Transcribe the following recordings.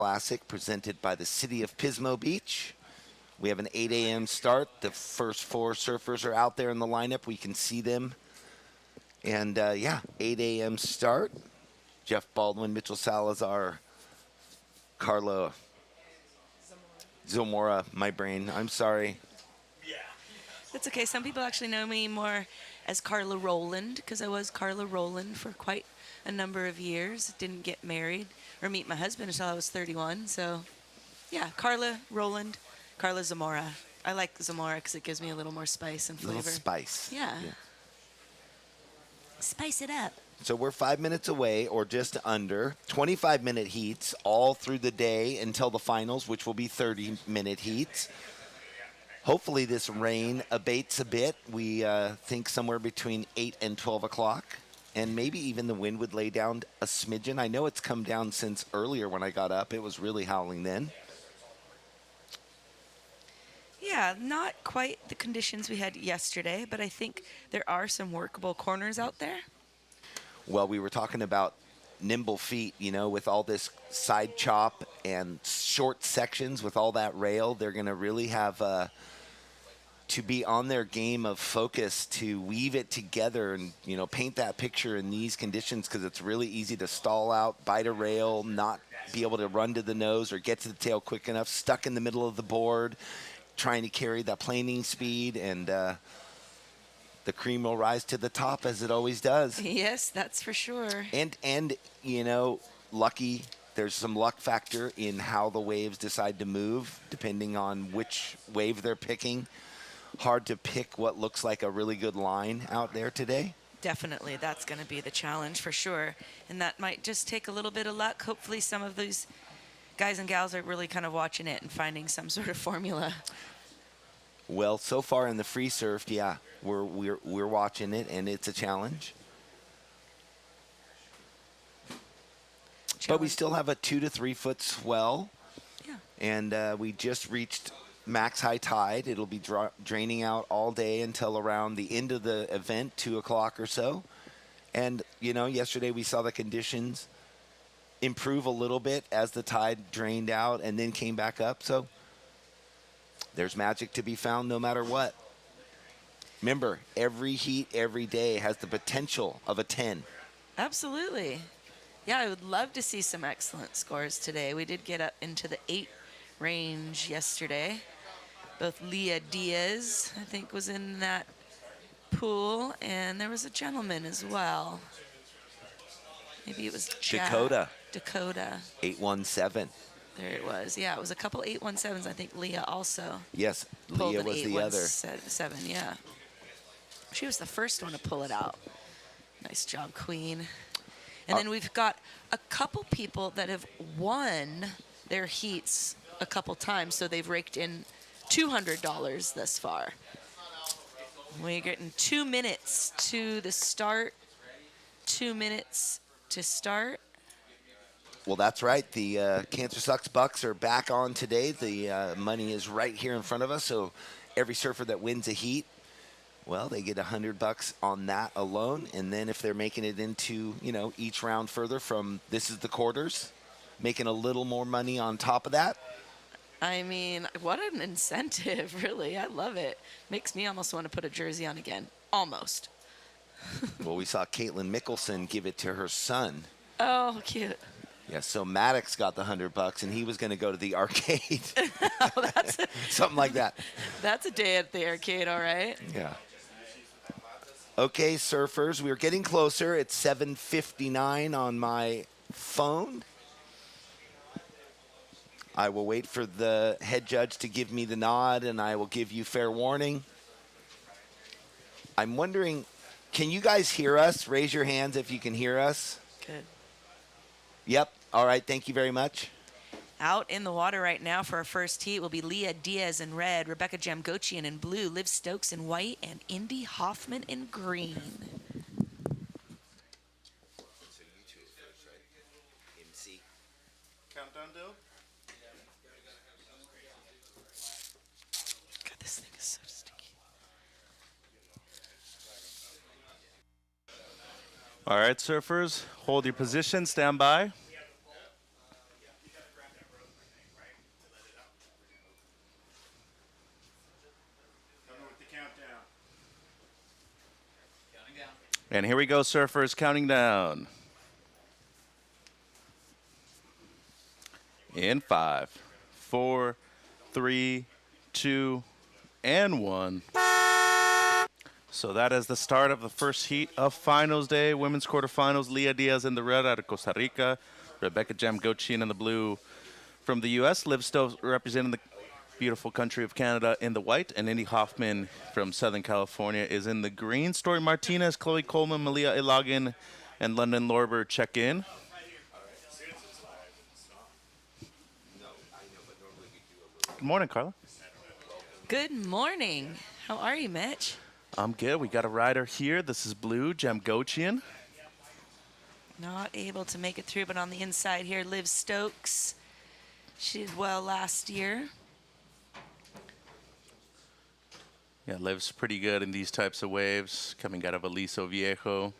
Classic presented by the city of Pismo Beach. We have an 8 a.m. start. The first 4 surfers are out there in the lineup. We can see them. And yeah, 8 a.m. start. Jeff Baldwin, Mitchell Salazar, Carlo Zamora, my brain. I'm sorry. That's okay. Some people actually know me more as Carla Rowland because I was Carla Rowland for quite a number of years. Didn't get married or meet my husband until I was 31. So, yeah, Carla Rowland, Carla Zamora. I like Zamora because it gives me a little more spice and flavor. Little spice. Yeah. Spice it up. So we're 5 minutes away or just under. 25-minute heats all through the day until the finals, which will be 30-minute heats. Hopefully this rain abates a bit. We think somewhere between 8 and 12 o'clock. And maybe even the wind would lay down a smidgen. I know it's come down since earlier when I got up. It was really howling then. Yeah, not quite the conditions we had yesterday, but I think there are some workable corners out there. Well, we were talking about nimble feet, you know, with all this side chop and short sections with all that rail. They're going to really have to be on their game of focus to weave it together and, you know, paint that picture in these conditions because it's really easy to stall out, bite a rail, not be able to run to the nose or get to the tail quick enough, stuck in the middle of the board, trying to carry that planing speed, and the cream will rise to the top as it always does. Yes, that's for sure. And you know, lucky, there's some luck factor in how the waves decide to move depending on which wave they're picking. Hard to pick what looks like a really good line out there today. Definitely, that's going to be the challenge for sure. And that might just take a little bit of luck. Hopefully some of these guys and gals are really kind of watching it and finding some sort of formula. Well, so far in the free surf, yeah, we're watching it, and it's a challenge. But we still have a 2 to 3 foot swell. Yeah. And we just reached max high tide. It'll be draining out all day until around the end of the event, 2 o'clock or so. And, you know, yesterday we saw the conditions improve a little bit as the tide drained out and then came back up. So there's magic to be found no matter what. Remember, every heat, every day has the potential of a 10. Absolutely. Yeah, I would love to see some excellent scores today. We did get up into the 8 range yesterday. Both Leah Diaz, I think, was in that pool, and there was a gentleman as well. Maybe it was Jack. Dakota. 817. There it was. Yeah, it was a couple 817s. I think Leah also. Yes, pulled Leah was the other. 7, yeah. She was the first one to pull it out. Nice job, Queen. And then we've got a couple people that have won their heats a couple times, so they've raked in $200 thus far. We're getting 2 minutes to the start. 2 minutes to start. Well, that's right. The Cancer Sucks Bucks are back on today. The money is right here in front of us. So every surfer that wins a heat, well, they get $100 on that alone. And then if they're making it into, you know, each round further from this is the quarters, making a little more money on top of that. I mean, what an incentive, really. I love it. Makes me almost want to put a jersey on again. Almost. Well, we saw Caitlin Mickelson give it to her son. Oh, cute. Yeah, so Maddox got the $100, and he was going to go to the arcade. Oh, something like that. That's a day at the arcade, all right. Yeah. Okay, surfers, we're getting closer. It's 7:59 on my phone. I will wait for the head judge to give me the nod, and I will give you fair warning. I'm wondering, can you guys hear us? Raise your hands if you can hear us. Good. Yep. All right. Thank you very much. Out in the water right now for our first heat will be Leah Diaz in red, Rebecca Jamgochian in blue, Liv Stokes in white, and Indy Hoffman in green. So you two first, right? MC. Countdown, Dill? God, this thing is so sticky. All right, surfers, hold your position, stand by. And here we go, surfers, counting down. In 5, 4, 3, 2, and 1. So that is the start of the first heat of finals day. Women's quarterfinals. Leah Diaz in the red out of Costa Rica. Rebecca Jamgochian in the blue from the U.S. Liv Stokes representing the beautiful country of Canada in the white. And Indy Hoffman from Southern California is in the green. Story Martinez, Chloe Coleman, Malia Ilagin, and London Lorber check in. Good morning, Carla. Good morning. How are you, Mitch? I'm good. We got a rider here. This is Blue, Jamgochian. Not able to make it through, but on the inside here, Liv Stokes. She did well last year. Yeah, Liv's pretty good in these types of waves, coming out of Aliso Viejo,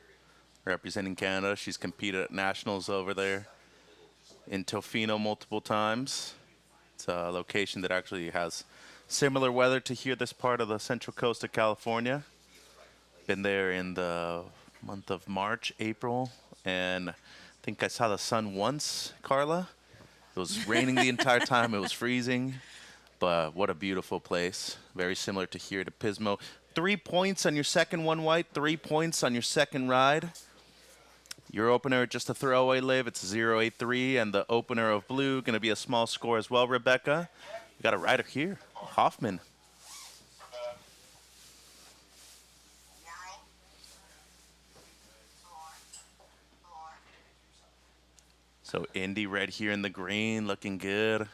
representing Canada. She's competed at nationals over there in Tofino multiple times. It's a location that actually has similar weather to here, this part of the central coast of California. Been there in the month of March, April, and I think I saw the sun once, Carla. It was raining the entire time. It was freezing, but what a beautiful place. Very similar to here to Pismo. 3 points on your second one white, 3 points on your second ride. Your opener, just a throwaway, Liv. It's 0-8-3, and the opener of blue going to be a small score as well, Rebecca. We got a rider here, Hoffman. So Indy red here in the green, looking good.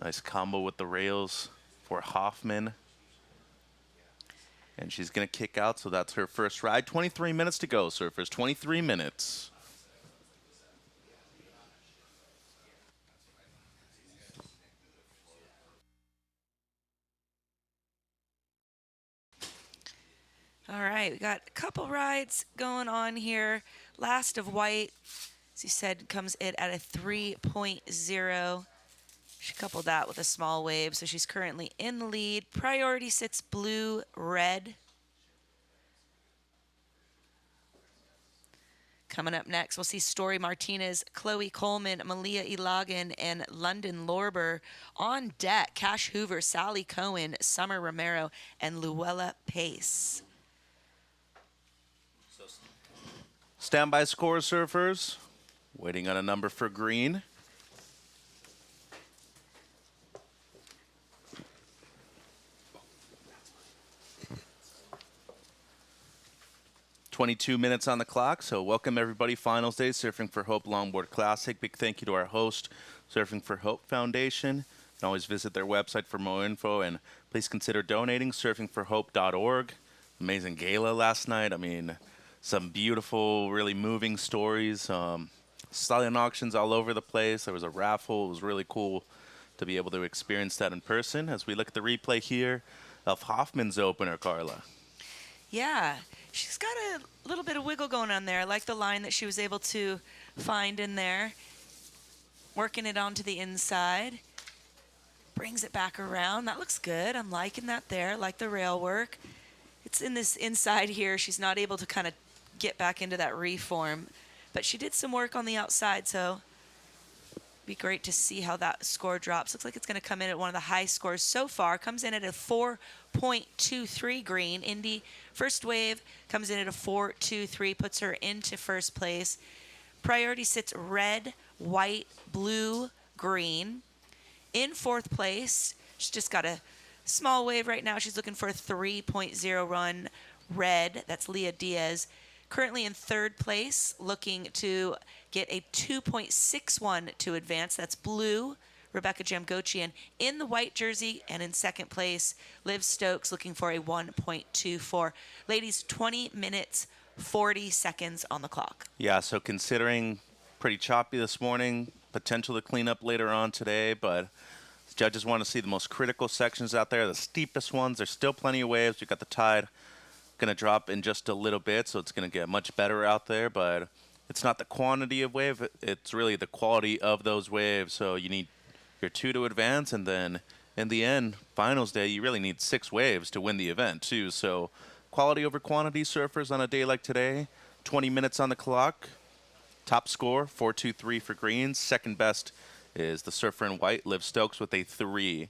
Nice combo with the rails for Hoffman. And she's going to kick out, so that's her first ride. 23 minutes to go, surfers. 23 minutes. All right, we got a couple rides going on here. Last of white, as you said, comes in at a 3.0. She coupled that with a small wave, so she's currently in the lead. Priority sits blue, red. Coming up next, we'll see Story Martinez, Chloe Coleman, Malia Ilagin, and London Lorber. On deck, Cash Hoover, Sally Cohen, Summer Romero, and Luella Pace. Standby score, surfers. Waiting on a number for green. "22 minutes on the clock, so welcome everybody. Finals day, Surfing for Hope Longboard Classic. Big thank you to our host, Surfing for Hope Foundation. You can always visit their website for more info, and please consider donating, surfingforhope.org. Amazing gala last night. I mean, some beautiful, really moving stories. Silent auctions all over the place. There was a raffle. It was really cool to be able to experience that in person. As we look at the replay here of Hoffman's opener, Carla. Yeah, she's got a little bit of wiggle going on there. I like the line that she was able to find in there. Working it onto the inside. Brings it back around. That looks good. I'm liking that there. Like the rail work. It's in this inside here. She's not able to kind of get back into that reform. But she did some work on the outside, so be great to see how that score drops. Looks like it's going to come in at one of the high scores so far. Comes in at a 4.23 green. Indy, first wave, comes in at a 4.23, puts her into first place. Priority sits red, white, blue, green. In fourth place, she's just got a small wave right now. She's looking for a 3.0 run red. That's Leah Diaz. Currently in third place, looking to get a 2.61 to advance. That's blue, Rebecca Jamgochian. In the white jersey and in second place, Liv Stokes looking for a 1.24. Ladies, 20 minutes, 40 seconds on the clock. Yeah, so considering pretty choppy this morning, potential to clean up later on today, but judges want to see the most critical sections out there, the steepest ones. There's still plenty of waves. We've got the tide going to drop in just a little bit, so it's going to get much better out there, but it's not the quantity of wave, it's really the quality of those waves. So you need your 2 to advance, and then in the end, finals day, you really need 6 waves to win the event too. So quality over quantity surfers on a day like today. 20 minutes on the clock. Top score, 4.23 for greens. Second best is the surfer in white, Liv Stokes, with a 3.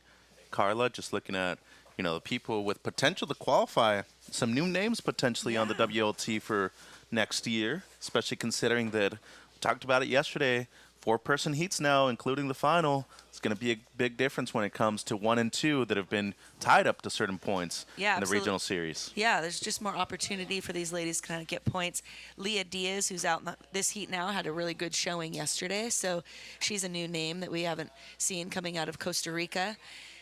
Carla, just looking at, the people with potential to qualify. Some new names potentially on the WLT for next year, especially considering that we talked about it yesterday. 4-person heats now, including the final. It's going to be a big difference when it comes to 1 and 2 that have been tied up to certain points in the regional series. Yeah, there's just more opportunity for these ladies to kind of get points. Leah Diaz, who's out in this heat now, had a really good showing yesterday. So she's a new name that we haven't seen coming out of Costa Rica.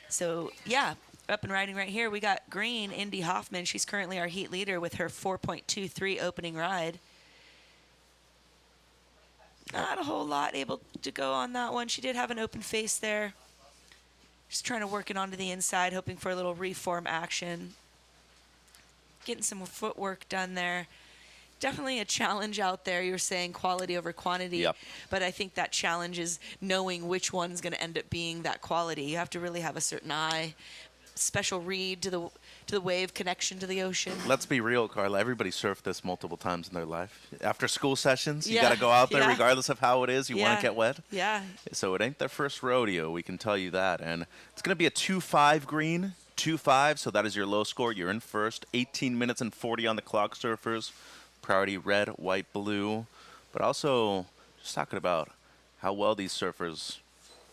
So, yeah, up and riding right here. We got green, Indy Hoffman. She's currently our heat leader with her 4.23 opening ride. Not a whole lot able to go on that one. She did have an open face there. Just trying to work it onto the inside, hoping for a little reform action. Getting some footwork done there. Definitely a challenge out there. You were saying quality over quantity. Yep. But I think that challenge is knowing which one's going to end up being that quality. You have to really have a certain eye, special read to the wave, connection to the ocean. Let's be real, Carla. Everybody surfed this multiple times in their life. After school sessions, you got to go out there regardless of how it is. You want to get wet. Yeah. So it ain't their first rodeo, we can tell you that. And it's going to be a 2-5 green, 2-5. So that is your low score. You're in first. 18 minutes and 40 on the clock, surfers. Priority red, white, blue. But also just talking about how well these surfers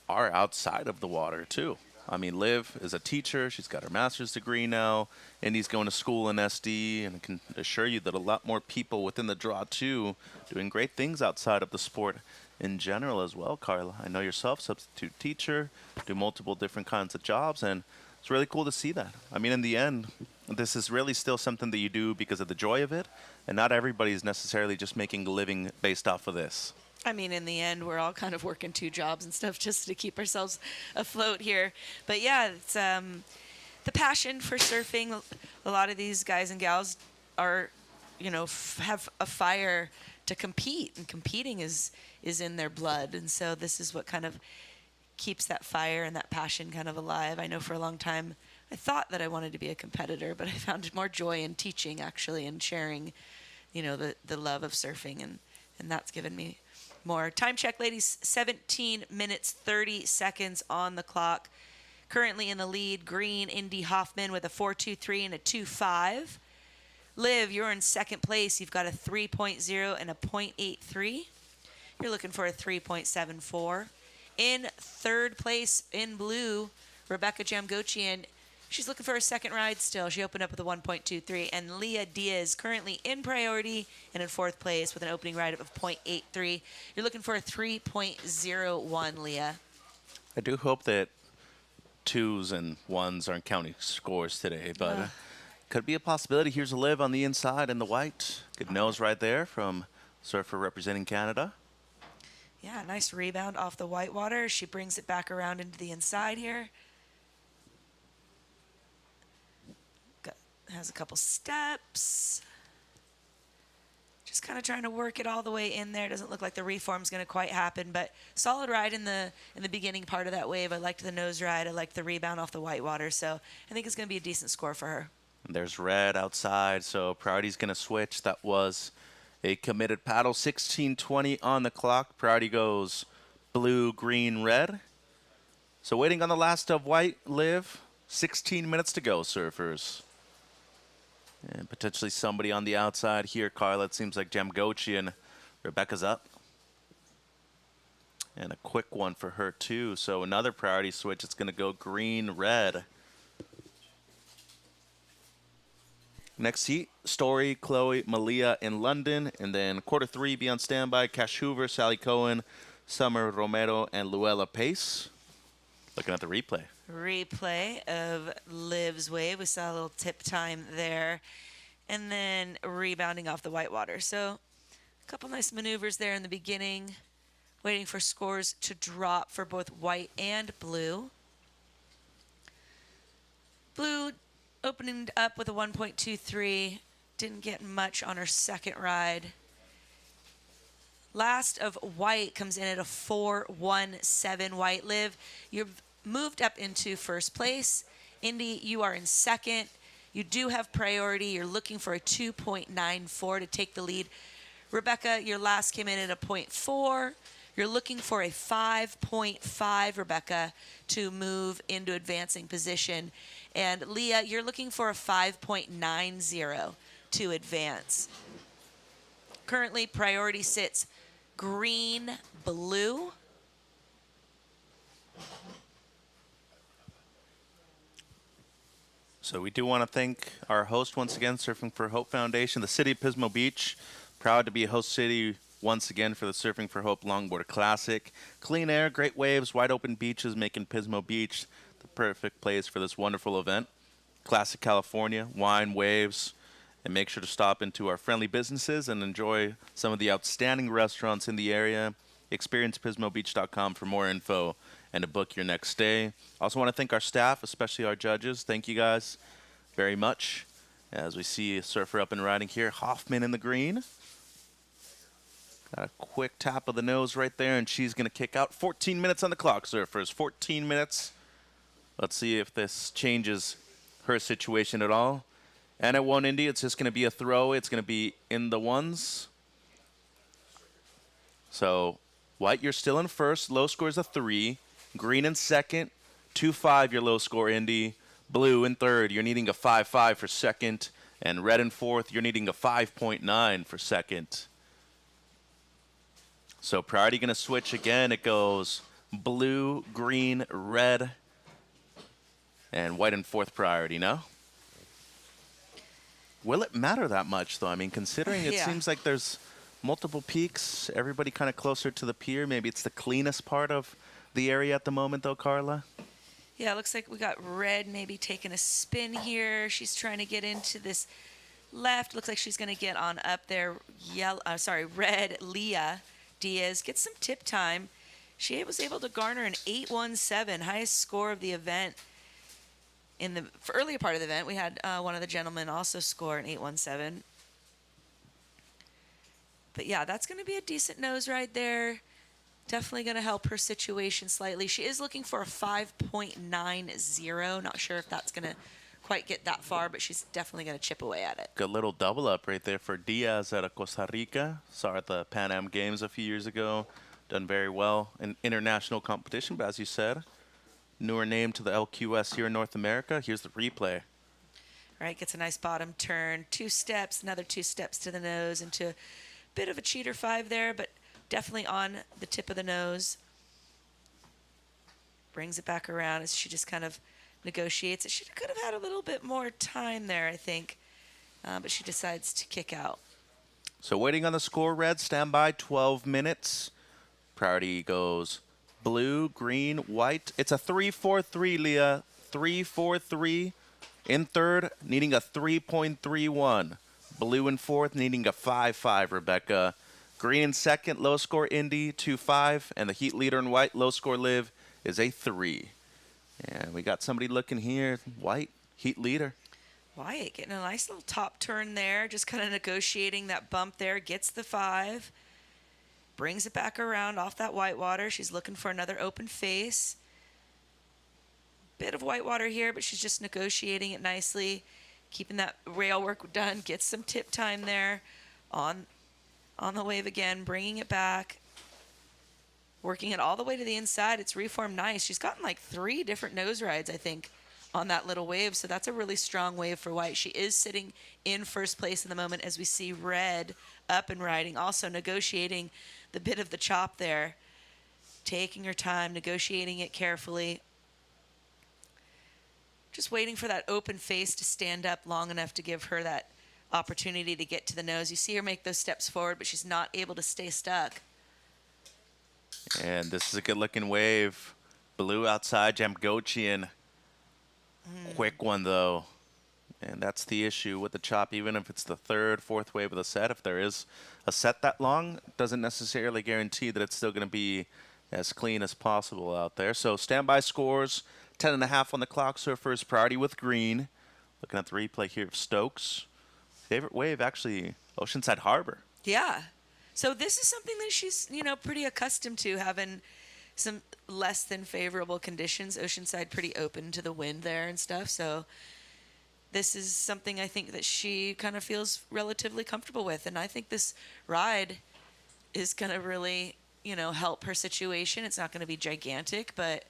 are outside of the water, too. I mean, Liv is a teacher. She's got her master's degree now. Indy's going to school in SD. And I can assure you that a lot more people within the draw, too, doing great things outside of the sport in general as well, Carla. I know yourself, substitute teacher, do multiple different kinds of jobs. And it's really cool to see that. I mean, in the end, this is really still something that you do because of the joy of it. And not everybody is necessarily just making a living based off of this. I mean, in the end, we're all kind of working 2 jobs and stuff just to keep ourselves afloat here. But yeah, it's the passion for surfing. A lot of these guys and gals are, have a fire to compete, and competing is in their blood. And so this is what kind of keeps that fire and that passion kind of alive. I know for a long time I thought that I wanted to be a competitor, but I found more joy in teaching, actually, and sharing, the love of surfing, and that's given me more. Time check, ladies, 17 minutes, 30 seconds on the clock. Currently in the lead, green, Indy Hoffman with a 4.23 and a 2.5. Liv, you're in second place. You've got a 3.0 and a 0.83. You're looking for a 3.74. In third place in blue, Rebecca Jamgochian. She's looking for a second ride still. She opened up with a 1.23. And Leah Diaz currently in priority and in fourth place with an opening ride of 0.83. You're looking for a 3.01, Leah. I do hope that 2s and 1s aren't counting scores today, but could be a possibility. Here's a Liv on the inside in the white. Good nose right there from surfer representing Canada. Yeah, nice rebound off the white water. She brings it back around into the inside here. Has a couple steps. Just kind of trying to work it all the way in there. Doesn't look like the reform's going to quite happen, but solid ride in the beginning part of that wave. I liked the nose ride. I liked the rebound off the white water. So I think it's going to be a decent score for her. There's red outside, so priority's going to switch. That was a committed paddle. 16:20 on the clock. Priority goes blue, green, red. So waiting on the last of white, Liv. 16 minutes to go, surfers. And potentially somebody on the outside here, Carla. It seems like Jamgochi and Rebecca's up. And a quick one for her, too. So another priority switch. It's going to go green, red. Next heat, Story, Chloe, Malia in London. And then quarter 3, be on standby. Cash Hoover, Sally Cohen, Summer Romero, and Luella Pace. Looking at the replay. Replay of Liv's wave. We saw a little tip time there. And then rebounding off the white water. So a couple nice maneuvers there in the beginning. Waiting for scores to drop for both white and blue. Blue opening up with a 1.23. Didn't get much on her second ride. Last of white comes in at a 4.17. White. Liv, you've moved up into first place. Indy, you are in second. You do have priority. You're looking for a 2.94 to take the lead. Rebecca, your last came in at a 0.4. You're looking for a 5.5, Rebecca, to move into advancing position. And Leah, you're looking for a 5.90 to advance. Currently, priority sits green, blue. So we do want to thank our host once again, Surfing for Hope Foundation, the city of Pismo Beach. Proud to be a host city once again for the Surfing for Hope Longboard Classic. Clean air, great waves, wide open beaches, making Pismo Beach the perfect place for this wonderful event. Classic California, wine, waves, and make sure to stop into our friendly businesses and enjoy some of the outstanding restaurants in the area. Experience pismobeach.com for more info and to book your next stay. Also want to thank our staff, especially our judges. Thank you guys very much. As we see a surfer up and riding here, Hoffman in the green. Got a quick tap of the nose right there, and she's going to kick out. 14 minutes on the clock, surfers. 14 minutes. Let's see if this changes her situation at all. And it won't, Indy. It's just going to be a throw. It's going to be in the ones. So, white, you're still in first. Low score is a 3. Green in second. 2-5, your low score, Indy. Blue in third. You're needing a 5.5 for second. And red in fourth. You're needing a 5.9 for second. So priority going to switch again. It goes blue, green, red, and white in fourth priority now. Will it matter that much, though? I mean, considering it seems like there's multiple peaks, everybody kind of closer to the pier. Maybe it's the cleanest part of the area at the moment, though, Carla? Yeah, it looks like we got red maybe taking a spin here. She's trying to get into this left. Looks like she's going to get on up there. Red, Leah Diaz gets some tip time. She was able to garner an 8.17, highest score of the event. In the earlier part of the event, we had one of the gentlemen also score an 8.17. But yeah, that's going to be a decent nose ride there. Definitely going to help her situation slightly. She is looking for a 5.90. Not sure if that's going to quite get that far, but she's definitely going to chip away at it. Good little double up right there for Diaz out of Costa Rica. Saw her at the Pan Am Games a few years ago. Done very well in international competition, but as you said, newer name to the LQS here in North America. Here's the replay. All right, gets a nice bottom turn. 2 steps, another 2 steps to the nose into a bit of a cheater 5 there, but definitely on the tip of the nose. Brings it back around as she just kind of negotiates it. She could have had a little bit more time there, I think, but she decides to kick out. So waiting on the score, red, standby, 12 minutes. Priority goes blue, green, white. It's a 3-4-3, Leah. 3-4-3. In third, needing a 3.31. Blue in fourth, needing a 5.5, Rebecca. Green in second, low score, Indy, 2.5. And the heat leader in white, low score, Liv, is a 3. And we got somebody looking here, white, heat leader. Wyatt getting a nice little top turn there, just kind of negotiating that bump there, gets the 5, brings it back around off that white water. She's looking for another open face. Bit of white water here, but she's just negotiating it nicely, keeping that rail work done, gets some tip time there on the wave again, bringing it back. Working it all the way to the inside. It's reformed nice. She's gotten like 3 different nose rides, I think, on that little wave. So that's a really strong wave for white. She is sitting in first place in the moment as we see red up and riding. Also negotiating the bit of the chop there. Taking her time, negotiating it carefully. Just waiting for that open face to stand up long enough to give her that opportunity to get to the nose. You see her make those steps forward, but she's not able to stay stuck. And this is a good-looking wave. Blue outside, Jamgochian. Quick one, though. And that's the issue with the chop. Even if it's the third, fourth wave of the set, if there is a set that long, doesn't necessarily guarantee that it's still going to be as clean as possible out there. So standby scores, 10.5 on the clock. Surfers priority with green. Looking at the replay here of Stokes. Favorite wave, actually, Oceanside Harbor. Yeah. So this is something that she's, pretty accustomed to, having some less than favorable conditions. Oceanside pretty open to the wind there and stuff. So this is something I think that she kind of feels relatively comfortable with. And I think this ride is going to really, help her situation. It's not going to be gigantic, but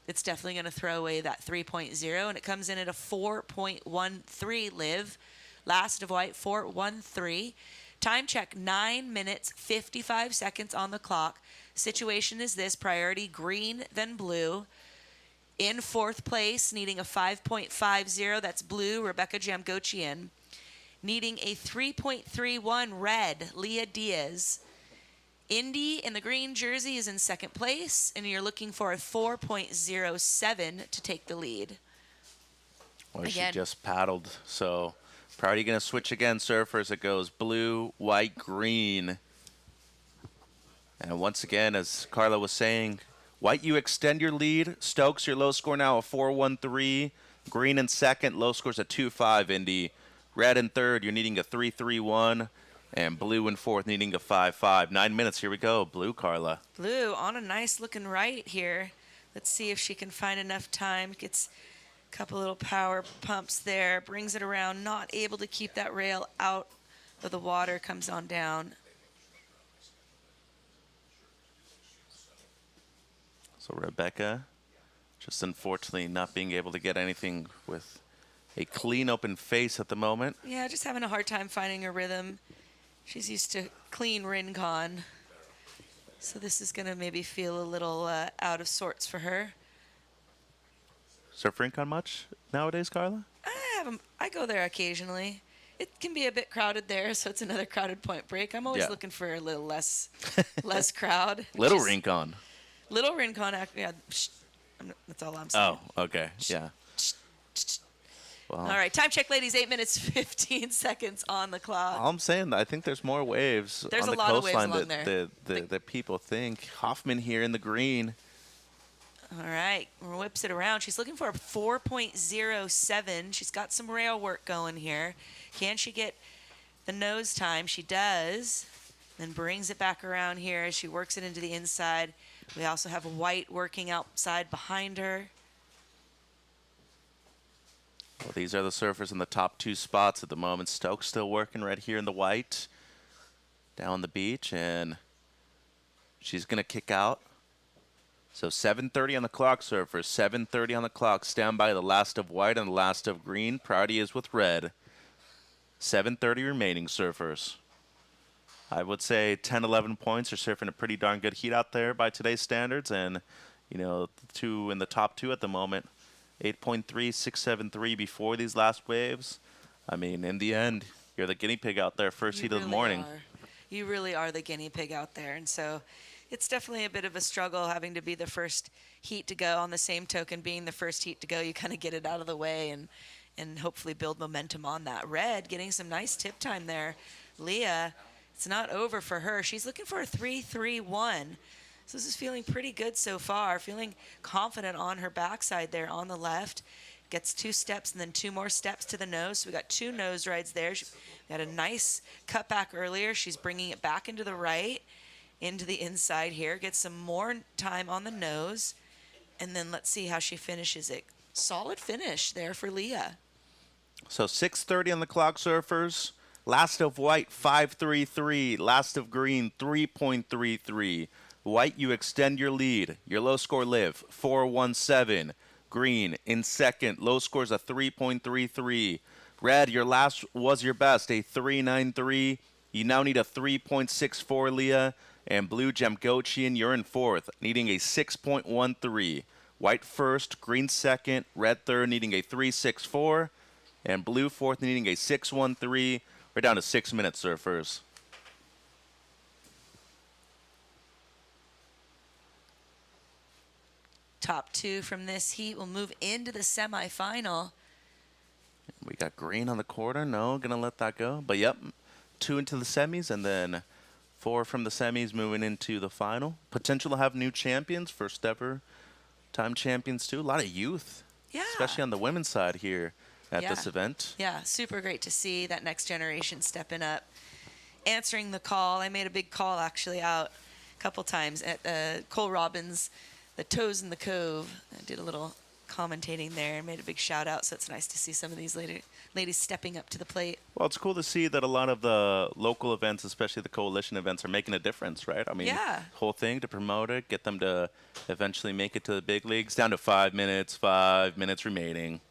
it's definitely going to throw away that 3.0. And it comes in at a 4.13 live. Last of white, 4.13. Time check, 9 minutes, 55 seconds on the clock. Situation is this: priority green, then blue. In fourth place, needing a 5.50, that's blue, Rebecca Jamgochian. Needing a 3.31 red, Leah Diaz. Indy in the green jersey is in second place, and you're looking for a 4.07 to take the lead. Well, she Again. just paddled, so priority going to switch again, surfers. It goes blue, white, green. And once again, as Carla was saying, white, you extend your lead. Stokes, your low score now a 4.13. Green in second, low score's a 2.5, Indy. Red in third, you're needing a 3.31. And blue in fourth, needing a 5.5. 9 minutes, here we go. Blue, Carla. Blue on a nice looking right here. Let's see if she can find enough time. Gets a couple little power pumps there. Brings it around. Not able to keep that rail out of the water. Comes on down. So Rebecca, just unfortunately not being able to get anything with a clean open face at the moment. Yeah, just having a hard time finding her rhythm. She's used to clean Rincon. So this is going to maybe feel a little out of sorts for her. Surf Rincon much nowadays, Carla? I go there occasionally. It can be a bit crowded there, so it's another crowded point break. I'm always Yeah. looking for a little less crowd. Little Just- Rincon. Little Rincon, yeah. That's all I'm saying. Oh, okay. Yeah. Well, All right, time check, ladies. 8 minutes, 15 seconds on the clock. all I'm saying, I think there's more waves There's on a the lot of waves coastline along that people think. Hoffman here in the green. All right, whips it around. She's looking for a 4.07. She's got some rail work going here. Can she get the nose time? She does. Then brings it back around here as she works it into the inside. We also have white working outside behind her. Well, these are the surfers in the top two spots at the moment. Stokes still working right here in the white down the beach, and she's going to kick out. So 7:30 on the clock, surfers. 7:30 on the clock. Stand by the last of white and the last of green. Priority is with red. 7:30 remaining, surfers. I would say 10, 11 points. Are surfing a pretty darn good heat out there by today's standards, and the two in the top two at the moment. 8.3, 6.73 before these last waves. I mean, in the end, you're the guinea pig out there, first heat of the morning. You really are the guinea pig out there. And so it's definitely a bit of a struggle having to be the first heat to go. On the same token, being the first heat to go, you kind of get it out of the way and hopefully build momentum on that. Red getting some nice tip time there. Leah, it's not over for her. She's looking for a 3.31. So this is feeling pretty good so far, feeling confident on her backside there on the left. Gets 2 steps and then 2 more steps to the nose. So we got 2 nose rides there. She got a nice cut back earlier. She's bringing it back into the right, into the inside here. Gets some more time on the nose. And then let's see how she finishes it. Solid finish there for Leah. So 6:30 on the clock, surfers. Last of white, 5.33. Last of green, 3.33. White, you extend your lead. Your low score live, 4.17. Green in second. Low score's a 3.33. Red, your last was your best, a 3.93. You now need a 3.64, Leah. And blue, Jamgochian, you're in fourth, needing a 6.13. White first, green second, red third, needing a 3.64. And blue fourth, needing a 6.13. We're down to 6 minutes, surfers. Top 2 from this heat will move into the semifinal. We got green on the quarter. No, gonna let that go. But yep, 2 into the semis, and then 4 from the semis moving into the final. Potential to have new champions, first ever time champions too. A lot of youth, Yeah. especially on the women's side here at this Yeah. event. Yeah, super great to see that next generation stepping up, answering the call. I made a big call actually out a couple times at Cole Robbins, the Toes in the Cove. I did a little commentating there and made a big shout out. So it's nice to see some of these ladies stepping up to the plate. Well, it's cool to see that a lot of the local events, especially the coalition events, are making a difference, right? I mean, Yeah. whole thing to promote it, get them to eventually make it to the big leagues, down to 5 minutes remaining.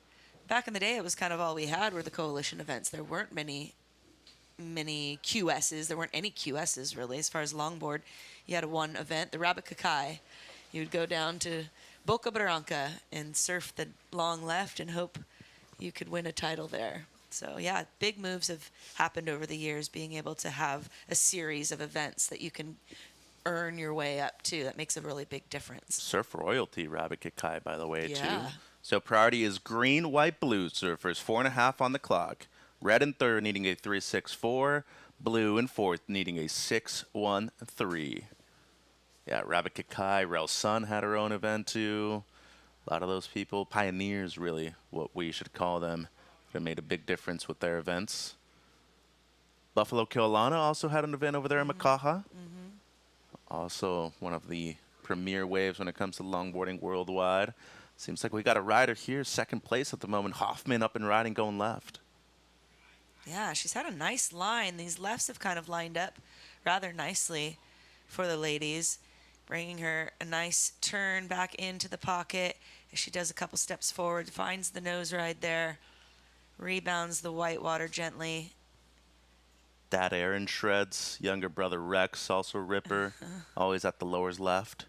Back in the day, it was kind of all we had were the coalition events. There weren't many QSs. There weren't any QSs really as far as longboard. You had one event, the Rabbit Kakai. You would go down to Boca Barranca and surf the long left and hope you could win a title there. So yeah, big moves have happened over the years, being able to have a series of events that you can earn your way up to. That makes a really big difference. Surf royalty, Rabbit Kakai, by the way, Yeah. too. So priority is green, white, blue surfers, 4.5 on the clock. Red in third needing a 3.64. Blue in fourth needing a 6.13. Yeah, Rabbit Kakai, Rel Sun had her own event too. A lot of those people, pioneers really, what we should call them, that made a big difference with their events. Buffalo Keolana also had an event over there in Makaha. Also one of the premier waves when it comes to longboarding worldwide. Seems like we got a rider here, second place at the moment. Hoffman up and riding, going left. Yeah, she's had a nice line. These lefts have kind of lined up rather nicely for the ladies, bringing her a nice turn back into the pocket as she does a couple steps forward, finds the nose ride there, rebounds the white water gently. Dad Aaron shreds. Younger brother Rex, also ripper. Always at the lowers left.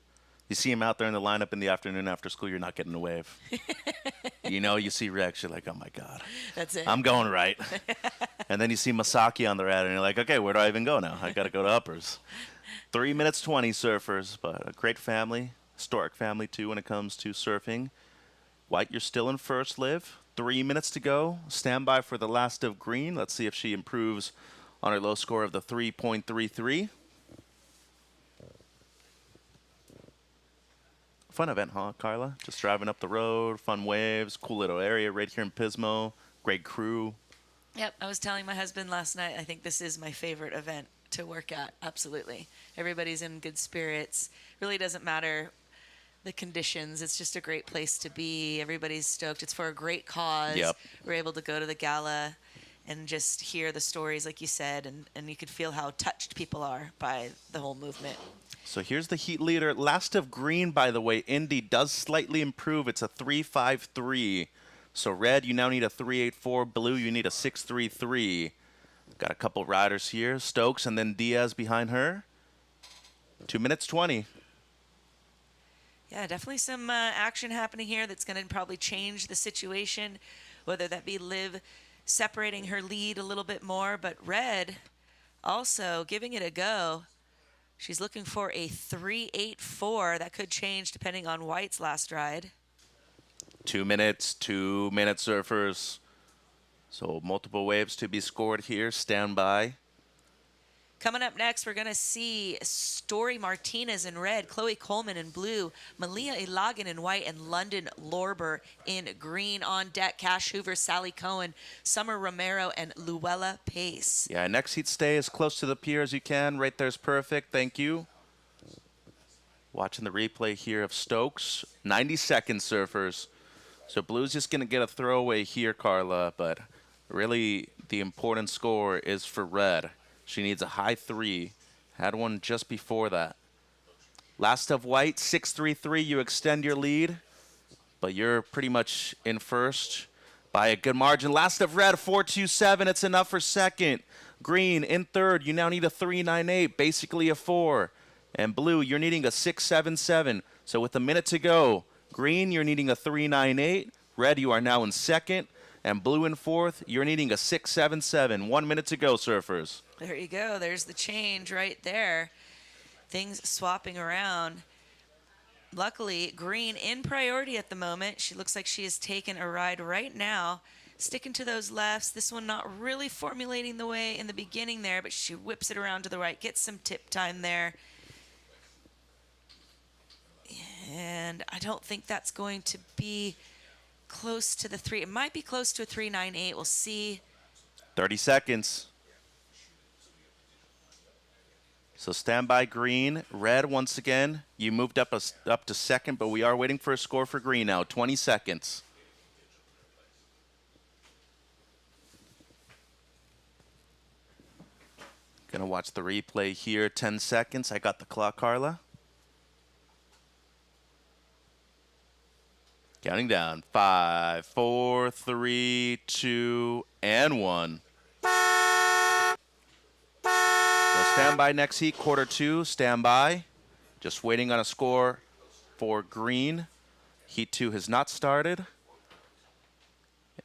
You see him out there in the lineup in the afternoon after school, you're not getting a wave. You see Rex, you're like, oh my God. That's it. I'm going right. And then you see Masaki on the rad, and you're like, okay, where do I even go now? I got to go to uppers. 3 minutes 20 surfers, but a great family, historic family too when it comes to surfing. White, you're still in first, Liv. 3 minutes to go. Stand by for the last of green. Let's see if she improves on her low score of the 3.33. Fun event, huh, Carla? Just driving up the road, fun waves, cool little area right here in Pismo. Great crew. Yep, I was telling my husband last night, I think this is my favorite event to work at. Absolutely. Everybody's in good spirits. Really doesn't matter the conditions. It's just a great place to be. Everybody's stoked. It's for a great cause. Yep. We're able to go to the gala and just hear the stories, like you said, and you could feel how touched people are by the whole movement. So here's the heat leader. Last of green, by the way. Indy does slightly improve. It's a 3.53. So red, you now need a 3.84. Blue, you need a 6.33. Got a couple riders here. Stokes and then Diaz behind her. 2 minutes 20. Yeah, definitely some action happening here that's going to probably change the situation, whether that be Liv separating her lead a little bit more, but red also giving it a go. She's looking for a 3.84. That could change depending on White's last ride. 2 minutes, surfers. So multiple waves to be scored here. Stand by. Coming up next, we're going to see Story Martinez in red, Chloe Coleman in blue, Malia Ilagan in white, and London Lorber in green. On deck, Cash Hoover, Sally Cohen, Summer Romero, and Luella Pace. Yeah, next heat stay as close to the pier as you can. Right there's perfect. Thank you. Watching the replay here of Stokes. 90 seconds, surfers. So blue's just going to get a throwaway here, Carla, but really the important score is for red. She needs a high 3. Had one just before that. Last of white, 6.33. You extend your lead, but you're pretty much in first by a good margin. Last of red, 4.27. It's enough for second. Green in third. You now need a 3.98, basically a 4. And blue, you're needing a 6.77. So with a minute to go, green, you're needing a 3.98. Red, you are now in second. And blue in fourth, you're needing a 6.77. 1 minute to go, surfers. There you go. There's the change right there. Things swapping around. Luckily, green in priority at the moment. She looks like she has taken a ride right now, sticking to those lefts. This one not really formulating the way in the beginning there, but she whips it around to the right, gets some tip time there. And I don't think that's going to be close to the 3. It might be close to a 3.98. We'll see. 30 seconds. So stand by green. Red, once again, you moved up to second, but we are waiting for a score for green now. 20 seconds. Gonna watch the replay here. 10 seconds. I got the clock, Carla. Counting down. 5, 4, 3, 2, and 1. So stand by next heat, quarter 2. Stand by. Just waiting on a score for green. Heat 2 has not started.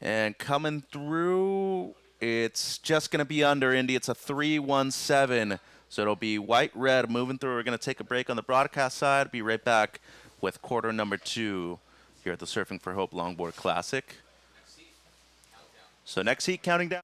And coming through, it's just going to be under, Indy. It's a 3-1-7. So it'll be white, red moving through. We're going to take a break on the broadcast side. Be right back with quarter number 2 here at the Surfing for Hope Longboard Classic. So next heat, counting down.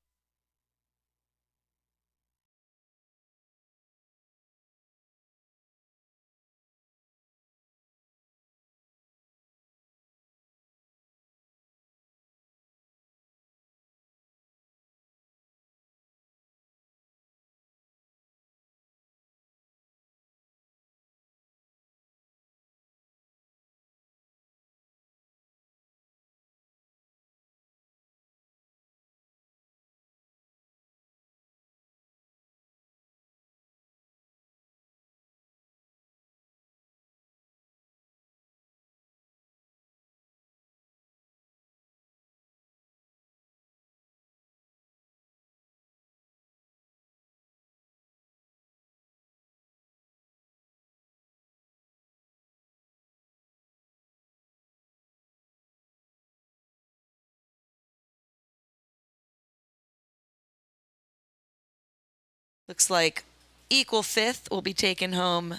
Looks like equal fifth will be taking home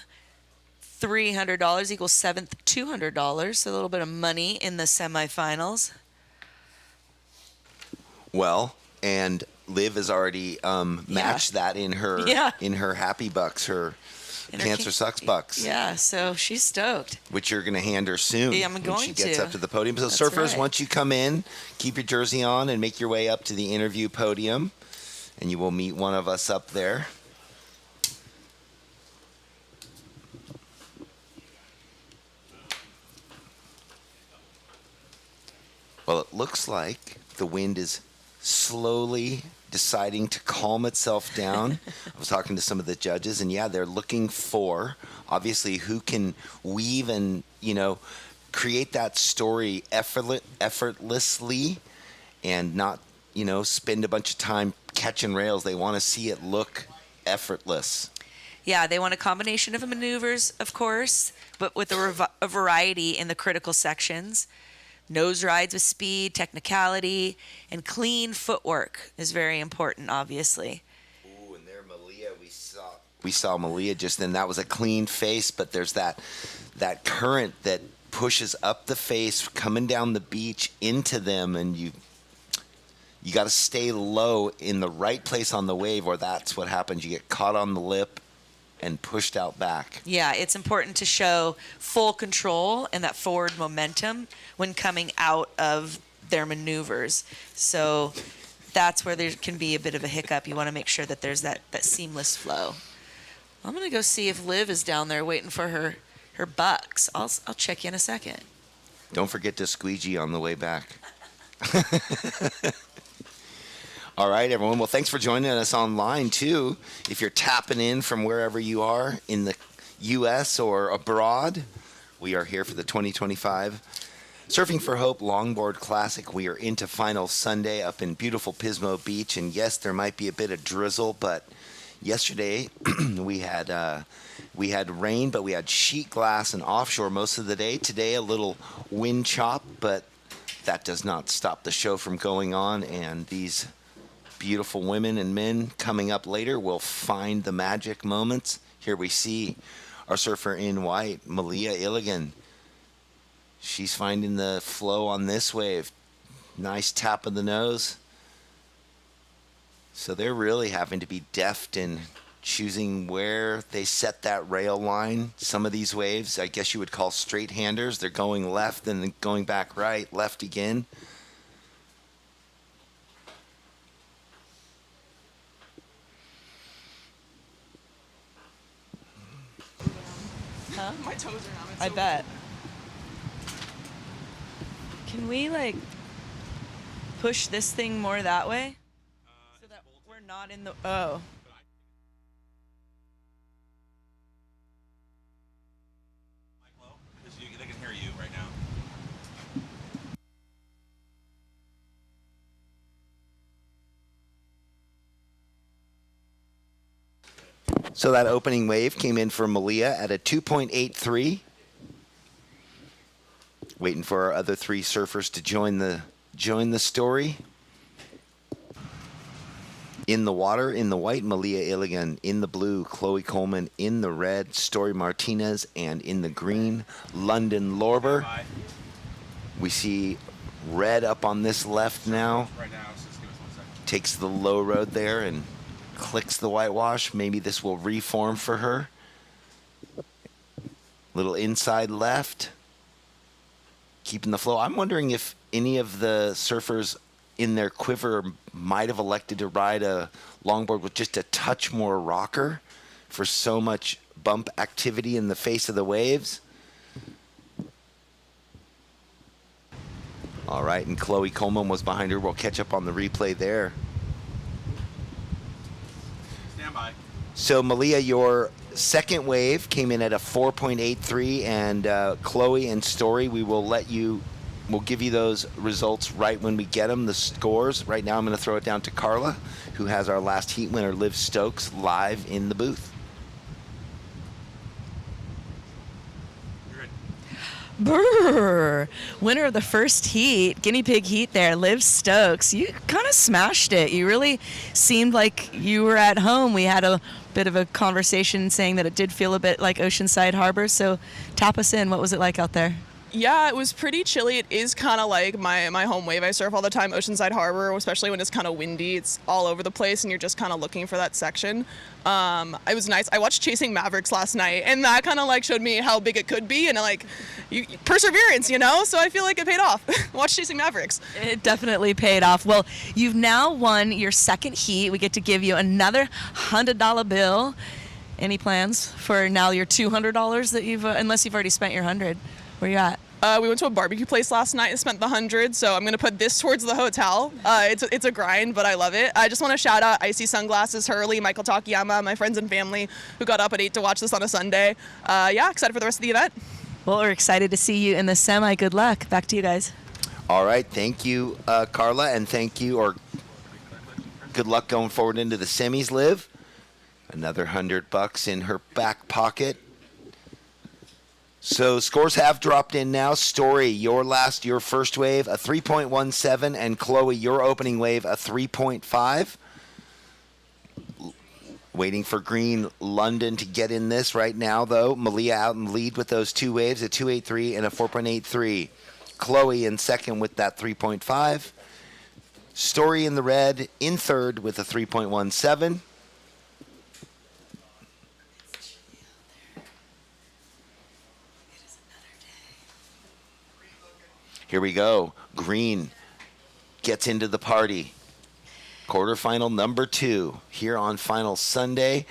$300, equal seventh $200. So a little bit of money in the semifinals. Well, and Liv has already matched that in her happy bucks, her Cancer Sucks bucks. Yeah, so she's stoked. Which you're going to hand her soon. Yeah, I'm when going she gets to. up to the podium. So That's surfers, right. once you come in, keep your jersey on and make your way up to the interview podium, and you will meet one of us up there. Well, it looks like the wind is slowly deciding to calm itself down. I was talking to some of the judges, and yeah, they're looking for, obviously, who can weave and, create that story effortlessly and not, spend a bunch of time catching rails. They want to see it look effortless. Yeah, they want a combination of maneuvers, of course, but with a variety in the critical sections. Nose rides with speed, technicality, and clean footwork is very important, obviously. Ooh, and there Malia, we saw Malia just then. That was a clean face, but there's that current that pushes up the face, coming down the beach into them, and you got to stay low in the right place on the wave, or that's what happens. You get caught on the lip and pushed out back. Yeah, it's important to show full control and that forward momentum when coming out of their maneuvers. So that's where there can be a bit of a hiccup. You want to make sure that there's that seamless flow. I'm going to go see if Liv is down there waiting for her bucks. I'll check you in a second. Don't forget to squeegee on the way back. All right, everyone. Well, thanks for joining us online, too. If you're tapping in from wherever you are in the U.S. or abroad, we are here for the 2025 Surfing for Hope Longboard Classic. We are into final Sunday up in beautiful Pismo Beach. And, yes, there might be a bit of drizzle, but yesterday we had rain, but we had sheet glass and offshore most of the day. Today, a little wind chop, but that does not stop the show from going on. And these beautiful women and men coming up later will find the magic moments. Here we see our surfer in white, Malia Illigan. She's finding the flow on this wave. Nice tap of the nose. So they're really having to be deft in choosing where they set that rail line. Some of these waves, I guess you would call straight handers. They're going left and then going back right, left again. My toes are numb. It's I so bet. Can we like push this thing more that way? So that we're not in the, oh. They can hear you right now. So that opening wave came in for Malia at a 2.83. Waiting for our other three surfers to join the story. In the water, in the white, Malia Iligan. In the blue, Chloe Coleman. In the red, Story Martinez. And in the green, London Lorber. We see red up on this left now. Right now, so just give us 1 second. Takes the low road there and clicks the whitewash. Maybe this will reform for her. Little inside left. Keeping the flow. I'm wondering if any of the surfers in their quiver might have elected to ride a longboard with just a touch more rocker for so much bump activity in the face of the waves. All right, and Chloe Coleman was behind her. We'll catch up on the replay there. Stand by. So, Malia, your second wave came in at a 4.83, and Chloe and Story, we'll give you those results right when we get them, the scores. Right now, I'm going to throw it down to Carla, who has our last heat winner, Liv Stokes, live in the booth. Brrr. Winner of the first heat, guinea pig heat there, Liv Stokes. You kind of smashed it. You really seemed like you were at home. We had a bit of a conversation saying that it did feel a bit like Oceanside Harbor. So tap us in. What was it like out there? Yeah, it was pretty chilly. It is kind of like my home wave. I surf all the time, Oceanside Harbor, especially when it's kind of windy. It's all over the place, and you're just kind of looking for that section. It was nice. I watched Chasing Mavericks last night, and that kind of like showed me how big it could be, and like perseverance, you know? So I feel like it paid off. Watch Chasing Mavericks. It definitely paid off. Well, you've now won your second heat. We get to give you another $100 bill. Any plans for now your $200 that you've, unless you've already spent your 100? Where you at? We went to a barbecue place last night and spent the 100, so I'm going to put this towards the hotel. It's a grind, but I love it. I just want to shout out Icy Sunglasses, Hurley, Michael Takayama, my friends and family who got up at 8 to watch this on a Sunday. Yeah, excited for the rest of the event. Well, we're excited to see you in the semi. Good luck. Back to you guys. All right, thank you, Carla, and thank you, or good luck going forward into the semis, Liv. Another $100 in her back pocket. So scores have dropped in now. Story, your first wave, a 3.17, and Chloe, your opening wave, a 3.5. Waiting for Green London to get in this right now, though. Malia out in lead with those two waves, a 2.83 and a 4.83. Chloe in second with that 3.5. Story in the red in third with a 3.17. Here we go. Green gets into the party. Quarterfinal number 2 here on Final Sunday.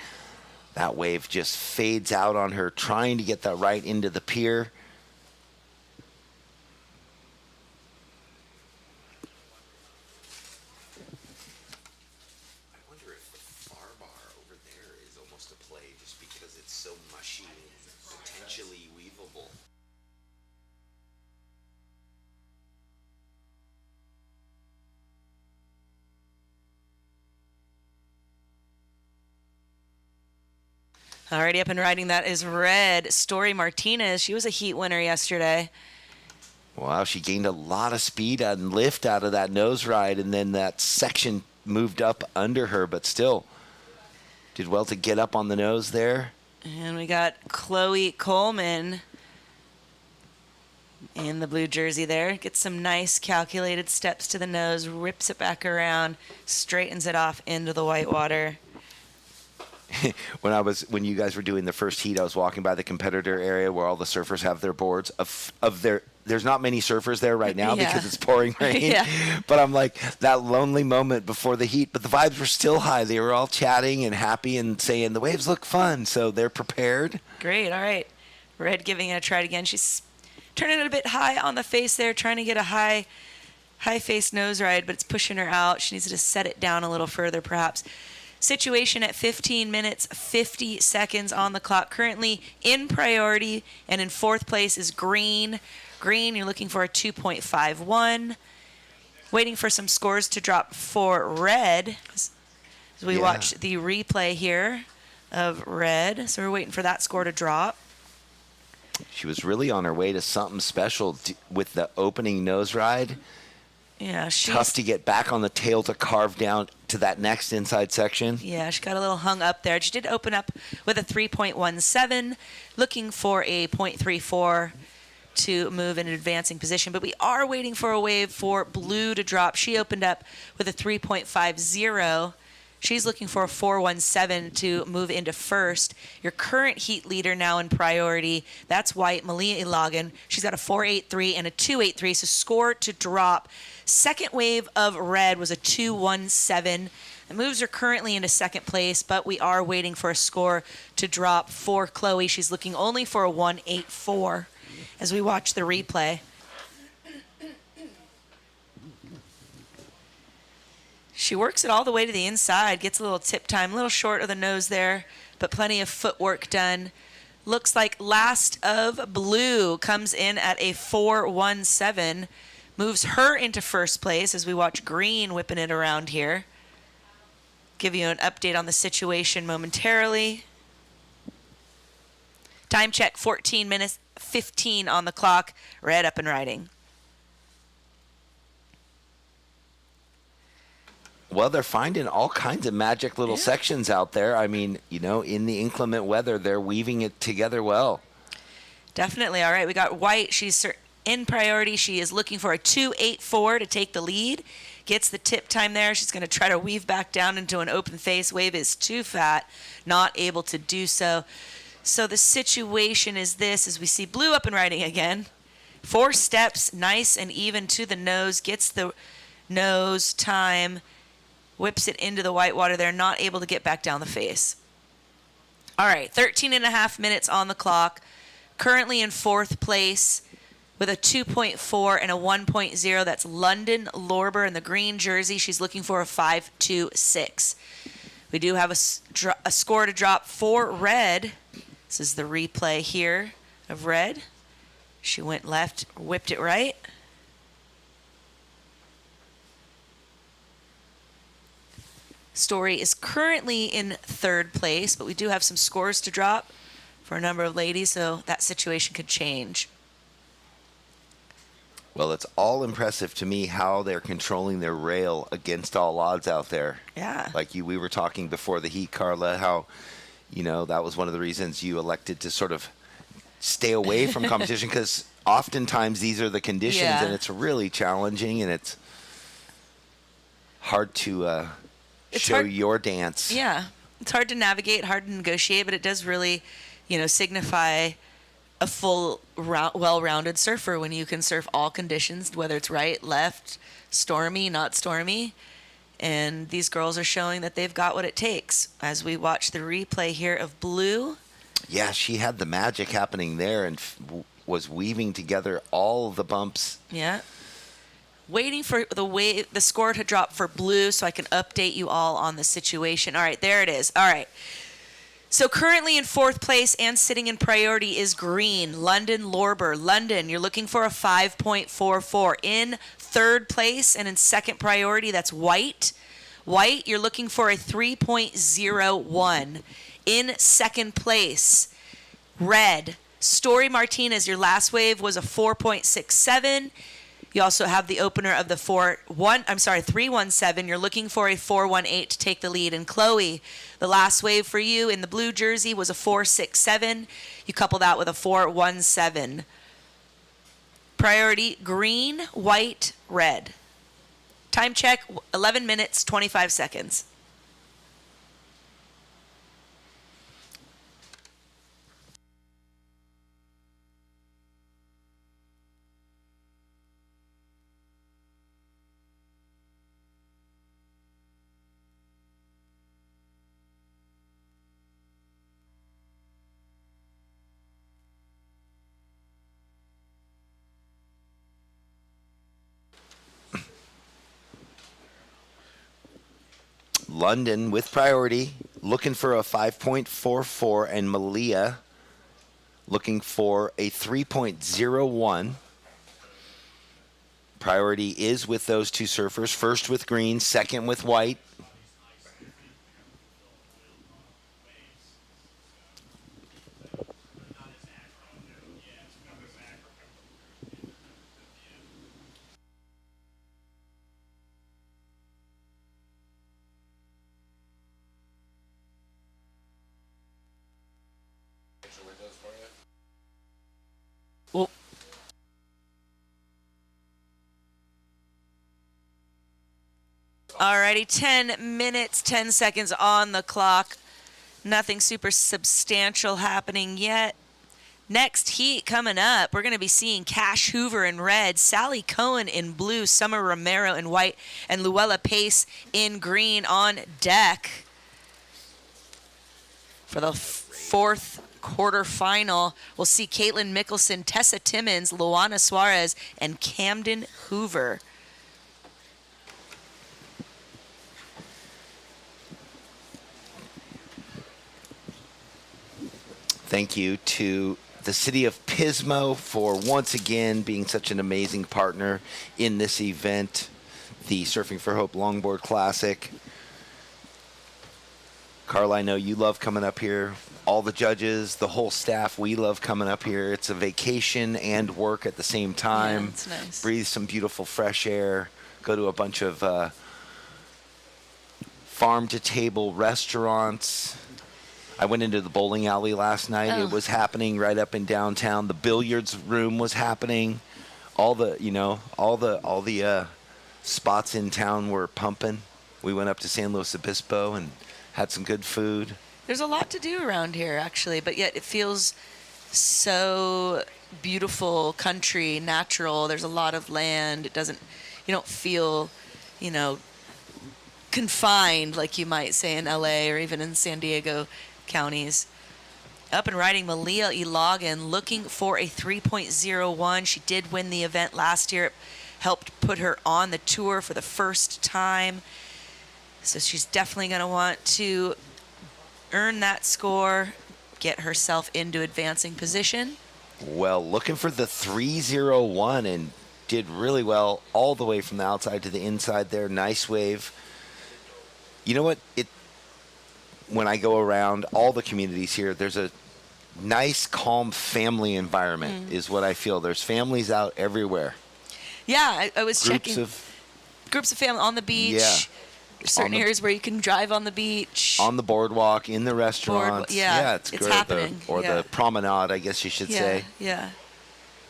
That wave just fades out on her, trying to get that right into the pier. I wonder if the far bar over there is almost a play just because it's so mushy and potentially weavable. Already up and riding, that is red. Story Martinez. She was a heat winner yesterday. Wow, she gained a lot of speed and lift out of that nose ride, and then that section moved up under her, but still did well to get up on the nose there. And we got Chloe Coleman in the blue jersey there. Gets some nice calculated steps to the nose, rips it back around, straightens it off into the white water. When you guys were doing the first heat, I was walking by the competitor area where all the surfers have their boards. There's not many surfers there right now Yeah. because it's pouring rain. Yeah. But I'm like, that lonely moment before the heat. But the vibes were still high. They were all chatting and happy and saying the waves look fun. So they're prepared. Great. All right. Red giving it a try again. She's turning it a bit high on the face there, trying to get a high face nose ride, but it's pushing her out. She needs to set it down a little further, perhaps. Situation at 15 minutes, 50 seconds on the clock. Currently in priority and in fourth place is Green. Green, you're looking for a 2.51. Waiting for some scores to drop for Red as we watch the replay here of Red. So we're waiting for that score to drop. She was really on her way to something special with the opening nose ride. Yeah, she's Tough to get back on the tail to carve down to that next inside section. Yeah, she got a little hung up there. She did open up with a 3.17, looking for a 0.34 to move in an advancing position. But we are waiting for a wave for Blue to drop. She opened up with a 3.50. She's looking for a 4.17 to move into first. Your current heat leader now in priority, that's White, Malia Ilagan. She's got a 4.83 and a 2.83, so score to drop. Second wave of Red was a 2.17. It moves her currently into second place, but we are waiting for a score to drop for Chloe. She's looking only for a 1.84 as we watch the replay. She works it all the way to the inside, gets a little tip time, a little short of the nose there, but plenty of footwork done. Looks like last of Blue comes in at a 4.17, moves her into first place as we watch Green whipping it around here. Give you an update on the situation momentarily. Time check, 14 minutes, 15 on the clock. Red up and riding. Well, they're finding all kinds of magic little sections out there. I mean, you know, in the inclement weather, they're weaving it together well. Definitely. All right, we got White. She's in priority. She is looking for a 2.84 to take the lead. Gets the tip time there. She's going to try to weave back down into an open face. Wave is too fat, not able to do so. So the situation is this, as we see Blue up and riding again. 4 steps, nice and even to the nose. Gets the nose time. Whips it into the white water. They're not able to get back down the face. All right, 13 and a half minutes on the clock. Currently in fourth place with a 2.4 and a 1.0. That's London Lorber in the green jersey. She's looking for a 5.26. We do have a score to drop for Red. This is the replay here of Red. She went left, whipped it right. Story is currently in third place, but we do have some scores to drop for a number of ladies, so that situation could change. Well, it's all impressive to me how they're controlling their rail against all odds out there. Yeah. Like we were talking before the heat, Carla, how, you know, that was one of the reasons you elected to sort of stay away from competition, because oftentimes these are the conditions, and it's really challenging, and it's hard to show your dance. Yeah. It's hard to navigate, hard to negotiate, but it does really, you know, signify a full, well-rounded surfer when you can surf all conditions, whether it's right, left, stormy, not stormy. And these girls are showing that they've got what it takes. As we watch the replay here of Blue. Yeah, she had the magic happening there and was weaving together all the bumps. Yeah. Waiting for the score to drop for Blue so I can update you all on the situation. All right, there it is. All right. So currently in fourth place and sitting in priority is Green, London Lorber. London, you're looking for a 5.44. In third place and in second priority, that's White. White, you're looking for a 3.01. In second place, Red. Story Martinez, your last wave was a 4.67. You also have the opener of the 3.17. You're looking for a 4.18 to take the lead. And Chloe, the last wave for you in the blue jersey was a 4.67. You couple that with a 4.17. Priority, green, white, red. Time check, 11 minutes, 25 seconds. London with priority, looking for a 5.44, and Malia looking for a 3.01. Priority is with those two surfers, first with green, second with white. Well, alrighty, 10 minutes, 10 seconds on the clock. Nothing super substantial happening yet. Next heat coming up, we're going to be seeing Cash Hoover in red, Sally Cohen in blue, Summer Romero in white, and Luella Pace in green on deck for the fourth quarterfinal. We'll see Caitlin Mickelson, Tessa Timmons, Luana Suarez, and Camden Hoover. Thank you to the city of Pismo for once again being such an amazing partner in this event, the Surfing for Hope Longboard Classic. Carl, I know you love coming up here. All the judges, the whole staff, we love coming up here. It's a vacation and work at the same time. Yeah, it's nice. Breathe some beautiful fresh air. Go to a bunch of farm-to-table restaurants. I went into the bowling alley last night. Oh. It was happening right up in downtown. The billiards room was happening. All the spots in town were pumping. We went up to San Luis Obispo and had some good food. There's a lot to do around here, actually, but yet it feels so beautiful, country, natural. There's a lot of land. You don't feel, confined like you might say in LA or even in San Diego counties. Up and riding Malia Ilagan, looking for a 3.01. She did win the event last year. It helped put her on the tour for the first time. So she's definitely going to want to earn that score, get herself into advancing position. Well, looking for the 3.01 and did really well all the way from the outside to the inside there. Nice wave. You know what? When I go around all the communities here, there's a nice, calm family environment is what I feel. There's families out everywhere. Yeah, I was Groups checking. Groups of family on the beach. Yeah. There's certain areas where you can drive on the beach. On the boardwalk, in the restaurants. Yeah, it's it's great. happening. The promenade, I guess you should say. Yeah.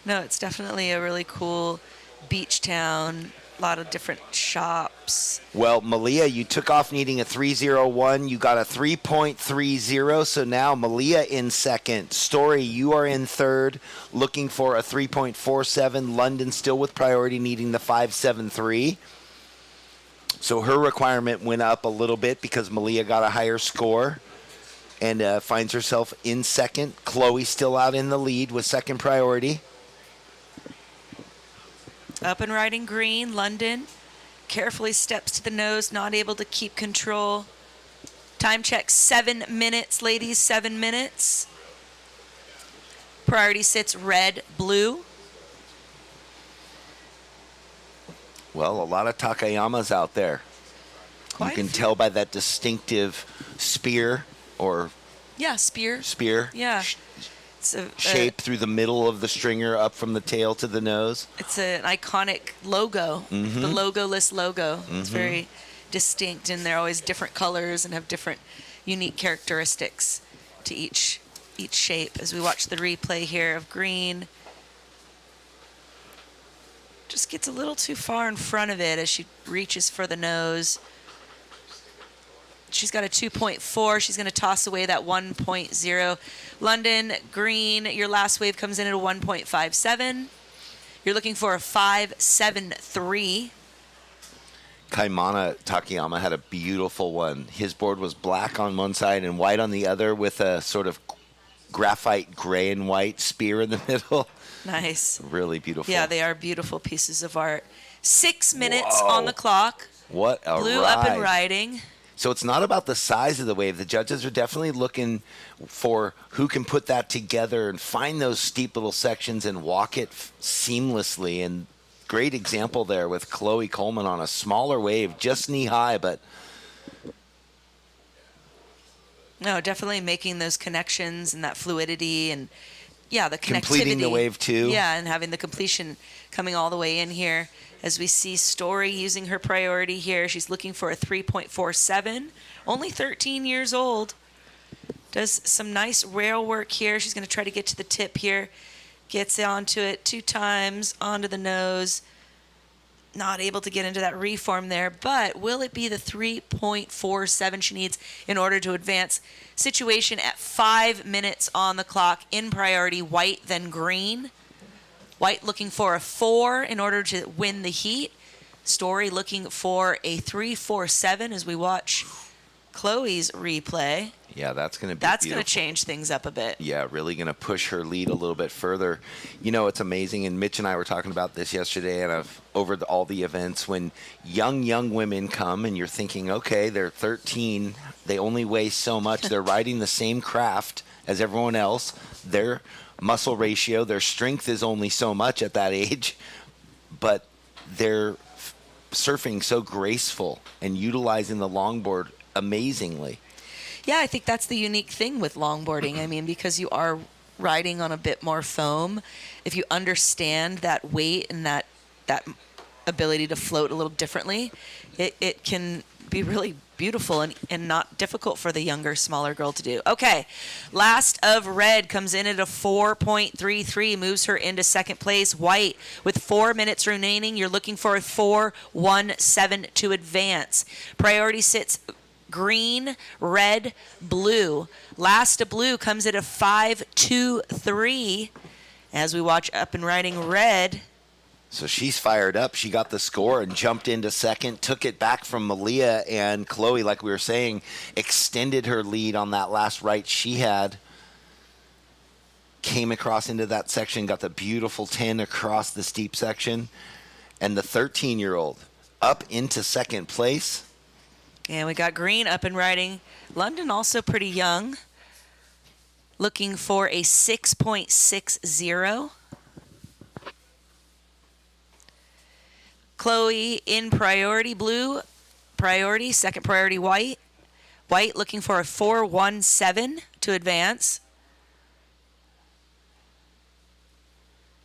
No, it's definitely a really cool beach town. A lot of different shops. Well, Malia, you took off needing a 3.01. You got a 3.30. So now Malia in second. Story, you are in third, looking for a 3.47. London still with priority, needing the 5.73. So her requirement went up a little bit because Malia got a higher score and finds herself in second. Chloe still out in the lead with second priority. Up and riding green, London. Carefully steps to the nose, not able to keep control. Time check, 7 minutes, ladies, 7 minutes. Priority sits red, blue. Well, a lot of Takayamas out there. Quite You can a few. tell by that distinctive spear or Yeah, spear. Yeah. It's a shape through the middle of the stringer up from the tail to the nose. It's an iconic logo, the logoless logo. It's very distinct, and they're always different colors and have different unique characteristics to each shape. As we watch the replay here of green, just gets a little too far in front of it as she reaches for the nose. She's got a 2.4. She's going to toss away that 1.0. London, green, your last wave comes in at a 1.57. You're looking for a 5.73. Kaimana Takayama had a beautiful one. His board was black on one side and white on the other with a sort of graphite gray and white spear in the middle. Nice. Really beautiful. Yeah, they are beautiful pieces of art. 6 minutes Whoa. on the clock. What a Blue ride. up and riding. So it's not about the size of the wave. The judges are definitely looking for who can put that together and find those steep little sections and walk it seamlessly. And great example there with Chloe Coleman on a smaller wave, just knee high, but No, definitely making those connections and that fluidity and, yeah, the connectivity. completing the wave too. Yeah, and having the completion coming all the way in here. As we see Story using her priority here, she's looking for a 3.47. Only 13 years old. Does some nice rail work here. She's going to try to get to the tip here. Gets onto it 2 times, onto the nose. Not able to get into that reform there, but will it be the 3.47 she needs in order to advance? Situation at 5 minutes on the clock. In priority, white, then green. White looking for a 4 in order to win the heat. Story looking for a 3.47 as we watch Chloe's replay. Yeah, that's going to be That's going to beautiful. change things up a bit. Yeah, really going to push her lead a little bit further. You know, it's amazing, and Mitch and I were talking about this yesterday and over all the events, when young women come and you're thinking, okay, they're 13, they only weigh so much, they're riding the same craft as everyone else, their muscle ratio, their strength is only so much at that age, but they're surfing so graceful and utilizing the longboard amazingly. Yeah, I think that's the unique thing with longboarding. I mean, because you are riding on a bit more foam, if you understand that weight and that ability to float a little differently, it can be really beautiful and not difficult for the younger, smaller girl to do. Okay, last of red comes in at a 4.33, moves her into second place. White with 4 minutes remaining. You're looking for a 4.17 to advance. Priority sits green, red, blue. Last of blue comes at a 5.23 as we watch Up and Riding Red. So she's fired up. She got the score and jumped into second, took it back from Malia, and Chloe, like we were saying, extended her lead on that last right she had. Came across into that section, got the beautiful 10 across the steep section. And the 13-year-old up into second place. And we got green up and riding. London also pretty young. Looking for a 6.60. Chloe in priority blue. Priority, second priority white. White looking for a 4.17 to advance.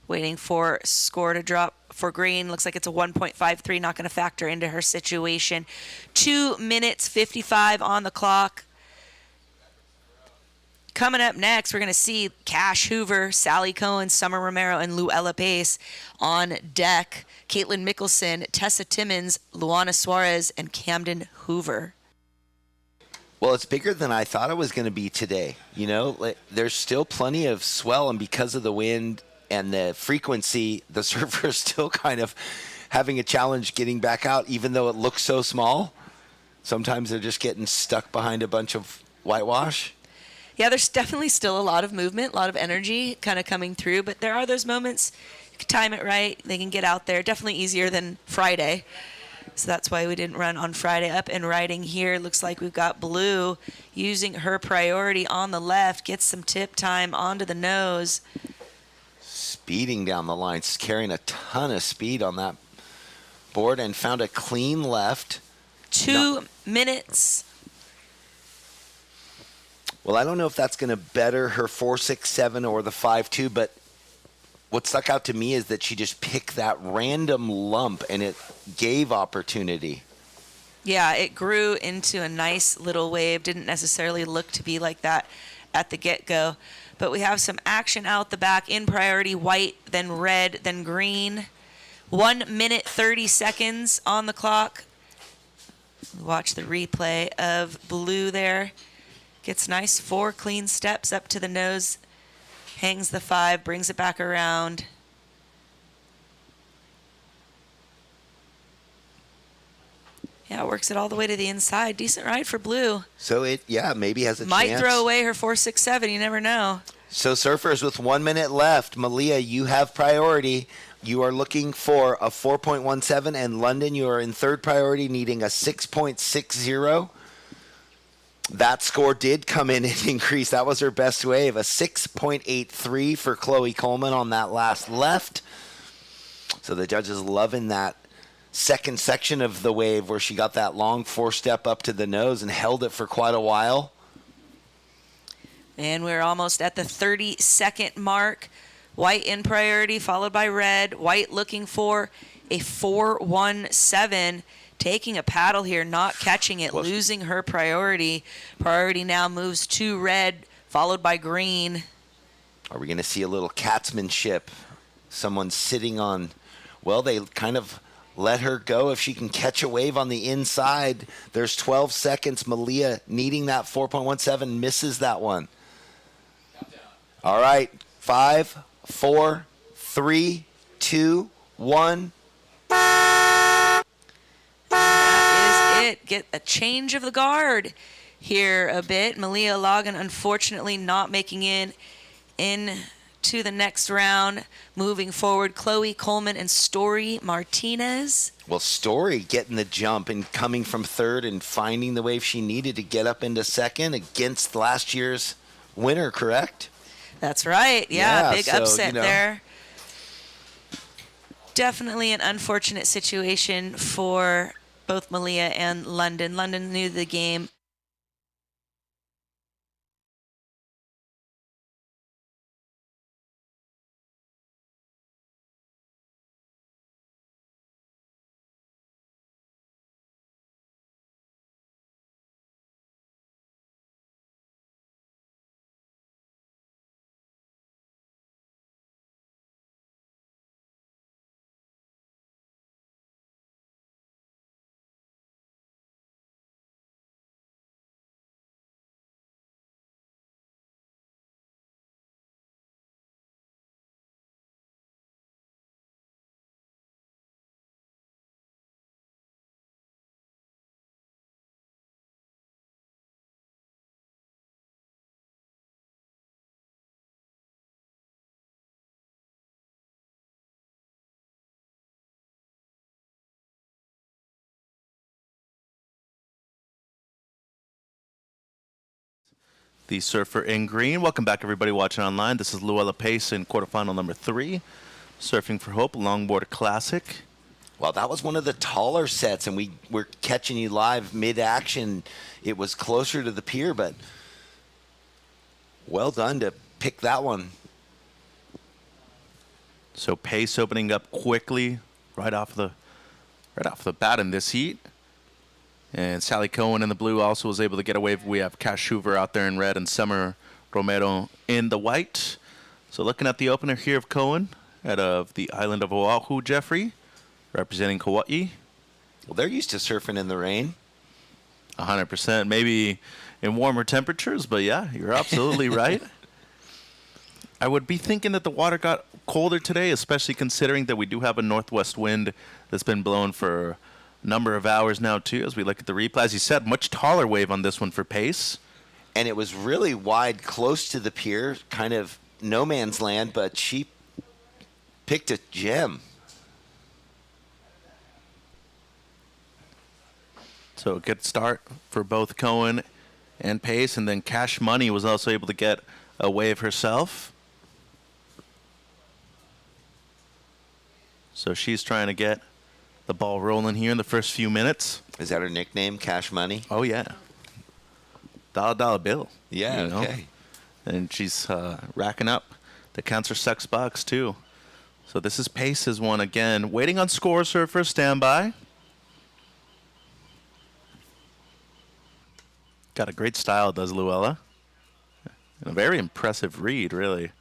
Waiting for score to drop for green. Looks like it's a 1.53, not going to factor into her situation. 2 minutes 55 on the clock. Coming up next, we're going to see Cash Hoover, Sally Cohen, Summer Romero, and Luella Pace on deck. Caitlin Mickelson, Tessa Timmons, Luana Suarez, and Camden Hoover. Well, it's bigger than I thought it was going to be today. You know, there's still plenty of swell, and because of the wind and the frequency, the surfer is still kind of having a challenge getting back out, even though it looks so small. Sometimes they're just getting stuck behind a bunch of whitewash. Yeah, there's definitely still a lot of movement, a lot of energy kind of coming through, but there are those moments, you can time it right, they can get out there. Definitely easier than Friday. So that's why we didn't run on Friday. Up and riding here. Looks like we've got Blue using her priority on the left, gets some tip time onto the nose. Speeding down the line, carrying a ton of speed on that board, and found a clean left. 2 minutes. Well, I don't know if that's going to better her 4.67 or the 5.2, but what stuck out to me is that she just picked that random lump, and it gave opportunity. Yeah, it grew into a nice little wave. Didn't necessarily look to be like that at the get-go. But we have some action out the back. In priority, white, then red, then green. 1 minute, 30 seconds on the clock. Watch the replay of Blue there. Gets nice 4 clean steps up to the nose. Hangs the 5, brings it back around. Yeah, works it all the way to the inside. Decent ride for Blue. So it, maybe has a Might chance. throw away her 4.67. You never know. So surfers with 1 minute left. Malia, you have priority. You are looking for a 4.17, and London, you are in third priority, needing a 6.60. That score did come in and increase. That was her best wave, a 6.83 for Chloe Coleman on that last left. So the judges loving that second section of the wave where she got that long four-step up to the nose and held it for quite a while. And we're almost at the 30-second mark. White in priority, followed by red. White looking for a 4-1-7. Taking a paddle here, not catching it, losing her priority. Priority now moves to red, followed by green. Are we going to see a little catsmanship? Someone sitting on, well, they kind of let her go if she can catch a wave on the inside. There's 12 seconds. Malia needing that 4.17, misses that one. All right, 5, 4, 3, 2, 1. That is it. Get a change of the guard here a bit. Malia Logan unfortunately not making in to the next round. Moving forward, Chloe Coleman and Story Martinez. Well, Story getting the jump and coming from third and finding the wave she needed to get up into second against last year's winner, correct? That's right. Yeah, big so, upset there. Definitely an unfortunate situation for both Malia and London. London knew the game. The surfer in green. Welcome back, everybody watching online. This is Luella Pace in quarterfinal number 3. Surfing for Hope Longboard Classic. Well, that was one of the taller sets, and we were catching you live mid-action. It was closer to the pier, but well done to pick that one. So Pace opening up quickly right off the bat in this heat. And Sally Cohen in the blue also was able to get a wave. We have Cash Hoover out there in red and Summer Romero in the white. So looking at the opener here of Cohen out of the island of Oahu, Jeffrey, representing Kauai. Well, they're used to surfing in the rain. 100%. Maybe in warmer temperatures, but yeah, you're absolutely right. I would be thinking that the water got colder today, especially considering that we do have a northwest wind that's been blowing for number of hours now too, as we look at the replay. As you said, much taller wave on this one for Pace. And it was really wide, close to the pier, kind of no man's land, but she picked a gem. So a good start for both Cohen and Pace, and then Cash Money was also able to get a wave herself. So she's trying to get the ball rolling here in the first few minutes. Is that her nickname, Cash Money? Oh, yeah. Dollar bill. Yeah, you know? okay. And she's racking up the counts her $6 too. So this is Pace's one again. Waiting on Score Surfer standby. Got a great style, does Luella. And a very impressive read, really.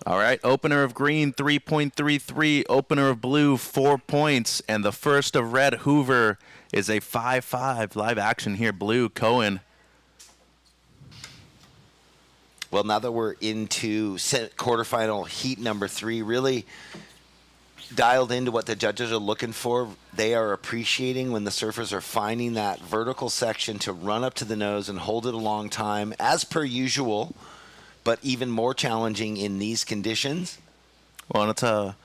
All right, opener of green, 3.33. Opener of blue, 4 points. And the first of red, Hoover, is a 5-5. Live action here, blue, Cohen. Well, now that we're into quarterfinal heat number 3, really dialed into what the judges are looking for. They are appreciating when the surfers are finding that vertical section to run up to the nose and hold it a long time, as per usual, but even more challenging in these conditions. Well, and it's a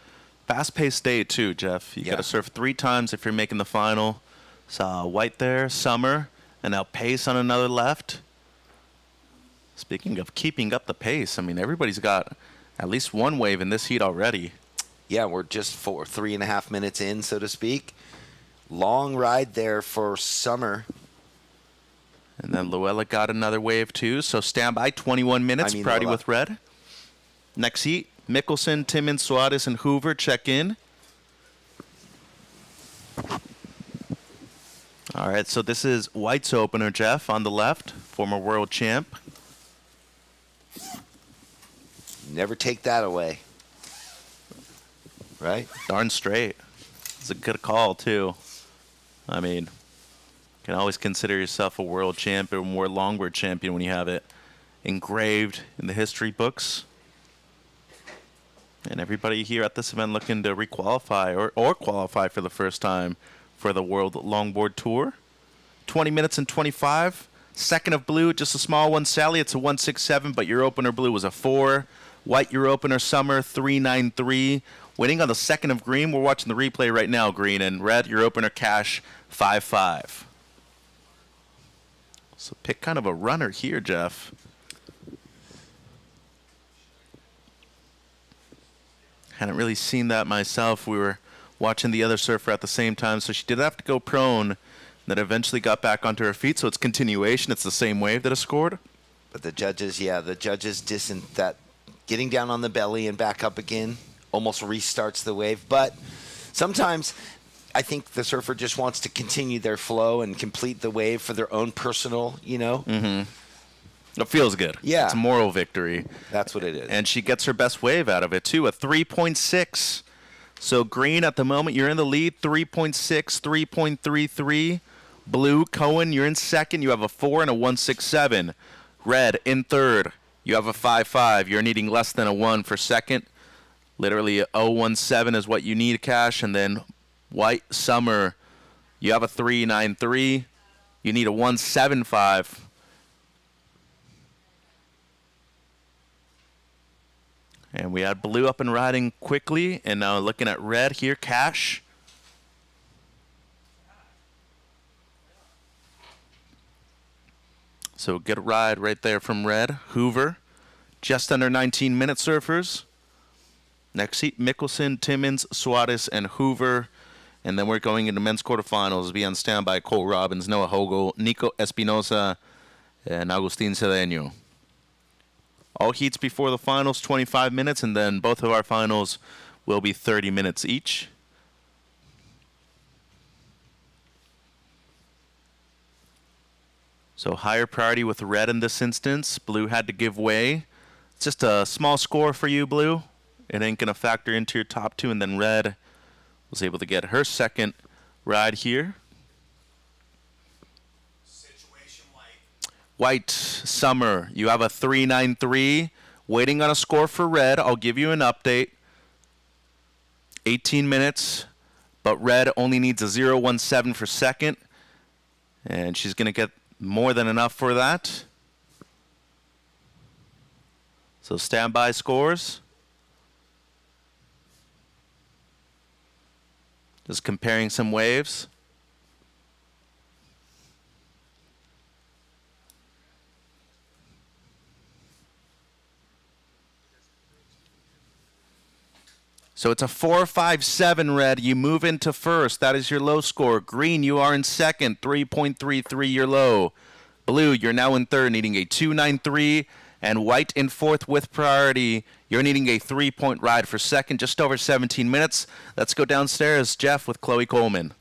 fast-paced day too, Jeff. You got to surf 3 times if you're making the final. So White there, Summer, and now Pace on another left. Speaking of keeping up the pace, I mean, everybody's got at least one wave in this heat already. Yeah, we're just 3.5 minutes in, so to speak. Long ride there for Summer. And then Luella got another wave too. So stand by, 21 minutes. Priority with red. Next heat, Mickelson, Timmins, Suarez, and Hoover check in. All right, so this is White's opener, Jeff, on the left, former world champ. Never take that away. Right? Darn straight. It's a good call, too. I mean, you can always consider yourself a world champion, World Longboard Champion when you have it engraved in the history books. And everybody here at this event looking to requalify or qualify for the first time for the World Longboard Tour. 20 minutes and 25. Second of blue, just a small one. Sally, it's a 167, but your opener blue was a 4. White, your opener Summer, 393. Winning on the second of green. We're watching the replay right now, green. And red, your opener Cash, 5-5. So pick kind of a runner here, Jeff. Hadn't really seen that myself. We were watching the other surfer at the same time, so she did have to go prone. Then eventually got back onto her feet, so it's continuation. It's the same wave that has scored. But the judges, dissent that getting down on the belly and back up again almost restarts the wave. But sometimes I think the surfer just wants to continue their flow and complete the wave for their own personal, Mm-hmm. It feels good. Yeah. It's a moral victory. That's what it is. And she gets her best wave out of it, too, a 3.6. So green at the moment, you're in the lead, 3.6, 3.33. Blue, Cohen, you're in second. You have a 4 and a 167. Red in third. You have a 5-5. You're needing less than a 1 for second. Literally a 017 is what you need, Cash. And then White, Summer, you have a 393. You need a 175. And we had blue up and riding quickly. And now looking at red here, Cash. So good ride right there from red. Hoover, just under 19 minutes, surfers. Next heat, Mickelson, Timmins, Suarez, and Hoover. And then we're going into men's quarterfinals. Be on standby, Cole Robbins, Noah Hogle, Nico Espinosa, and Agustin Cedeño. All heats before the finals, 25 minutes, and then both of our finals will be 30 minutes each. So higher priority with red in this instance. Blue had to give way. It's just a small score for you, Blue. It ain't going to factor into your top 2, and then red was able to get her second ride here. White, Summer, you have a 393. Waiting on a score for red. I'll give you an update. 18 minutes, but red only needs a 017 for second. And she's going to get more than enough for that. So standby scores. Just comparing some waves. So it's a 4.57 red. You move into first. That is your low score. Green, you are in second. 3.33 your low. Blue, you're now in third, needing a 2.93. And white in fourth with priority. You're needing a 3-point ride for second, just over 17 minutes. Let's go downstairs, Jeff, with Chloe Coleman.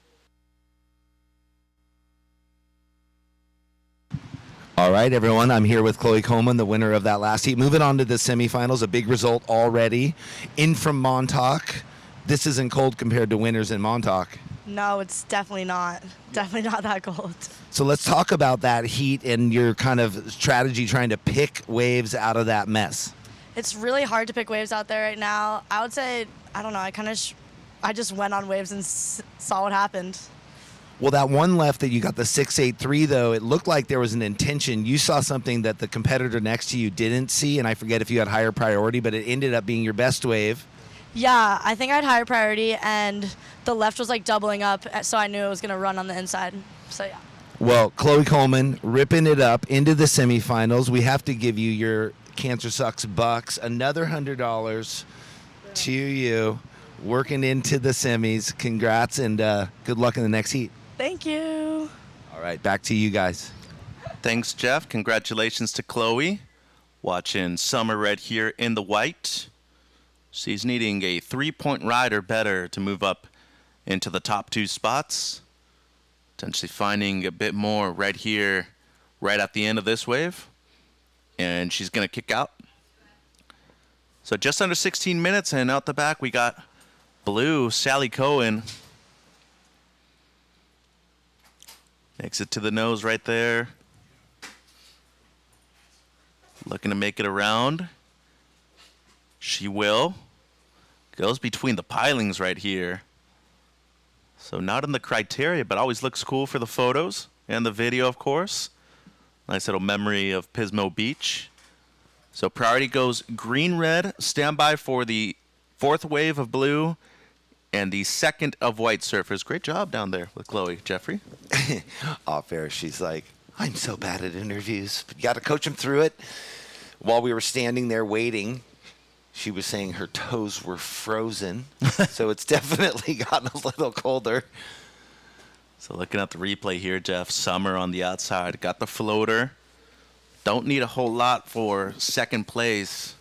All right, everyone. I'm here with Chloe Coleman, the winner of that last heat. Moving on to the semifinals, a big result already. In from Montauk. This isn't cold compared to winners in Montauk. No, it's definitely not. Definitely not that cold. So let's talk about that heat and your kind of strategy trying to pick waves out of that mess. It's really hard to pick waves out there right now. I would say, I don't know, I kind of I just went on waves and saw what happened. Well, that one left that you got the 683 though, it looked like there was an intention. You saw something that the competitor next to you didn't see, and I forget if you had higher priority, but it ended up being your best wave. Yeah, I think I had higher priority, and the left was like doubling up, so I knew it was going to run on the inside. So, yeah. Well, Chloe Coleman ripping it up into the semifinals. We have to give you your Cancer Sucks bucks, another $100 to you, working into the semis. Congrats, and good luck in the next heat. Thank you. All right, back to you guys. Thanks, Jeff. Congratulations to Chloe. Watching Summer right here in the white. She's needing a 3-point ride or better to move up into the top 2 spots. Potentially finding a bit more right here, right at the end of this wave. And she's going to kick out. So just under 16 minutes, and out the back we got blue, Sally Cohen. Makes it to the nose right there. Looking to make it around. She will. Goes between the pilings right here. So not in the criteria, but always looks cool for the photos and the video, of course. Nice little memory of Pismo Beach. So priority goes green-red. Stand by for the 4th wave of blue and the 2nd of white surfers. Great job down there with Chloe. Jeffrey? Off air, she's like, I'm so bad at interviews, but you got to coach them through it. While we were standing there waiting, she was saying her toes were frozen, so it's definitely gotten a little colder. So looking at the replay here, Jeff, Summer on the outside, got the floater. Don't need a whole lot for 2nd place,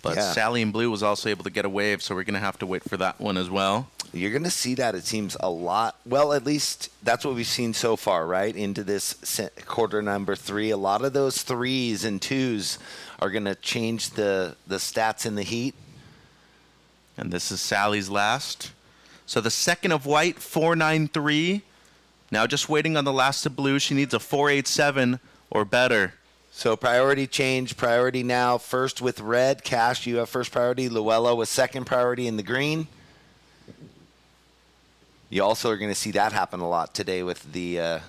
but Yeah. Sally in blue was also able to get a wave, so we're going to have to wait for that one as well. You're going to see that, it seems, a lot. Well, at least that's what we've seen so far, right? Into this quarter number 3. A lot of those 3s and 2s are going to change the stats in the heat. And this is Sally's last. So the 2nd of white, 493. Now just waiting on the last of blue. She needs a 487 or better. So priority change, priority now. First with red. Cash, you have first priority. Luella with 2nd priority in the green. You also are going to see that happen a lot today with the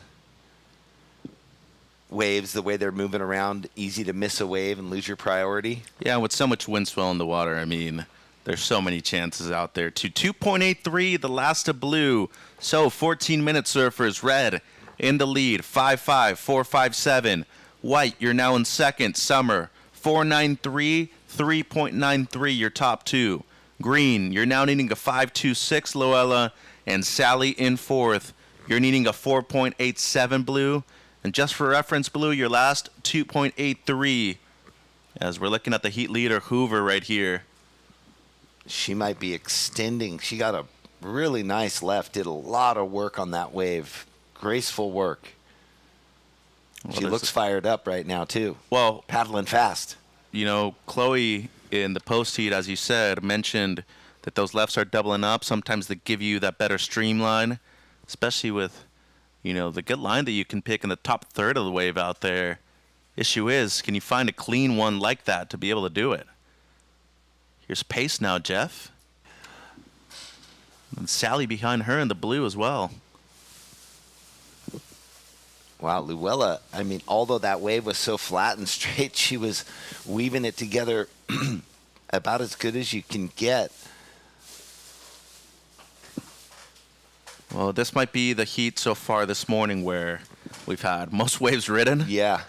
waves, the way they're moving around. Easy to miss a wave and lose your priority. Yeah, with so much wind swell in the water, I mean, there's so many chances out there. To 2.83, the last of blue. So 14-minute surfers, red in the lead, 5.5, 4.57. White, you're now in 2nd. Summer, 4.93, 3.93, your top 2. Green, you're now needing a 5.26, Luella. And Sally in 4th. You're needing a 4.87 blue. And just for reference, blue, your last 2.83. As we're looking at the heat leader, Hoover, right here. She might be extending. She got a really nice left. Did a lot of work on that wave. Graceful work. Well, She looks fired up right now, too. Well, Paddling fast. you know, Chloe in the post heat, as you said, mentioned that those lefts are doubling up. Sometimes they give you that better streamline, especially with, you know, the good line that you can pick in the top 1/3 of the wave out there. Issue is, can you find a clean one like that to be able to do it? Here's pace now, Jeff. And Sally behind her in the blue as well. Wow, Luella, I mean, although that wave was so flat and straight, she was weaving it together about as good as you can get. Well, this might be the heat so far this morning where we've had most waves ridden. Yeah,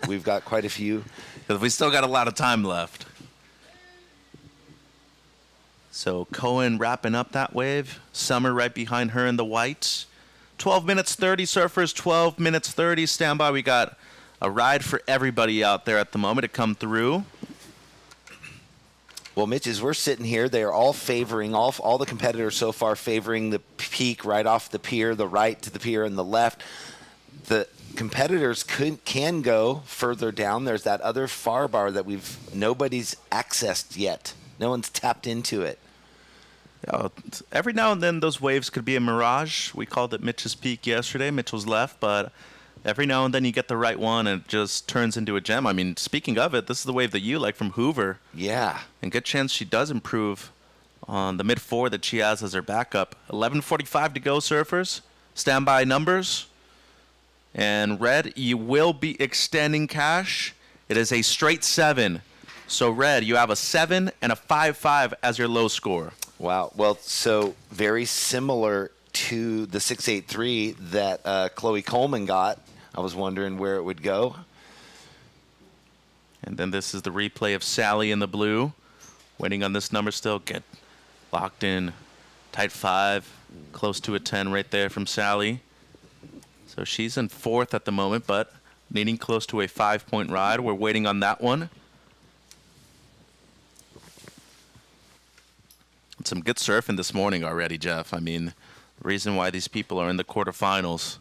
we've got quite a few. Because we still got a lot of time left. So Cohen wrapping up that wave. Summer right behind her in the white. 12 minutes 30 surfers, 12 minutes 30. Stand by. We got a ride for everybody out there at the moment to come through. Well, Mitch, as we're sitting here, they are all favoring, all the competitors so far favoring the peak right off the pier, the right to the pier and the left. The competitors can go further down. There's that other far bar that nobody's accessed yet. No one's tapped into it. Every now and then those waves could be a mirage. We called it Mitch's Peak yesterday. Mitchell's left, but every now and then you get the right one and it just turns into a gem. I mean, speaking of it, this is the wave that you like from Hoover. Yeah. And good chance she does improve on the mid-4 that she has as her backup. 11:45 to go, surfers. Standby numbers. And Red, you will be extending cash. It is a straight 7. So Red, you have a 7 and a 5-5 as your low score. Wow. Well, so very similar to the 683 that Chloe Coleman got. I was wondering where it would go. And then this is the replay of Sally in the blue. Waiting on this number still. Get locked in. Tight 5. Close to a 10 right there from Sally. So she's in 4th at the moment, but needing close to a 5-point ride. We're waiting on that one. Some good surfing this morning already, Jeff. I mean, the reason why these people are in the quarterfinals.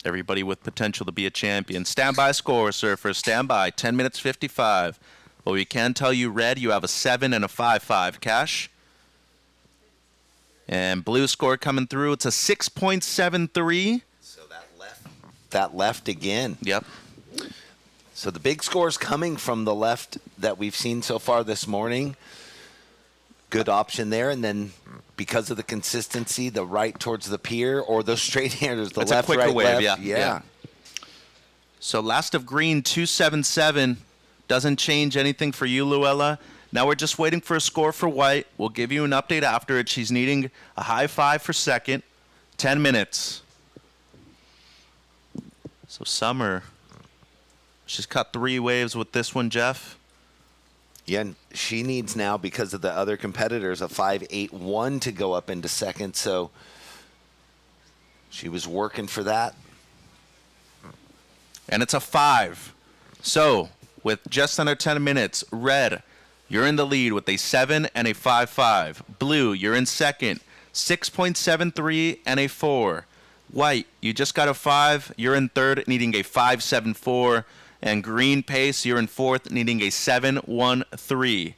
Everybody with potential to be a champion. Standby score, surfers. Standby. 10 minutes 55. Well, we can tell you, Red, you have a 7 and a 5-5. Cash. And blue score coming through. It's a 6.73. So that left again. Yep. So the big scores coming from the left that we've seen so far this morning. Good option there. And then because of the consistency, the right towards the pier or the straight handers, the It's left, a quicker right, wave, left. yeah. So last of green, 277. Doesn't change anything for you, Luella. Now we're just waiting for a score for white. We'll give you an update after it. She's needing a high 5 for second. 10 minutes. So Summer, she's cut 3 waves with this one, Jeff. Yeah, and she needs now, because of the other competitors, a 5.81 to go up into second. So she was working for that. And it's a 5. So with just under 10 minutes, Red, you're in the lead with a 7 and a 5-5. Blue, you're in second, 6.73 and a 4. White, you just got a 5. You're in third, needing a 5.74. And green pace, you're in 4th, needing a 7.13.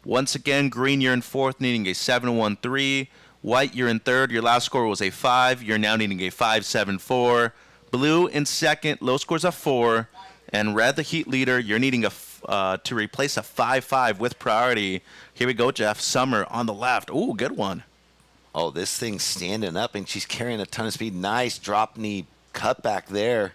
Once again, green, you're in 4th, needing a 7.13. White, you're in 3rd. Your last score was a 5. You're now needing a 5.74. Blue in 2nd, low score's a 4. And red, the heat leader, you're needing to replace a 5-5 with priority. Here we go, Jeff. Summer on the left. Ooh, good one. Oh, this thing's standing up, and she's carrying a ton of speed. Nice drop knee cut back there.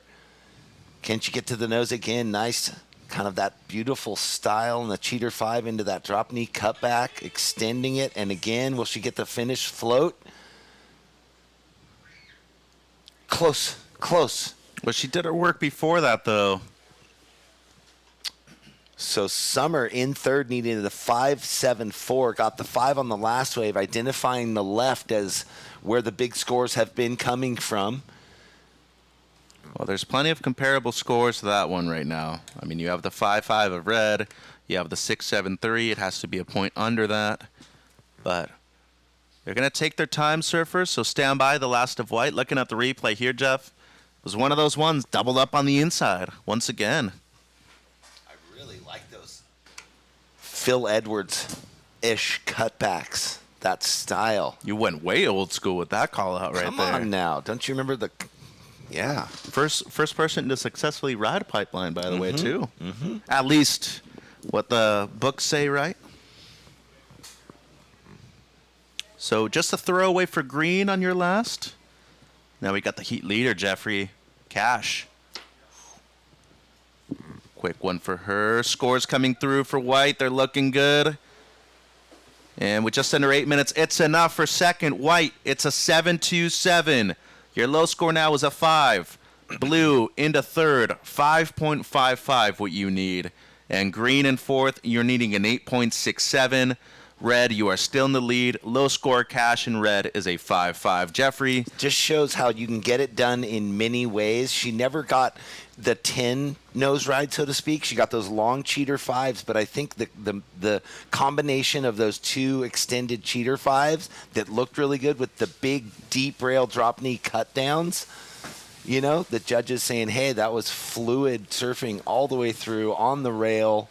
Can she get to the nose again? Nice, kind of that beautiful style in the cheater 5 into that drop knee cut back, extending it. And again, will she get the finish float? Close, close. Well, she did her work before that, though. So Summer in 3rd, needing the 5.74, got the 5 on the last wave, identifying the left as where the big scores have been coming from. Well, there's plenty of comparable scores to that one right now. I mean, you have the 5-5 of red. You have the 6.73. It has to be a point under that. But they're going to take their time, surfers, so stand by the last of white. Looking at the replay here, Jeff, it was one of those ones doubled up on the inside once again. I really like those Phil Edwards-ish cutbacks, that style. You went way old school with that call out right there. Come on now. Don't you remember the... Yeah. First person to successfully ride a pipeline, by the way, too. At least what the books say, right? So just a throwaway for green on your last. Now we got the heat leader, Jeffrey Cash. Quick one for her. Scores coming through for white. They're looking good. And with just under 8 minutes, it's enough for second. White, it's a 7.27. Your low score now is a 5. Blue into 3rd, 5.55 what you need. And green in 4th, you're needing an 8.67. Red, you are still in the lead. Low score cash in red is a 5-5. Jeffrey. Just shows how you can get it done in many ways. She never got the 10 nose ride, so to speak. She got those long cheater 5s, but I think the combination of those 2 extended cheater 5s that looked really good with the big deep rail drop knee cut downs, you know, the judges saying, hey, that was fluid surfing all the way through on the rail.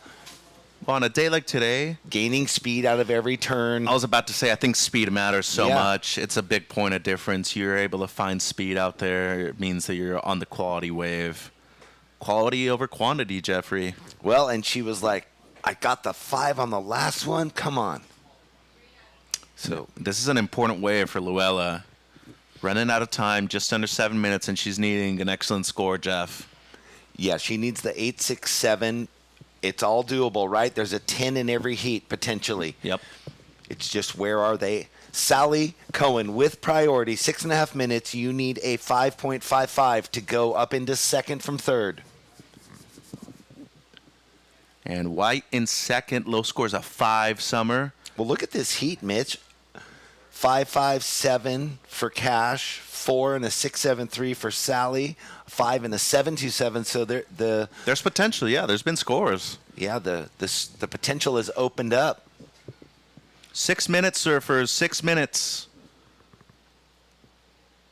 Well, on a day like today, gaining speed out of every turn. I was about to say, I think speed matters so much. It's a big point of difference. You're able to find speed out there. It means that you're on the quality wave. Quality over quantity, Jeffrey. Well, and she was like, I got the 5 on the last one. Come on. So This is an important wave for Luella. Running out of time, just under 7 minutes, and she's needing an excellent score, Jeff. yeah, she needs the 8.67. It's all doable, right? There's a 10 in every heat potentially. Yep. It's just where are they? Sally Cohen with priority, 6.5 minutes. You need a 5.55 to go up into second from third. And White in second. Low scores a 5, Summer. Well, look at this heat, Mitch. 5.57 for Cash, 4 and a 6.73 for Sally, 5 and a 7.27. So There's potential, yeah. There's been scores. the potential is opened up. 6 minutes, surfers. 6 minutes.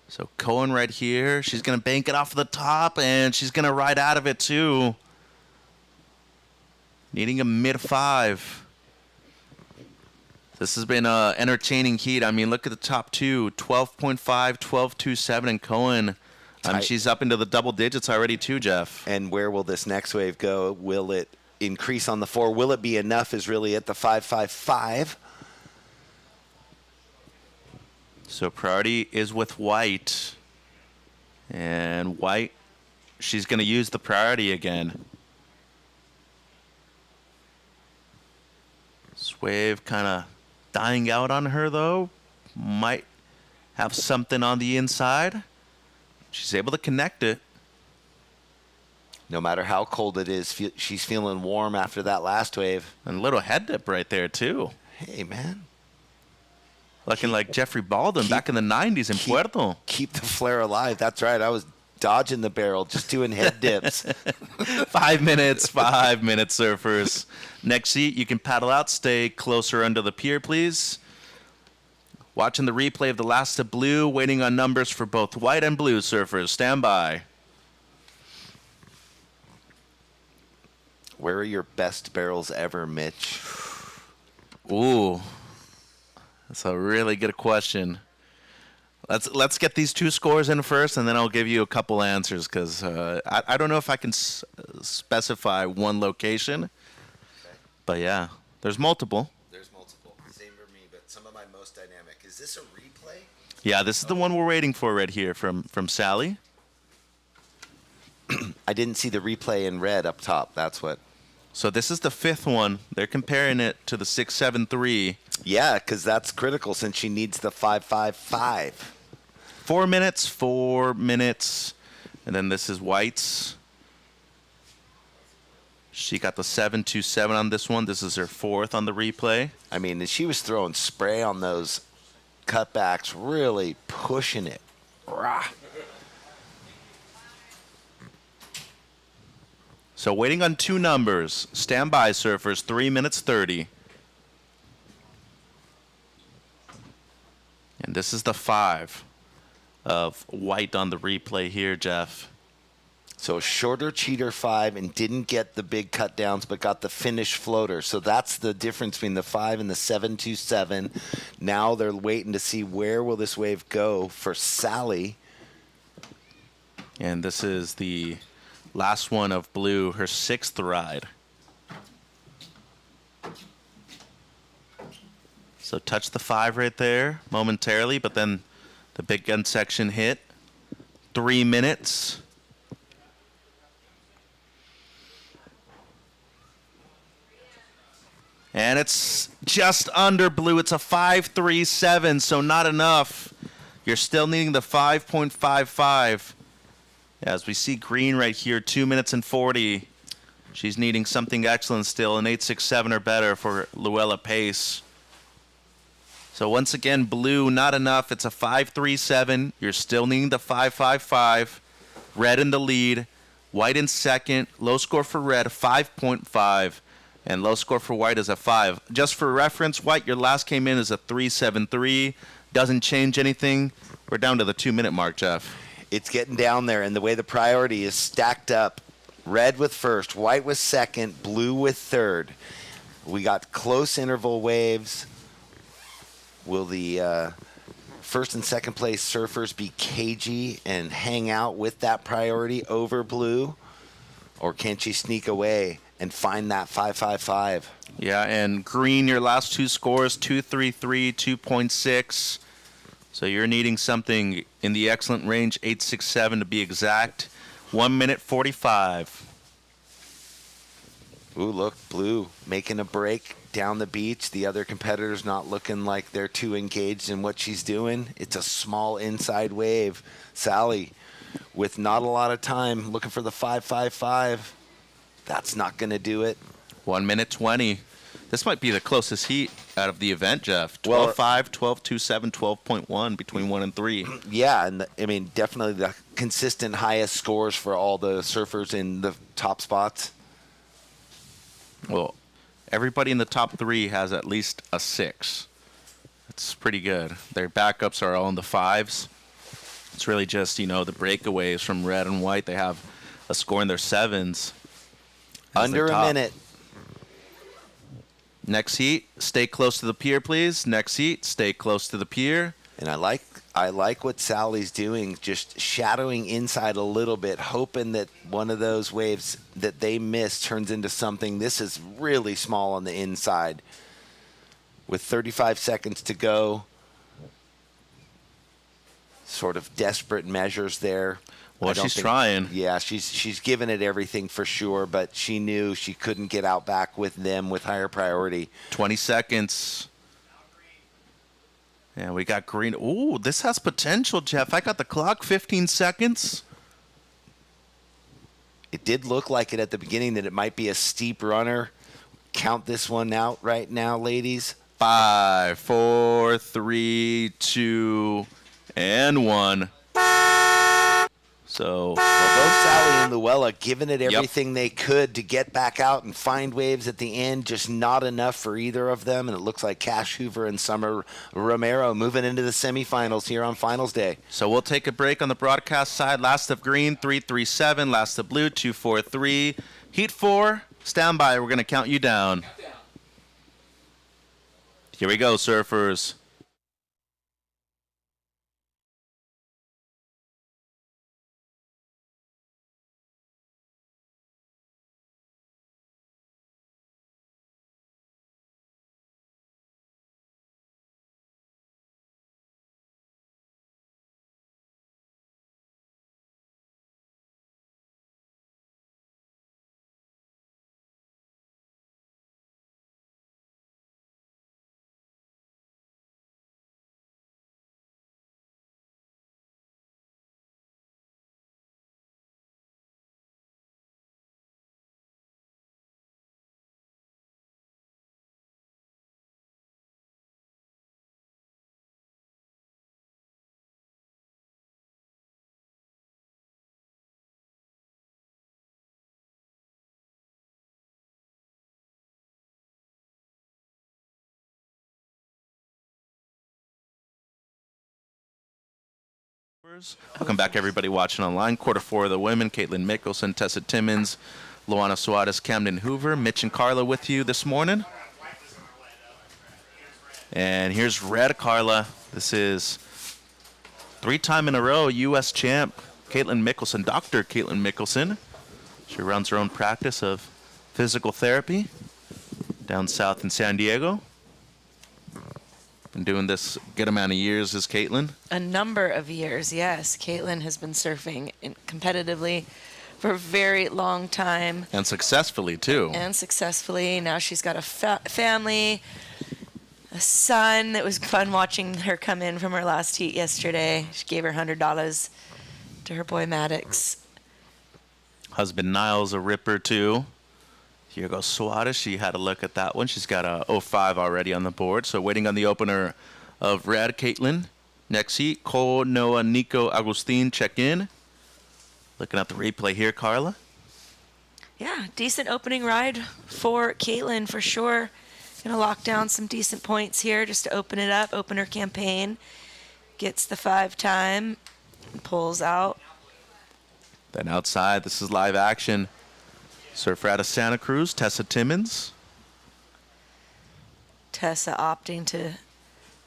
So Cohen right here. She's going to bank it off the top, and she's going to ride out of it, too. Needing a mid-5. This has been an entertaining heat. I mean, look at the top two. 12.5, 12.27, and Cohen. I mean, she's up into the double digits already, too, Jeff. And where will this next wave go? Will it increase on the 4? Will it be enough is really at the 5.55. So priority is with White. And White, she's going to use the priority again. This wave kind of dying out on her, though. Might have something on the inside. She's able to connect it. No matter how cold it is, she's feeling warm after that last wave. And a little head dip right there, too. Hey, man. Looking like Jeffrey Baldwin back in the 90s in Puerto. Keep the flare alive. That's right. I was dodging the barrel, just doing head dips. 5 minutes, 5 minutes, surfers. Next seat, you can paddle out. Stay closer under the pier, please. Watching the replay of the last of blue, waiting on numbers for both white and blue surfers. Stand by. Where are your best barrels ever, Mitch? Ooh, that's a really good question. Let's get these two scores in first, and then I'll give you a couple answers, because I don't know if I can specify one location. Okay. But yeah, there's multiple. There's multiple. Same for me, but some of my most dynamic. Is this a replay? Yeah, this is the one we're waiting for right here from Sally. I didn't see the replay in red up top. That's what. So this is the fifth one. They're comparing it to the 6.73. Yeah, because that's critical since she needs the 5.55. 4 minutes, 4 minutes. And then this is White's. She got the 7.27 on this one. This is her fourth on the replay. I mean, she was throwing spray on those cutbacks, really pushing it. Rah. So waiting on two numbers. Stand by, surfers. 3 minutes 30. And this is the 5 of White on the replay here, Jeff. So shorter cheater 5 and didn't get the big cut downs, but got the finish floater. So that's the difference between the 5 and the 7.27. Now they're waiting to see where will this wave go for Sally. And this is the last one of Blue, her sixth ride. So touch the 5 right there momentarily, but then the big gun section hit. 3 minutes. And it's just under Blue. It's a 5.37, so not enough. You're still needing the 5.55. As we see green right here, 2 minutes and 40. She's needing something excellent still, an 8.67 or better for Luella Pace. So once again, Blue, not enough. It's a 5.37. You're still needing the 5.55. Red in the lead. White in second. Low score for Red, 5.5. And low score for White is a 5. Just for reference, White, your last came in as a 3.73. Doesn't change anything. We're down to the 2 minute mark, Jeff. It's getting down there, and the way the priority is stacked up, red with first, white with second, blue with third. We got close interval waves. Will the first and second place surfers be cagey and hang out with that priority over blue? Or can she sneak away and find that 5.55? Yeah, and green, your last two scores, 233, 2.6. So you're needing something in the excellent range, 867 to be exact. 1 minute 45. Ooh, look, Blue making a break down the beach. The other competitors not looking like they're too engaged in what she's doing. It's a small inside wave. Sally, with not a lot of time, looking for the 555. That's not going to do it. 1 minute 20. This might be the closest heat out of the event, Jeff. Well, 12.5, 12.27, 12.1 between 1 and 3. Yeah, and I mean, definitely the consistent highest scores for all the surfers in the top spots. Well, everybody in the top 3 has at least a 6. It's pretty good. Their backups are all in the 5s. It's really just, the breakaways from red and white. They have a score in their 7s. Under a minute. Next heat, stay close to the pier, please. Next heat, stay close to the pier. And I like what Sally's doing, just shadowing inside a little bit, hoping that one of those waves that they miss turns into something. This is really small on the inside. With 35 seconds to go, sort of desperate measures there. Well, she's trying. Yeah, she's given it everything for sure, but she knew she couldn't get out back with them with higher priority. 20 seconds. Yeah, we got green. Ooh, this has potential, Jeff. I got the clock. 15 seconds. It did look like it at the beginning that it might be a steep runner. Count this one out right now, ladies. 5, 4, 3, 2, and 1. So, well, both Sally and Luella giving it everything they could to get back out and find waves at the end, just not enough for either of them. And it looks like Cash Hoover and Summer Romero moving into the semifinals here on finals day. So we'll take a break on the broadcast side. Last of green, 337. Last of blue, 243. Heat 4, stand by. We're going to count you down. Here we go, surfers. Welcome back, everybody watching online. Quarter 4 of the women, Caitlin Mickelson, Tessa Timmons, Luana Suarez, Camden Hoover, Mitch and Carla with you this morning. And here's red, Carla. This is 3-time in a row U.S. champ, Caitlin Mickelson, Dr. Caitlin Mickelson. She runs her own practice of physical therapy down south in San Diego. Been doing this a good amount of years as Caitlin. A number of years, yes. Caitlin has been surfing competitively for a very long time. And successfully, too. And successfully. Now she's got a family, a son. It was fun watching her come in from her last heat yesterday. She gave her $100 to her boy Maddox. Husband Niles, a ripper, too. Here goes Suarez. She had a look at that one. She's got a 05 already on the board. So waiting on the opener of red, Caitlin. Next heat, Cole, Noah, Nico, Agustin check in. Looking at the replay here, Carla. Yeah, decent opening ride for Caitlin for sure. Gonna lock down some decent points here just to open it up, open her campaign. Gets the 5 time, and pulls out. Then outside, this is live action. Surfer out of Santa Cruz, Tessa Timmons. Tessa opting to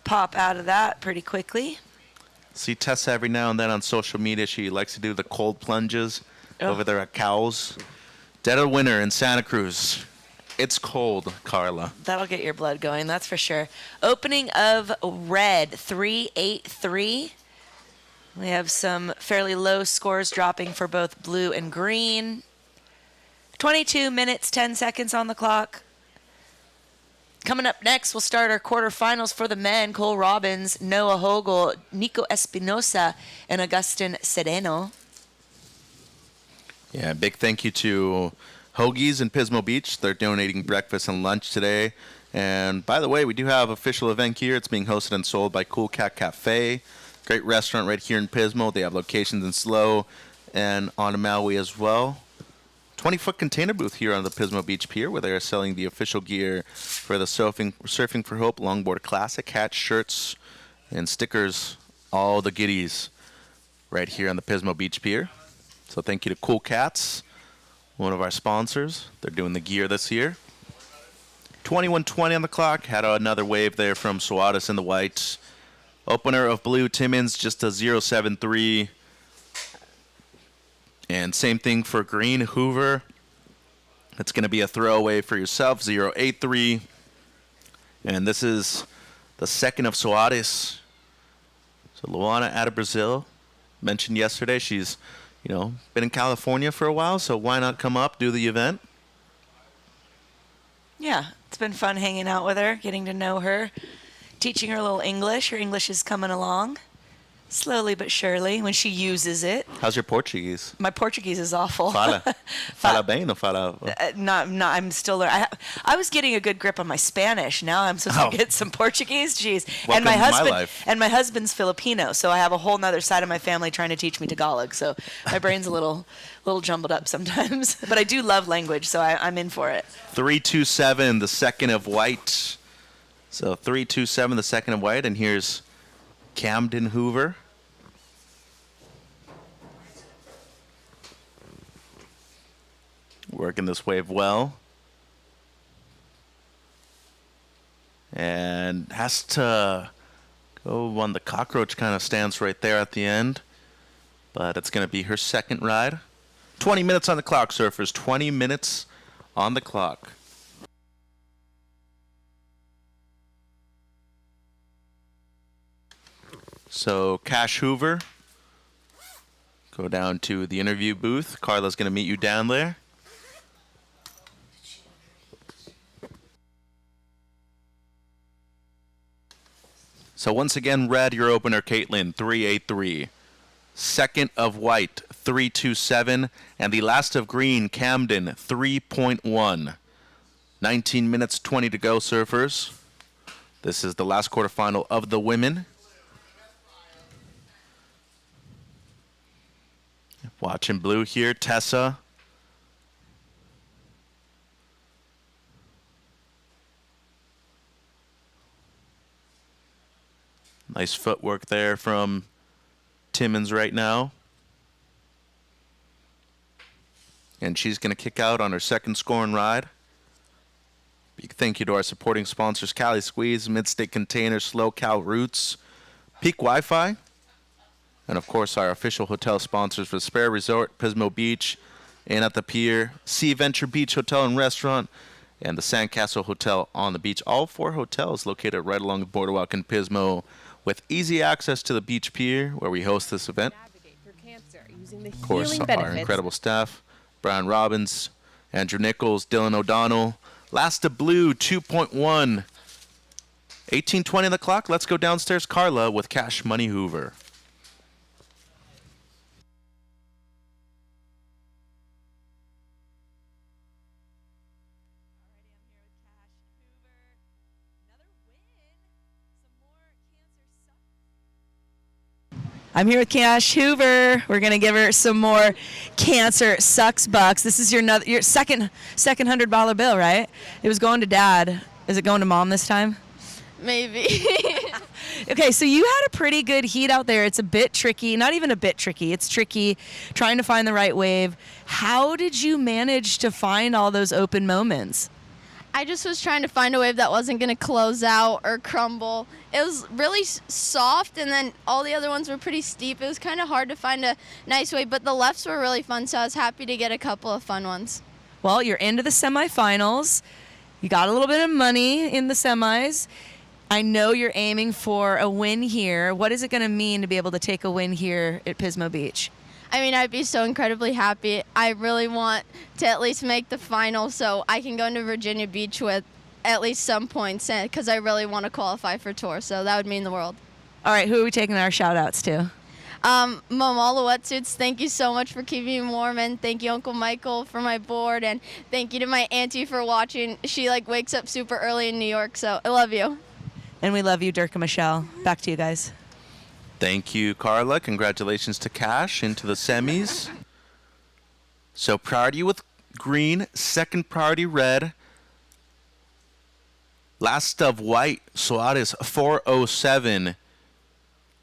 pop out of that pretty quickly. See Tessa every now and then on social media. She likes to do the cold plunges over there at Cowles. Dead of winter in Santa Cruz. It's cold, Carla. That'll get your blood going, that's for sure. Opening of red, 3-8-3. We have some fairly low scores dropping for both blue and green. 22 minutes, 10 seconds on the clock. Coming up next, we'll start our quarterfinals for the men. Cole Robbins, Noah Hogel, Nico Espinosa, and Agustin Sereno. Yeah, big thank you to Hoagie's in Pismo Beach. They're donating breakfast and lunch today. And by the way, we do have an official event here. It's being hosted and sold by Cool Cat Cafe. Great restaurant right here in Pismo. They have locations in SLO and on Maui as well. 20-foot container booth here on the Pismo Beach Pier where they are selling the official gear for the Surfing for Hope Longboard Classic. Hats, shirts, and stickers. All the goodies right here on the Pismo Beach Pier. So thank you to Cool Cats, one of our sponsors. They're doing the gear this year. 21:20 on the clock. Had another wave there from Suarez in the white. Opener of blue, Timmins, just a 0.73. And same thing for green, Hoover. It's going to be a throwaway for yourself, 0.83. And this is the second of Suarez. So Luana out of Brazil. Mentioned yesterday, she's, been in California for a while, so why not come up, do the event? Yeah, it's been fun hanging out with her, getting to know her, teaching her a little English. Her English is coming along, slowly but surely, when she uses it. How's your Portuguese? My Portuguese is awful. Fala bem ou fala? Not, I'm still learning. I was getting a good grip on my Spanish. Now I'm supposed to get some Portuguese. Jeez. Welcome to my life. And my husband's Filipino, so I have a whole nother side of my family trying to teach me Tagalog. So my brain's a little jumbled up sometimes. But I do love language, so I'm in for it. 3.27, the second of white. So 3.27, the second of white, and here's Camden Hoover. Working this wave well. And has to go on the cockroach kind of stance right there at the end. But it's going to be her second ride. 20 minutes on the clock, surfers. 20 minutes on the clock. So Cash Hoover, go down to the interview booth. Carla's going to meet you down there. So once again, red, your opener, Caitlin, 3.83. Second of white, 3.27. And the last of green, Camden, 3.1. 19 minutes, 20 to go, surfers. This is the last quarterfinal of the women. Watching blue here, Tessa. Nice footwork there from Timmins right now. And she's going to kick out on her second scoring ride. Big thank you to our supporting sponsors, Cali Squeeze, Midstate Containers, Slow Cal Roots, Peak Wi-Fi, and of course our official hotel sponsors for Spare Resort, Pismo Beach, and at the pier, Sea Venture Beach Hotel and Restaurant, and the Sandcastle Hotel on the beach. All four hotels located right along the boardwalk in Pismo, with easy access to the beach pier where we host this event. Of course, our incredible staff, Brian Robbins, Andrew Nichols, Dylan O'Donnell. Last of blue, 2.1. 18:20 on the clock. Let's go downstairs, Carla, with Cash Money Hoover. I'm here with Cash Hoover. We're gonna give her some more Cancer Sucks bucks. This is your second $100 bill, right? It was going to Dad. Is it going to Mom this time? Maybe. Okay, so you had a pretty good heat out there. It's a bit tricky, not even a bit tricky. It's tricky trying to find the right wave. How did you manage to find all those open moments? I just was trying to find a wave that wasn't going to close out or crumble. It was really soft, and then all the other ones were pretty steep. It was kind of hard to find a nice wave, but the lefts were really fun, so I was happy to get a couple of fun ones. Well, you're into the semifinals. You got a little bit of money in the semis. I know you're aiming for a win here. What is it going to mean to be able to take a win here at Pismo Beach? I mean, I'd be so incredibly happy. I really want to at least make the final so I can go into Virginia Beach with at least some points because I really want to qualify for tour. So that would mean the world. All right, who are we taking our shout outs to? Mom, all the wetsuits, thank you so much for keeping me warm, and thank you, Uncle Michael, for my board, and thank you to my auntie for watching. She wakes up super early in New York, so I love you. And we love you, Dirk and Michelle. Back to you guys. Thank you, Carla. Congratulations to Cash into the semis. So priority with green, second priority red. Last of white, Suarez 407.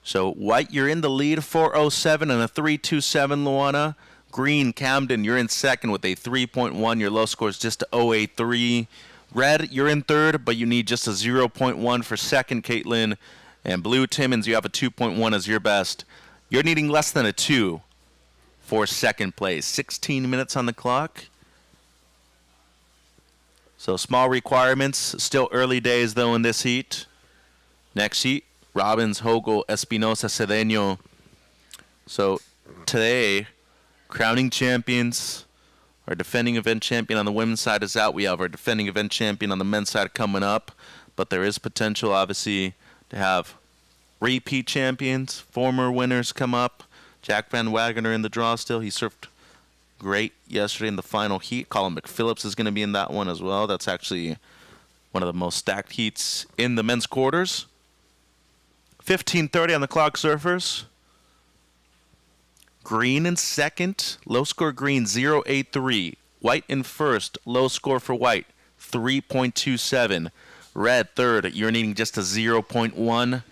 So white, you're in the lead, 407 and a 327, Luana. Green, Camden, you're in second with a 3.1. Your low score is just a 083. Red, you're in third, but you need just a 0.1 for second, Caitlin. And blue, Timmons, you have a 2.1 as your best. You're needing less than a 2 for second place. 16 minutes on the clock. So small requirements. Still early days, though, in this heat. Next heat, Robbins, Hogel, Espinosa, Cedeno. So today, crowning champions. Our defending event champion on the women's side is out. We have our defending event champion on the men's side coming up. But there is potential, obviously, to have repeat champions, former winners come up. Jack Van Wagener in the draw still. He surfed great yesterday in the final heat. Colin McPhillips is going to be in that one as well. That's actually one of the most stacked heats in the men's quarters. 15:30 on the clock, surfers. Green in second. Low score green, 0.83. White in first. Low score for white, 3.27. Red third, you're needing just a 0.1.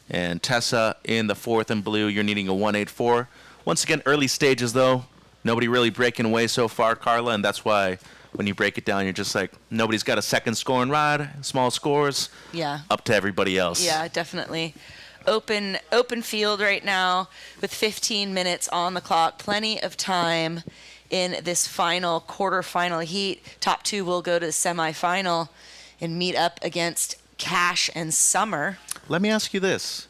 And Tessa in the fourth in blue, you're needing a 1.84. Once again, early stages though. Nobody really breaking away so far, Carla, and that's why when you break it down, you're just like, nobody's got a second scoring ride, small scores. Yeah. Up to everybody else. Yeah, definitely. Open field right now with 15 minutes on the clock. Plenty of time in this final quarterfinal heat. Top two will go to the semifinal and meet up against Cash and Summer. Let me ask you this.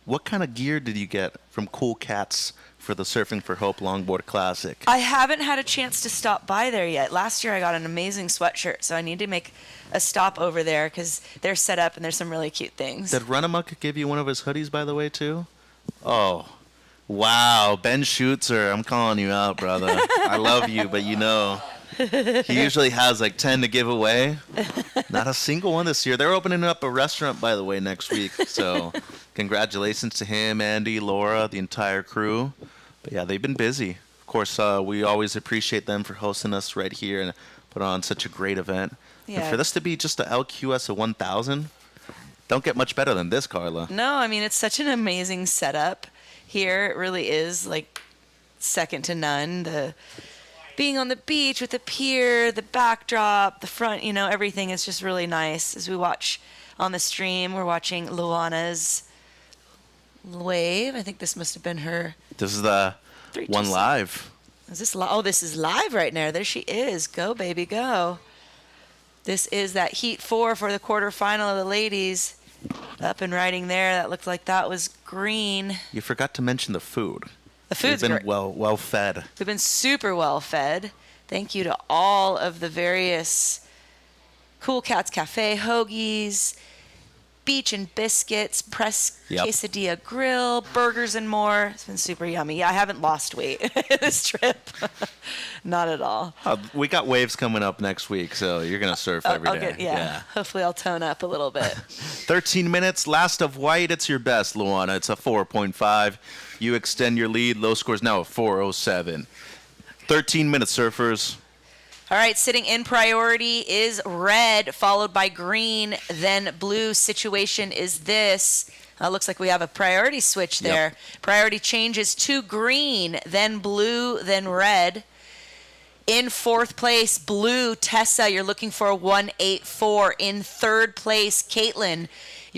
What kind of gear did you get from Cool Cats for the Surfing for Hope Longboard Classic? I haven't had a chance to stop by there yet. Last year I got an amazing sweatshirt, so I need to make a stop over there because they're set up and there's some really cute things. Did Runamuck give you one of his hoodies, by the way, too? Oh, wow. Ben Schutzer, I'm calling you out, brother. I love you, but you know, he usually has like 10 to give away. Not a single one this year. They're opening up a restaurant, by the way, next week. So congratulations to him, Andy, Laura, the entire crew. But yeah, they've been busy. Of course, we always appreciate them for hosting us right here and put on such a great event. Yeah. And for this to be just a LQS of 1,000, don't get much better than this, Carla. No, I mean, it's such an amazing setup here. It really is like second to none. The being on the beach with the pier, the backdrop, the front, you know, everything is just really nice. As we watch on the stream, we're watching Luana's wave. I think this must have been her. This is the 3, one 2, live. Is this oh, this is live right now. There she is. Go, baby, go. This is that Heat 4 for the quarterfinal of the ladies. Up and riding there. That looked like that was green. You forgot to mention the food. The food's We've been great. well fed. We've been super well fed. Thank you to all of the various Cool Cats Cafe hoagies, beach and biscuits, press quesadilla grill, burgers and more. It's been super yummy. Yeah, I haven't lost weight this trip. Not at all. We got waves coming up next week, so you're going to surf every day. Yeah. Hopefully I'll tone up a little bit. 13 minutes, last of white. It's your best, Luana. It's a 4.5. You extend your lead. Low score is now a 4.07. 13 minutes, surfers. All right, sitting in priority is red, followed by green, then blue. Situation is this. Looks like we have a priority switch there. Yep. Priority changes to green, then blue, then red. In fourth place, blue, Tessa, you're looking for a 1.84. In third place, Caitlin,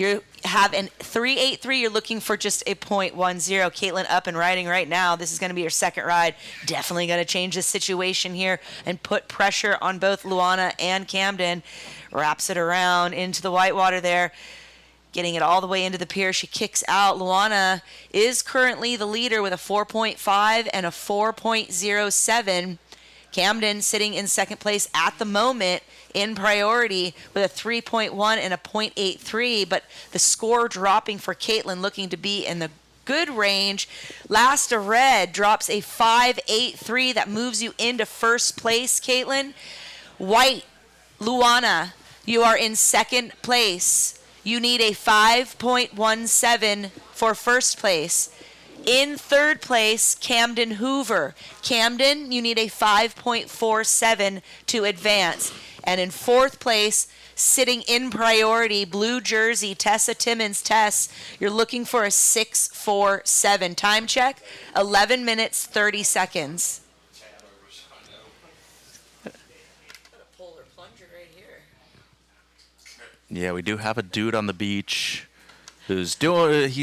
You have an 3.83. You're looking for just a 0.10. Caitlin up and riding right now. This is going to be your second ride. Definitely going to change the situation here and put pressure on both Luana and Camden. Wraps it around into the whitewater there, getting it all the way into the pier. She kicks out. Luana is currently the leader with a 4.5 and a 4.07. Camden sitting in second place at the moment in priority with a 3.1 and a 0.83, but the score dropping for Caitlin, looking to be in the good range. Last of Red drops a 5.83. That moves you into first place, Caitlin. White, Luana, you are in second place. You need a 5.17 for first place. In third place, Camden Hoover. Camden, you need a 5.47 to advance. And in fourth place, sitting in priority, blue jersey, Tessa Timmons. Tess, you're looking for a 6.47. Time check, 11 minutes, 30 seconds. Polar plunger right here. Yeah, we do have a dude on the beach he's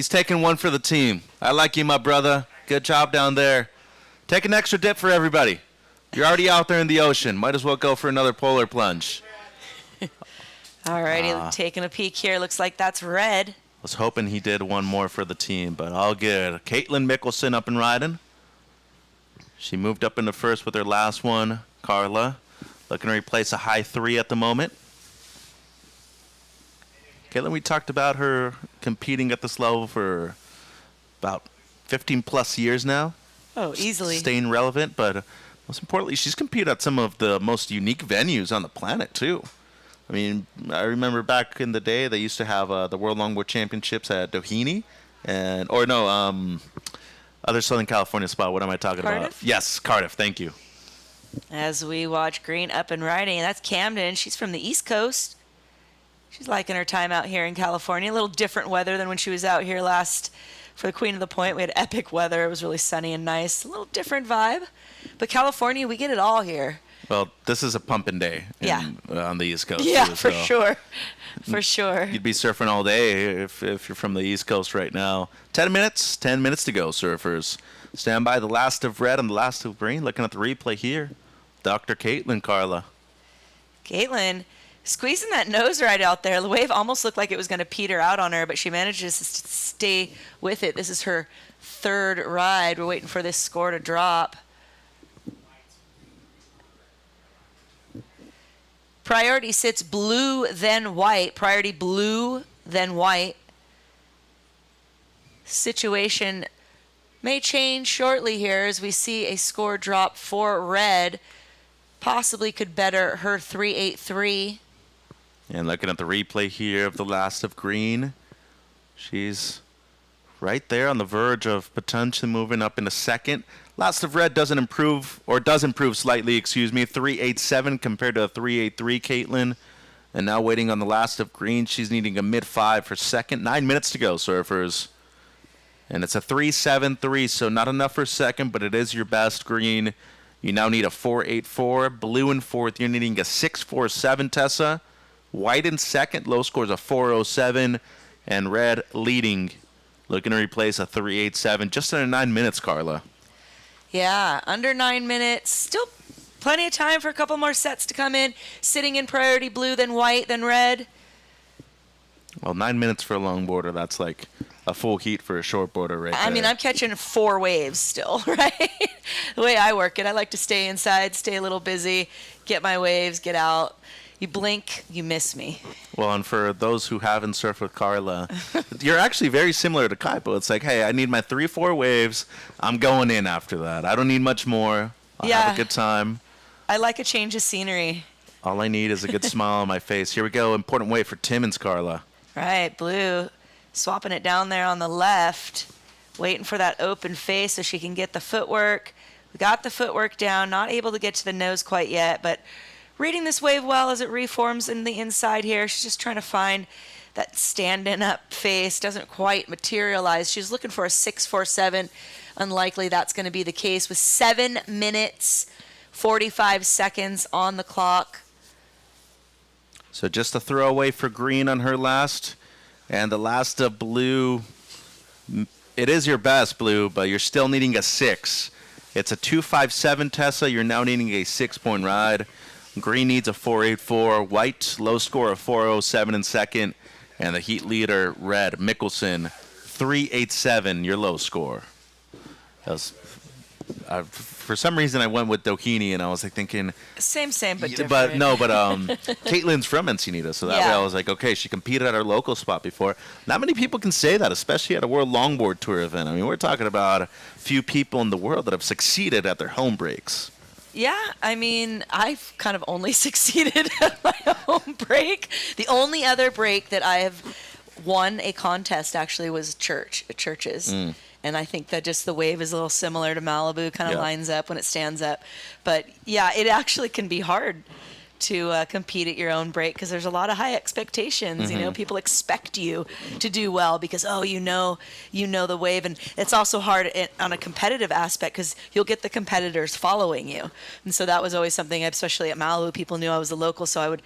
taking one for the team. I like you, my brother. Good job down there. Take an extra dip for everybody. You're already out there in the ocean. Might as well go for another polar plunge. All righty, taking a peek here. Looks like that's Red. Was hoping he did one more for the team, but all good. Caitlin Mickelson up and riding. She moved up into first with her last one. Carla looking to replace a high 3 at the moment. Caitlin, we talked about her competing at this level for about 15 plus years now. Oh, easily. Staying relevant, but most importantly, she's competed at some of the most unique venues on the planet, too. I mean, I remember back in the day, they used to have the World Longboard Championships at Doheny, other Southern California spot. What am I talking about? Yes, Cardiff. Thank you. As we watch Green up and riding, and that's Camden. She's from the East Coast. She's liking her time out here in California. A little different weather than when she was out here last for the Queen of the Point. We had epic weather. It was really sunny and nice. A little different vibe. But California, we get it all here. Well, this is a pumping day on the East Coast. Yeah, too, for so sure. For sure. You'd be surfing all day if you're from the East Coast right now. 10 minutes to go, surfers. Stand by, the last of Red and the last of Green. Looking at the replay here. Dr. Caitlin, Carla. Caitlin squeezing that nose right out there. The wave almost looked like it was going to peter out on her, but she manages to stay with it. This is her third ride. We're waiting for this score to drop. Priority sits blue, then white. Priority blue, then white. Situation may change shortly here as we see a score drop for Red. Possibly could better her 3.83. And looking at the replay here of the last of Green, she's right there on the verge of potentially moving up into second. Last of Red does improve slightly, 3.87 compared to a 3.83 Caitlin. And now waiting on the last of Green, she's needing a mid-5 for second. 9 minutes to go, surfers. And it's a 3.73, so not enough for second, but it is your best, Green. You now need a 4.84. Blue in fourth, you're needing a 6.47, Tessa. White in second, low scores a 4.07. And Red leading, looking to replace a 3.87. Just under 9 minutes, Carla. Yeah, under 9 minutes. Still plenty of time for a couple more sets to come in. Sitting in priority blue, then white, then red. Well, 9 minutes for a longboarder, that's like a full heat for a shortboarder right there. I mean, I'm catching 4 waves still, right? The way I work it, I like to stay inside, stay a little busy, get my waves, get out. You blink, you miss me. Well, and for those who haven't surfed with Carla, you're actually very similar to Kaipo. It's like, hey, I need my 3-4 waves. I'm going in after that. I don't need much more. I'll have a good time. I like a change of scenery. All I need is a good smile on my face. Here we go. Important wave for Timmons, Carla. Right, blue. Swapping it down there on the left. Waiting for that open face so she can get the footwork. We got the footwork down. Not able to get to the nose quite yet, but reading this wave well as it reforms in the inside here. She's just trying to find that standing up face. Doesn't quite materialize. She's looking for a 6.47. Unlikely that's going to be the case with 7 minutes, 45 seconds on the clock. So just a throwaway for Green on her last. And the last blue, it is your best blue, but you're still needing a 6. It's a 2.57, Tessa. You're now needing a 6-point ride. Green needs a 4.84. White, low score of 4.07 in second. And the heat leader, red, Mickelson, 3.87, your low score. That was, for some reason, I went with Doheny, and I was like thinking, Same, but different. but Caitlin's from Encinitas, so that way I was like, okay, she competed at her local spot before. Not many people can say that, especially at a World Longboard Tour event. I mean, we're talking about a few people in the world that have succeeded at their home breaks. Yeah, I mean, I've kind of only succeeded at my home break. The only other break that I have won a contest actually was churches. And I think that just the wave is a little similar to Malibu, kind of lines up when it stands up. But yeah, it actually can be hard to compete at your own break because there's a lot of high expectations. You know, people expect you to do well because you know the wave, and it's also hard on a competitive aspect because you'll get the competitors following you. And so that was always something, especially at Malibu, people knew I was a local, so I would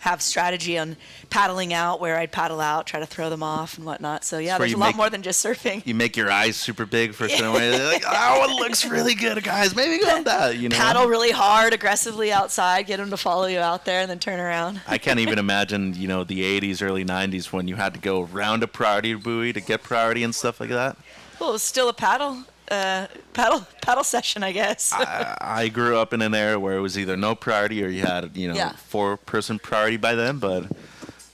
have strategy on paddling out where I'd paddle out, try to throw them off and whatnot. So yeah, there's a lot more than just surfing. You make your eyes super big for some way. They're like, oh, it looks really good, guys. Maybe go on that, you know. Paddle really hard, aggressively outside, get them to follow you out there, and then turn around. I can't even imagine, you know, the 80s, early 90s when you had to go around a priority buoy to get priority and stuff like that. Well, it was still a paddle session, I guess. I grew up in an era where it was either no priority or you had, 4-person priority by then. But,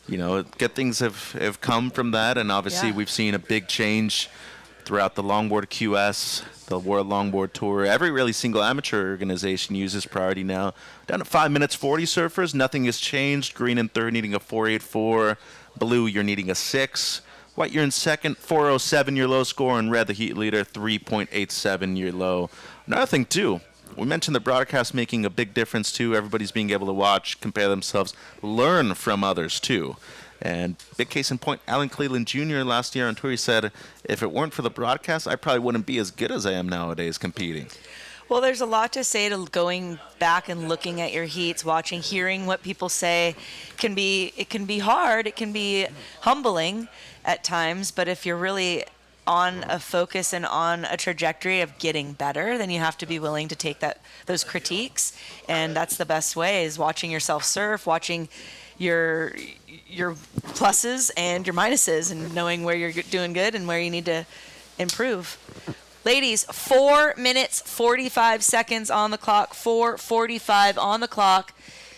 good things have come from that. And obviously we've seen a big change throughout the Longboard QS, the World Longboard Tour. Every really single amateur organization uses priority now. Down to 5 minutes 40 surfers. Nothing has changed. Green and third needing a 4.84. Blue, you're needing a 6. White, you're in second, 4.07 your low score, and red, the heat leader, 3.87 your low. Another thing, too, we mentioned the broadcast making a big difference, too. Everybody's being able to watch, compare themselves, learn from others, too. And big case in point, Alan Cleveland Jr. last year on tour, he said, if it weren't for the broadcast, I probably wouldn't be as good as I am nowadays competing. Well, there's a lot to say to going back and looking at your heats, watching, hearing what people say. It can be hard. It can be humbling at times. But if you're really on a focus and on a trajectory of getting better, then you have to be willing to take those critiques. And that's the best way, is watching yourself surf, watching your pluses and your minuses, and knowing where you're doing good and where you need to improve. Ladies, 4 minutes, 45 seconds on the clock, 4:45 on the clock.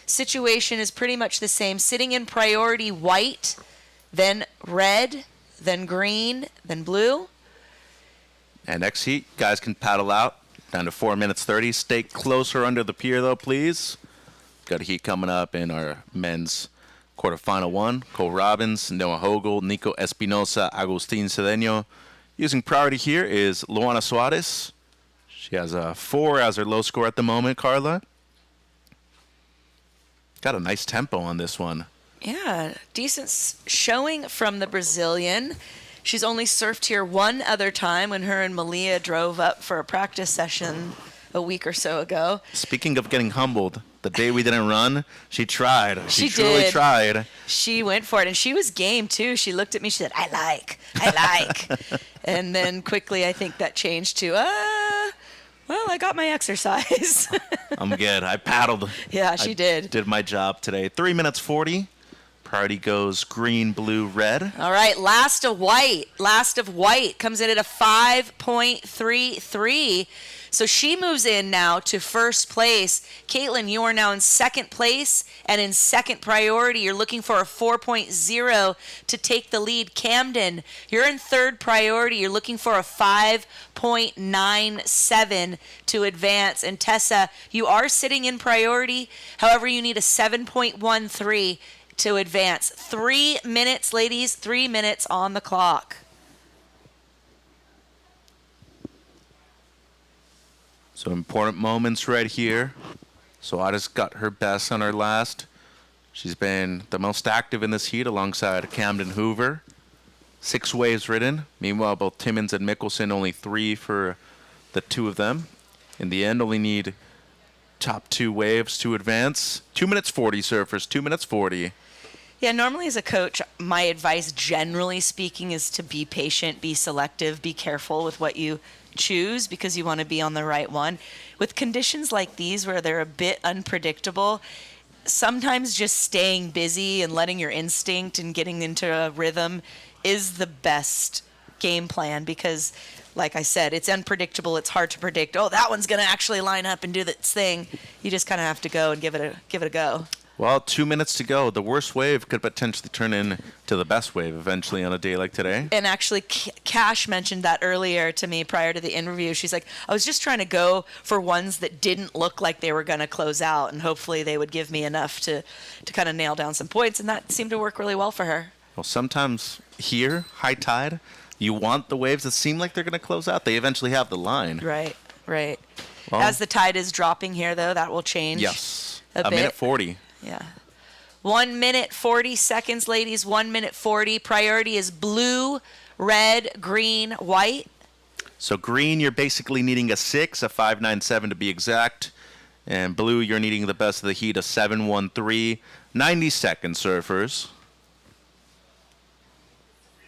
Situation is pretty much the same. Sitting in priority, white, then red, then green, then blue. And next heat, guys can paddle out down to 4 minutes 30. Stay closer under the pier, though, please. Got a heat coming up in our men's quarterfinal 1. Cole Robbins, Noah Hogel, Nico Espinosa, Agustin Cedeno. Using priority here is Luana Suarez. She has a 4 as her low score at the moment, Carla. Got a nice tempo on this one. Yeah, decent showing from the Brazilian. She's only surfed here one other time when her and Malia drove up for a practice session a week or so ago. Speaking of getting humbled, the day we didn't run, she tried. She truly did. tried. She went for it, and she was game, too. She looked at me, she said, I like. And then quickly, I think that changed to, well, I got my exercise. I'm good. I paddled. Yeah, she did. Did my job today. 3 minutes 40. Priority goes green, blue, red. All right, last of white. Last of white comes in at a 5.33. So she moves in now to first place. Caitlin, you are now in second place and in second priority. You're looking for a 4.0 to take the lead. Camden, you're in third priority. You're looking for a 5.97 to advance. And Tessa, you are sitting in priority. However, you need a 7.13 to advance. 3 minutes, ladies. 3 minutes on the clock. So important moments right here. Suarez got her best on her last. She's been the most active in this heat alongside Camden Hoover. 6 waves ridden. Meanwhile, both Timmins and Mickelson, only 3 for the 2 of them. In the end, only need top 2 waves to advance. 2 minutes 40, surfers. 2 minutes 40. Yeah, normally as a coach, my advice, generally speaking, is to be patient, be selective, be careful with what you choose because you want to be on the right one. With conditions like these where they're a bit unpredictable, sometimes just staying busy and letting your instinct and getting into a rhythm is the best game plan because, like I said, it's unpredictable. It's hard to predict. Oh, that one's going to actually line up and do its thing. You just kind of have to go and give it a go. Well, 2 minutes to go. The worst wave could potentially turn into the best wave eventually on a day like today. And actually, Cash mentioned that earlier to me prior to the interview. She's like, I was just trying to go for ones that didn't look like they were going to close out, and hopefully they would give me enough to kind of nail down some points, and that seemed to work really well for her. Well, sometimes here, high tide, you want the waves that seem like they're going to close out. They eventually have the line. Right. Well, As the tide is dropping here, though, that will change. Yes. A bit. Minute 40. Yeah. 1 minute, 40 seconds, ladies. 1 minute, 40. Priority is blue, red, green, white. So green, you're basically needing a 6, a 5.97 to be exact. And blue, you're needing the best of the heat, a 7.13. 90 seconds, surfers.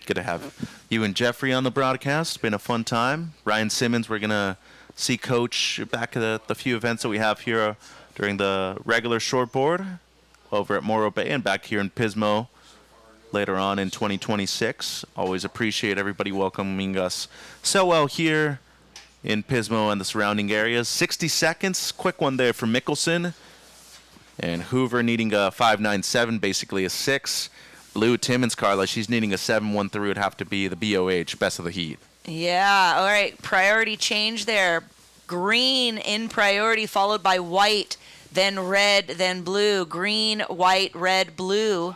Good to have you and Jeffrey on the broadcast. It's been a fun time. Ryan Simmons, we're going to see Coach back at the few events that we have here during the regular shortboard over at Morro Bay and back here in Pismo later on in 2026. Always appreciate everybody welcoming us so well here in Pismo and the surrounding areas. 60 seconds, quick one there for Mickelson. And Hoover needing a 5.97, basically a 6. Blue Timmons, Carla, she's needing a 7.13. Would have to be the BOH, best of the heat. Yeah, all right. Priority change there. Green in priority, followed by white, then red, then blue. Green, white, red, blue.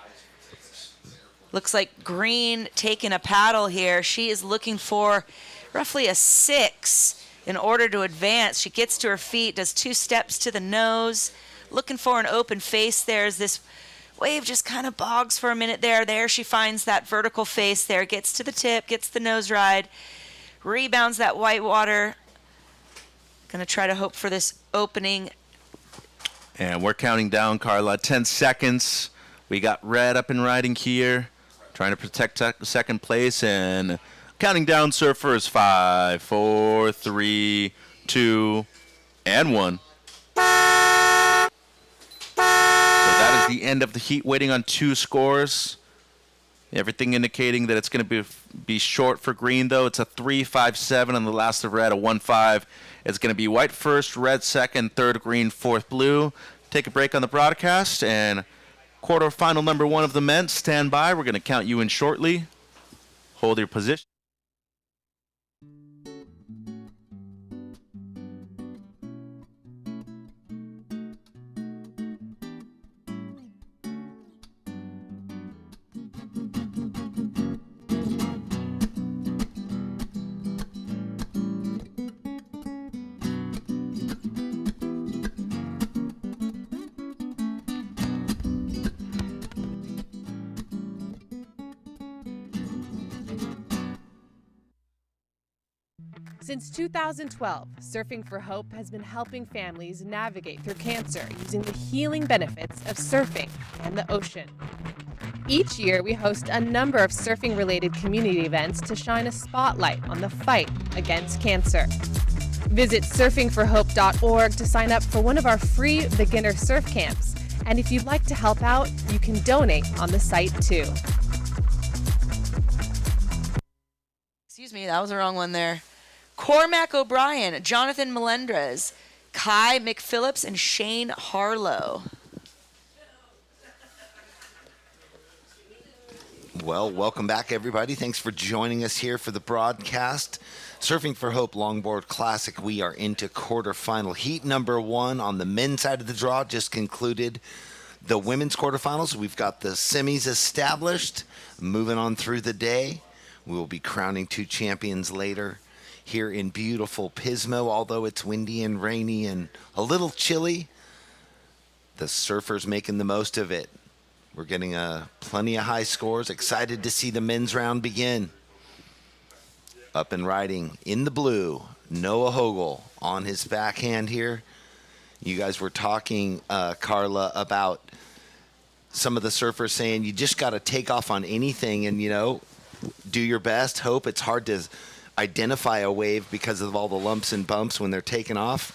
Looks like green taking a paddle here. She is looking for roughly a 6 in order to advance. She gets to her feet, does 2 steps to the nose, looking for an open face there as this wave just kind of bogs for a minute there. There she finds that vertical face there, gets to the tip, gets the nose ride, rebounds that white water. Gonna try to hope for this opening. And we're counting down, Carla. 10 seconds. We got red up and riding here, trying to protect second place. And counting down, surfers. 5, 4, 3, 2, and 1. That is the end of the heat, waiting on 2 scores. Everything indicating that it's going to be short for green, though. It's a 3.57 on the last of red, a 1.5. It's going to be white first, red second, third green, fourth blue. Take a break on the broadcast, and quarterfinal number 1 of the men. Stand by. We're going to count you in shortly. Hold your position. Since 2012, Surfing for Hope has been helping families navigate through cancer using the healing benefits of surfing and the ocean. Each year, we host a number of surfing-related community events to shine a spotlight on the fight against cancer. Visit surfingforhope.org to sign up for one of our free beginner surf camps. And if you'd like to help out, you can donate on the site too. Excuse me, that was the wrong one there. Cormac O'Brien, Jonathan Melendrez, Kai McPhillips, and Shane Harlow. Well, welcome back, everybody. Thanks for joining us here for the broadcast. Surfing for Hope Longboard Classic. We are into quarterfinal. Heat number 1 on the men's side of the draw just concluded the women's quarterfinals. We've got the semis established. Moving on through the day. We will be crowning 2 champions later here in beautiful Pismo, although it's windy and rainy and a little chilly. The surfers making the most of it. We're getting plenty of high scores. Excited to see the men's round begin. Up and riding in the blue, Noah Hogel on his backhand here. You guys were talking, Carla, about some of the surfers saying you just got to take off on anything and, do your best. Hope. It's hard to identify a wave because of all the lumps and bumps when they're taking off.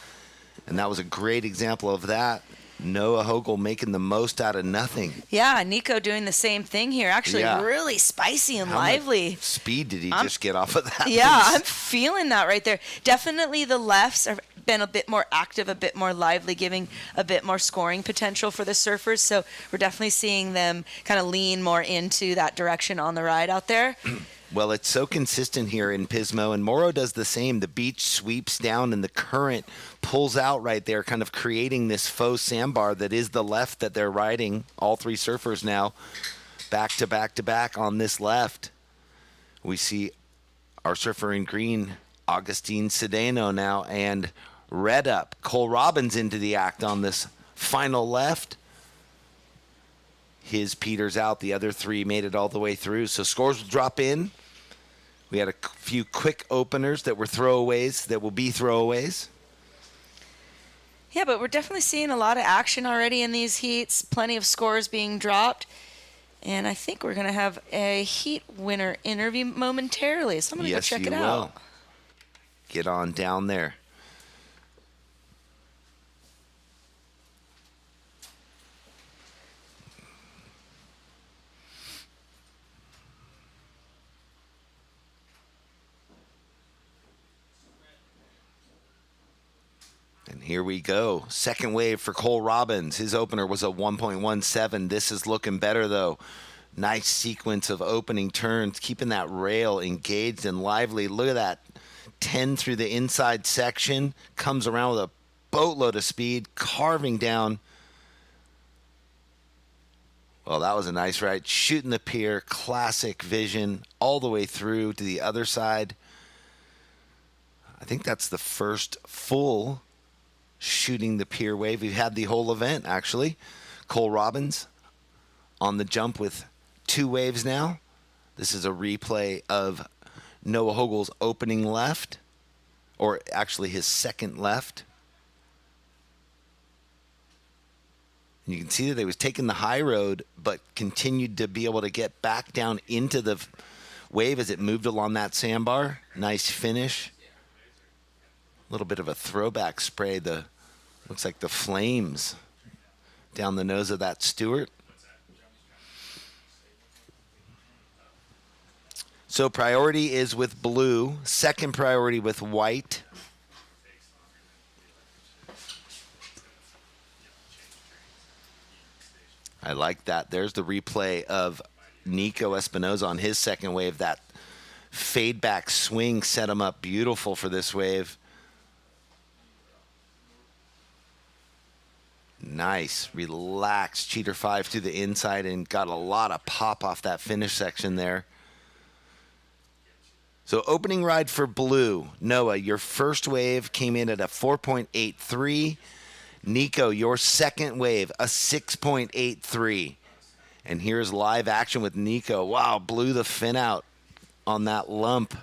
And that was a great example of that. Noah Hogle making the most out of nothing. Yeah, Nico doing the same thing here. Actually, Yeah. really spicy and How much lively. speed did he just get off of that? Yeah, piece? I'm feeling that right there. Definitely the lefts have been a bit more active, a bit more lively, giving a bit more scoring potential for the surfers. So we're definitely seeing them kind of lean more into that direction on the ride out there. Well, it's so consistent here in Pismo, and Morrow does the same. The beach sweeps down, and the current pulls out right there, kind of creating this faux sandbar that is the left that they're riding. All three surfers now back to back to back on this left. We see our surfer in green, Augustine Cedeno now, and red up. Cole Robbins into the act on this final left. His Peter's out. The other three made it all the way through. So scores will drop in. We had a few quick openers that were throwaways, that will be throwaways. Yeah, but we're definitely seeing a lot of action already in these heats. Plenty of scores being dropped. And I think we're going to have a heat winner interview momentarily. So I'm going to go check it out. Get on down there. And here we go. Second wave for Cole Robbins. His opener was a 1.17. This is looking better, though. Nice sequence of opening turns, keeping that rail engaged and lively. Look at that. 10 through the inside section. Comes around with a boatload of speed, carving down. Well, that was a nice ride. Shooting the pier, classic vision, all the way through to the other side. I think that's the first full shooting the pier wave we've had the whole event, actually. Cole Robbins on the jump with 2 waves now. This is a replay of Noah Hogle's opening left, or actually his second left. And you can see that he was taking the high road, but continued to be able to get back down into the wave as it moved along that sandbar. Nice finish. A little bit of a throwback spray. Looks like the flames down the nose of that Stewart. So priority is with blue. Second priority with white. I like that. There's the replay of Nico Espinoza on his second wave. That fade back swing set him up beautiful for this wave. Nice, relaxed cheater 5 to the inside and got a lot of pop off that finish section there. So opening ride for blue. Noah, your first wave came in at a 4.83. Nico, your second wave, a 6.83. And here's live action with Nico. Wow, blew the fin out on that lump.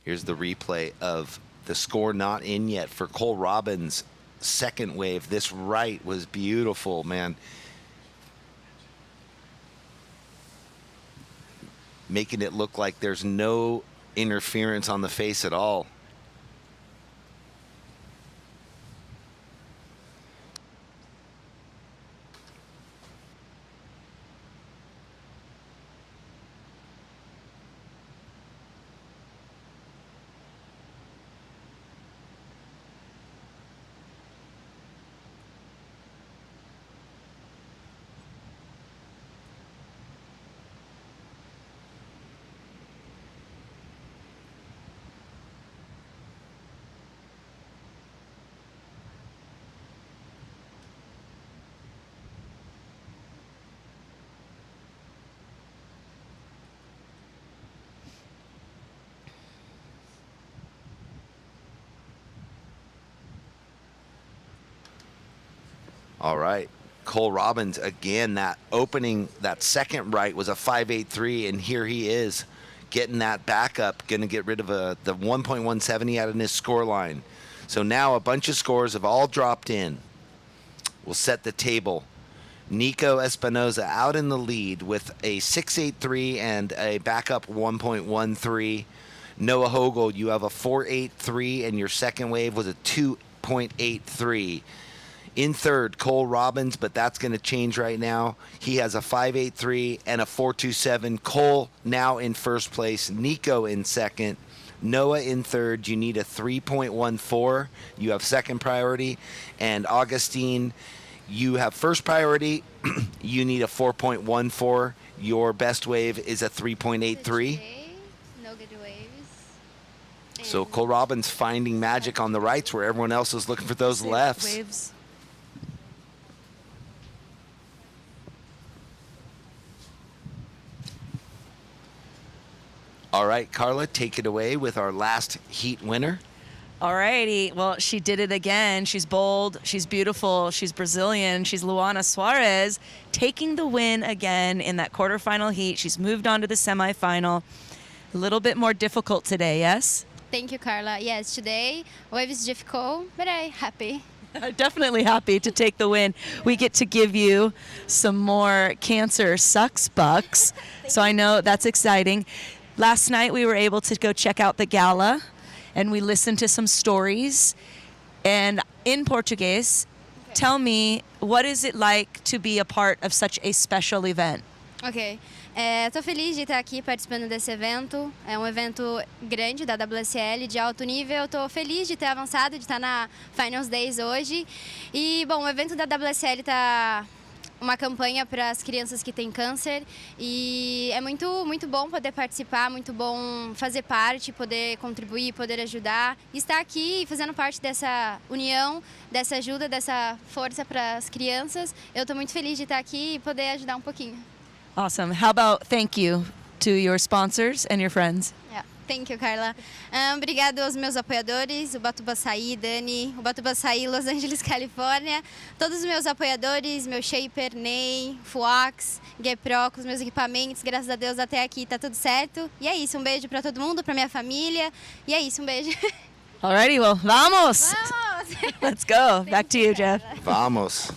Here's the replay of the score not in yet for Cole Robbins' second wave. This right was beautiful, man. Making it look like there's no interference on the face at all. All right. Cole Robbins, again, that opening, that second right was a 5.83, and here he is getting that back up, going to get rid of the 1.17 he had in his score line. So now a bunch of scores have all dropped in. We'll set the table. Nico Espinoza out in the lead with a 6.83 and a backup 1.13. Noah Hogel, you have a 4.83, and your second wave was a 2.83. In third, Cole Robbins, but that's going to change right now. He has a 5.83 and a 4.27. Cole now in first place. Nico in second. Noah in third. You need a 3.14. You have second priority. And Augustine, you have first priority. You need a 4.14. Your best wave is a 3.83. No good waves. So Cole Robbins finding magic on the rights where everyone else is looking for those lefts. Waves. All right, Carla, take it away with our last heat winner. Alrighty. Well, she did it again. She's bold. She's beautiful. She's Brazilian. She's Luana Suarez, taking the win again in that quarterfinal heat. She's moved on to the semifinal. A little bit more difficult today, yes? Thank you, Carla. Yes, today wave is difficult, but I'm happy. Definitely happy to take the win. We get to give you some more Cancer Sucks bucks. So I know that's exciting. Last night we were able to go check out the gala, and we listened to some stories. And in Portuguese, tell me, what is it like to be a part of such a special event? Ok. Estou feliz de estar aqui participando desse evento. É um evento grande da WSL, de alto nível. Estou feliz de ter avançado, de estar na Finals Days hoje. E, bom, o evento da WSL está uma campanha para as crianças que têm câncer. E é muito bom poder participar, muito bom fazer parte, poder contribuir, poder ajudar. E estar aqui fazendo parte dessa união, dessa ajuda, dessa força para as crianças. Eu estou muito feliz de estar aqui e poder ajudar um pouquinho. Awesome. How about thank you to your sponsors and your friends? Yeah. Thank you, Carla. Obrigado aos meus apoiadores, o Batuba Açaí, Dani, o Batuba Açaí, Los Angeles, Califórnia. Todos os meus apoiadores, meu shaper, Ney, Fuax, GoPro, com os meus equipamentos. Graças a Deus até aqui tá tudo certo. E é isso, um beijo para todo mundo, para minha família. E é isso, um beijo. Alrighty, well, vamos! Vamos! Let's go. Back to you, Jeff. Vamos.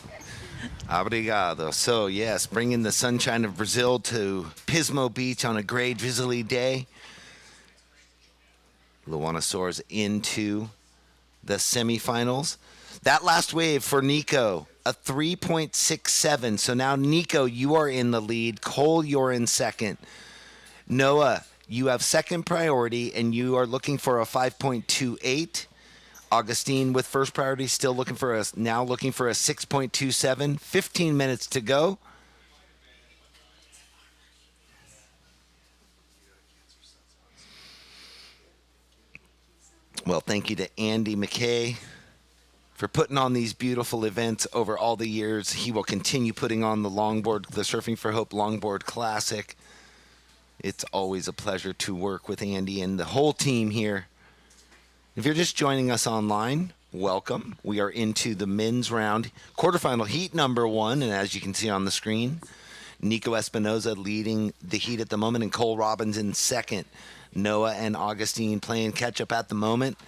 Obrigado. So, yes, bringing the sunshine of Brazil to Pismo Beach on a gray, drizzly day. Luana Soares into the semifinals. That last wave for Nico, a 3.67. So now, Nico, you are in the lead. Cole, you're in second. Noah, you have second priority, and you are looking for a 5.28. Augustine with first priority, still looking for a 6.27. 15 minutes to go. Well, thank you to Andy McKay for putting on these beautiful events over all the years. He will continue putting on the Surfing for Hope Longboard Classic. It's always a pleasure to work with Andy and the whole team here. If you're just joining us online, welcome. We are into the men's round, quarterfinal heat number 1, and as you can see on the screen, Nico Espinoza leading the heat at the moment, and Cole Robbins in second. Noah and Augustine playing catch-up at the moment.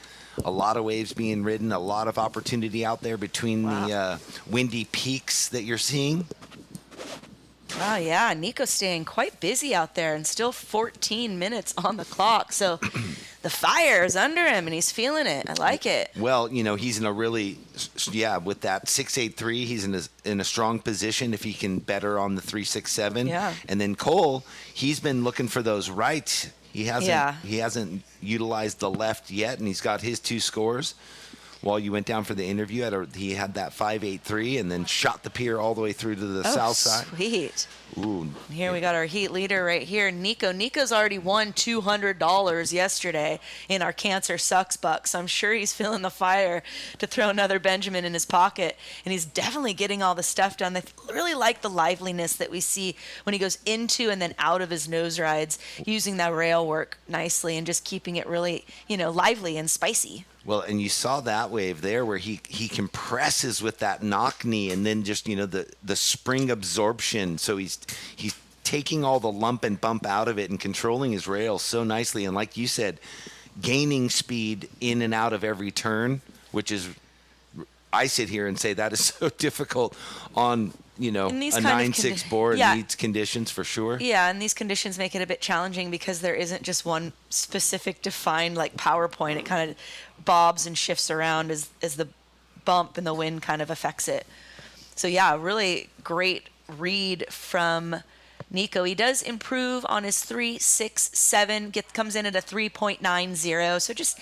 A lot of waves being ridden, a lot of opportunity out there between the windy peaks that you're seeing. Oh, yeah. Nico's staying quite busy out there and still 14 minutes on the clock. So the fire is under him and he's feeling it. I like it. Well, you know, he's in a really, with that 6.83, he's in a strong position if he can better on the 3.67. Yeah. And then Cole, he's been looking for those rights. He hasn't utilized the left yet, and he's got his 2 scores. While you went down for the interview, he had that 5.83 and then shot the pier all the way through to the south side. Sweet. Ooh. Here we got our heat leader right here, Nico. Nico's already won $200 yesterday in our Cancer Sucks bucks. I'm sure he's feeling the fire to throw another Benjamin in his pocket, and he's definitely getting all the stuff done. I really like the liveliness that we see when he goes into and then out of his nose rides, using that rail work nicely and just keeping it really, lively and spicy. Well, and you saw that wave there where he compresses with that knock knee, and then just, the spring absorption. So he's taking all the lump and bump out of it and controlling his rail so nicely. And like you said, gaining speed in and out of every turn, which is, I sit here and say that is so difficult on, a these 9-6 board. Yeah. Needs conditions for sure. Yeah, and these conditions make it a bit challenging because there isn't just one specific defined power point. It kind of bobs and shifts around as the bump and the wind kind of affects it. So yeah, really great read from Nico. He does improve on his 3.67, comes in at a 3.90. So just,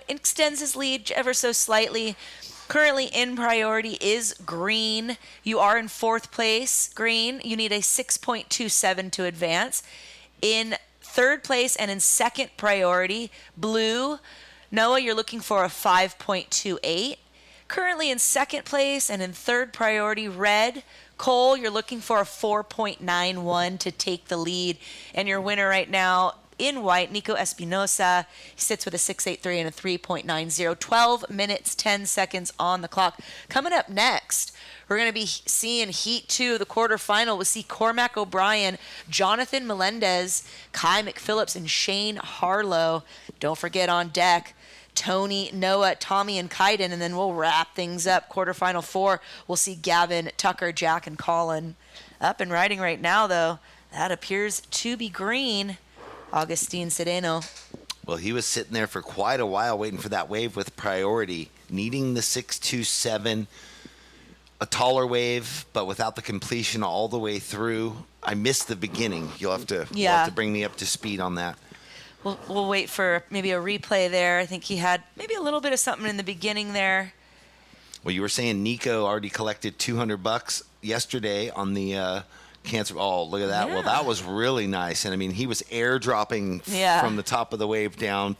extends his lead ever so slightly. Currently in priority is green. You are in 4th place, green. You need a 6.27 to advance. In 3rd place and in 2nd priority, blue. Noah, you're looking for a 5.28. Currently in 2nd place and in 3rd priority, red. Cole, you're looking for a 4.91 to take the lead. And your winner right now in white, Nico Espinosa, he sits with a 6.83 and a 3.90. 12 minutes, 10 seconds on the clock. Coming up next, we're going to be seeing Heat 2, the quarterfinal. We'll see Cormac O'Brien, Jonathan Melendez, Kai McPhillips, and Shane Harlow. Don't forget on deck, Tony, Noah, Tommy, and Kaiden, and then we'll wrap things up. Quarterfinal 4, we'll see Gavin, Tucker, Jack, and Colin. Up and riding right now, though, that appears to be green. Augustine Sedeno. Well, he was sitting there for quite a while waiting for that wave with priority, needing the 6.27, a taller wave, but without the completion all the way through. I missed the beginning. You'll have to bring me up to speed on that. We'll wait for maybe a replay there. I think he had maybe a little bit of something in the beginning there. Well, you were saying Nico already collected $200 yesterday on the cancer. Oh, look at that. Yeah. Well, that was really nice. And I mean, he was airdropping from the top of the wave down.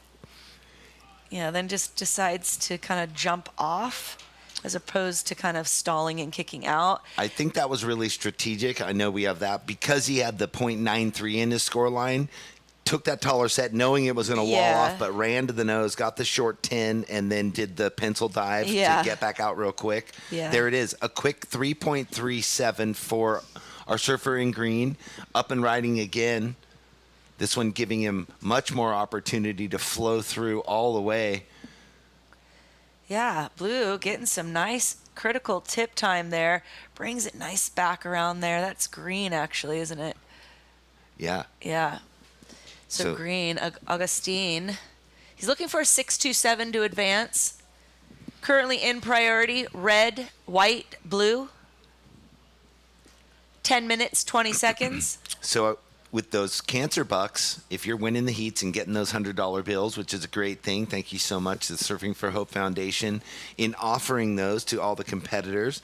Yeah, then just decides to kind of jump off as opposed to kind of stalling and kicking out. I think that was really strategic. I know we have that because he had the .93 in his scoreline. Took that taller set knowing it was going to wall off, but ran to the nose, got the short 10, and then did the pencil dive to get back out real quick. Yeah. There it is. A quick 3.37 for our surfer in green. Up and riding again. This one giving him much more opportunity to flow through all the way. Yeah, blue getting some nice critical tip time there. Brings it nice back around there. That's green, actually, isn't it? Yeah. Yeah. So green, Augustine. He's looking for a 6.27 to advance. Currently in priority, red, white, blue. 10 minutes, 20 seconds. So with those cancer bucks, if you're winning the heats and getting those $100 bills, which is a great thing, thank you so much to the Surfing for Hope Foundation in offering those to all the competitors.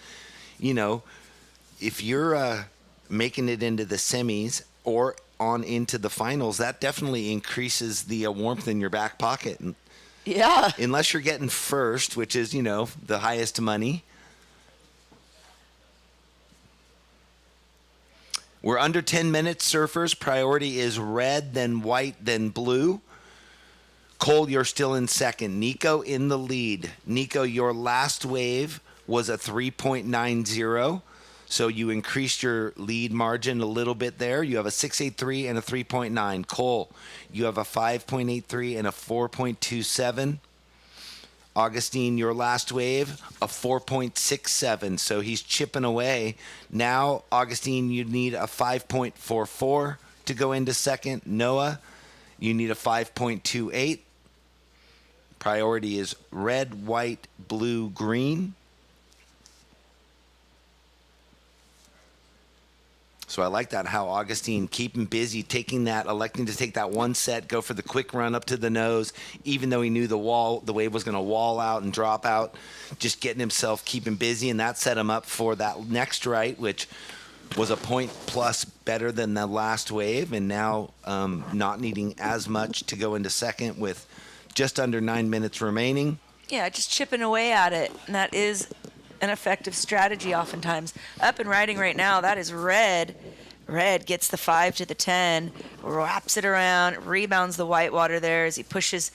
If you're making it into the semis or on into the finals, that definitely increases the warmth in your back pocket. Yeah. Unless you're getting first, which is, the highest money. We're under 10 minutes, surfers. Priority is red, then white, then blue. Cole, you're still in second. Nico in the lead. Nico, your last wave was a 3.90. So you increased your lead margin a little bit there. You have a 6.83 and a 3.9. Cole, you have a 5.83 and a 4.27. Augustine, your last wave, a 4.67. So he's chipping away. Now, Augustine, you need a 5.44 to go into second. Noah, you need a 5.28. Priority is red, white, blue, green. So I like that, how Augustine keeping busy, electing to take that one set, go for the quick run up to the nose, even though he knew the wave was going to wall out and drop out, just getting himself keeping busy, and that set him up for that next right, which was a point plus better than the last wave, and now not needing as much to go into second with just under 9 minutes remaining. Yeah, just chipping away at it, and that is an effective strategy oftentimes. Up and riding right now, that is red. Red gets the 5 to the 10, wraps it around, rebounds the whitewater there as he pushes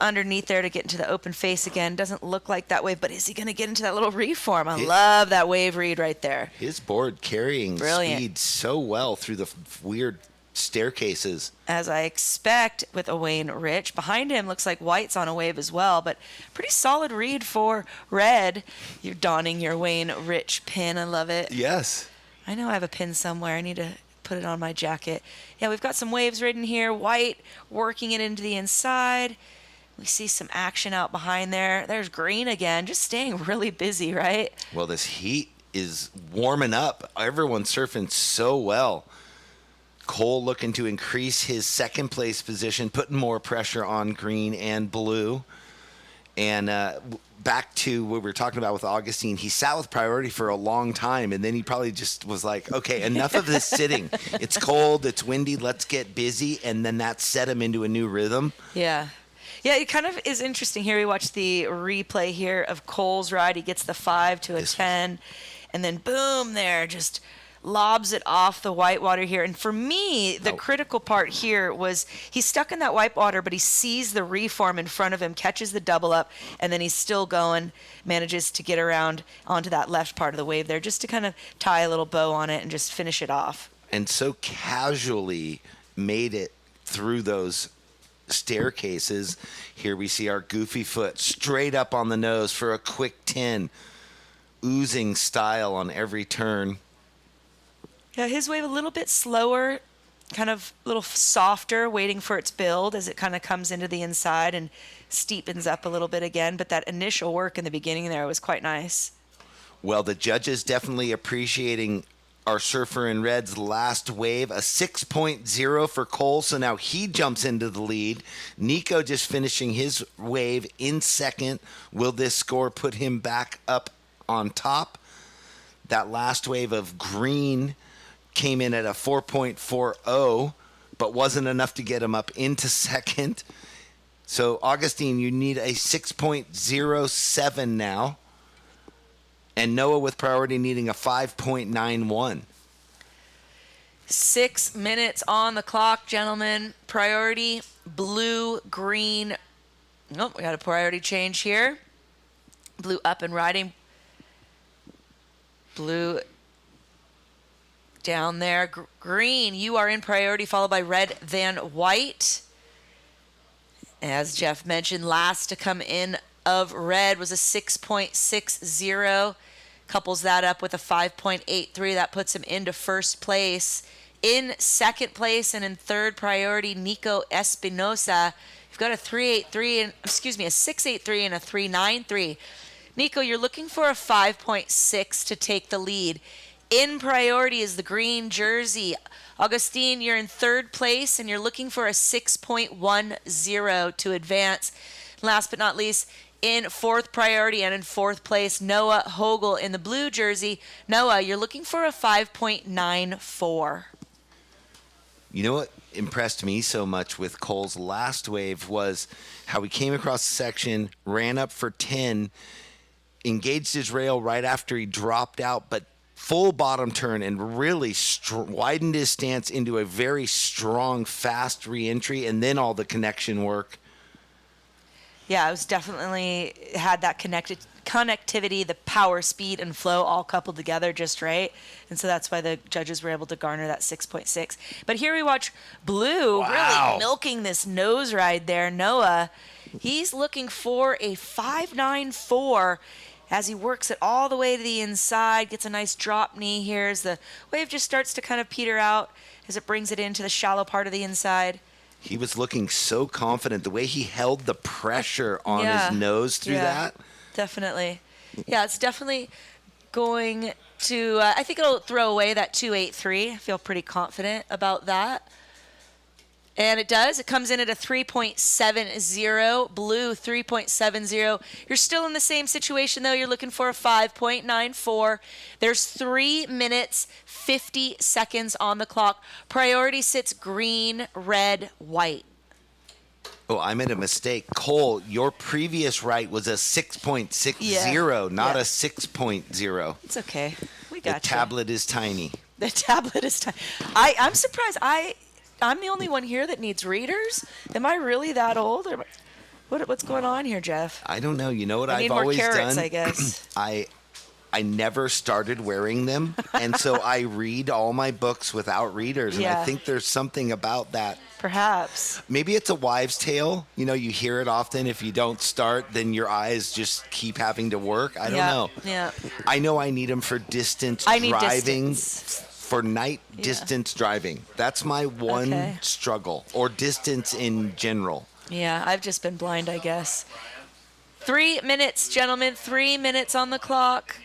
underneath there to get into the open face again. Doesn't look like that wave, but is he going to get into that little reform? I love that wave read right there. His board carrying Brilliant. speed so well through the weird staircases. As I expect with Wayne Rich. Behind him looks like White's on a wave as well, but pretty solid read for Red. You're donning your Wayne Rich pin. I love it. Yes. I know I have a pin somewhere. I need to put it on my jacket. Yeah, we've got some waves ridden here. White working it into the inside. We see some action out behind there. There's Green again, just staying really busy, right? Well, this heat is warming up. Everyone's surfing so well. Cole looking to increase his second place position, putting more pressure on Green and Blue. And back to what we were talking about with Augustine, he sat with priority for a long time, and then he probably just was like, okay, enough of this sitting. It's cold, it's windy, let's get busy. And then that set him into a new rhythm. Yeah. Yeah, it kind of is interesting here. We watch the replay here of Cole's ride. He gets the 5 to a 10, and then boom there, just lobs it off the whitewater here. And for me, the critical part here was he's stuck in that whitewater, but he sees the reform in front of him, catches the double up, and then he's still going, manages to get around onto that left part of the wave there just to kind of tie a little bow on it and just finish it off. And so casually made it through those staircases. Here we see our goofy foot straight up on the nose for a quick 10, oozing style on every turn. Yeah, his wave a little bit slower, kind of a little softer, waiting for its build as it kind of comes into the inside and steepens up a little bit again. But that initial work in the beginning there was quite nice. Well, the judges definitely appreciating our surfer in red's last wave, a 6.0 for Cole, so now he jumps into the lead. Nico just finishing his wave in second. Will this score put him back up on top? That last wave of Green came in at a 4.40, but wasn't enough to get him up into second. So, Augustine, you need a 6.07 now. And Noah with priority needing a 5.91. 6 minutes on the clock, gentlemen. Priority, Blue, Green. Nope, we got a priority change here. Blue up and riding. Blue down there. Green, you are in priority, followed by Red, then White. As Jeff mentioned, last to come in of Red was a 6.60. Couples that up with a 5.83. That puts him into first place. In second place and in third priority, Nico Espinosa. You've got a 3.83 and a 6.83 and a 3.93. Nico, you're looking for a 5.6 to take the lead. In priority is the green jersey. Augustine, you're in third place and you're looking for a 6.10 to advance. Last but not least, in fourth priority and in fourth place, Noah Hogel in the blue jersey. Noah, you're looking for a 5.94. You know what impressed me so much with Cole's last wave was how he came across the section, ran up for 10, engaged his rail right after he dropped out, but full bottom turn and really widened his stance into a very strong, fast re-entry, and then all the connection work. Yeah, it was definitely had that connectivity, the power, speed, and flow all coupled together just right. And so that's why the judges were able to garner that 6.6. But here we watch Blue really milking this nose ride there. Noah, he's looking for a 5.94 as he works it all the way to the inside, gets a nice drop knee here as the wave just starts to kind of peter out as it brings it into the shallow part of the inside. He was looking so confident. The way he held the pressure on his nose through that. Definitely. Yeah, it's definitely going to, I think it'll throw away that 2.83. I feel pretty confident about that. And it does. It comes in at a 3.70. Blue, 3.70. You're still in the same situation, though. You're looking for a 5.94. There's 3 minutes, 50 seconds on the clock. Priority sits green, red, white. Oh, I made a mistake. Cole, your previous right was a 6.60, not a 6.0. It's okay. We got The tablet is tiny. The tablet is tiny. I'm surprised. I'm the only one here that needs readers. Am I really that old? What's going on here, Jeff? I don't know. You know what I I've need more always carrots, done? I guess. I never started wearing them, and so I read all my books without readers, and I Yeah. think there's something about that. Perhaps. Maybe it's a wives' tale. You know, you hear it often. If you don't start, then your eyes just keep having to work. I don't know. Yeah. I know I need them for distance I need driving, distance. for night distance driving. That's my one Okay. struggle, or distance in general. Yeah, I've just been blind, I guess. 3 minutes, gentlemen. 3 minutes on the clock.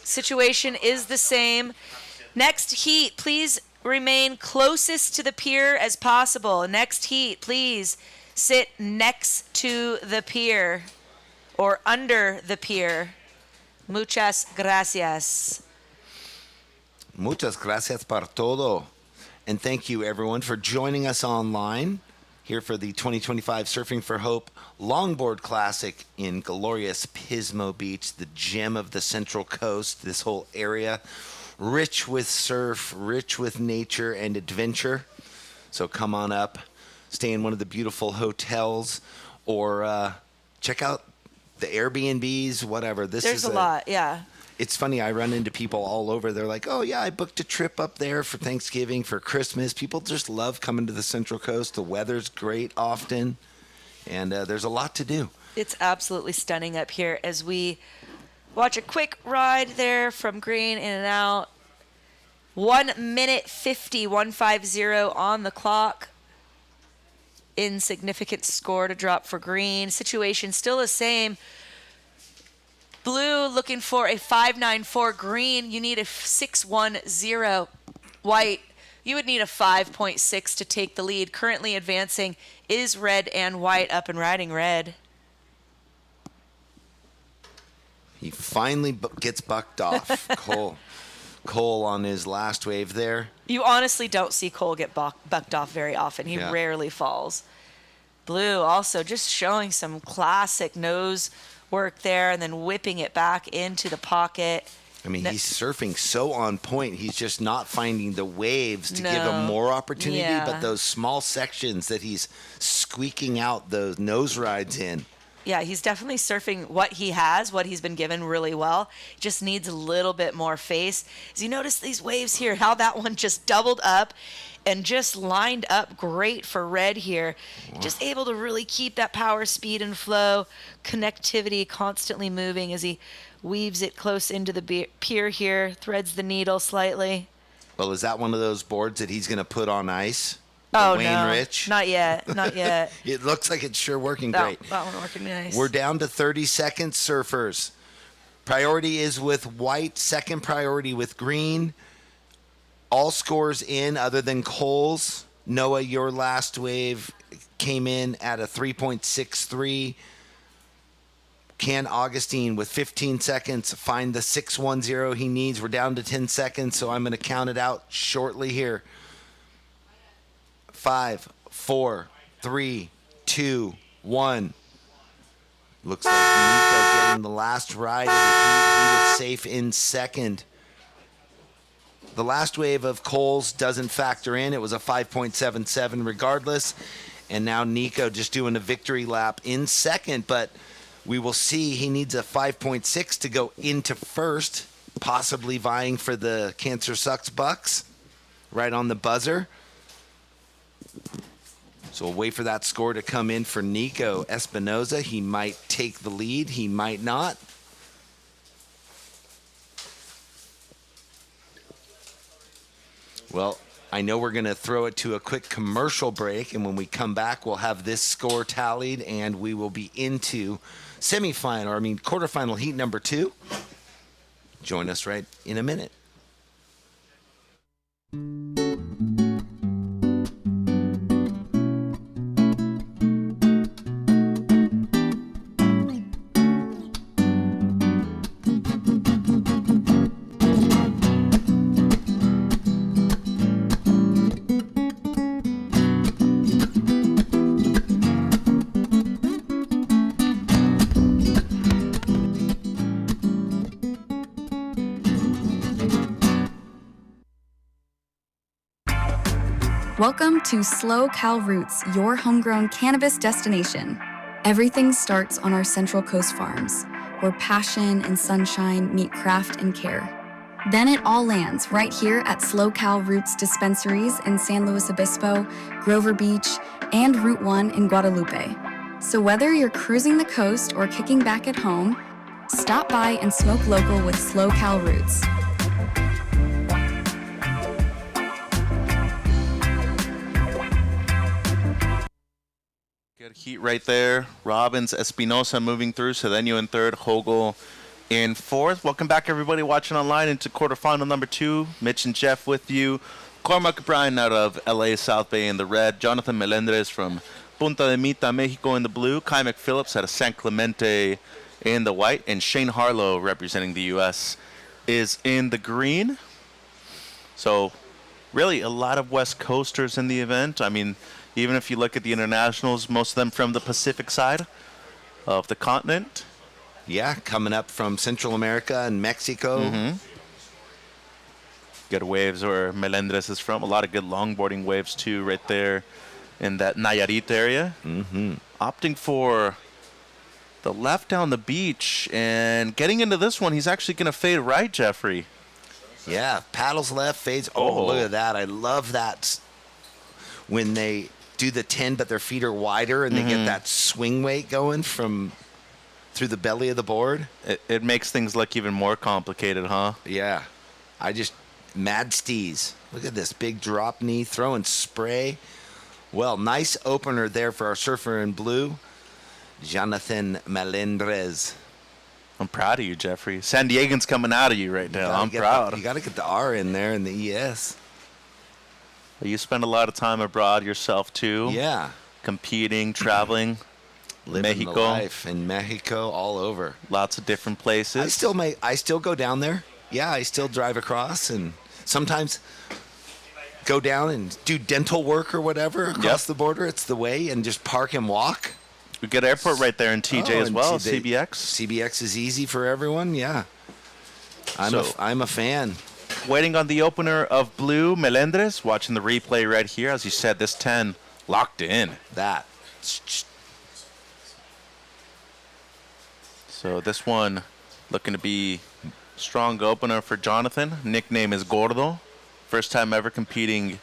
Situation is the same. Next heat, please remain closest to the pier as possible. Next heat, please sit next to the pier or under the pier. Muchas gracias. Muchas gracias por todo. And thank you, everyone, for joining us online here for the 2025 Surfing for Hope Longboard Classic in glorious Pismo Beach, the gem of the Central Coast. This whole area, rich with surf, rich with nature and adventure. So come on up, stay in one of the beautiful hotels, or check out the Airbnbs, whatever. There's a lot, yeah. It's funny, I run into people all over. They're like, oh, yeah, I booked a trip up there for Thanksgiving, for Christmas. People just love coming to the Central Coast. The weather's great often, and there's a lot to do. It's absolutely stunning up here as we watch a quick ride there from green in and out. 1 minute 150 on the clock. Insignificant score to drop for green. Situation still the same. Blue looking for a 594. Green, you need a 610. White, you would need a 5.6 to take the lead. Currently advancing is red and white, up and riding red. He finally gets bucked off. Cole on his last wave there. You honestly don't see Cole get bucked off very often. He rarely falls. Blue also just showing some classic nose work there and then whipping it back into the pocket. I mean, he's surfing so on point. He's just not finding the waves to give him more opportunity, but those small sections that he's squeaking out those nose rides in. Yeah, he's definitely surfing what he has, what he's been given really well. Just needs a little bit more face. As you notice these waves here, how that one just doubled up and just lined up great for red here. Just able to really keep that power, speed, and flow. Connectivity constantly moving as he weaves it close into the pier here, threads the needle slightly. Well, is that one of those boards that he's going to put on ice? Oh, Wayne no. Rich? Not yet. Not yet. It looks like it's sure working great. That one working nice. We're down to 30 seconds, surfers. Priority is with white, second priority with green. All scores in other than Cole's. Noah, your last wave came in at a 3.63. Can Augustine, with 15 seconds, find the 610 he needs? We're down to 10 seconds, so I'm going to count it out shortly here. 5, 4, 3, 2, 1. Looks like Nico getting the last ride of the heat. He was safe in second. The last wave of Cole's doesn't factor in. It was a 5.77 regardless. And now Nico just doing a victory lap in second, but we will see. He needs a 5.6 to go into first, possibly vying for the Cancer Sucks bucks right on the buzzer. So we'll wait for that score to come in for Nico Espinoza. He might take the lead. He might not. Well, I know we're going to throw it to a quick commercial break, and when we come back, we'll have this score tallied, and we will be into quarterfinal heat number 2. Join us right in a minute. Welcome to Slow Cal Roots, your homegrown cannabis destination. Everything starts on our Central Coast farms, where passion and sunshine meet craft and care. Then it all lands right here at Slow Cal Roots dispensaries in San Luis Obispo, Grover Beach, and Route 1 in Guadalupe. So whether you're cruising the coast or kicking back at home, stop by and smoke local with Slow Cal Roots. Good heat right there. Robbins, Espinosa moving through. Cedeno in third. Hogel in fourth. Welcome back, everybody watching online into quarterfinal number 2. Mitch and Jeff with you. Cormac Bryan out of LA South Bay in the red. Jonathan Melendres from Punta de Mita, Mexico in the blue. Kai McPhillips out of San Clemente in the white. And Shane Harlow, representing the U.S., is in the green. So really a lot of West Coasters in the event. I mean, even if you look at the internationals, most of them from the Pacific side of the continent. Yeah, coming up from Central America and Mexico. Good waves where Melendres is from. A lot of good longboarding waves, too, right there in that Nayarit area. Opting for the left down the beach. And getting into this one, he's actually going to fade right, Jeffrey. Yeah, paddles left, fades. Oh, look at that. I love that when they do the 10, but their feet are wider and they get that swing weight going from through the belly of the board. It makes things look even more complicated, huh? Yeah. Mad steez. Look at this big drop knee, throwing spray. Well, nice opener there for our surfer in blue, Jonathan Melendres. I'm proud of you, Jeffrey. San Diegan's coming out of you right now. I'm proud. You got to get the R in there in the ES. You spend a lot of time abroad yourself, too. Yeah. Competing, traveling. Living Mexico. the life in Mexico, all over. Lots of different places. I still go down there. Yeah, I still drive across and sometimes go down and do dental work or whatever across the border. It's the way, and just park and walk. We got airport right there in TJ as well, CBX. CBX is easy for everyone, yeah. I'm a fan. Waiting on the opener of blue, Melendres, watching the replay right here. As you said, this 10 locked in. So this one looking to be strong opener for Jonathan. Nickname is Gordo. First time ever competing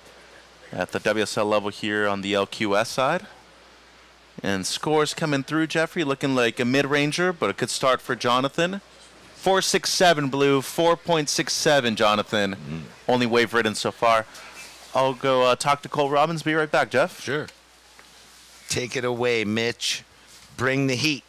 at the WSL level here on the LQS side. And scores coming through, Jeffrey, looking like a mid-ranger, but a good start for Jonathan. 4.67 blue, 4.67 Jonathan. Only wave ridden so far. I'll go talk to Cole Robbins. Be right back, Jeff. Sure. Take it away, Mitch. Bring the heat.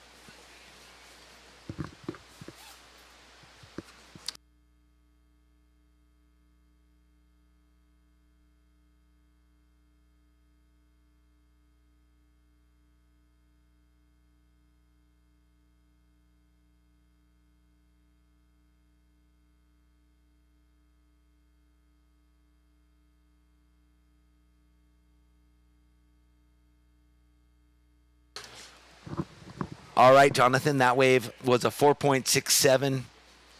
All right, Jonathan, that wave was a 4.67.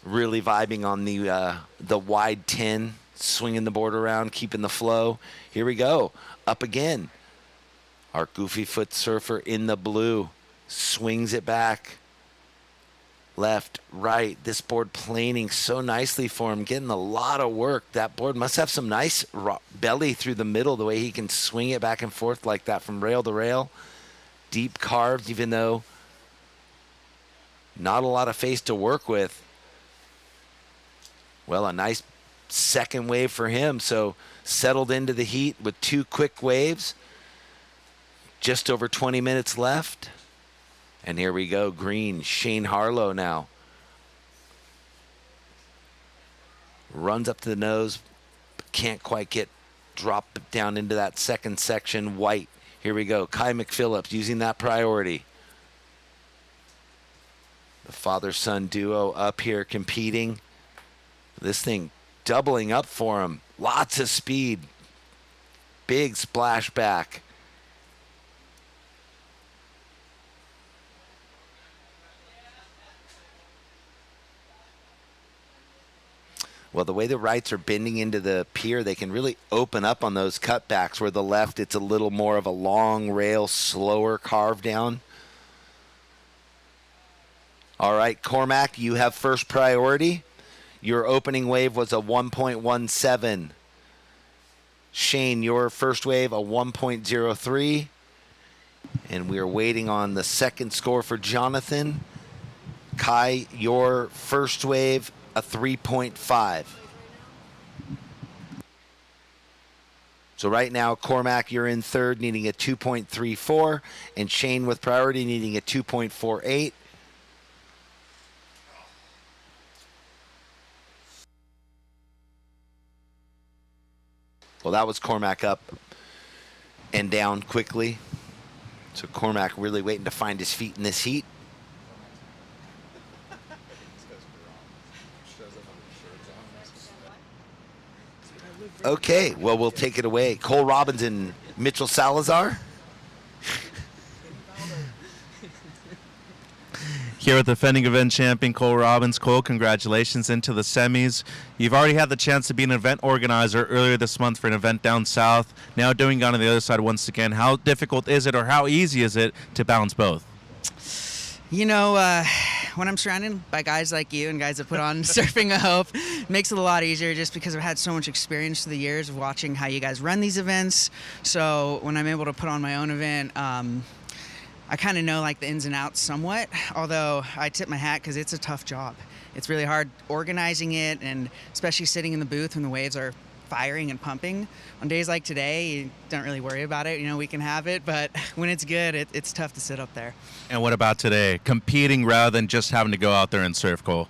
Really vibing on the wide 10, swinging the board around, keeping the flow. Here we go. Up again. Our goofy foot surfer in the blue swings it back. Left, right. This board planing so nicely for him, getting a lot of work. That board must have some nice belly through the middle, the way he can swing it back and forth like that from rail to rail. Deep carved, even though not a lot of face to work with. Well, a nice second wave for him. So settled into the heat with 2 quick waves. Just over 20 minutes left. And here we go, green. Shane Harlow now. Runs up to the nose, but can't quite get dropped down into that second section. White. Here we go. Kai McPhillips using that priority. The father-son duo up here competing. This thing doubling up for him. Lots of speed. Big splashback. Well, the way the rights are bending into the pier, they can really open up on those cutbacks, where the left, it's a little more of a long rail, slower carve down. All right, Cormac, you have first priority. Your opening wave was a 1.17. Shane, your first wave, a 1.03. And we are waiting on the second score for Jonathan. Kai, your first wave, a 3.5. So right now, Cormac, you're in third, needing a 2.34. And Shane with priority, needing a 2.48. Well, that was Cormac up and down quickly. So Cormac really waiting to find his feet in this heat. Okay, well, we'll take it away. Cole Robbins and Mitchell Salazar. Here with defending event champion Cole Robbins. Cole, congratulations into the semis. You've already had the chance to be an event organizer earlier this month for an event down south. Now doing it on the other side once again. How difficult is it, or how easy is it to balance both? You know, when I'm surrounded by guys like you and guys that put on Surfing a Hope, it makes it a lot easier just because I've had so much experience through the years of watching how you guys run these events. So when I'm able to put on my own event, I kind of know like the ins and outs somewhat, although I tip my hat because it's a tough job. It's really hard organizing it, and especially sitting in the booth when the waves are firing and pumping. On days like today, you don't really worry about it. You know, we can have it, but when it's good, it's tough to sit up there. And what about today? Competing rather than just having to go out there and surf, Cole.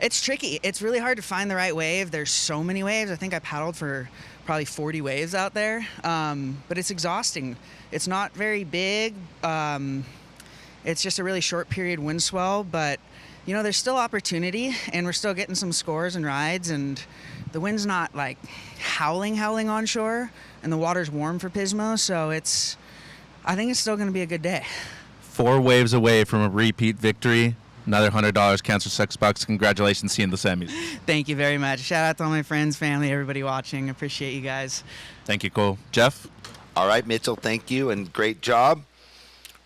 It's tricky. It's really hard to find the right wave. There's so many waves. I think I paddled for probably 40 waves out there, but it's exhausting. It's not very big. It's just a really short period wind swell, but you know, there's still opportunity, and we're still getting some scores and rides, and the wind's not like howling on shore, and the water's warm for Pismo, so I think it's still going to be a good day. 4 waves away from a repeat victory. Another $100 Cancer Sex Bucks. Congratulations, seeing the semis. Thank you very much. Shout out to all my friends, family, everybody watching. Appreciate you guys. Thank you, Cole. Jeff? All right, Mitchell, thank you, and great job.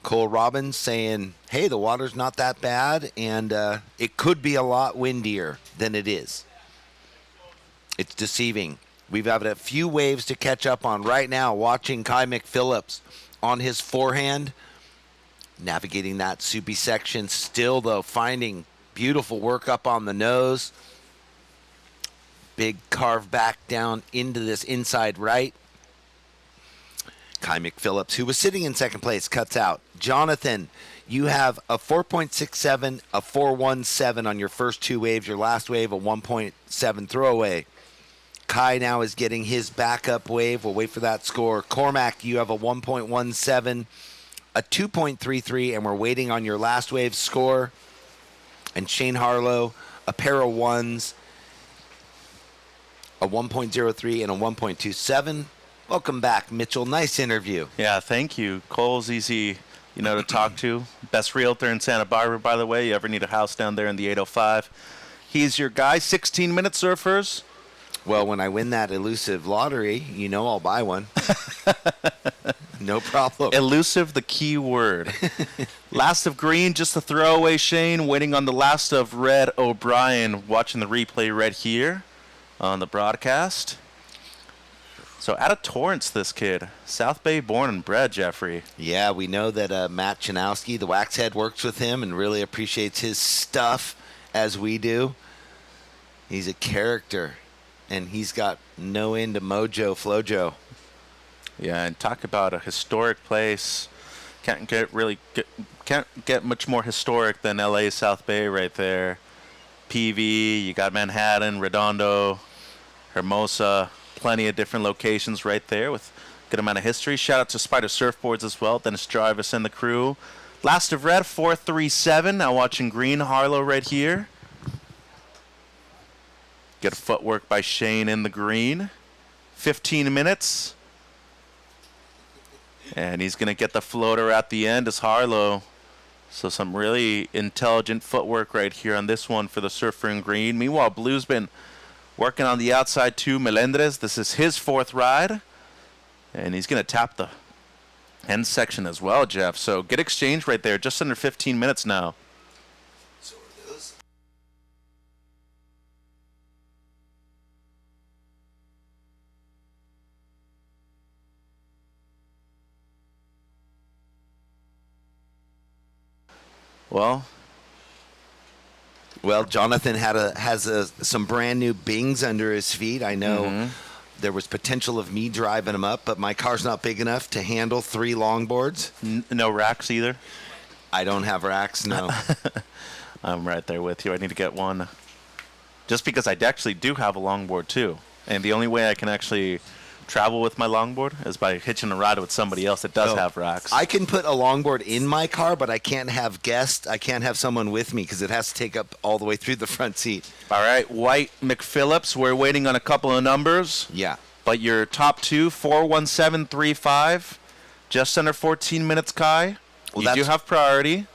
Cole Robbins saying, hey, the water's not that bad, and it could be a lot windier than it is. It's deceiving. We've had a few waves to catch up on right now, watching Kai McPhillips on his forehand, navigating that soupy section. Still, though, finding beautiful work up on the nose. Big carve back down into this inside right. Kai McPhillips, who was sitting in second place, cuts out. Jonathan, you have a 4.67, a 4.17 on your first 2 waves. Your last wave, a 1.7 throwaway. Kai now is getting his backup wave. We'll wait for that score. Cormac, you have a 1.17, a 2.33, and we're waiting on your last wave score. And Shane Harlow, a pair of 1s, a 1.03 and a 1.27. Welcome back, Mitchell. Nice interview. Yeah, thank you. Cole's easy, to talk to. Best realtor in Santa Barbara, by the way. You ever need a house down there in the 805. He's your guy. 16-minute surfers. Well, when I win that elusive lottery, I'll buy one. No problem. Elusive, the key word. Last of green, just a throwaway, Shane. Waiting on the last of red, O'Brien. Watching the replay right here on the broadcast. So out of Torrance, this kid. South Bay born and bred, Jeffrey. Yeah, we know that Matt Chanowski, the Waxhead, works with him and really appreciates his stuff as we do. He's a character, and he's got no end of mojo, flojo. Yeah, and talk about a historic place. Can't get much more historic than LA South Bay right there. PV, you got Manhattan, Redondo, Hermosa. Plenty of different locations right there with a good amount of history. Shout out to Spider Surfboards as well. Dennis Jarvis and the crew. Last of red, 437. Now watching green, Harlow right here. Good footwork by Shane in the green. 15 minutes. And he's going to get the floater at the end as Harlow. So some really intelligent footwork right here on this one for the surfer in green. Meanwhile, Blue's been working on the outside too. Melendrez, this is his 4th ride. And he's going to tap the end section as well, Jeff. So good exchange right there. Just under 15 minutes now. Well, Jonathan has some brand new Bings under his feet. I know there was potential of me driving him up, but my car's not big enough to handle 3 longboards. No racks either? I don't have racks, no. I'm right there with you. I need to get one. Just because I actually do have a longboard too. And the only way I can actually travel with my longboard is by hitching a ride with somebody else that does have racks. I can put a longboard in my car, but I can't have guests. I can't have someone with me because it has to take up all the way through the front seat. All right, White McPhillips, we're waiting on a couple of numbers. Yeah. But your top 2, 4:17.35, just under 14 minutes, Kai. Well, you do have priority.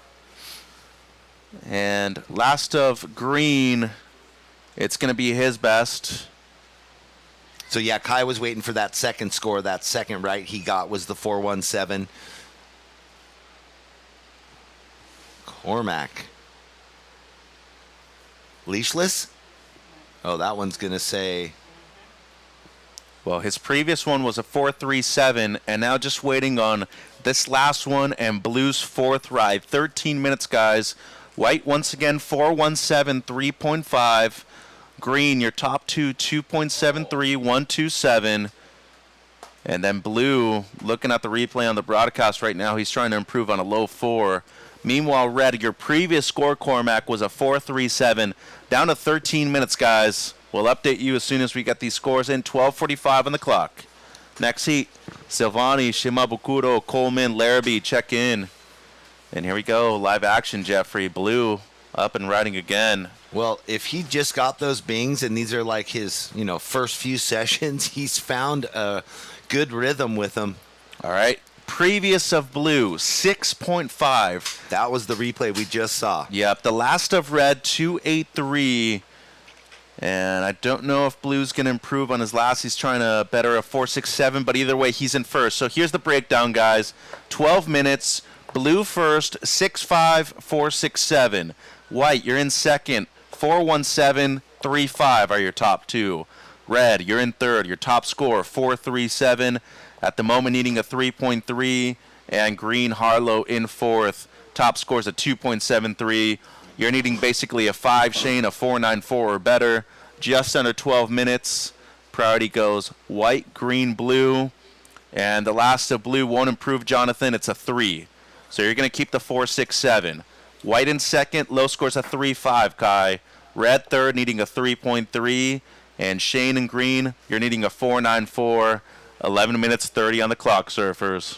And last of Green, it's going to be his best. So, yeah, Kai was waiting for that second score. That second right he got was the 4:17. Cormac. Leashless? Oh, that one's going to say... Well, his previous one was a 4:37, and now just waiting on this last one and Blue's 4th ride. 13 minutes, guys. White, once again, 4:17, 3.5. Green, your top 2, 2.73, 1.27. And then Blue, looking at the replay on the broadcast right now, he's trying to improve on a low 4. Meanwhile, Red, your previous score, Cormac, was a 4:37. Down to 13 minutes, guys. We'll update you as soon as we get these scores in. 12:45 on the clock. Next heat, Silvani, Shimabukuro, Coleman, Larrabee, check in. And here we go, live action, Jeffrey. Blue up and riding again. Well, if he just got those Bings and these are like his, first few sessions, he's found a good rhythm with them. All right. Previous of Blue, 6.5. That was the replay we just saw. Yep. The last of Red, 2.83. And I don't know if Blue's going to improve on his last. He's trying to better a 4.67, but either way, he's in first. So here's the breakdown, guys. 12 minutes. Blue first, 6.5, 4.67. White, you're in second. 4:17, 3.5 are your top 2. Red, you're in third. Your top score, 4.37. At the moment, needing a 3.3. And Green, Harlow in 4th. Top scores a 2.73. You're needing basically a 5, Shane, a 4.94 or better. Just under 12 minutes. Priority goes White, Green, Blue. And the last of Blue won't improve, Jonathan. It's a 3. So you're going to keep the 4.67. White in second, low scores a 3.5, Kai. Red third, needing a 3.3. And Shane and Green, you're needing a 4.94. 11 minutes 30 on the clock, surfers.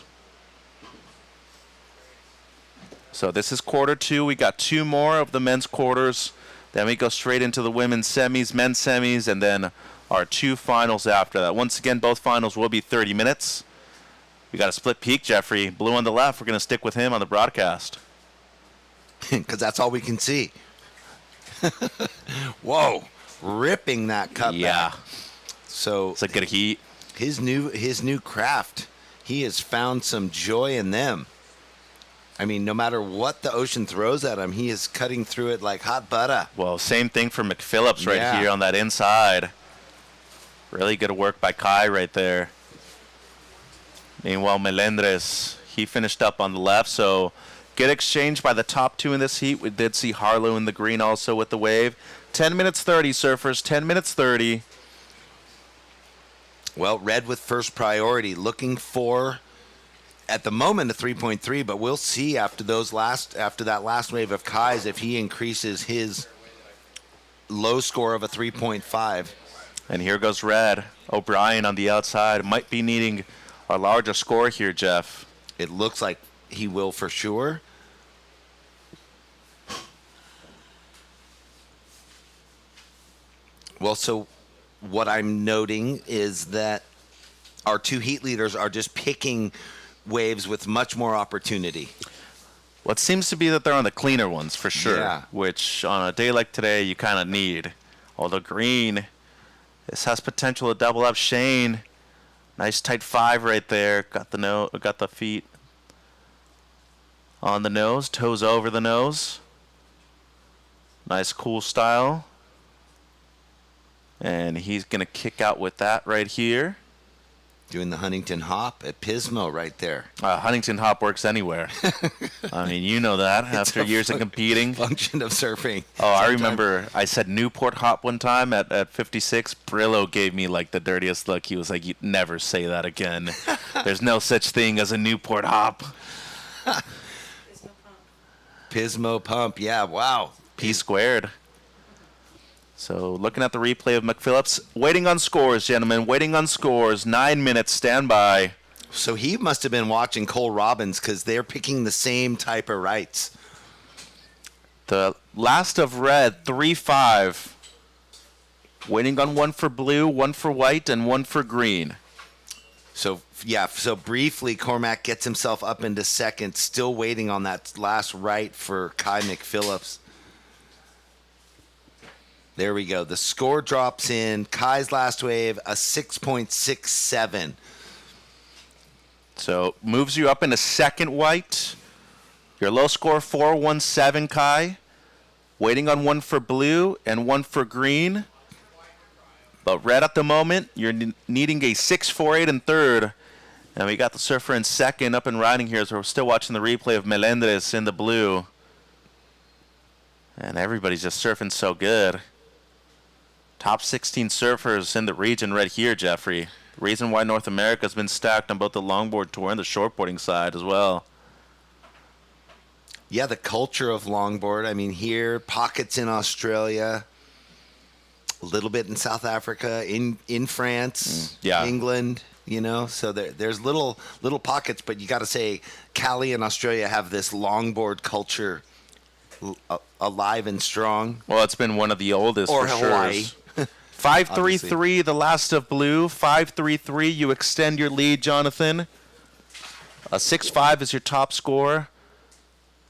So this is quarter 2. We got 2 more of the men's quarters. Then we go straight into the women's semis, men's semis, and then our 2 finals after that. Once again, both finals will be 30 minutes. We got a split peak, Jeffrey. Blue on the left. We're going to stick with him on the broadcast. Because that's all we can see. Whoa. Ripping that cut back. So it's a good heat. His new craft. He has found some joy in them. I mean, no matter what the ocean throws at him, he is cutting through it like hot butter. Well, same thing for McPhillips right here on that inside. Really good work by Kai right there. Meanwhile, Melendres, he finished up on the left, so good exchange by the top 2 in this heat. We did see Harlow in the green also with the wave. 10 minutes 30, surfers, 10 minutes 30. Well, Red with first priority, looking for, at the moment, a 3.3, but we'll see after that last wave of Kai's if he increases his low score of a 3.5. And here goes Red. O'Brien on the outside might be needing a larger score here, Jeff. It looks like he will for sure. Well, so what I'm noting is that our 2 heat leaders are just picking waves with much more opportunity. Well, it seems to be that they're on the cleaner ones for sure, which on a day like today you kind of need. Although Green, this has potential to double up. Shane, nice tight 5 right there. Got the feet on the nose, toes over the nose. Nice cool style. And he's going to kick out with that right here. Doing the Huntington hop at Pismo right there. Huntington hop works anywhere. I mean, you know that after years of competing. Function of surfing. Oh, I remember I said Newport hop one time at 56. Brillo gave me like the dirtiest look. He was like, "You never say that again. There's no such thing as a Newport hop." Pismo pump. Yeah, wow. P squared. So looking at the replay of McPhillips, waiting on scores, gentlemen, waiting on scores. 9 minutes, stand by. So he must have been watching Cole Robbins because they're picking the same type of rights. The last of red, 3-5. Waiting on one for blue, one for white, and one for green. So, yeah, so briefly, Cormac gets himself up into second, still waiting on that last right for Kai McPhillips. There we go. The score drops in. Kai's last wave, a 6.67. So moves you up into second white. Your low score, 4.17, Kai. Waiting on one for blue and one for green. But red at the moment, you're needing a 6.48 in third. And we got the surfer in second up and riding here. So we're still watching the replay of Melendres in the blue. And everybody's just surfing so good. Top 16 surfers in the region right here, Jeffrey. The reason why North America has been stacked on both the longboard tour and the shortboarding side as well. Yeah, the culture of longboard. I mean, here, pockets in Australia, a little bit in South Africa, in France, England, you know. So there's little pockets, but you got to say Cali and Australia have this longboard culture alive and strong. Well, it's been one of the oldest or for Hawaii. Sure. 5-3-3, the last of blue. 5-3-3, you extend your lead, Jonathan. A 6-5 is your top score.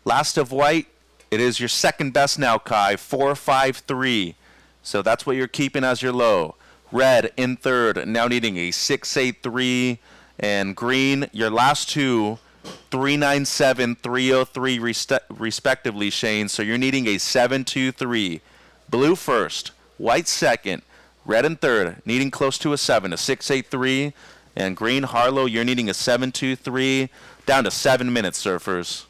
Last of white, it is your second best now, Kai. 4-5-3. So that's what you're keeping as your low. Red in third, now needing a 6-8-3. And green, your last two, 3-9-7, 3-0-3 respectively, Shane. So you're needing a 7-2-3. Blue first, white second. Red in third, needing close to a 7, a 6-8-3. And green, Harlow, you're needing a 7-2-3. Down to 7 minutes, surfers.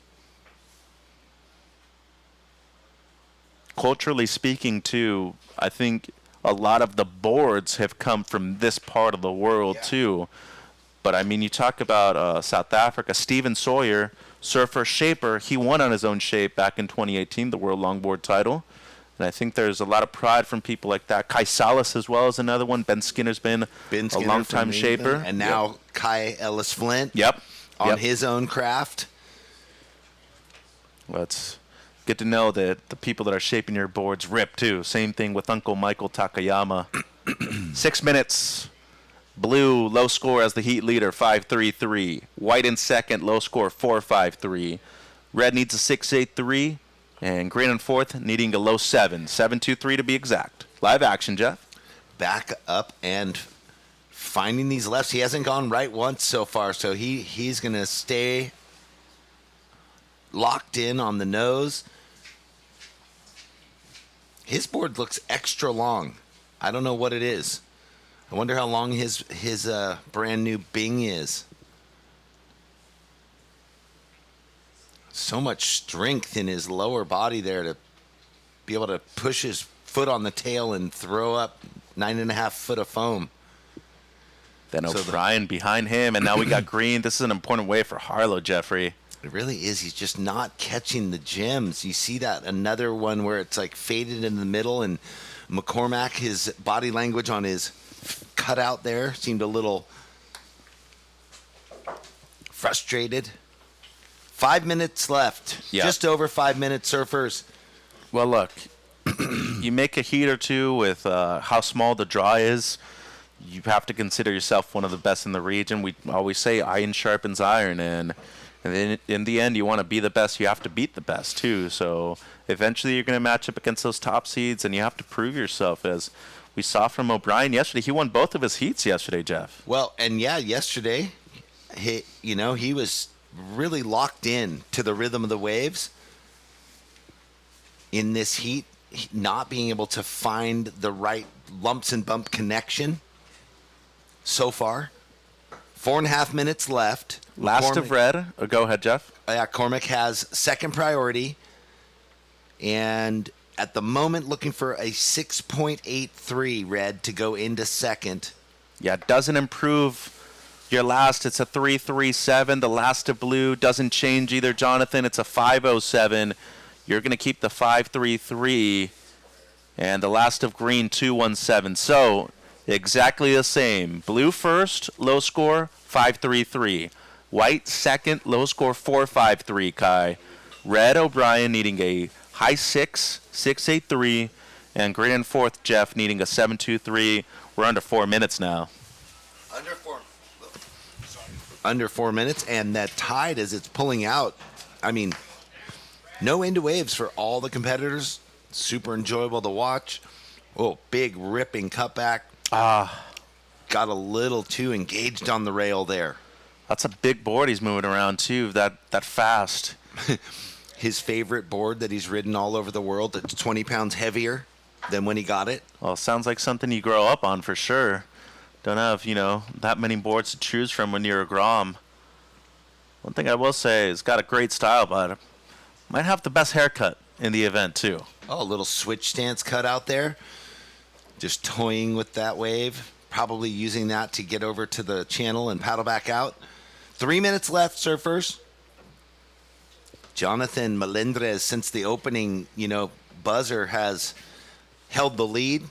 Culturally speaking, too, I think a lot of the boards have come from this part of the world, too. But, I mean, you talk about South Africa. Steven Sawyer, surfer, shaper, he won on his own shape back in 2018, the World Longboard title. And I think there's a lot of pride from people like that. Kai Salas as well is another one. Ben Skinner's been a long-time shaper. And now Kai Ellis Flint on his own craft. Well, it's good to know that the people that are shaping your boards rip, too. Same thing with Uncle Michael Takayama. 6 minutes. Blue, low score as the heat leader, 5-3-3. White in second, low score, 4-5-3. Red needs a 6-8-3. And green in fourth, needing a low 7. 7-2-3 to be exact. Live action, Jeff. Back up and finding these lefts. He hasn't gone right once so far, so he's going to stay locked in on the nose. His board looks extra long. I don't know what it is. I wonder how long his brand new Bing is. So much strength in his lower body there to be able to push his foot on the tail and throw up 9.5 foot of foam. Then O'Brien behind him, and now we got green. This is an important way for Harlow, Jeffrey. It really is. He's just not catching the gems. You see that another one where it's like faded in the middle, and McCormack, his body language on his cutout there seemed a little frustrated. 5 minutes left. Yeah. Just over 5 minutes, surfers. Well, look, you make a heat or two with how small the draw is. You have to consider yourself one of the best in the region. We always say iron sharpens iron, and then in the end, you want to be the best. You have to beat the best, too. So eventually you're going to match up against those top seeds, and you have to prove yourself. As we saw from O'Brien yesterday, he won both of his heats yesterday, Jeff. Well, and yeah, yesterday, he was really locked in to the rhythm of the waves in this heat, not being able to find the right lumps and bump connection so far. 4.5 minutes left. Last of red. Oh, go ahead, Jeff. Yeah, Cormac has second priority. And at the moment, looking for a 6.83 red to go into second. Yeah, it doesn't improve your last. It's a 3.37. The last of blue doesn't change either, Jonathan. It's a 5.07. You're going to keep the 5.33. And the last of green, 2.17. So exactly the same. Blue first, low score, 5.33. White second, low score, 4.53, Kai. Red, O'Brien needing a high 6.83. And green in fourth, Jeff needing a 7.23. We're under 4 minutes now. Under 4 minutes, and that tide as it's pulling out. I mean, no end to waves for all the competitors. Super enjoyable to watch. Oh, big ripping cutback. Got a little too engaged on the rail there. That's a big board he's moving around too, that fast. His favorite board that he's ridden all over the world that's 20 pounds heavier than when he got it. Well, sounds like something you grow up on for sure. Don't have, that many boards to choose from when you're a Grom. One thing I will say, it's got a great style, but might have the best haircut in the event too. Oh, a little switch stance cut out there. Just toying with that wave. Probably using that to get over to the channel and paddle back out. 3 minutes left, surfers. Jonathan Melendrez, since the opening, buzzer, has held the lead.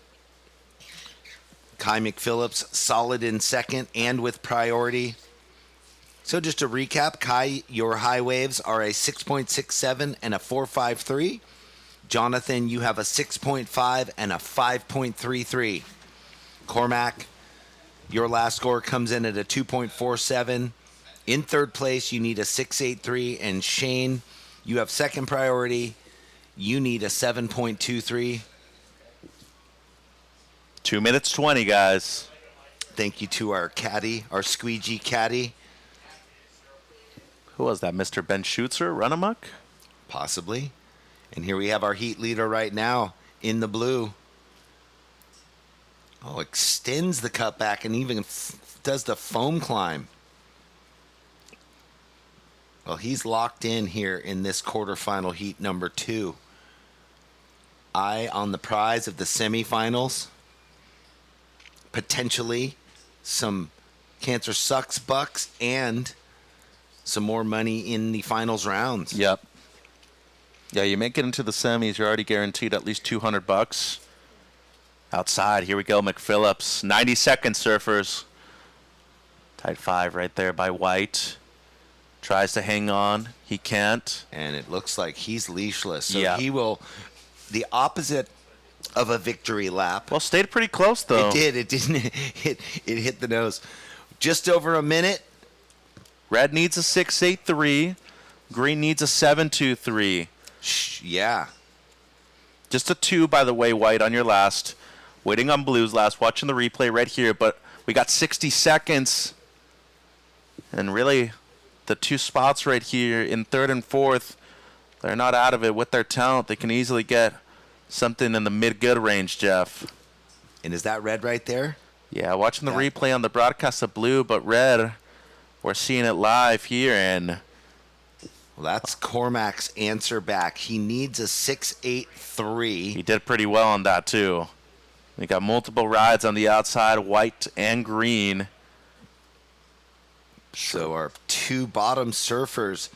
Kai McPhillips solid in second and with priority. So just to recap, Kai, your high waves are a 6.67 and a 4.53. Jonathan, you have a 6.5 and a 5.33. Cormac, your last score comes in at a 2.47. In third place, you need a 6.83. And Shane, you have second priority. You need a 7.23. 2 minutes 20, guys. Thank you to our caddy, our squeegee caddy. Who was that, Mr. Ben Schutzer, run amok? Possibly. And here we have our heat leader right now in the blue. Oh, extends the cutback and even does the foam climb. Well, he's locked in here in this quarterfinal heat number 2. Eye on the prize of the semifinals. Potentially some Cancer Sucks bucks and some more money in the finals rounds. Yep. Yeah, you make it into the semis, you're already guaranteed at least $200. Outside, here we go, McPhillips. 90 seconds, surfers. Tied 5 right there by White. Tries to hang on. He can't. And it looks like he's leashless. So yeah. He will, the opposite of a victory lap. Well, stayed pretty close, though. It did. It didn't. It hit the nose. Just over a minute. Red needs a 6.83. Green needs a 7.23. Yeah. Just a 2, by the way, White, on your last. Waiting on Blue's last. Watching the replay right here. But we got 60 seconds. And really, the 2 spots right here in third and fourth, they're not out of it with their talent. They can easily get something in the mid-good range, Jeff. And is that red right there? Yeah, watching the replay on the broadcast of Blue, but red, we're seeing it live here. And well, that's Cormac's answer back. He needs a 6.83. He did pretty well on that, too. We got multiple rides on the outside, White and green. So our 2 bottom surfers,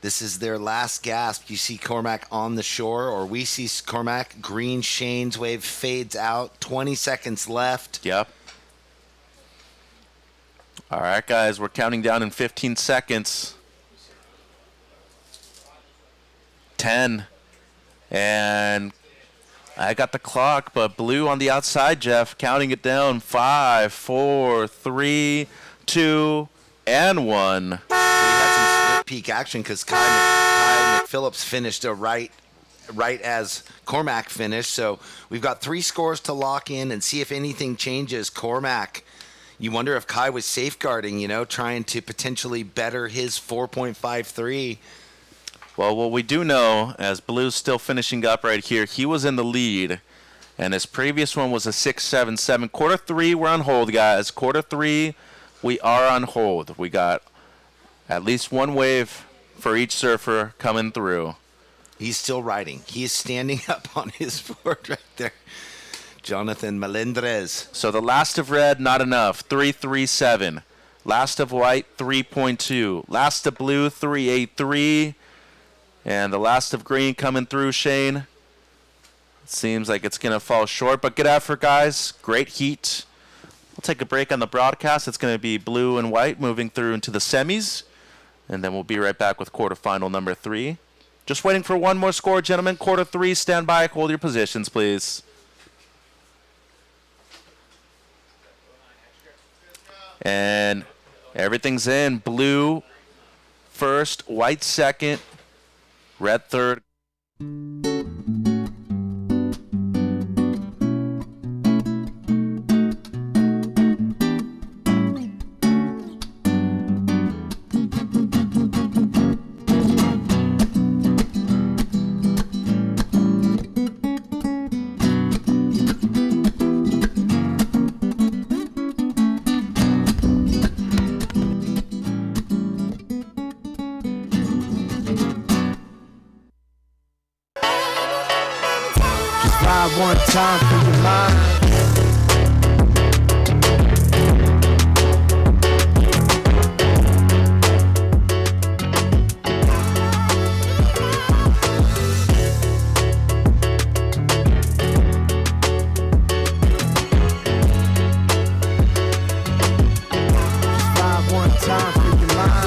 this is their last gasp. You see Cormac on the shore, or we see Cormac. Green, Shane's wave fades out. 20 seconds left. Yep. All right, guys, we're counting down in 15 seconds. 10. And I got the clock, but Blue on the outside, Jeff, counting it down. 5, 4, 3, 2, and 1. We had some split peak action because Kai McPhillips finished right as Cormac finished. So we've got 3 scores to lock in and see if anything changes. Cormac, you wonder if Kai was safeguarding, trying to potentially better his 4.53. Well, what we do know, as Blue's still finishing up right here, he was in the lead, and his previous one was a 6.77. Quarter 3, we're on hold, guys. Quarter 3, we are on hold. We got at least one wave for each surfer coming through. He's still riding. He is standing up on his board right there. Jonathan Melendrez. So the last of red, not enough. 337. Last of white, 3.2. Last of blue, 383. And the last of green coming through, Shane. Seems like it's going to fall short, but good effort, guys. Great heat. We'll take a break on the broadcast. It's going to be blue and white moving through into the semis. And then we'll be right back with quarterfinal number 3. Just waiting for one more score, gentlemen. Quarter 3, stand by. Hold your positions, please. And everything's in. Blue first, white second, red third. One time for your mind. Just vibe one time for your mind.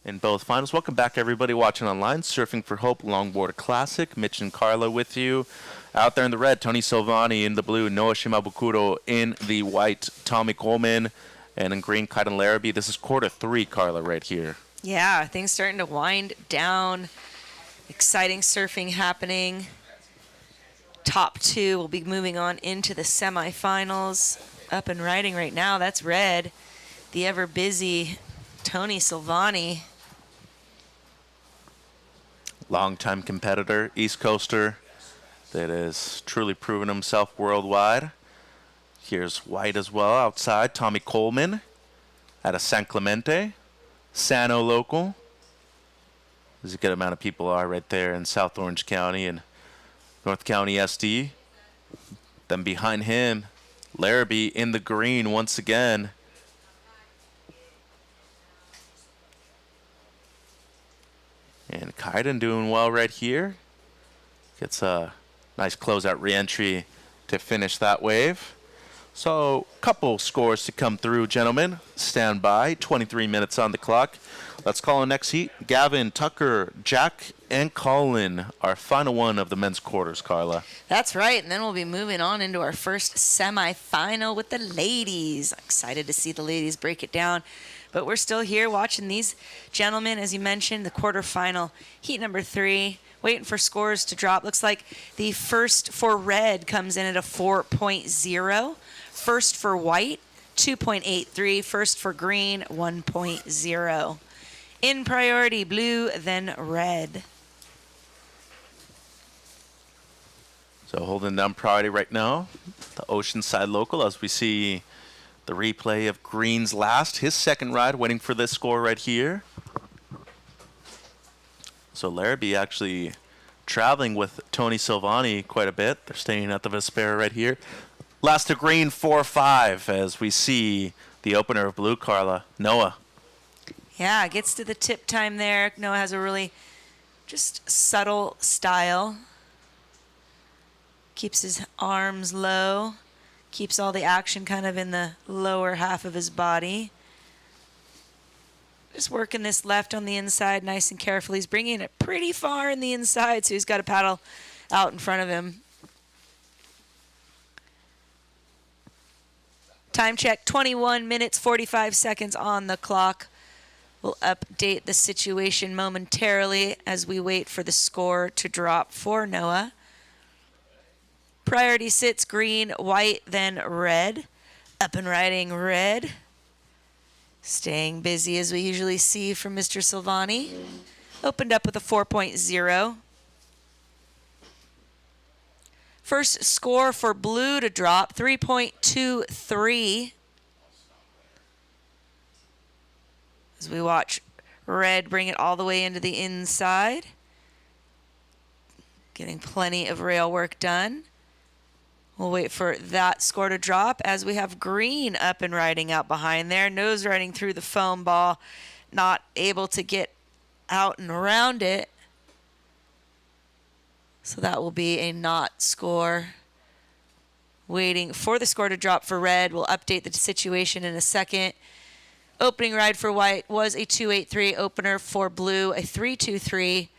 In both finals. Welcome back, everybody watching online. Surfing for Hope Longboard Classic. Mitch and Carla with you. Out there in the red, Tony Silvani. In the blue, Noah Shimabukuro. In the white, Tommy Coleman. And in green, Kaiden Larrabee. This is quarter 3, Carla, right here. Yeah, things starting to wind down. Exciting surfing happening. Top 2 will be moving on into the semifinals. Up and riding right now, that's red. The ever busy Tony Silvani. Longtime competitor, East Coaster, that has truly proven himself worldwide. Here's white as well outside. Tommy Coleman out of San Clemente, Sano local. There's a good amount of people are right there in South Orange County and North County SD. Then behind him, Larrabee in the green once again. And Kaiden doing well right here. Gets a nice closeout re-entry to finish that wave. So, couple scores to come through, gentlemen. Stand by. 23 minutes on the clock. Let's call on next heat. Gavin, Tucker, Jack, and Colin. Our final one of the men's quarters, Carla. That's right, and then we'll be moving on into our first semifinal with the ladies. Excited to see the ladies break it down. But we're still here watching these gentlemen, as you mentioned, the quarterfinal, heat number 3, waiting for scores to drop. Looks like the first for red comes in at a 4.0. First for white, 2.83. First for green, 1.0. In priority, blue, then red. So holding down priority right now, the Oceanside local, as we see the replay of Green's last, his second ride, waiting for this score right here. So Larrabee actually traveling with Tony Silvani quite a bit. They're staying at the Vespera right here. Last to Green, 4-5, as we see the opener of blue, Carla. Noah. Yeah, gets to the tip time there. Noah has a really just subtle style. Keeps his arms low. Keeps all the action kind of in the lower half of his body. Just working this left on the inside nice and carefully. He's bringing it pretty far in the inside, so he's got to paddle out in front of him. Time check, 21 minutes, 45 seconds on the clock. We'll update the situation momentarily as we wait for the score to drop for Noah. Priority sits green, white, then red. Up and riding red. Staying busy as we usually see from Mr. Silvani. Opened up with a 4.0. First score for blue to drop, 3.23. As we watch red bring it all the way into the inside. Getting plenty of rail work done. We'll wait for that score to drop as we have green up and riding out behind there. Nose riding through the foam ball. Not able to get out and around it. So that will be a not score. Waiting for the score to drop for red. We'll update the situation in a second. Opening ride for white was a 2.83. Opener for blue, a 3.23.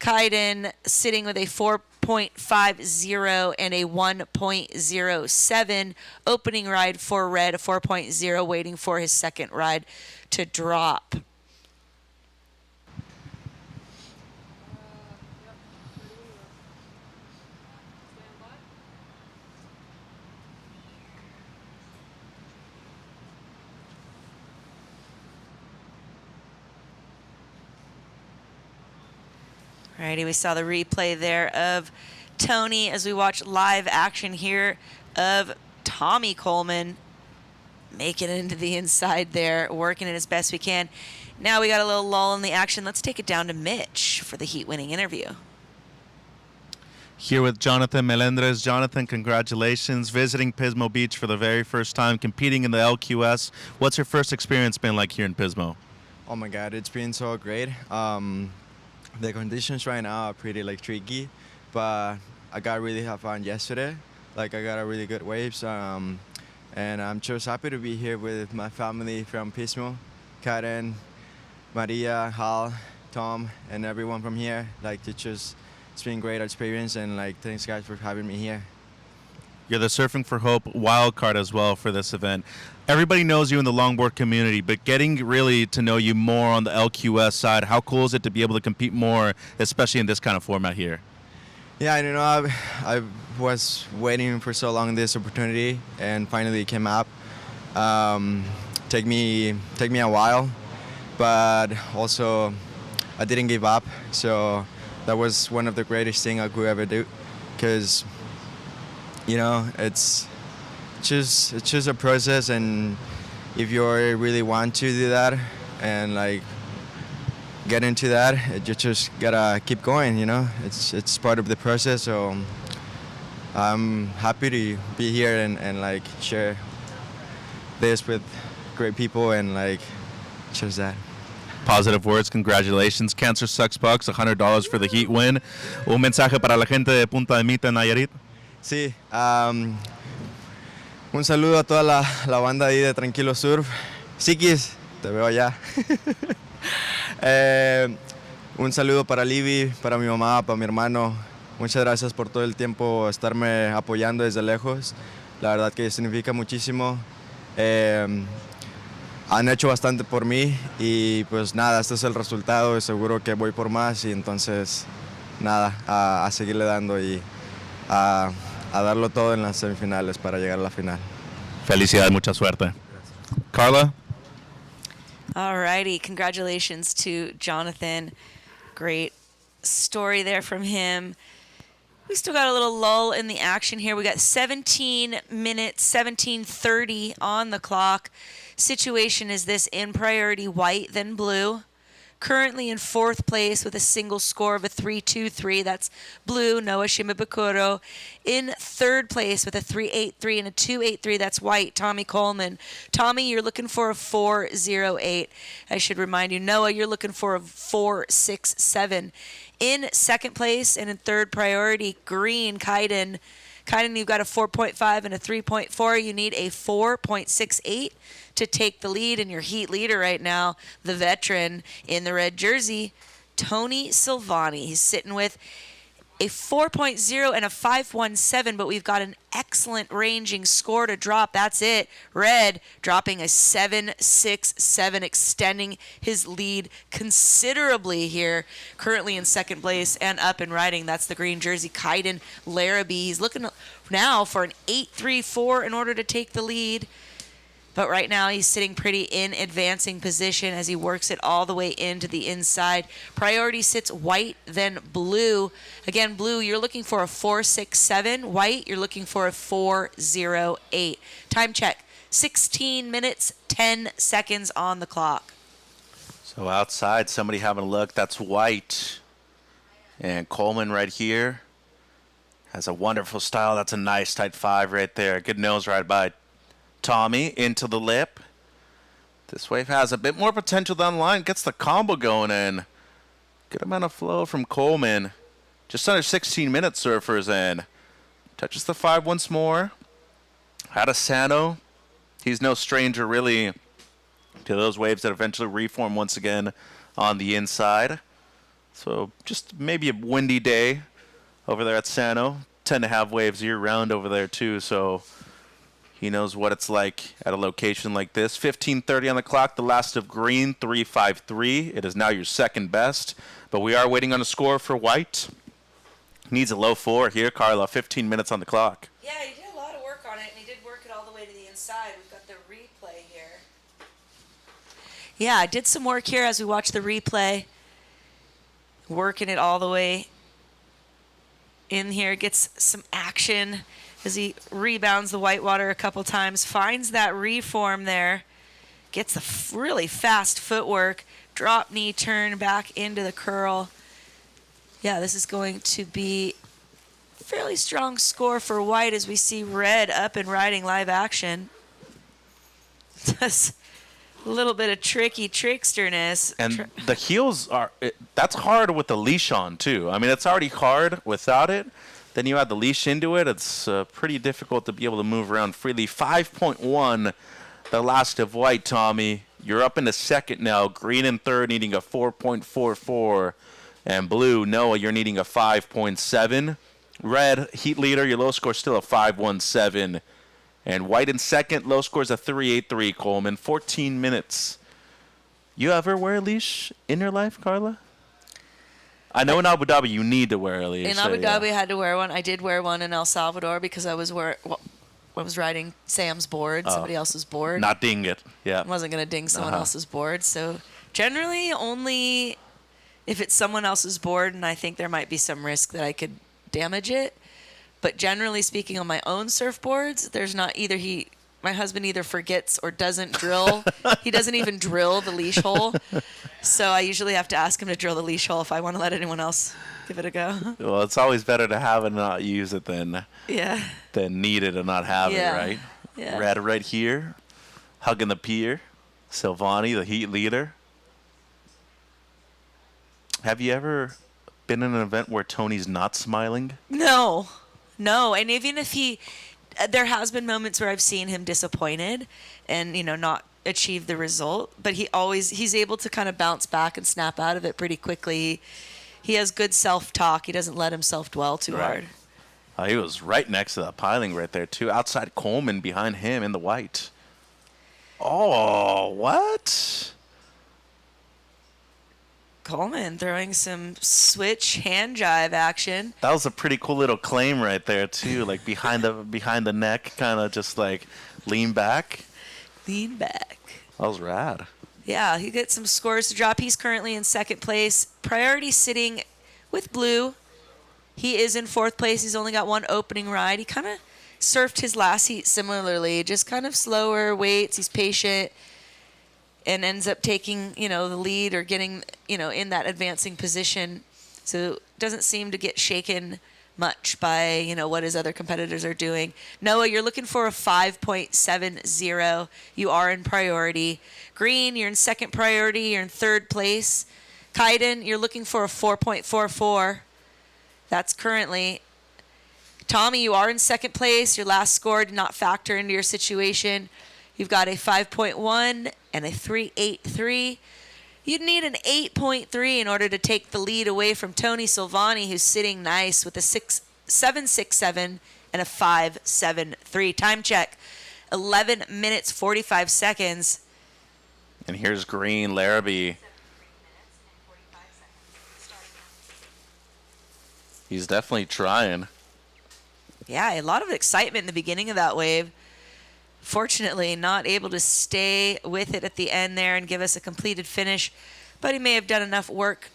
Kaiden sitting with a 4.50 and a 1.07. Opening ride for red, a 4.0, waiting for his second ride to drop. Alrighty, we saw the replay there of Tony as we watch live action here of Tommy Coleman making it into the inside there, working it as best we can. Now we got a little lull in the action. Let's take it down to Mitch for the heat-winning interview. Here with Jonathan Melendrez. Jonathan, congratulations. Visiting Pismo Beach for the very first time, competing in the LQS. What's your first experience been like here in Pismo? Oh my God, it's been so great. The conditions right now are pretty tricky, but I got really have fun yesterday. I got a really good waves, and I'm just happy to be here with my family from Pismo, Karen, Maria, Hal, Tom, and everyone from here. It's been a great experience, and thanks guys for having me here. You're the Surfing for Hope wildcard as well for this event. Everybody knows you in the longboard community, but getting really to know you more on the LQS side, how cool is it to be able to compete more, especially in this kind of format here? Yeah, I was waiting for so long this opportunity, and finally it came up. Take me a while, but also I didn't give up. So that was one of the greatest things I could ever do, because it's just a process, and if you really want to do that and get into that, you just gotta keep going. It's part of the process. So I'm happy to be here and share this with great people and just that. Positive words, congratulations. Cancer sucks bucks, $100 for the heat win. Un mensaje para la gente de Punta de Mita, Nayarit. Sí, un saludo a toda la banda ahí de Tranquilo Surf. Sikis, te veo allá. Un saludo para Libby, para mi mamá, para mi hermano. Muchas gracias por todo el tiempo estarme apoyando desde lejos. La verdad que significa muchísimo. Han hecho bastante por mí y pues nada, este es el resultado y seguro que voy por más, y entonces nada, a seguirle dando y a darlo todo en las semifinales para llegar a la final. Felicidades, mucha suerte. Carla? Alrighty, congratulations to Jonathan. Great story there from him. We still got a little lull in the action here. We got 17 minutes, 17:30 on the clock. Situation is this: in priority white, then blue. Currently in fourth place with a single score of a 3.23. That's blue, Noah Shimabukuro. In third place with a 3.83 and a 2.83. That's white, Tommy Coleman. Tommy, you're looking for a 4.08. I should remind you, Noah, you're looking for a 4.67. In second place and in third priority, green, Kaiden. Kaiden, you've got a 4.5 and a 3.4. You need a 4.68 to take the lead, and your heat leader right now, the veteran in the red jersey, Tony Silvani. He's sitting with a 4.0 and a 5.17, but we've got an excellent ranging score to drop. That's it. Red dropping a 7.67, extending his lead considerably here, currently in second place and up and riding. That's the green jersey, Kaiden Larrabee. He's looking now for an 8.34 in order to take the lead. But right now he's sitting pretty in advancing position as he works it all the way into the inside. Priority sits white, then blue. Again, blue, you're looking for a 4.67. White, you're looking for a 4.08. Time check, 16 minutes, 10 seconds on the clock. So outside, somebody having a look. That's white. And Coleman right here has a wonderful style. That's a nice tight 5 right there. Good nose ride by Tommy into the lip. This wave has a bit more potential down the line. Gets the combo going in. Good amount of flow from Coleman. Just under 16 minutes, surfers in. Touches the 5 once more. Hadasano. He's no stranger, really, to those waves that eventually reform once again on the inside. So just maybe a windy day over there at Sano. Tend to have waves year-round over there, too, so he knows what it's like at a location like this. 15:30 on the clock, the last of green, 3.53. It is now your second best, but we are waiting on a score for white. Needs a low 4 here, Carla. 15 minutes on the clock. Yeah, he did a lot of work on it, and he did work it all the way to the inside. We've got the replay here. Yeah, I did some work here as we watch the replay. Working it all the way in here. Gets some action as he rebounds the whitewater a couple times. Finds that reform there. Gets the really fast footwork. Drop knee turn back into the curl. Yeah, this is going to be a fairly strong score for white as we see red up and riding live action. Just a little bit of tricky tricksterness. And the heels are, that's hard with the leash on, too. I mean, it's already hard without it. Then you add the leash into it. It's pretty difficult to be able to move around freely. 5.1, the last of white, Tommy. You're up into second now. Green in third, needing a 4.44. And blue, Noah, you're needing a 5.7. Red, heat leader, your low score still a 5.17. And white in second, low score's a 3.83, Coleman. 14 minutes. You ever wear a leash in your life, Carla? I know in Abu Dhabi you need to wear a leash. In Abu Dhabi, I had to wear one. I did wear one in El Salvador because I was riding Sam's board, somebody else's board. Not ding it. Yeah. I wasn't going to ding someone else's board. So generally only if it's someone else's board and I think there might be some risk that I could damage it. But generally speaking, on my own surfboards, there's not my husband either forgets or doesn't drill. He doesn't even drill the leash hole. So I usually have to ask him to drill the leash hole if I want to let anyone else give it a go. Well, it's always better to have it and not use it than need it and not have it, right? Yeah. Red right here, hugging the pier. Silvani, the heat leader. Have you ever been in an event where Tony's not smiling? No. And even if there has been moments where I've seen him disappointed and, not achieve the result, but he's able to kind of bounce back and snap out of it pretty quickly. He has good self-talk. He doesn't let himself dwell too hard. He was right next to the piling right there, too. Outside Coleman behind him in the white. Oh, what? Coleman throwing some switch hand jive action. That was a pretty cool little claim right there too, like behind the neck, kind of just like lean back. That was rad. Yeah, he gets some scores to drop. He's currently in second place. Priority sitting with blue. He is in fourth place. He's only got one opening ride. He kind of surfed his last heat similarly, just kind of slower, waits, he's patient, and ends up taking, the lead or getting, in that advancing position. So doesn't seem to get shaken much by, what his other competitors are doing. Noah, you're looking for a 5.70. You are in priority. Green, you're in second priority. You're in third place. Kaiden, you're looking for a 4.44. That's currently. Tommy, you are in second place. Your last score did not factor into your situation. You've got a 5.1 and a 3.83. You'd need an 8.3 in order to take the lead away from Tony Silvani, who's sitting nice with a 7.67 and a 5.73. Time check, 11 minutes, 45 seconds. And here's Green, Larrabee. He's definitely trying. Yeah, a lot of excitement in the beginning of that wave. Fortunately, not able to stay with it at the end there and give us a completed finish, but he may have done enough work,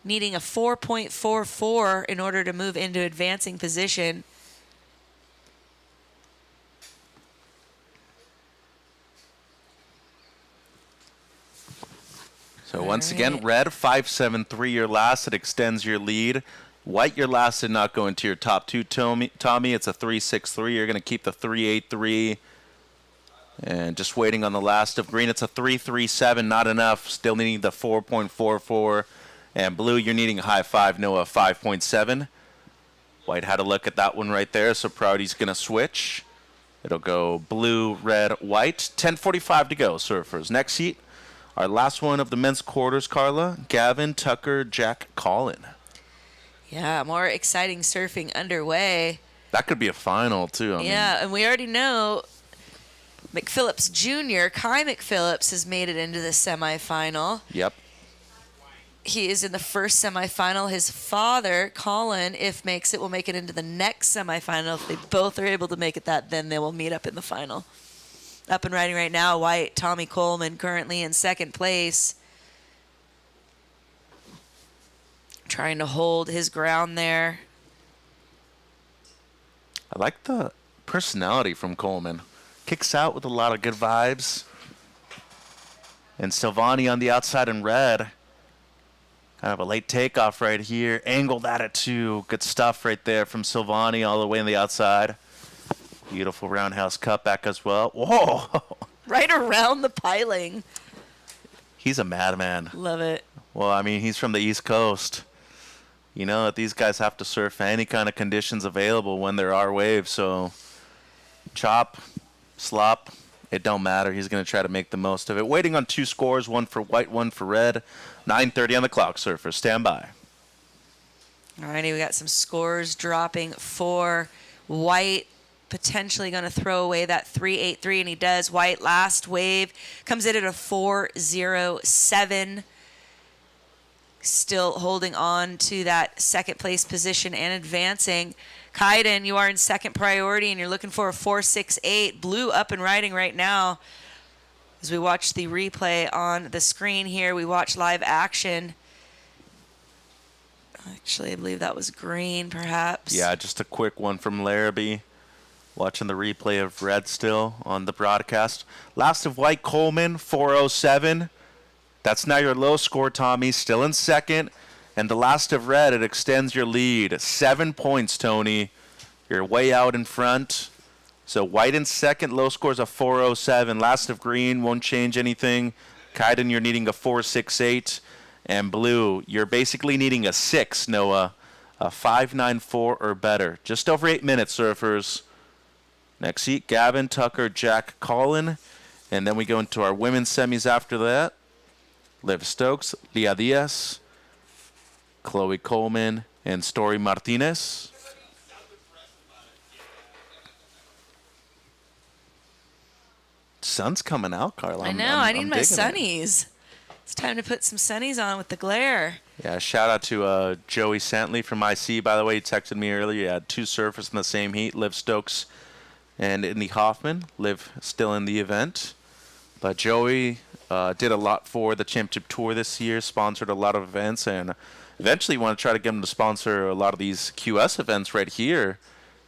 needing a 4.44 in order to move into advancing position. So once again, red 5.73 your last. It extends your lead. White your last did not go into your top two. Tommy, it's a 3.63. You're going to keep the 3.83. And just waiting on the last of green. It's a 3.37, not enough. Still needing the 4.44. And blue, you're needing a high five, Noah, 5.7. White had a look at that one right there, so Proudy's going to switch. It'll go blue, red, white. 10:45 to go, surfers. Next heat, our last one of the men's quarters, Carla. Gavin, Tucker, Jack, Collin. Yeah, more exciting surfing underway. That could be a final, too. I mean, and we already know McPhillips Jr., Kai McPhillips, has made it into the semifinal. Yep. He is in the first semifinal. His father, Colin, if makes it, will make it into the next semifinal. If they both are able to make it then they will meet up in the final. Up and riding right now, White, Tommy Coleman, currently in second place. Trying to hold his ground there. I like the personality from Coleman. Kicks out with a lot of good vibes. And Silvani on the outside in red. Kind of a late takeoff right here. Angled at it too. Good stuff right there from Silvani all the way on the outside. Beautiful roundhouse cutback as well. Whoa! Right around the piling. He's a madman. Love it. Well, I mean, he's from the East Coast. You know that these guys have to surf any kind of conditions available when there are waves. So chop, slop, it don't matter. He's going to try to make the most of it. Waiting on two scores, one for white, one for red. 9:30 on the clock, surfers. Stand by. Alrighty, we got some scores dropping for White. Potentially going to throw away that 3.83, and he does. White, last wave, comes in at a 4.07. Still holding on to that second place position and advancing. Kaiden, you are in second priority, and you're looking for a 4.68. Blue up and riding right now. As we watch the replay on the screen here, we watch live action. Actually, I believe that was green, perhaps. Yeah, just a quick one from Larrabee. Watching the replay of red still on the broadcast. Last of white, Coleman, 4.07. That's now your low score, Tommy. Still in second. And the last of red, it extends your lead. 7 points, Tony. You're way out in front. So white in second, low scores a 4.07. Last of green, won't change anything. Kaiden, you're needing a 4.68. And blue, you're basically needing a 6, Noah. A 5.94 or better. Just over 8 minutes, surfers. Next heat, Gavin, Tucker, Jack, Collin. And then we go into our women's semis after that. Liv Stokes, Leah Diaz, Chloe Coleman, and Story Martinez. Sun's coming out, Carla. I know. I need my sunnies. It's time to put some sunnies on with the glare. Yeah, shout out to Joey Santley from IC, by the way. He texted me earlier. He had two surfers in the same heat, Liv Stokes and Indy Hoffman. Liv still in the event. But Joey did a lot for the championship tour this year, sponsored a lot of events, and eventually want to try to get him to sponsor a lot of these QS events right here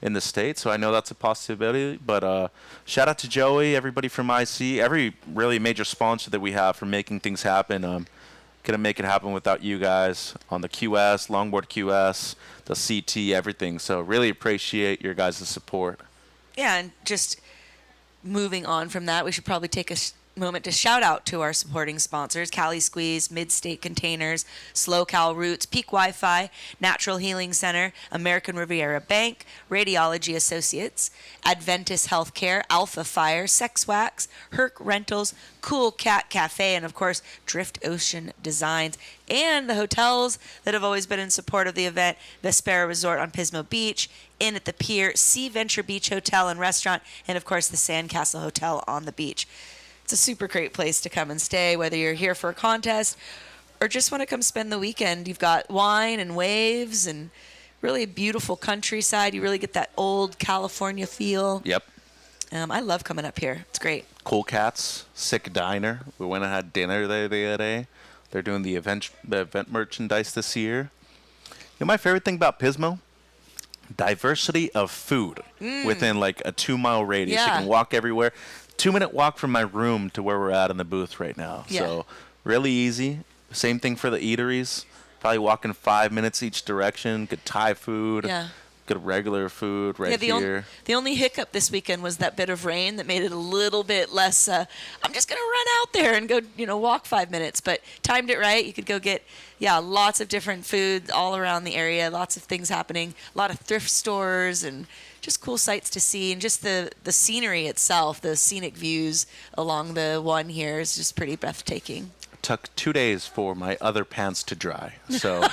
in the States. So I know that's a possibility. But shout out to Joey, everybody from IC, every really major sponsor that we have for making things happen. Couldn't make it happen without you guys on the QS, Longboard QS, the CT, everything. So really appreciate your guys' support. Yeah, and just moving on from that, we should probably take a moment to shout out to our supporting sponsors: Cali Squeeze, Mid-State Containers, Slow Cal Roots, Peak Wi-Fi, Natural Healing Center, American Riviera Bank, Radiology Associates, Adventis Healthcare, Alpha Fire, Sex Wax, Herc Rentals, Cool Cat Cafe, and of course Drift Ocean Designs, and the hotels that have always been in support of the event: Vespera Resort on Pismo Beach, Inn at the Pier, Sea Venture Beach Hotel and Restaurant, and of course the Sandcastle Hotel on the beach. It's a super great place to come and stay, whether you're here for a contest or just want to come spend the weekend. You've got wine and waves and really a beautiful countryside. You really get that old California feel. Yep. I love coming up here. It's great. Cool Cats, Sick Diner. We went and had dinner there the other day. They're doing the event merchandise this year. You know my favorite thing about Pismo? Diversity of food within like a 2-mile radius. Yeah. You can walk everywhere. 2-minute walk from my room to where we're at in the booth right now. Yeah. So really easy. Same thing for the eateries. Probably walking 5 minutes each direction. Good Thai food. Yeah. Good regular food right here. The only hiccup this weekend was that bit of rain that made it a little bit less. I'm just gonna run out there and go, walk 5 minutes. But timed it right. You could go get, lots of different food all around the area. Lots of things happening. A lot of thrift stores and just cool sights to see, and just the scenery itself, the scenic views along the one here is just pretty breathtaking. Took 2 days for my other pants to dry. So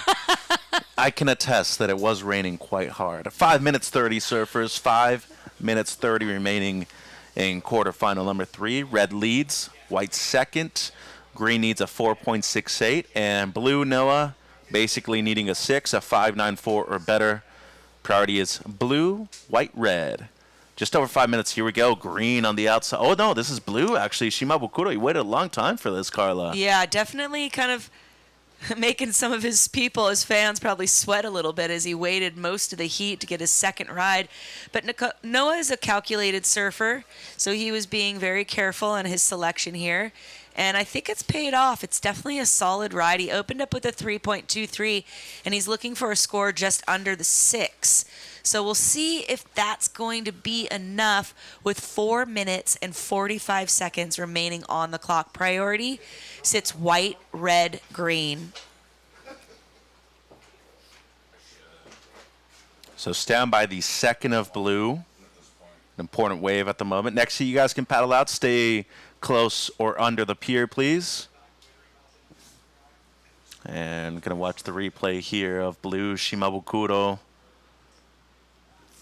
I can attest that it was raining quite hard. 5 minutes 30 surfers, 5 minutes 30 remaining in quarterfinal number 3. Red leads, white second, green needs a 4.68, and blue, Noah, basically needing a 6, a 5.94 or better. Priority is blue, white, red. Just over 5 minutes. Here we go. Green on the outside. Oh, no, this is blue, actually. Shimabukuro, you waited a long time for this, Carla. Yeah, definitely kind of making some of his people, his fans, probably sweat a little bit as he waited most of the heat to get his second ride. But Noah is a calculated surfer, so he was being very careful in his selection here. And I think it's paid off. It's definitely a solid ride. He opened up with a 3.23, and he's looking for a score just under the 6. So we'll see if that's going to be enough with 4 minutes and 45 seconds remaining on the clock. Priority sits white, red, green. So stand by the second of blue. An important wave at the moment. Next to you guys can paddle out. Stay close or under the pier, please. And going to watch the replay here of blue Shimabukuro.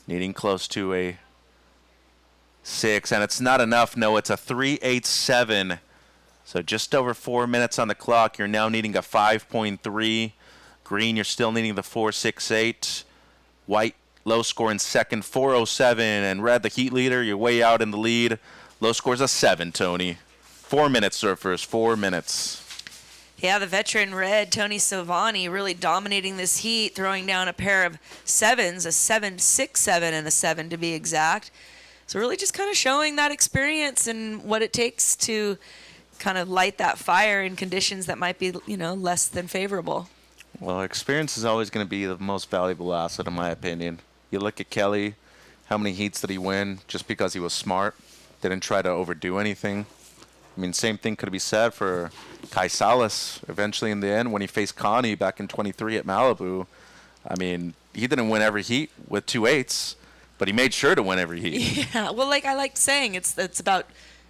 Needing close to a 6, and it's not enough. No, it's a 3.87. So just over 4 minutes on the clock. You're now needing a 5.3. Green, you're still needing the 4.68. White, low score in second, 4.07. And red, the heat leader, you're way out in the lead. Low score's a 7, Tony. 4 minutes, surfers, 4 minutes. Yeah, the veteran red, Tony Silvani, really dominating this heat, throwing down a pair of 7s, a 7.67 and a 7 to be exact. So really just kind of showing that experience and what it takes to kind of light that fire in conditions that might be, less than favorable. Well, experience is always going to be the most valuable asset, in my opinion. You look at Kelly, how many heats did he win just because he was smart, didn't try to overdo anything. I mean, same thing could be said for Kai Salas eventually in the end when he faced Connie back in 23 at Malibu. I mean, he didn't win every heat with 2 8s, but he made sure to win every heat. Yeah, well, like I like saying, it's about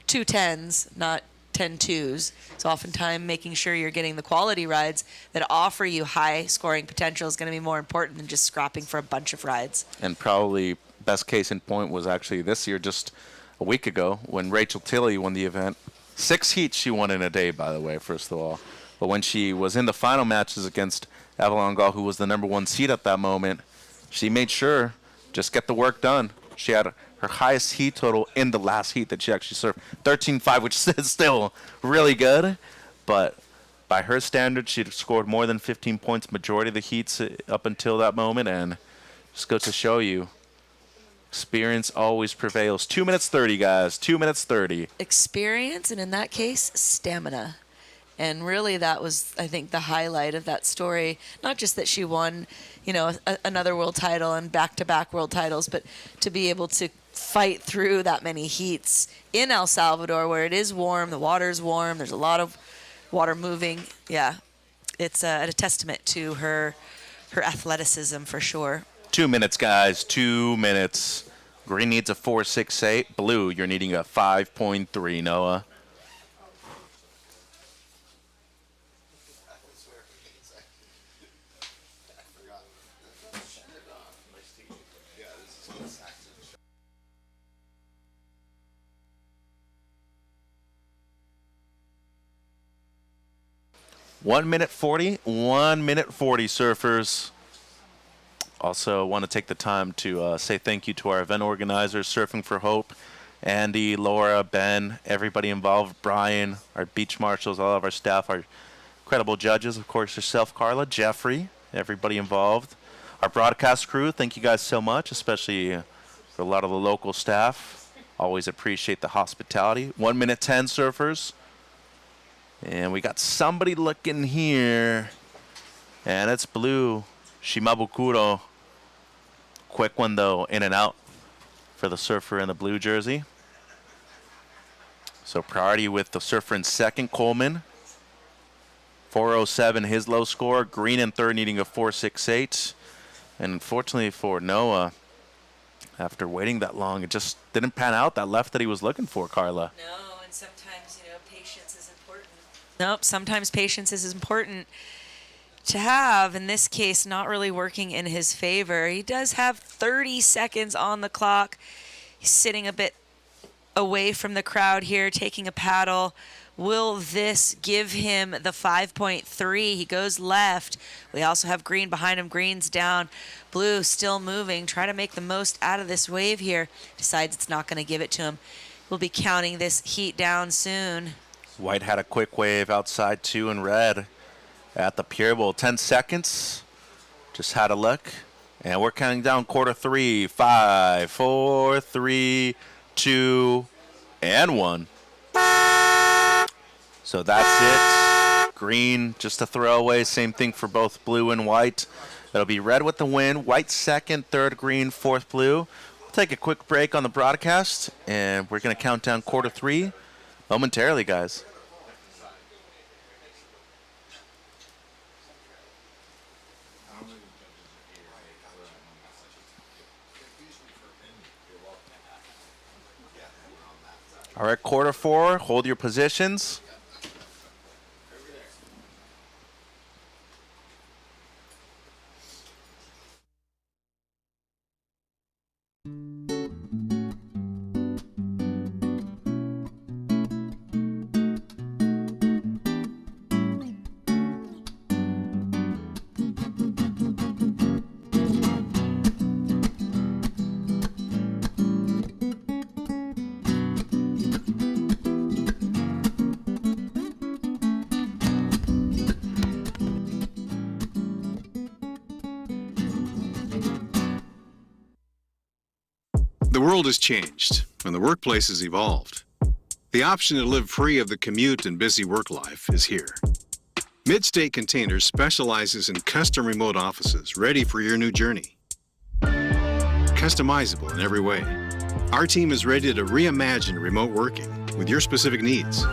2 10s, not 10 2s. So oftentimes making sure you're getting the quality rides that offer you high scoring potential is going to be more important than just scrapping for a bunch of rides. And probably best case in point was actually this year, just a week ago, when Rachel Tilley won the event. 6 heats she won in a day, by the way, first of all. But when she was in the final matches against Avalon Gall, who was the number 1 seed at that moment, she made sure just get the work done. She had her highest heat total in the last heat that she actually surfed, 13.5, which is still really good. But by her standards, she'd scored more than 15 points majority of the heats up until that moment. And just goes to show you, experience always prevails. 2 minutes 30, guys. 2 minutes 30. Experience, and in that case, stamina. And really that was, I think, the highlight of that story. Not just that she won, another world title and back-to-back world titles, but to be able to fight through that many heats in El Salvador where it is warm, the water's warm, there's a lot of water moving. Yeah, it's a testament to her athleticism for sure. 2 minutes, guys. 2 minutes. Green needs a 4.68. Blue, you're needing a 5.3, Noah. One minute 40, surfers. Also want to take the time to say thank you to our event organizers, Surfing for Hope, Andy, Laura, Ben, everybody involved, Brian, our beach marshals, all of our staff, our incredible judges, of course, yourself, Carla, Jeffrey, everybody involved. Our broadcast crew, thank you guys so much, especially for a lot of the local staff. Always appreciate the hospitality. 1 minute 10 surfers. And we got somebody looking here. And it's blue. Shimabukuro. Quick one, though, in and out for the surfer in the blue jersey. So priority with the surfer in second, Coleman. 407, his low score. Green in third, needing a 468. And unfortunately for Noah, after waiting that long, it just didn't pan out, that left that he was looking for, Carla. No, and sometimes, patience is important. Nope, sometimes patience is important to have. In this case, not really working in his favor. He does have 30 seconds on the clock. He's sitting a bit away from the crowd here, taking a paddle. Will this give him the 5.3? He goes left. We also have green behind him. Green's down. Blue still moving. Try to make the most out of this wave here. Decides it's not going to give it to him. We'll be counting this heat down soon. White had a quick wave outside two in red at the Pier Bowl. 10 seconds. Just had a look. And we're counting down quarter three. 5, 4, 3, 2, and 1. So that's it. Green, just a throwaway. Same thing for both blue and white. It'll be red with the win. White second, third green, fourth blue. We'll take a quick break on the broadcast, and we're going to count down quarter three momentarily, guys. All right, quarter four, hold your positions. The world has changed, and the workplace has evolved. The option to live free of the commute and busy work life is here. Midstate Containers specializes in custom remote offices ready for your new journey. Customizable in every way. Our team is ready to reimagine remote working with your specific needs.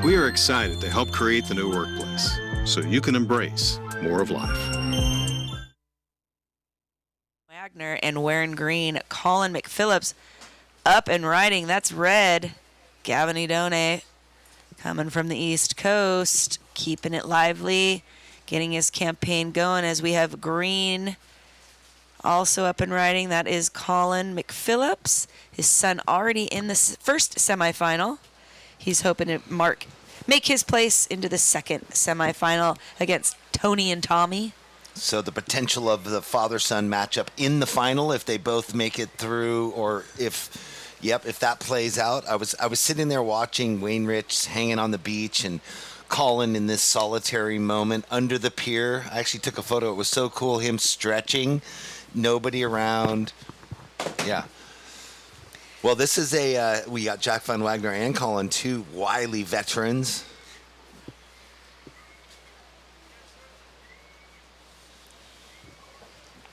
We are excited to help create the new workplace so you can embrace more of life. Wagner and wearing green. Colin McPhillips up and riding. That's red. Gavin Idone coming from the East Coast, keeping it lively, getting his campaign going as we have green also up and riding. That is Colin McPhillips. His son already in the first semifinal. He's hoping to make his place into the second semifinal against Tony and Tommy. So the potential of the father-son matchup in the final, if they both make it through, or if that plays out. I was sitting there watching Wayne Rich hanging on the beach and Colin in this solitary moment under the pier. I actually took a photo. It was so cool, him stretching, nobody around. Yeah. Well, this is we got Jack Van Wagner and Colin, two wily veterans.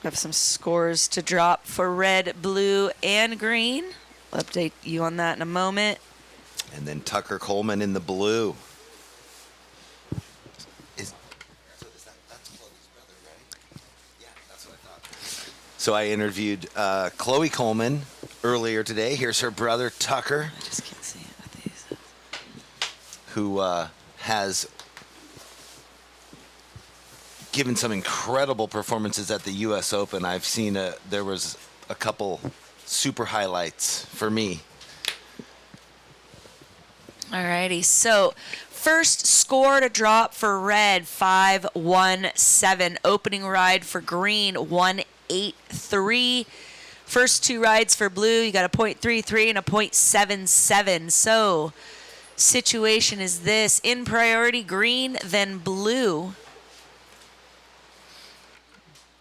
We have some scores to drop for red, blue, and green. We'll update you on that in a moment. And then Tucker Coleman in the blue. That's Chloe's brother, right? Yeah, that's what I thought. So I interviewed Chloe Coleman earlier today. Here's her brother, Tucker. I just can't see it with these. Who has given some incredible performances at the U.S. Open. I've seen there was a couple super highlights for me. Alrighty, so first score to drop for red, 5-1-7. Opening ride for green, 1-8-3. First 2 rides for blue, you got a .33 and a .77. So situation is this: in priority green, then blue.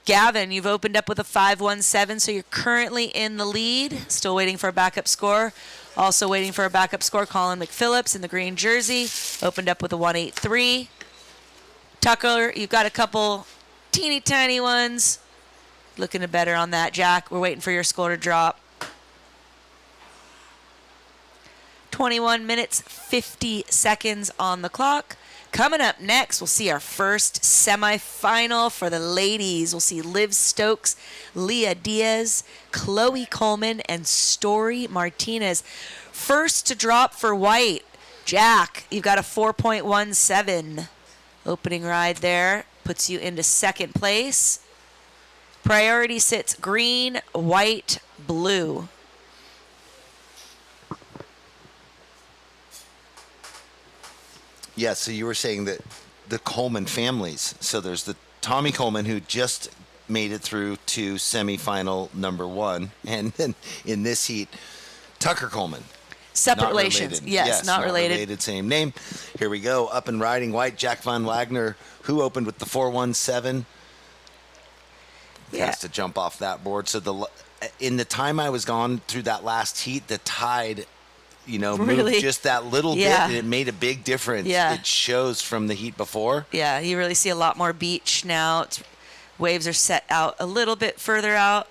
Gavin, you've opened up with a 5.17, so you're currently in the lead. Still waiting for a backup score. Also waiting for a backup score, Colin McPhillips in the green jersey. Opened up with a 1.83. Tucker, you've got a couple teeny tiny ones. Looking to better on that, Jack. We're waiting for your score to drop. 21 minutes, 50 seconds on the clock. Coming up next, we'll see our first semifinal for the ladies. We'll see Liv Stokes, Leah Diaz, Chloe Coleman, and Story Martinez. First to drop for white, Jack, you've got a 4.17. Opening ride there puts you into second place. Priority sits green, white, blue. Yeah, so you were saying that the Coleman families. So there's the Tommy Coleman, who just made it through to semifinal number 1. And then in this heat, Tucker Coleman. Separate relations. Yes, not related. Same name. Here we go. Up and riding white, Jack Van Wagner, who opened with the 4.17. Has to jump off that board. So in the time I was gone through that last heat, the tide, moved just that little bit, and it made a big difference. Yeah. It shows from the heat before. Yeah, you really see a lot more beach now. Waves are set out a little bit further out,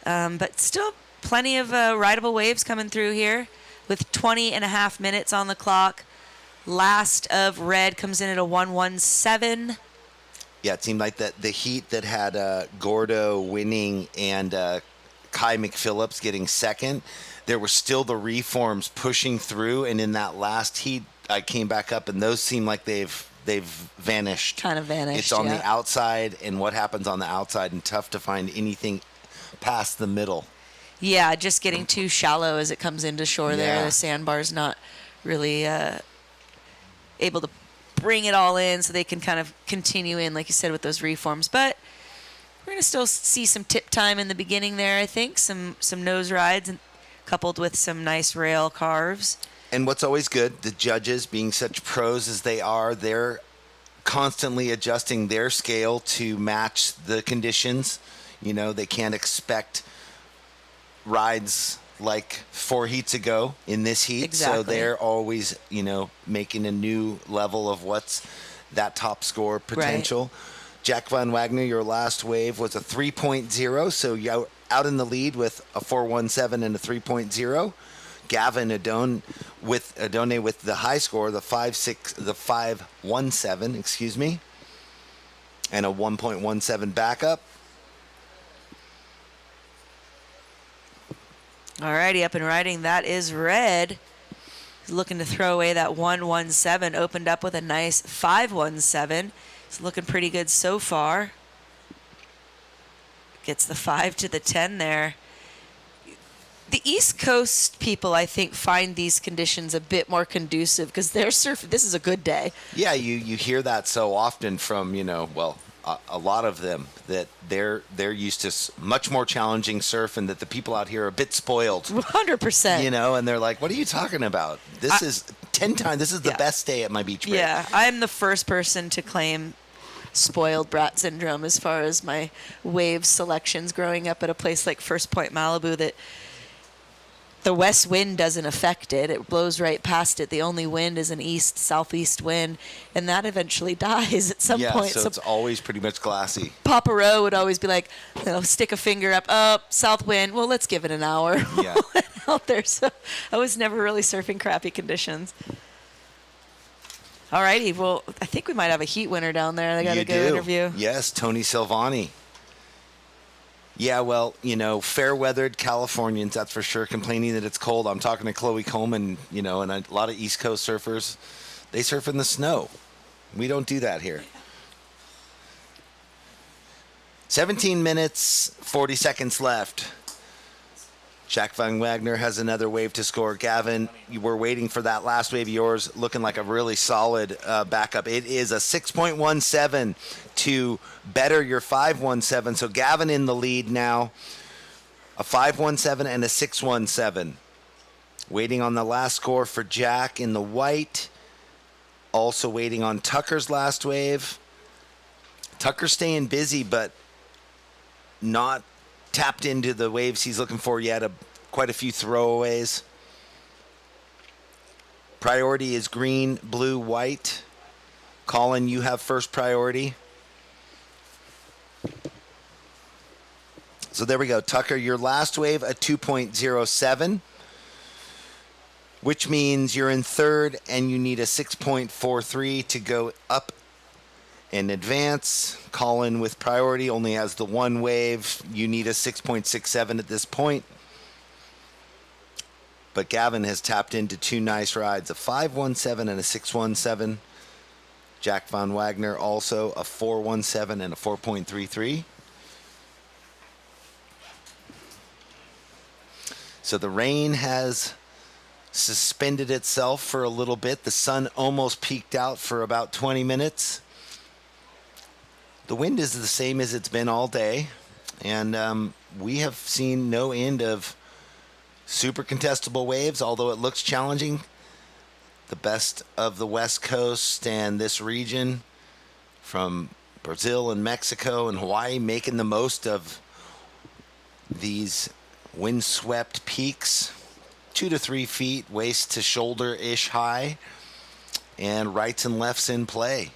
but still plenty of rideable waves coming through here with 20 and a half minutes on the clock. Last of red comes in at a 1.17. Yeah, it seemed like the heat that had Gordo winning and Kai McPhillips getting second, there were still the reforms pushing through, and in that last heat, I came back up, and those seem like they've vanished. Kind of vanished. It's on the outside, and what happens on the outside, and tough to find anything past the middle. Yeah, just getting too shallow as it comes into shore there. Yeah. The sandbar's not really able to bring it all in, so they can kind of continue in, like you said, with those reforms. But we're going to still see some tip time in the beginning there, I think. Some nose rides and coupled with some nice rail carves. And what's always good, the judges, being such pros as they are, they're constantly adjusting their scale to match the conditions. They can't expect rides like 4 heats ago in this heat. Exactly. So they're always, making a new level of what's that top score potential. Right. Jack Van Wagner, your last wave was a 3.0, so you're out in the lead with a 4.17 and a 3.0. Gavin Adone with the high score, the 5.17, excuse me, and a 1.17 backup. Alrighty, up and riding. That is red. He's looking to throw away that 1.17. Opened up with a nice 5.17. It's looking pretty good so far. Gets the 5 to the 10 there. The East Coast people, I think, find these conditions a bit more conducive because they're surfing. This is a good day. Yeah, you hear that so often from, a lot of them, that they're used to much more challenging surf, and that the people out here are a bit spoiled. 100%. And they're like, what are you talking about? This is 10 times. This is the best day at my beach break. Yeah, I'm the first person to claim spoiled brat syndrome as far as my wave selections growing up at a place like First Point Malibu, that the west wind doesn't affect it. It blows right past it. The only wind is an east-southeast wind, and that eventually dies at some point. So it's always pretty much glassy. Papa Rowe would always be like, stick a finger up, south wind. Well, let's give it an hour. Yeah. Out there. So I was never really surfing crappy conditions. All righty. Well, I think we might have a heat winner down there. They got to go interview. Yes, Tony Silvani. Yeah, well, fair-weathered Californians, that's for sure, complaining that it's cold. I'm talking to Chloe Coleman, and a lot of East Coast surfers, they surf in the snow. We don't do that here. 17 minutes, 40 seconds left. Jack Van Wagner has another wave to score. Gavin, you were waiting for that last wave of yours, looking like a really solid backup. It is a 6.17 to better your 5.17. So Gavin in the lead now. a 517 and a 617. Waiting on the last score for Jack in the white. Also waiting on Tucker's last wave. Tucker's staying busy, but not tapped into the waves he's looking for yet. Quite a few throwaways. Priority is green, blue, white. Colin, you have first priority. So there we go. Tucker, your last wave, a 2.07, which means you're in third and you need a 6.43 to go up in advance. Colin with priority only has the one wave. You need a 6.67 at this point. But Gavin has tapped into two nice rides, a 517 and a 617. Jack Von Wagner also a 417 and a 4.33. So the rain has suspended itself for a little bit. The sun almost peaked out for about 20 minutes. The wind is the same as it's been all day. And we have seen no end of super contestable waves, although it looks challenging. The best of the West Coast and this region from Brazil and Mexico and Hawaii making the most of these windswept peaks, 2 to 3 feet, waist to shoulder-ish high, and rights and lefts in play.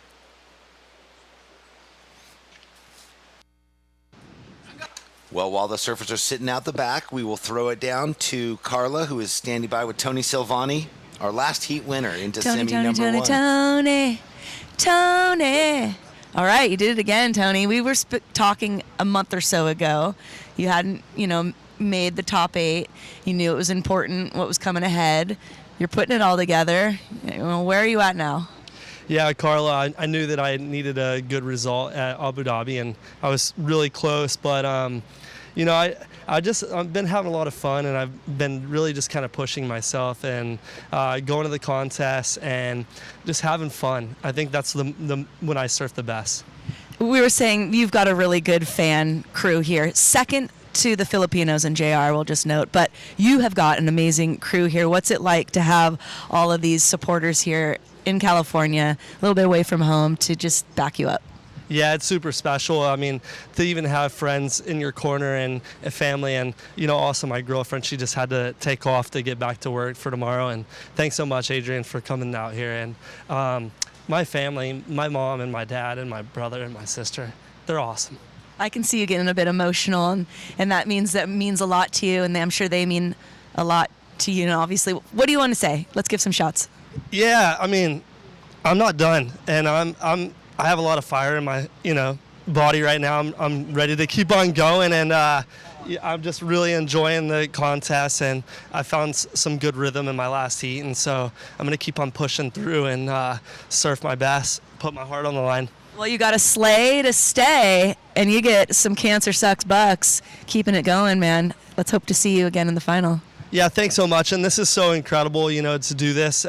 Well, while the surfers are sitting out the back, we will throw it down to Carla, who is standing by with Tony Silvani, our last heat winner into semi number one. Tony. All right, you did it again, Tony. We were talking a month or so ago. You hadn't, made the top 8. You knew it was important what was coming ahead. You're putting it all together. Where are you at now? Yeah, Carla, I knew that I needed a good result at Abu Dhabi, and I was really close. But, I've been having a lot of fun, and I've been really just kind of pushing myself and going to the contests and just having fun. I think that's when I surf the best. We were saying you've got a really good fan crew here. Second to the Filipinos and JR, we'll just note, but you have got an amazing crew here. What's it like to have all of these supporters here in California, a little bit away from home, to just back you up? Yeah, it's super special. I mean, to even have friends in your corner and a family, and also my girlfriend, she just had to take off to get back to work for tomorrow. And thanks so much, Adrian, for coming out here. And my family, my mom and my dad and my brother and my sister, they're awesome. I can see you getting a bit emotional, and that means a lot to you, and I'm sure they mean a lot to you. And obviously, what do you want to say? Let's give some shots. Yeah, I mean, I'm not done, and I have a lot of fire in my body right now. I'm ready to keep on going, and I'm just really enjoying the contest, and I found some good rhythm in my last heat, and so I'm gonna keep on pushing through and surf my best, put my heart on the line. Well, you got a sleigh to stay, and you get some Cancer Sucks bucks. Keeping it going, man. Let's hope to see you again in the final. Yeah, thanks so much. And this is so incredible, to do this.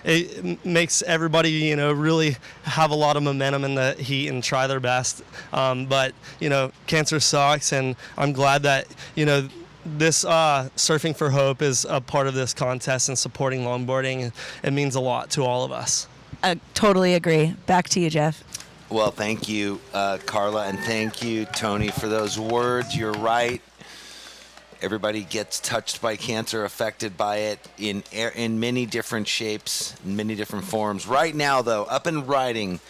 It makes everybody, really have a lot of momentum in the heat and try their best. But Cancer sucks, and I'm glad that, this Surfing for Hope is a part of this contest and supporting longboarding. It means a lot to all of us. I totally agree. Back to you, Jeff. Well, thank you, Carla, and thank you, Tony, for those words. You're right. Everybody gets touched by cancer, affected by it in many different shapes, in many different forms. Right now, though, up and riding,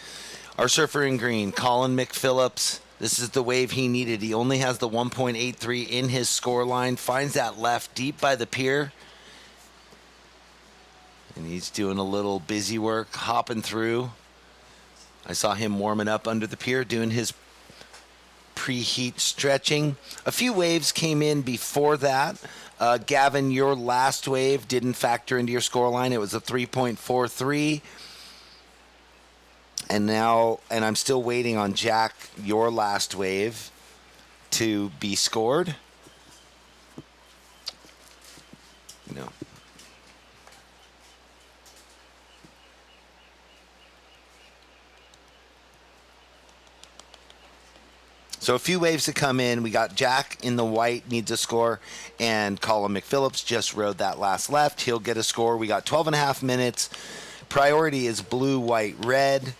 our surfer in green, Colin McPhillips. This is the wave he needed. He only has the 1.83 in his score line. Finds that left deep by the pier. And he's doing a little busy work, hopping through. I saw him warming up under the pier, doing his preheat stretching. A few waves came in before that. Gavin, your last wave didn't factor into your score line. It was a 3.43. And I'm still waiting on Jack, your last wave, to be scored. No. So a few waves to come in. We got Jack in the white needs a score, and Colin McPhillips just rode that last left. He'll get a score. We got 12 and a half minutes. Priority is blue, white, red.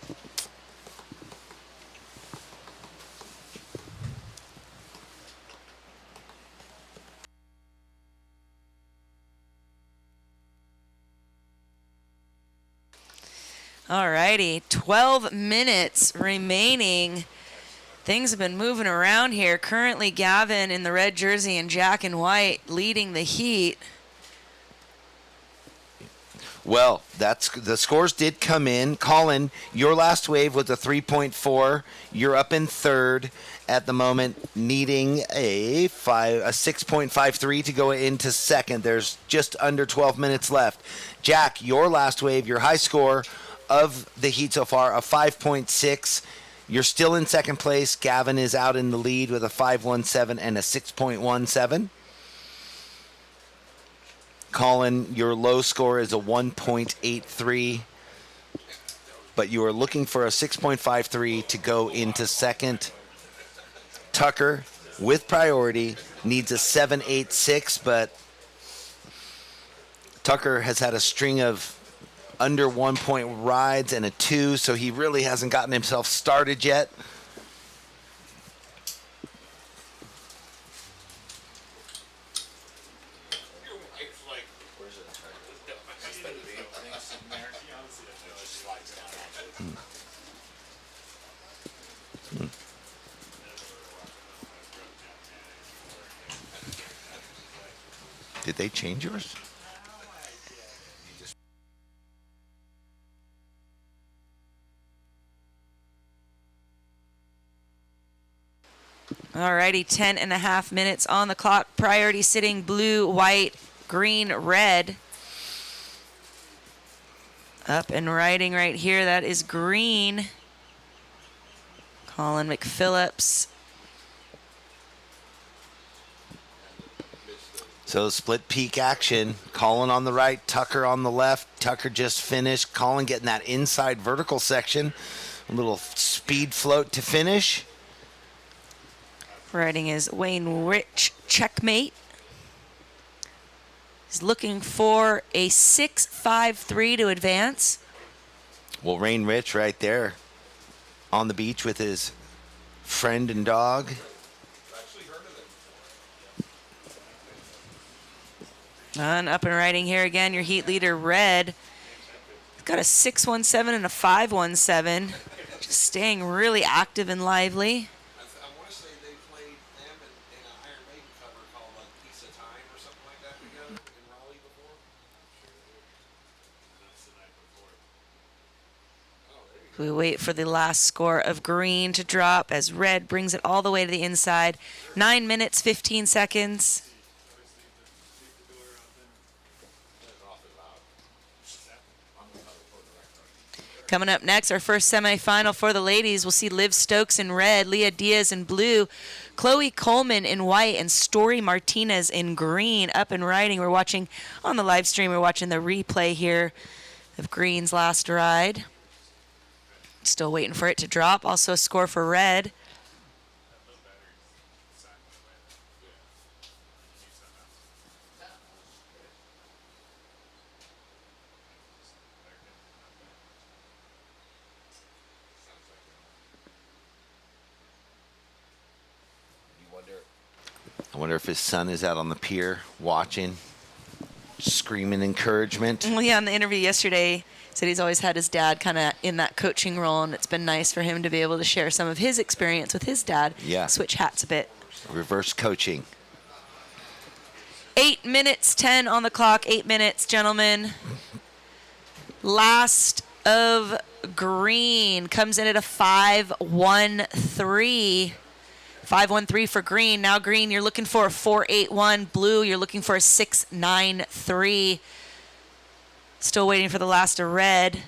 All righty, 12 minutes remaining. Things have been moving around here. Currently, Gavin in the red jersey and Jack in white leading the heat. Well, the scores did come in. Colin, your last wave was a 3.4. You're up in third at the moment, needing a 6.53 to go into second. There's just under 12 minutes left. Jack, your last wave, your high score of the heat so far, a 5.6. You're still in second place. Gavin is out in the lead with a 5.17 and a 6.17. Colin, your low score is a 1.83, but you are looking for a 6.53 to go into second. Tucker, with priority, needs a 7.86, but Tucker has had a string of under 1 point rides and a 2, so he really hasn't gotten himself started yet. Did they change yours? Alrighty, 10 and a half minutes on the clock. Priority sitting blue, white, green, red. Up and riding right here, that is green. Colin McPhillips. So split peak action. Colin on the right, Tucker on the left. Tucker just finished. Colin getting that inside vertical section. A little speed float to finish. Riding is Wayne Rich, checkmate. He's looking for a 6.53 to advance. Well, Rain Rich right there on the beach with his friend and dog. And up and riding here again, your heat leader, Red. Got a 6.17 and a 5.17. Just staying really active and lively. We wait for the last score of green to drop as Red brings it all the way to the inside. 9 minutes, 15 seconds. Coming up next, our first semifinal for the ladies. We'll see Liv Stokes in red, Leah Diaz in blue, Chloe Coleman in white, and Story Martinez in green. Up and riding. We're watching on the live stream. We're watching the replay here of Green's last ride. Still waiting for it to drop. Also a score for red. I wonder if his son is out on the pier watching, screaming encouragement. Well, yeah, in the interview yesterday, said he's always had his dad kind of in that coaching role, and it's been nice for him to be able to share some of his experience with his dad. Yeah. Switch hats a bit. Reverse coaching. 8 minutes, 10 on the clock. 8 minutes, gentlemen. Last of green comes in at a 5.13. 5.13 for green. Now green, you're looking for a 4.81. Blue, you're looking for a 6.93. Still waiting for the last of red.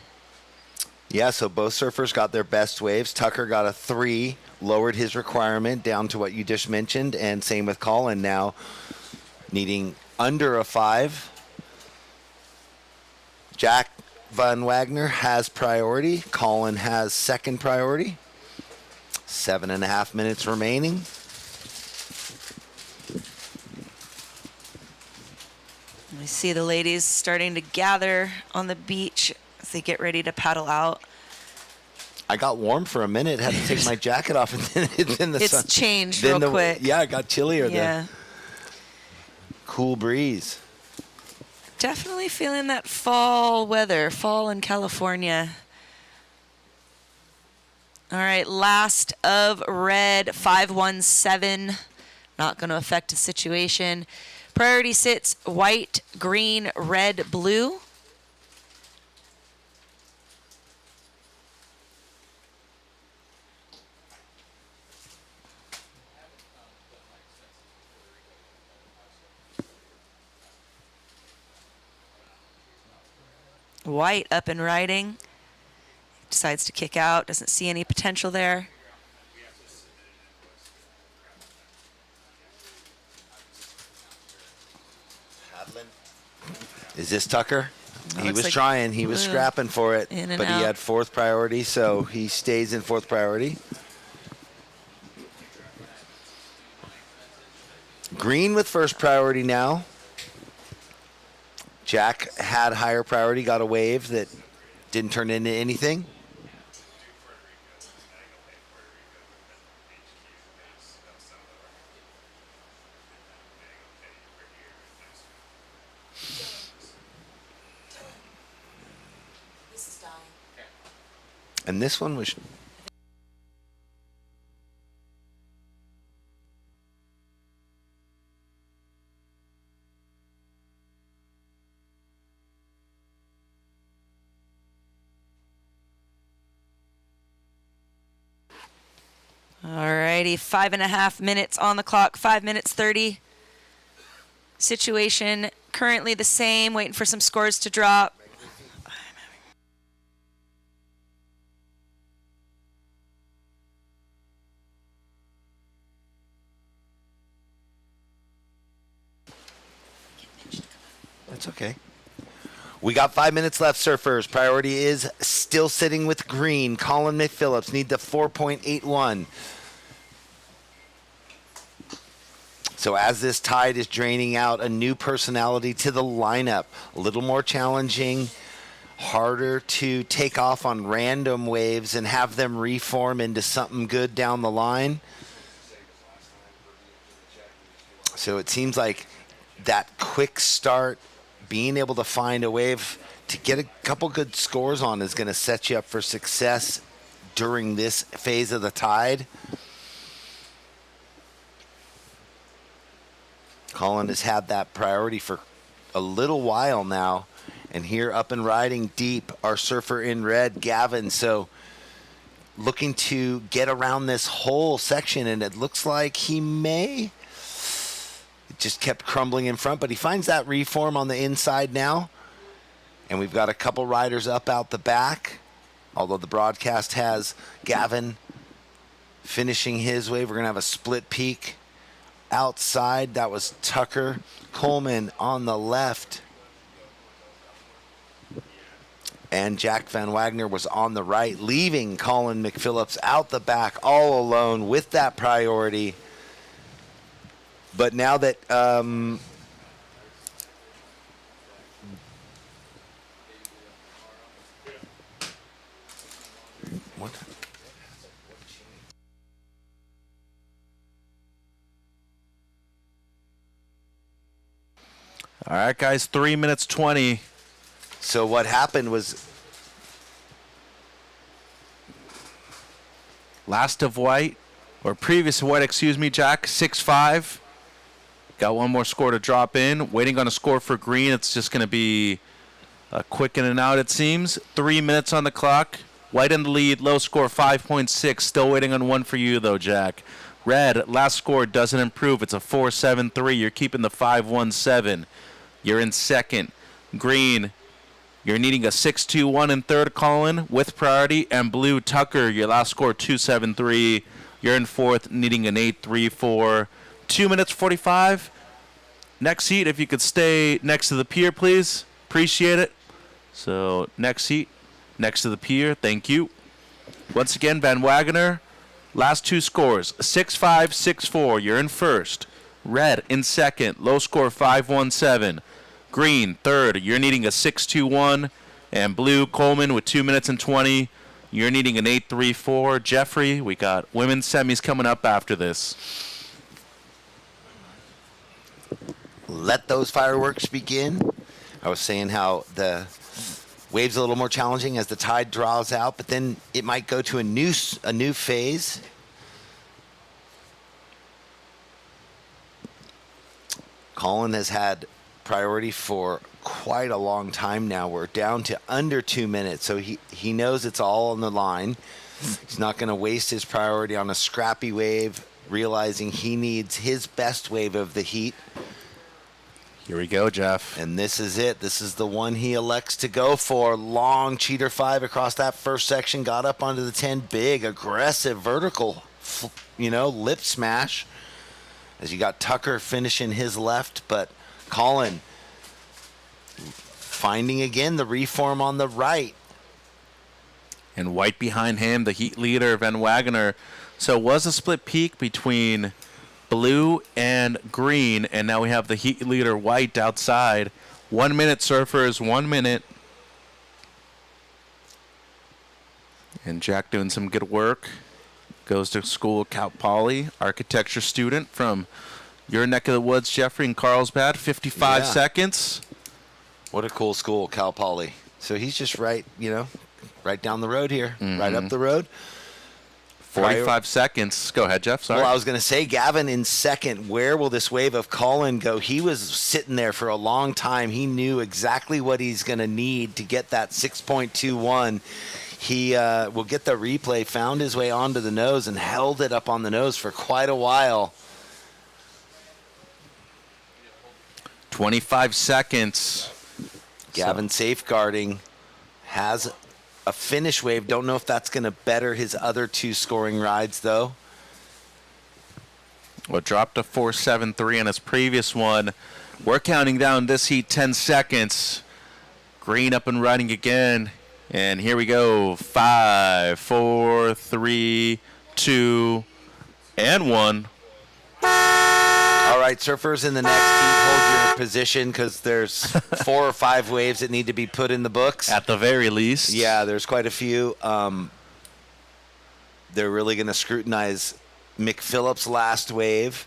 Yeah, so both surfers got their best waves. Tucker got a 3, lowered his requirement down to what you just mentioned, and same with Colin now, needing under a 5. Jack Van Wagner has priority. Colin has second priority. 7.5 minutes remaining. We see the ladies starting to gather on the beach as they get ready to paddle out. I got warm for a minute, had to take my jacket off, and then the sun. It's changed real quick. Yeah, it got chillier. Yeah. The cool breeze. Definitely feeling that fall weather, fall in California. All right, last of red, 517. Not going to affect the situation. Priority sits white, green, red, blue. White up and riding. Decides to kick out. Doesn't see any potential there. Is this Tucker? It He looks was like trying. He was blue. scrapping for it, In and but out. he had fourth priority, so he stays in fourth priority. Green with first priority now. Jack had higher priority, got a wave that didn't turn into anything. And this one was... Alrighty, 5.5 minutes on the clock, 5 minutes 30. Situation currently the same, waiting for some scores to drop. That's okay. We got 5 minutes left, surfers. Priority is still sitting with green. Colin McPhillips need the 4.81. So as this tide is draining out, a new personality to the lineup. A little more challenging, harder to take off on random waves and have them reform into something good down the line. So it seems like that quick start, being able to find a wave to get a couple good scores on is going to set you up for success during this phase of the tide. Colin has had that priority for a little while now. And here up and riding deep, our surfer in red, Gavin. So looking to get around this whole section, and it looks like he may. It just kept crumbling in front, but he finds that reform on the inside now. And we've got a couple riders up out the back, although the broadcast has Gavin finishing his wave. We're going to have a split peak outside. That was Tucker. Coleman on the left. And Jack Van Wagner was on the right, leaving Colin McPhillips out the back all alone with that priority. But now that what? All right, guys, 3 minutes 20. So what happened was last of white, or previous of white, excuse me, Jack, 6-5. Got one more score to drop in. Waiting on a score for green. It's just going to be a quick in and out, it seems. 3 minutes on the clock. White in the lead, low score 5.6. Still waiting on one for you, though, Jack. Red, last score doesn't improve. It's a 4.73. You're keeping the 5.17. You're in second. Green, you're needing a 6.21 in third, Colin, with priority. And blue, Tucker, your last score 2.73. You're in fourth, needing an 8.34. 2 minutes 45. Next seat, if you could stay next to the pier, please. Appreciate it. So next seat, next to the pier. Thank you. Once again, Van Wagner, Last two scores, 6-5, 6-4. You're in first. Red in second. Low score 5-1-7. Green third. You're needing a 6-2-1. And blue, Coleman with 2 minutes and 20. You're needing an 8-3-4. Jeffrey, we got women's semis coming up after this. Let those fireworks begin. I was saying how the wave's a little more challenging as the tide draws out, but then it might go to a new phase. Colin has had priority for quite a long time now. We're down to under 2 minutes, so he knows it's all on the line. He's not going to waste his priority on a scrappy wave, realizing he needs his best wave of the heat. Here we go, Jeff. And this is it. This is the one he elects to go for. Long cheater 5 across that first section. Got up onto the 10. Big, aggressive, vertical, lip smash. As you got Tucker finishing his left. But Colin finding again the reform on the right. And White behind him, the heat leader, Van Wagener. So it was a split peak between blue and green, and now we have the heat leader White outside. 1 minute, surfers, 1 minute. And Jack doing some good work. Goes to school at Cal Poly, architecture student from your neck of the woods, Jeffrey, in Carlsbad. 55 seconds. What a cool school, Cal Poly. So he's just right down the road here, right up the road. 45 seconds. Go ahead, Jeff. Sorry. Well, I was going to say, Gavin in second. Where will this wave of Colin go? He was sitting there for a long time. He knew exactly what he's going to need to get that 6.21. He will get the replay, found his way onto the nose, and held it up on the nose for quite a while. 25 seconds. Gavin safeguarding, has a finish wave. Don't know if that's going to better his other two scoring rides, though. Well, dropped to 4.73 on his previous one. We're counting down this heat 10 seconds. Green up and running again. And here we go. 5, 4, 3, 2, and 1. All right, surfers in the next heat, hold your position because there's 4 or 5 waves that need to be put in the books. At the very least. Yeah, there's quite a few. They're really going to scrutinize McPhillips' last wave.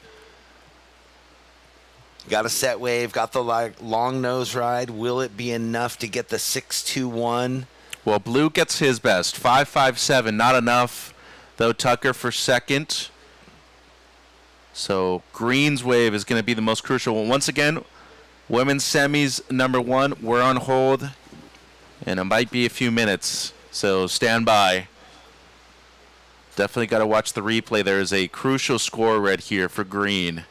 Got a set wave, got the long nose ride. Will it be enough to get the 6.21? Well, blue gets his best. 5.57, not enough. Though Tucker for second. So green's wave is going to be the most crucial one. Once again, women's semis number 1. We're on hold. And it might be a few minutes. So stand by. Definitely got to watch the replay. There is a crucial score right here for green.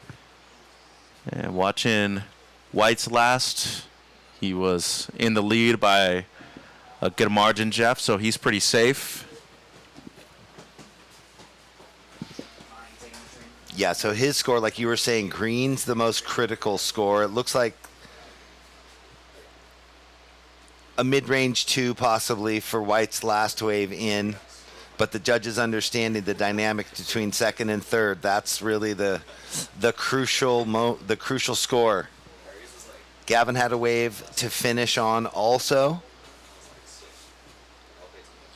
And watching White's last, he was in the lead by a good margin, Jeff, so he's pretty safe. Yeah, so his score, like you were saying, green's the most critical score. It looks like a mid-range 2 possibly for White's last wave in, but the judges understanding the dynamic between second and third. That's really the crucial score. Gavin had a wave to finish on also,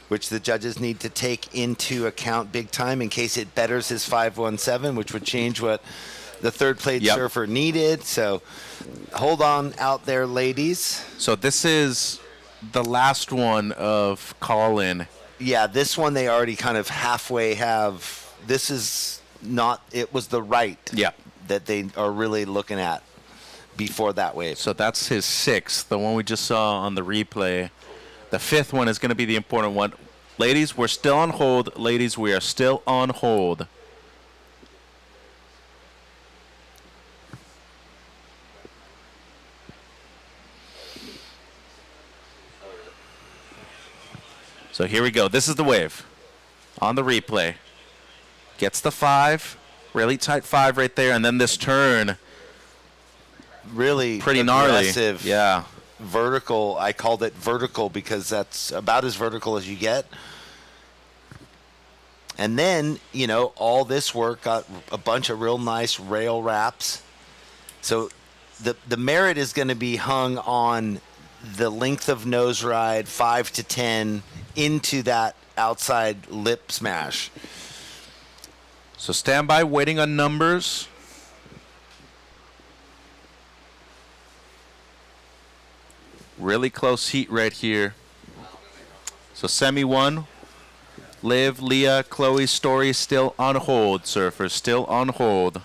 which the judges need to take into account big time in case it betters his 5.17, which would change what the third place surfer needed. So hold on out there, ladies. So this is the last one of Colin. Yeah, this one they already kind of halfway have. This is not, it was the right that they are really looking at before that wave. So that's his 6th, the one we just saw on the replay. The 5th one is going to be the important one. Ladies, we're still on hold. Ladies, we are still on hold. So here we go. This is the wave on the replay. Gets the 5. Really tight 5 right there. And then this turn. Really pretty gnarly. Aggressive. Yeah. Vertical. I called it vertical because that's about as vertical as you get. And then, you know, all this work got a bunch of real nice rail wraps. So the merit is going to be hung on the length of nose ride, 5 to 10, into that outside lip smash. So stand by, waiting on numbers. Really close heat right here. So semi 1, Liv, Leah, Chloe, Story still on hold, surfers still on hold.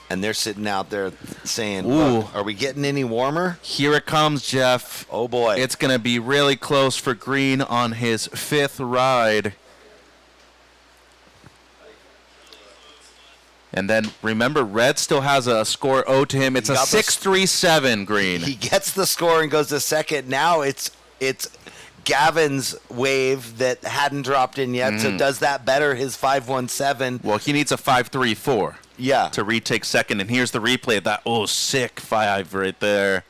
And they're sitting out there saying, Ooh. "Are we getting any warmer?" Here it comes, Jeff. Oh boy. It's going to be really close for Green on his 5th ride. And then remember, Red still has a score owed to him. It's a 6-3-7, Green. He gets the score and goes to second. Now it's Gavin's wave that hadn't dropped in yet. So does that better his 5-1-7? Well, he needs a 5-3-4. Yeah. To retake second. And here's the replay of that. Oh, sick 5 right there.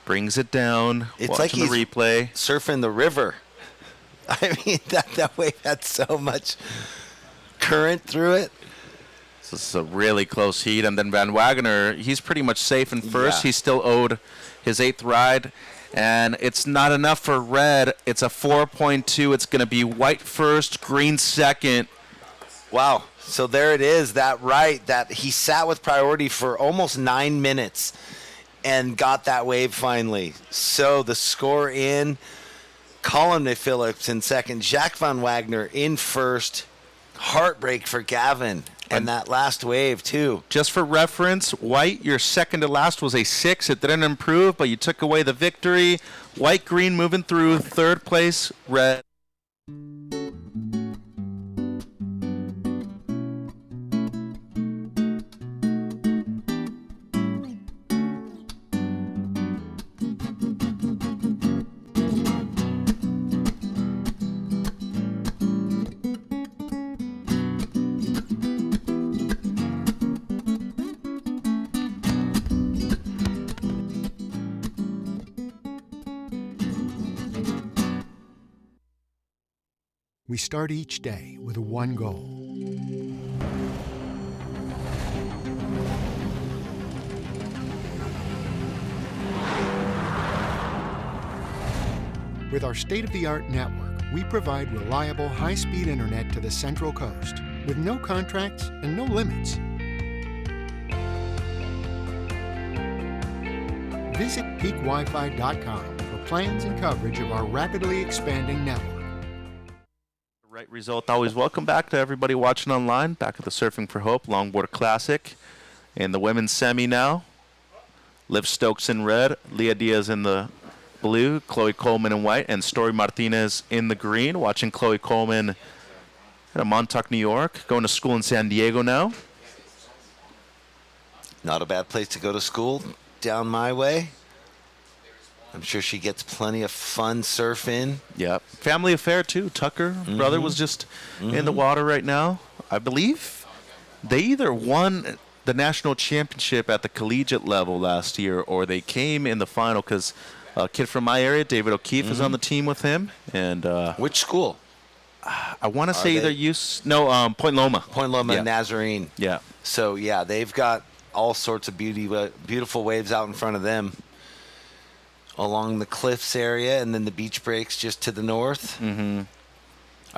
Brings it down. It's like he's the replay. Surfing the river. I mean, that wave had so much current through it. So this is a really close heat. And then Van Wagener, he's pretty much safe in first. Yeah. He's still owed his 8th ride. And it's not enough for Red. It's a 4.2. It's going to be White first, Green second. Wow. So there it is, that he sat with priority for almost 9 minutes and got that wave finally. So the score in, Colin Phillips in second, Jacques Van Wagner in first. Heartbreak for Gavin. And that last wave, too. Just for reference, White, your second to last was a 6. It didn't improve, but you took away the victory. White, Green moving through. 3rd place, Red. We start each day with one goal. With our state-of-the-art network, we provide reliable, high-speed internet to the Central Coast with no contracts and no limits. Visit peakwifi.com for plans and coverage of our rapidly expanding network. Right result always. Welcome back to everybody watching online. Back at the Surfing for Hope Longboard Classic. In the women's semi now. Liv Stokes in red, Leah Diaz in the blue, Chloe Coleman in white, and Story Martinez in the green. Watching Chloe Coleman at Montauk, New York. Going to school in San Diego now. Not a bad place to go to school down my way. I'm sure she gets plenty of fun surfing. Yep. Family affair, too. Tucker, brother, was just in the water right now. I believe they either won the national championship at the collegiate level last year or they came in the final because a kid from my area, David O'Keefe, is on the team with him. And which school? I want to say either Point Loma. Point Loma, Nazarene. Yeah. So, yeah, they've got all sorts of beautiful waves out in front of them. Along the cliffs area, and then the beach breaks just to the north. I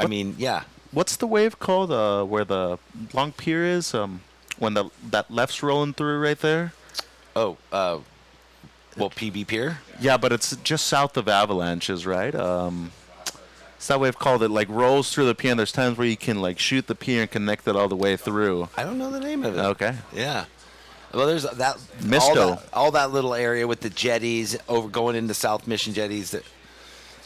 mean, yeah. What's the wave called? Where the long pier is? When that left's rolling through right there. Oh, well, PB Pier. Yeah, but it's just south of Avalanches, right? It's that wave called it like rolls through the pier. And there's times where you can like shoot the pier and connect it all the way through. I don't know the name of it. Okay. Yeah. Well, there's that Misto. all that little area with the jetties over going into South Mission jetties, that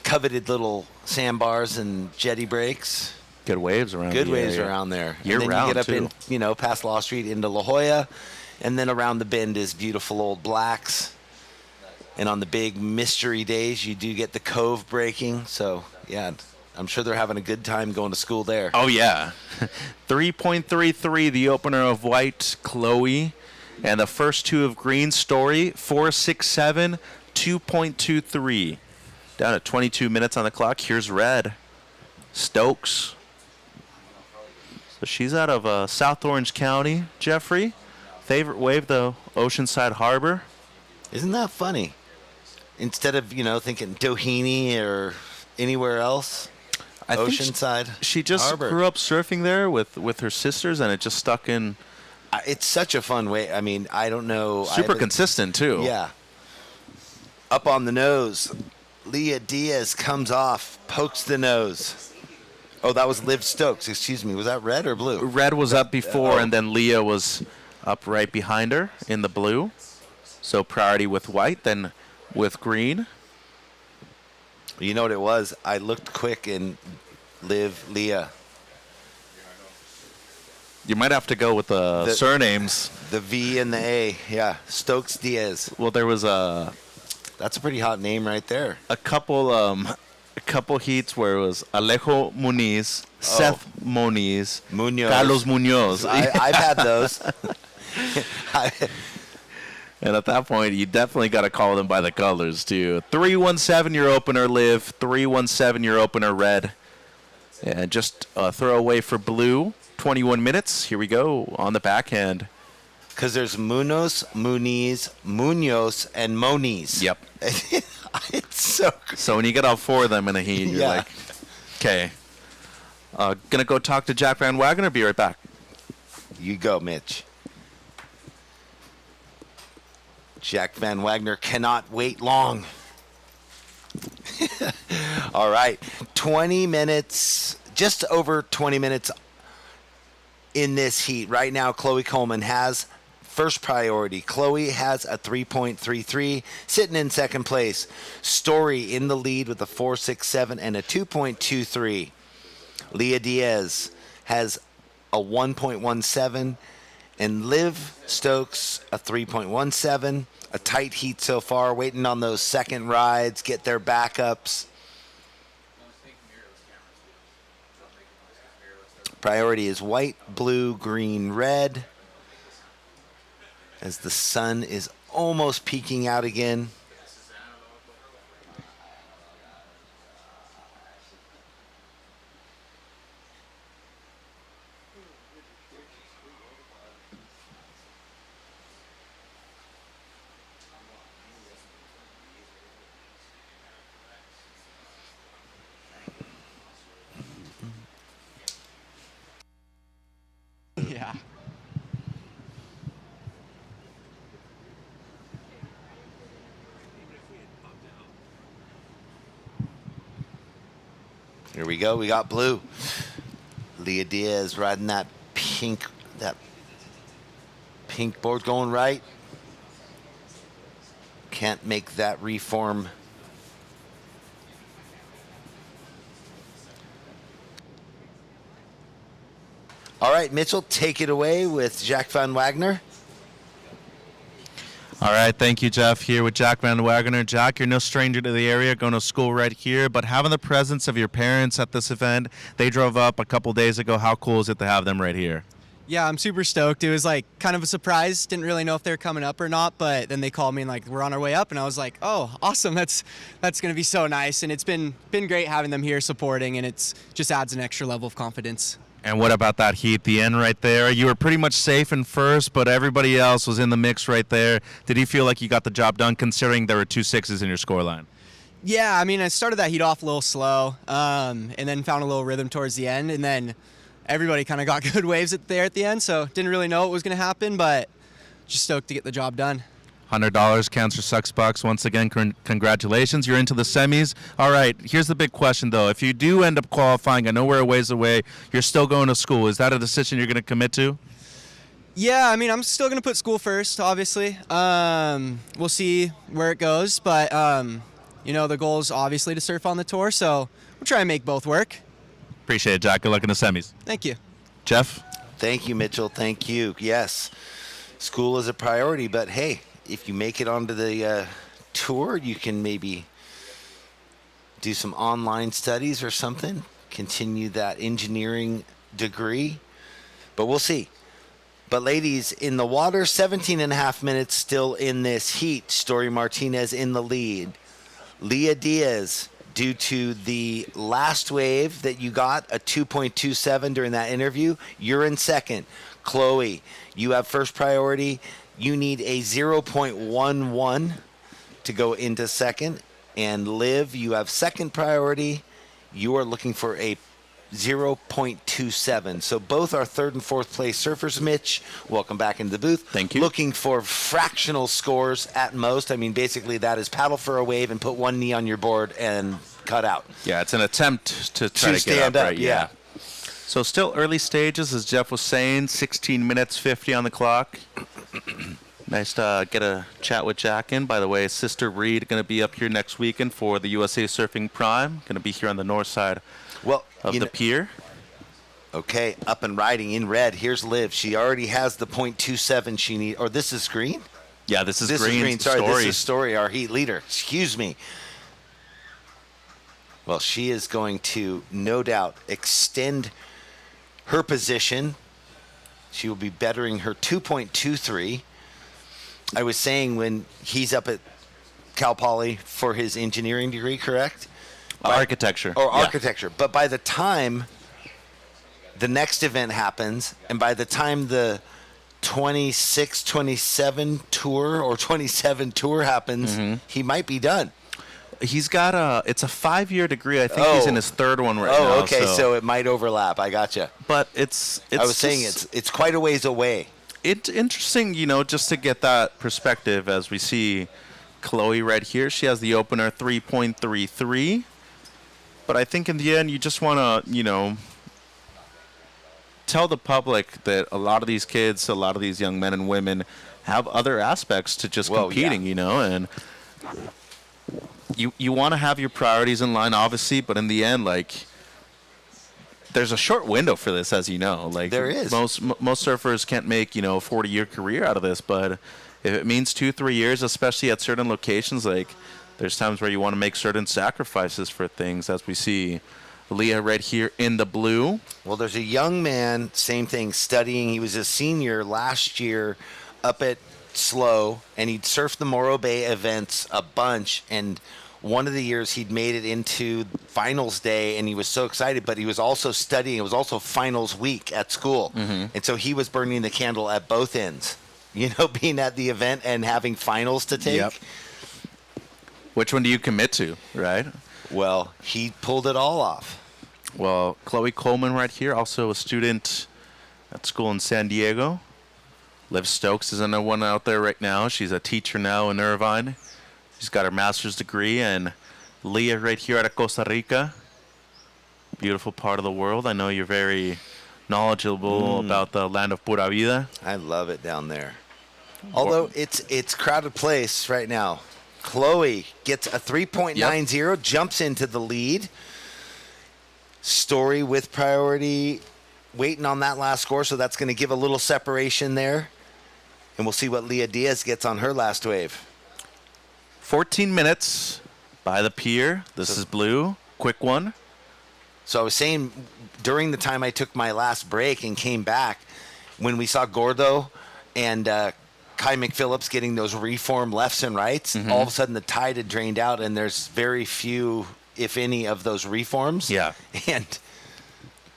coveted little sandbars and jetty breaks. Good waves around. Good waves around there. Year and then round you get up too. in, past Law Street into La Jolla, and then around the bend is beautiful old Blacks. And on the big mystery days, you do get the cove breaking. So yeah, I'm sure they're having a good time going to school there. Oh yeah, 3.33 the opener of White, Chloe. And the first two of Green, Story, 4.67, 2.23. Down at 22 minutes on the clock. Here's Red. Stokes So she's out of South Orange County, Jeffrey. Favorite wave, though, Oceanside Harbor. Isn't that funny? Instead of, thinking Doheny or anywhere else, I think Oceanside she just Harbor. grew up surfing there with her sisters, and it just stuck in. It's such a fun way. I mean, I don't know. Super consistent, too. Yeah. Up on the nose. Leah Diaz comes off, pokes the nose. Oh, that was Liv Stokes. Excuse me. Was that red or blue? Red was up before, and then Leah was up right behind her in the blue. So priority with white, then with green. You know what it was? I looked quick and Leah. You might have to go with the surnames. The V and the A. Yeah. Stokes Diaz. Well, there was That's a pretty hot name right there. a couple heats where it was Alejo Muniz, Seth Moniz, Munoz. Carlos Munoz. I've had those. And at that point, you definitely got to call them by the colors, too. 317 your opener, Liv. 317 your opener, red. And just a throwaway for blue. 21 minutes. Here we go on the backhand. Because there's Munoz, Muniz, Munoz, and Moniz. Yep. It's so good. So when you get all four of them in a heat, you're like, okay. Gonna go talk to Jack Van Wagner. Be right back. You go, Mitch. Jack Van Wagner cannot wait long. All right. 20 minutes, just over 20 minutes in this heat. Right now, Chloe Coleman has first priority. Chloe has a 3.33, sitting in second place. Story in the lead with a 4.67 and a 2.23. Leah Diaz has a 1.17, and Liv Stokes a 3.17. A tight heat so far, waiting on those second rides, get their backups. Priority is white, blue, green, red. As the sun is almost peeking out again. Yeah. Here we go. We got blue. Leah Diaz riding that pink board going right. Can't make that reform. All right, Mitchell, take it away with Jack Van Wagner. All right, thank you, Jeff. Here with Jack Van Wagner. Jack, you're no stranger to the area, going to school right here, but having the presence of your parents at this event, they drove up a couple days ago. How cool is it to have them right here? Yeah, I'm super stoked. It was like kind of a surprise. Didn't really know if they were coming up or not, but then they called me and like we're on our way up, and I was like, oh, awesome. That's going to be so nice, and it's been great having them here supporting, and it's just adds an extra level of confidence. And what about that heat, the end right there? You were pretty much safe in first, but everybody else was in the mix right there. Did you feel like you got the job done, considering there were 2 6s in your scoreline? Yeah, I mean, I started that heat off a little slow, and then found a little rhythm towards the end, and then everybody kind of got good waves there at the end, so didn't really know what was going to happen, but just stoked to get the job done. $100 Cancer Sucks Bucks. Once again, congratulations. You're into the semis. All right, here's the big question, though. If you do end up qualifying, I know we're a ways away, you're still going to school. Is that a decision you're going to commit to? Yeah, I mean, I'm still going to put school first, obviously. We'll see where it goes, but, you know, the goal is obviously to surf on the tour, so we'll try and make both work. Appreciate it, Jack. Good luck in the semis. Thank you. Jeff? Thank you, Mitchell. Thank you. Yes, school is a priority, but hey, if you make it onto the tour, you can maybe do some online studies or something, continue that engineering degree, but we'll see. But ladies, in the water, 17 and a half minutes still in this heat. Story Martinez in the lead. Leah Diaz due to the last wave that you got, a 2.27 during that interview. You're in second. Chloe, you have first priority. You need a 0.11 to go into second. And Liv, you have second priority. You are looking for a 0.27. So both are third and fourth place surfers. Mitch, welcome back into the booth. Thank you. Looking for fractional scores at most. I mean, basically that is paddle for a wave and put one knee on your board and cut out. Yeah, it's an attempt to try to get stand up, up, right? yeah. So still early stages, as Jeff was saying, 16 minutes 50 on the clock. Nice to get a chat with Jack in. By the way, Sister Reed going to be up here next weekend for the USA Surfing Prime. Going to be here on the north side of the pier. Okay, up and riding in red. Here's Liv. She already has the 0.27 she needs. Or this is green? Yeah, this is This green. is green. Sorry, Story. this is Story, our heat leader. Excuse me. Well, she is going to, no doubt, extend her position. She will be bettering her 2.23. I was saying when he's up at Cal Poly for his engineering degree, correct? Architecture. Or Yeah. architecture. But by the time the next event happens, and by the time the 26, 27 tour or 27 tour happens, he might be done. He's got it's a 5-year degree. I think he's in his third one right now. Oh, okay, so it might overlap. I gotcha. But it's I was saying it's quite a ways away. It's interesting, just to get that perspective as we see Chloe right here. She has the opener 3.33. But I think in the end, you just want to, tell the public that a lot of these kids, a lot of these young men and women have other aspects to just competing, and you want to have your priorities in line, obviously, but in the end, there's a short window for this, as you know. There is. Most surfers can't make, a 40-year career out of this, but if it means 2-3 years, especially at certain locations, there's times where you want to make certain sacrifices for things, as we see Leah right here in the blue. Well, there's a young man, same thing, studying. He was a senior last year up at SLO, and he'd surfed the Morro Bay events a bunch, and one of the years he'd made it into finals day, and he was so excited, but he was also studying. It was also finals week at school. And so he was burning the candle at both ends, being at the event and having finals to take. Yep. Which one do you commit to, right? Well, he pulled it all off. Well, Chloe Coleman right here, also a student at school in San Diego. Liv Stokes is another one out there right now. She's a teacher now in Irvine. She's got her master's degree. And Leah right here out of Costa Rica. Beautiful part of the world. I know you're very knowledgeable about the land of Pura Vida. I love it down there. Although it's crowded place right now. Chloe gets a 3.90, jumps into the lead. Story with priority, waiting on that last score, so that's going to give a little separation there. And we'll see what Leah Diaz gets on her last wave. 14 minutes by the pier. This is blue. Quick one. So I was saying during the time I took my last break and came back, when we saw Gordo and Kai McPhillips getting those reform lefts and rights, all of a sudden the tide had drained out, and there's very few, if any, of those reforms. Yeah. And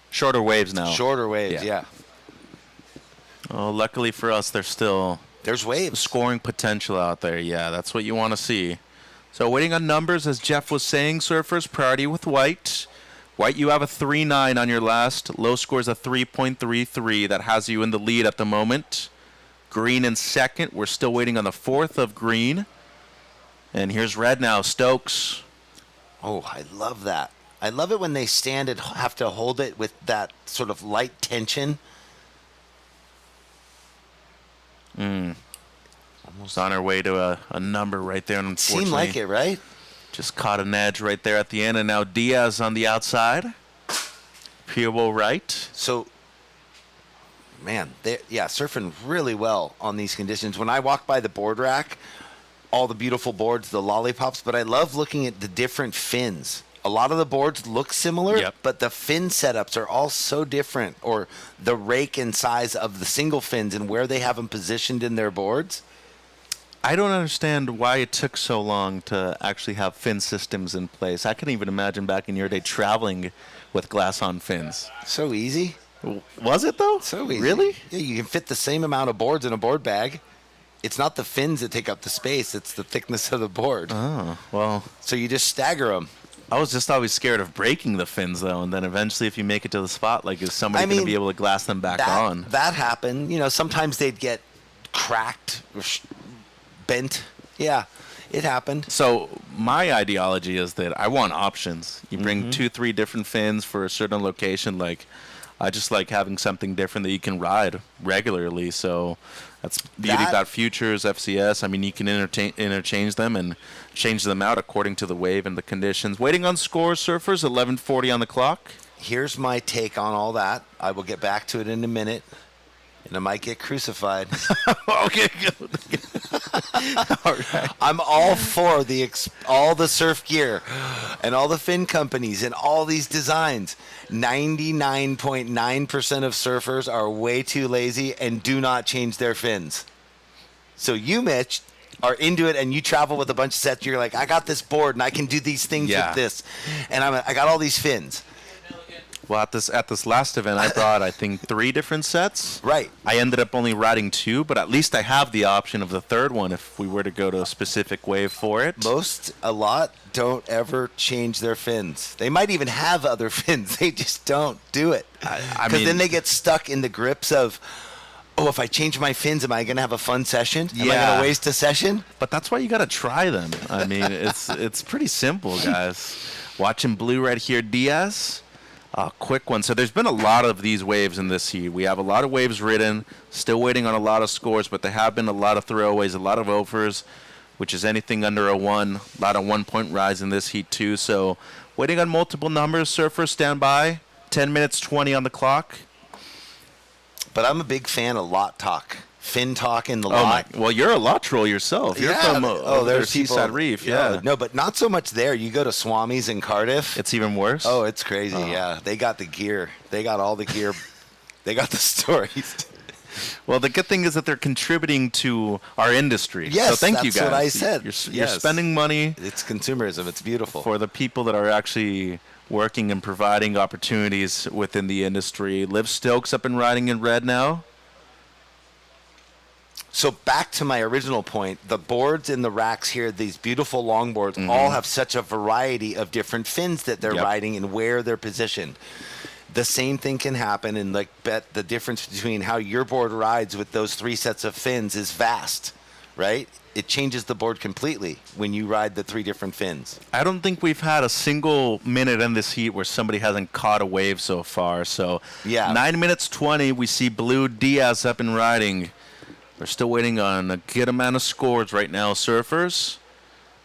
shorter waves now. Shorter waves, yeah. Oh, luckily for us, there's waves. Scoring potential out there. Yeah, that's what you want to see. So waiting on numbers, as Jeff was saying, surfers, priority with White. White, you have a 3.9 on your last. Low scores a 3.33. That has you in the lead at the moment. Green in second. We're still waiting on the fourth of Green. And here's red now, Stokes. Oh, I love that. I love it when they stand and have to hold it with that sort of light tension. Almost on our way to a number right there. Unfortunately, Seemed like it, right? Just caught an edge right there at the end, and now Diaz on the outside. Pierbo right. So, man, surfing really well on these conditions. When I walk by the board rack, all the beautiful boards, the lollipops, but I love looking at the different fins. A lot of the boards look similar, but the fin setups are all so different, or the rake and size of the single fins and where they have them positioned in their boards. I don't understand why it took so long to actually have fin systems in place. I couldn't even imagine back in your day traveling with glass-on fins. So easy. Was it, though? So easy. Really? Yeah, you can fit the same amount of boards in a board bag. It's not the fins that take up the space. It's the thickness of the board. Oh, well. So you just stagger them. I was just always scared of breaking the fins, though, and then eventually if you make it to the spot, like, is somebody going to be able to glass them back on? That happened. You know, sometimes they'd get cracked or bent. Yeah, it happened. So my ideology is that I want options. You bring 2-3 different fins for a certain location. Like, I just like having something different that you can ride regularly. So that's Beauty.Futures, FCS. I mean, you can interchange them and change them out according to the wave and the conditions. Waiting on scores, surfers, 11:40 on the clock. Here's my take on all that. I will get back to it in a minute, and I might get crucified. Okay, good. All right. I'm all for all the surf gear and all the fin companies and all these designs. 99.9% of surfers are way too lazy and do not change their fins. So you, Mitch, are into it and you travel with a bunch of sets. You're like, I got this board and I can do these things with this. And I got all these fins. Well, at this last event, I brought, I think, 3 different sets. Right. I ended up only riding 2, but at least I have the option of the third one if we were to go to a specific wave for it. A lot don't ever change their fins. They might even have other fins. They just don't do it. Because then they get stuck in the grips of, oh, if I change my fins, am I going to have a fun session? Am I going to waste a session? But that's why you got to try them. I mean, it's pretty simple, guys. Watching blue right here, Diaz. Quick one. So there's been a lot of these waves in this heat. We have a lot of waves ridden, still waiting on a lot of scores, but there have been a lot of throwaways, a lot of offers, which is anything under a 1. A lot of 1-point rise in this heat too. So waiting on multiple numbers. Surfers stand by. 10 minutes 20 on the clock. But I'm a big fan of lot talk. Fin talk in the lot. Well, you're a lot troll yourself. You're from there's Seaside Reef. Yeah. No, but not so much there. You go to Swami's in Cardiff. It's even worse. Oh, it's crazy. Yeah. They got the gear. They got all the gear. They got the stories. Well, the good thing is that they're contributing to our industry. Yes, so thank you guys. That's what I said. You're spending money. It's consumerism. It's beautiful. For the people that are actually working and providing opportunities within the industry. Liv Stokes up and riding in red now. So back to my original point, the boards in the racks here, these beautiful longboards, all have such a variety of different fins that they're riding and where they're positioned. The same thing can happen, and the difference between how your board rides with those 3 sets of fins is vast, right? It changes the board completely when you ride the 3 different fins. I don't think we've had a single minute in this heat where somebody hasn't caught a wave so far. So 9 minutes 20, we see Blue Diaz up and riding. We're still waiting on a good amount of scores right now, surfers.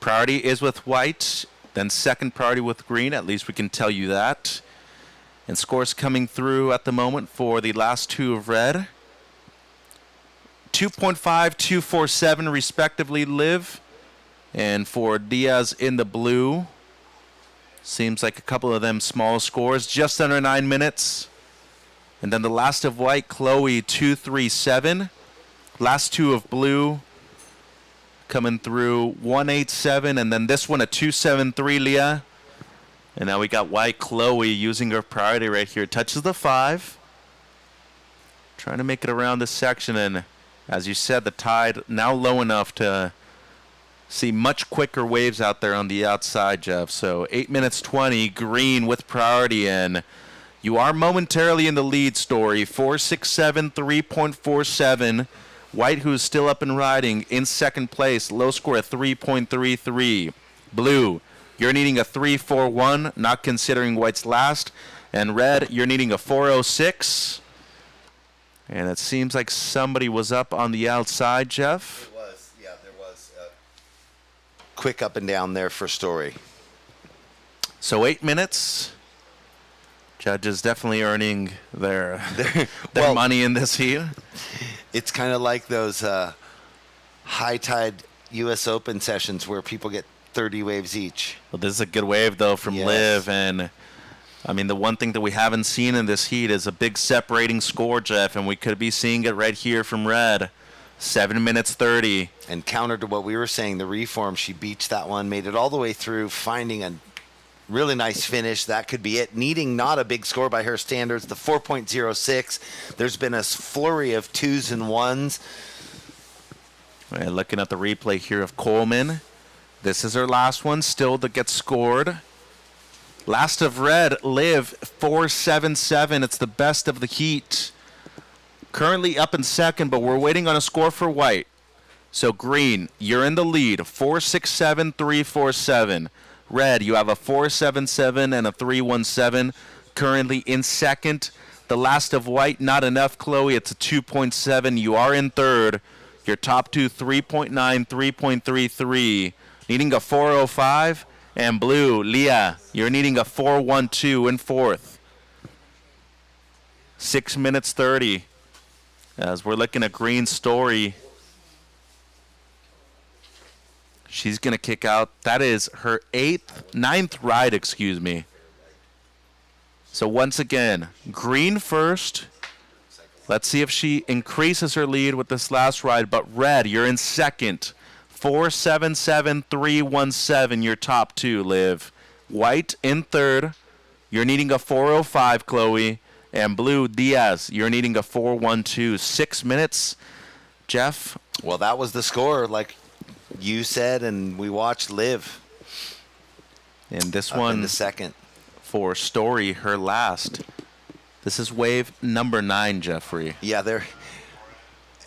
Priority is with white, then second priority with green. At least we can tell you that. And scores coming through at the moment for the last 2 of red. 2.5, 247 respectively, Liv. And for Diaz in the blue, seems like a couple of them small scores, just under 9 minutes. And then the last of white, Chloe, 237. Last 2 of blue coming through 187, and then this one a 273, Leah. And now we got white Chloe using her priority right here. Touches the 5. Trying to make it around this section, and as you said, the tide now low enough to see much quicker waves out there on the outside, Jeff. So 8 minutes 20, green with priority, and you are momentarily in the lead, Story. 467, 3.47. White, who's still up and riding, in second place. Low score at 3.33. Blue, you're needing a 3.41, not considering white's last. And red, you're needing a 4.06. And it seems like somebody was up on the outside, Jeff. There was. Quick up and down there for Story. So 8 minutes. Judges definitely earning their money in this heat. It's kind of like those high tide U.S. Open sessions where people get 30 waves each. Well, this is a good wave, though, from Liv. And, I mean, the one thing that we haven't seen in this heat is a big separating score, Jeff, and we could be seeing it right here from red. 7 minutes 30. And counter to what we were saying, the reform, she beached that one, made it all the way through, finding a really nice finish. That could be it. Needing not a big score by her standards, the 4.06. There's been a flurry of 2s and 1s. And looking at the replay here of Coleman. This is her last one, still to get scored. Last of red, Liv, 4.77. It's the best of the heat. Currently up in second, but we're waiting on a score for white. So green, you're in the lead, 4.67, 3.47. Red, you have a 4.77 and a 3.17. Currently in second. The last of white, not enough, Chloe. It's a 2.7. You are in third. Your top two, 3.9, 3.33. Needing a 4.05. And blue, Leah, you're needing a 4.12 in fourth. 6 minutes 30. As we're looking at Green's story. She's going to kick out. That is her ninth ride, excuse me. So once again, Green first. Let's see if she increases her lead with this last ride. But red, you're in second. 4.77, 3.17, your top two, Liv. White in third. You're needing a 4.05, Chloe. And blue, Diaz, you're needing a 4.12. 6 minutes, Jeff. Well, that was the score, like you said, and we watched Liv. And this one in the second. For Story, her last. This is wave number 9, Jeffrey. Yeah,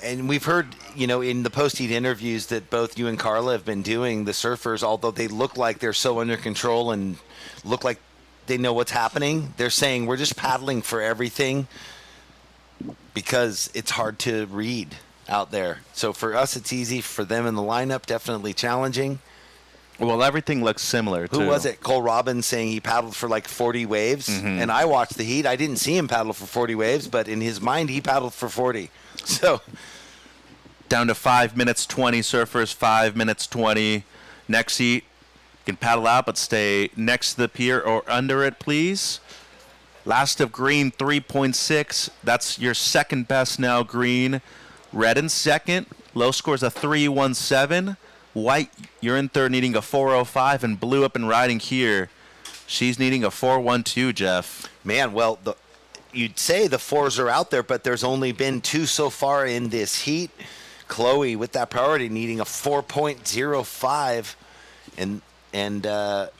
and we've heard, in the post-heat interviews that both you and Carla have been doing, the surfers, although they look like they're so under control and look like they know what's happening, they're saying we're just paddling for everything because it's hard to read out there. So for us, it's easy. For them in the lineup, definitely challenging. Well, everything looks similar, too. Who was it? Cole Robbins saying he paddled for like 40 waves. Mm-hmm. And I watched the heat. I didn't see him paddle for 40 waves, but in his mind, he paddled for 40. So down to 5 minutes 20, surfers, 5 minutes 20. Next heat, you can paddle out, but stay next to the pier or under it, please. Last of Green, 3.6. That's your second best now, Green. Red in second. Low score's a 3.17. White, you're in third, needing a 4.05, and blue up and riding here. She's needing a 4.12, Jeff. Man, well, you'd say the 4s are out there, but there's only been 2 so far in this heat. Chloe with that priority needing a 4.05, and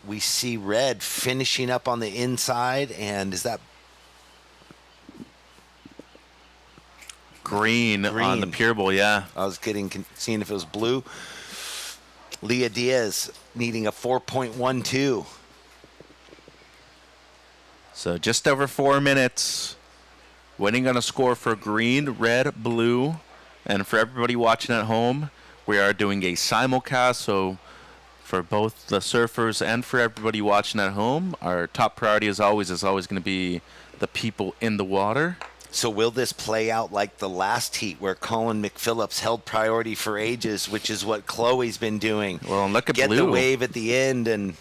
we see Red finishing up on the inside, and is that Green on the pier bowl? Yeah. I was seeing if it was blue. Leah Diaz needing a 4.12. So just over 4 minutes. Waiting on a score for green, red, blue. And for everybody watching at home, we are doing a simulcast. So for both the surfers and for everybody watching at home, our top priority is always going to be the people in the water. So will this play out like the last heat where Colin McPhillips held priority for ages, which is what Chloe's been doing? Well, and look at Get Blue. the wave at the end and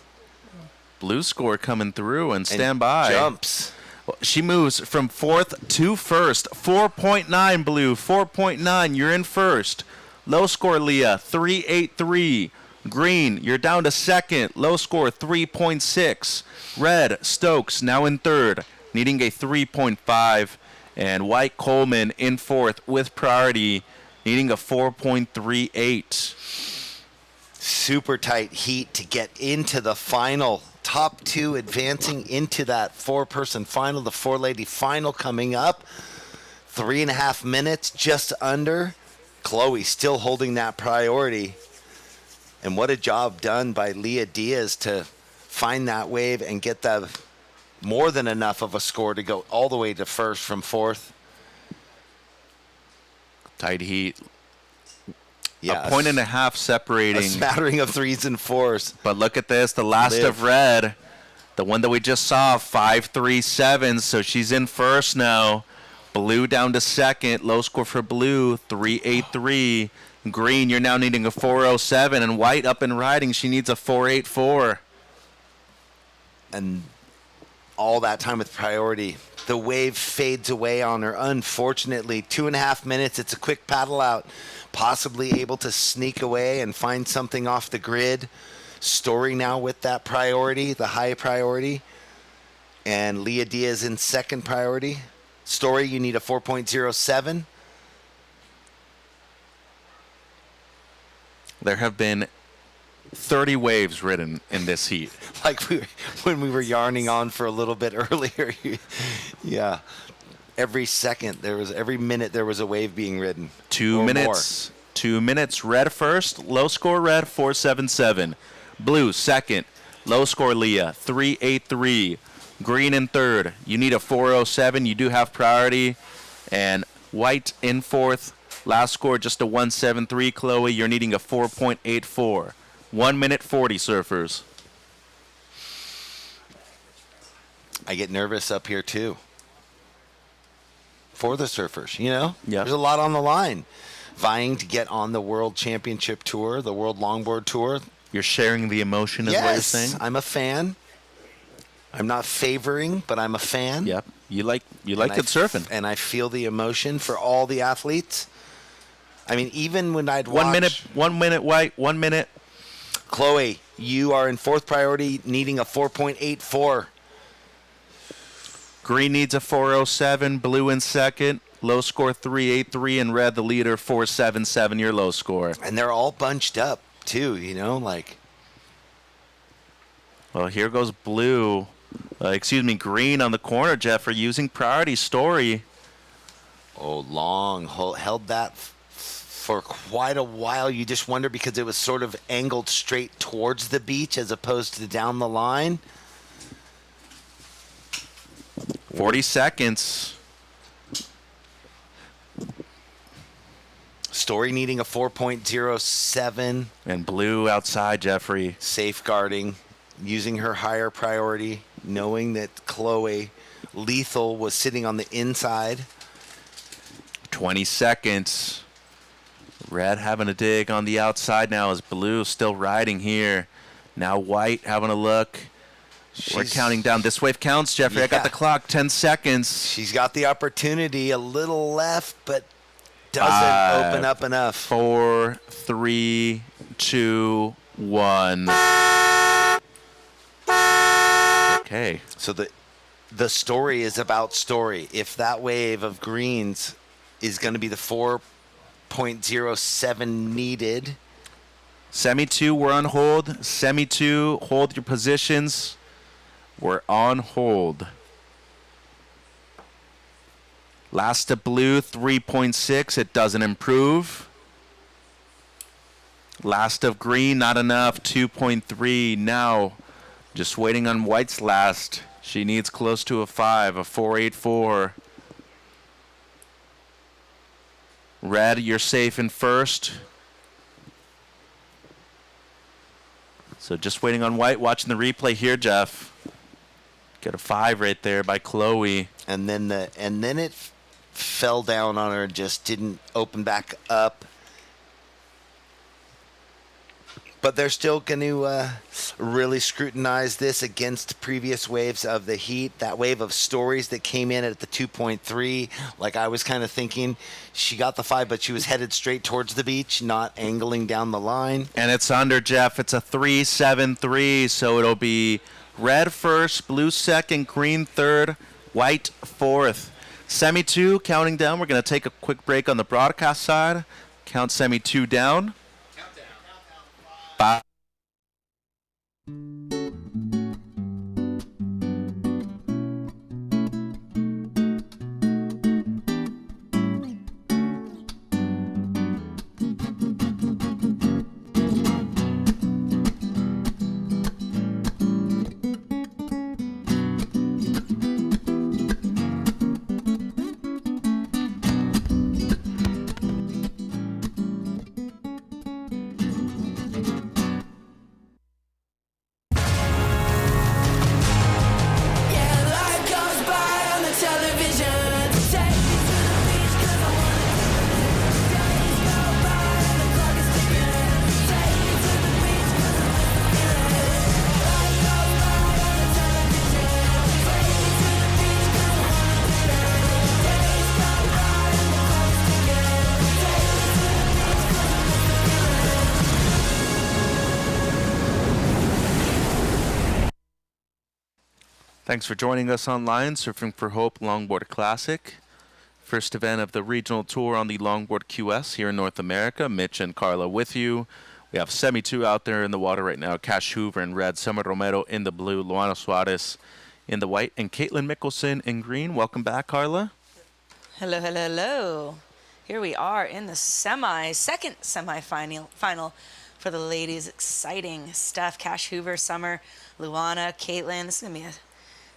Blue score coming through and stand by. Jumps. Well, she moves from fourth to first. 4.9 Blue, 4.9. You're in first. Low score Leah, 3.83. Green, you're down to second. Low score 3.6. Red, Stokes now in third, needing a 3.5. And White Coleman in fourth with priority, needing a 4.38. Super tight heat to get into the final. Top two advancing into that four-person final. The four-lady final coming up. 3.5 minutes, just under. Chloe still holding that priority. And what a job done by Leah Diaz to find that wave and get that more than enough of a score to go all the way to first from fourth. Tight heat. Yeah, a point and a half separating. A smattering of threes and fours. But look at this, the last of red. The one that we just saw, 5.37, so she's in first now. Blue down to second. Low score for Blue, 3.83. Green, you're now needing a 4.07. And White up and riding, she needs a 4.84. And all that time with priority, The wave fades away on her. Unfortunately, 2.5 minutes. It's a quick paddle out. Possibly able to sneak away and find something off the grid. Story now with that priority, the high priority. And Leah Diaz in second priority. Story, you need a 4.07. There have been 30 waves ridden in this heat. Like when we were yarning on for a little bit earlier. Yeah. Every minute there was a wave being ridden. 2 minutes. 2 minutes. Red first. Low score red 477. Blue second. Low score Leah 383. Green in third. You need a 407. You do have priority. And white in fourth. Last score just a 173. Chloe, you're needing a 4.84. 1 minute 40, surfers. I get nervous up here too. For the surfers, Yeah. There's a lot on the line. Vying to get on the World Championship Tour, the World Longboard Tour. You're sharing the emotion is what you're saying? I'm a fan. I'm not favoring, but I'm a fan. Yep. You like good surfing. And I feel the emotion for all the athletes. I mean, even when I'd watch... 1 minute white, 1 minute. Chloe, you are in fourth priority, needing a 4.84. Green needs a 407. Blue in second. Low score 383. And red, the leader, 477, your low score. And they're all bunched up, too, Well, here goes blue. Green on the corner, Jeffrey, using priority. Story. Oh, long. Held that for quite a while. You just wonder because it was sort of angled straight towards the beach as opposed to down the line. 40 seconds. Story needing a 4.07. And blue outside, Jeffrey. Safeguarding, using her higher priority, knowing that Chloe Lethal was sitting on the inside. 20 seconds. Red having a dig on the outside now as blue still riding here. Now white having a look. We're counting down. This wave counts, Jeffrey. Yeah. I got the clock. 10 seconds. She's got the opportunity. A little left, but doesn't open up enough. 4, 3, 2, 1. Okay. So the story is about story. If that wave of greens is going to be the 4.07 needed. Semi 2, we're on hold. Semi 2, hold your positions. We're on hold. Last to blue, 3.6. It doesn't improve. Last of green, not enough, 2.3. Now, just waiting on white's last. She needs close to a 5, a 4.84. Red, you're safe in first. So just waiting on white, watching the replay here, Jeff. Got a 5 right there by Chloe. And then it fell down on her, just didn't open back up. But they're still going to really scrutinize this against previous waves of the heat. That wave of stories that came in at the 2.3, like I was kind of thinking, she got the 5, but she was headed straight towards the beach, not angling down the line. And it's under, Jeff. It's a 3.73, so it'll be red first, blue second, green third, white fourth. Semi 2 counting down. We're going to take a quick break on the broadcast side. Count Semi 2 down. 5. Thanks for joining us online, Surfing for Hope Longboard Classic. First event of the regional tour on the Longboard QS here in North America. Mitch and Carla with you. We have Semi 2 out there in the water right now. Cash Hoover in red, Summer Romero in the blue, Luana Suarez in the white, and Caitlin Mickelson in green. Welcome back, Carla. Hello, hello, hello. Here we are in the second semifinal for the ladies. Exciting stuff. Cash Hoover, Summer, Luana, Caitlin. This is going to be a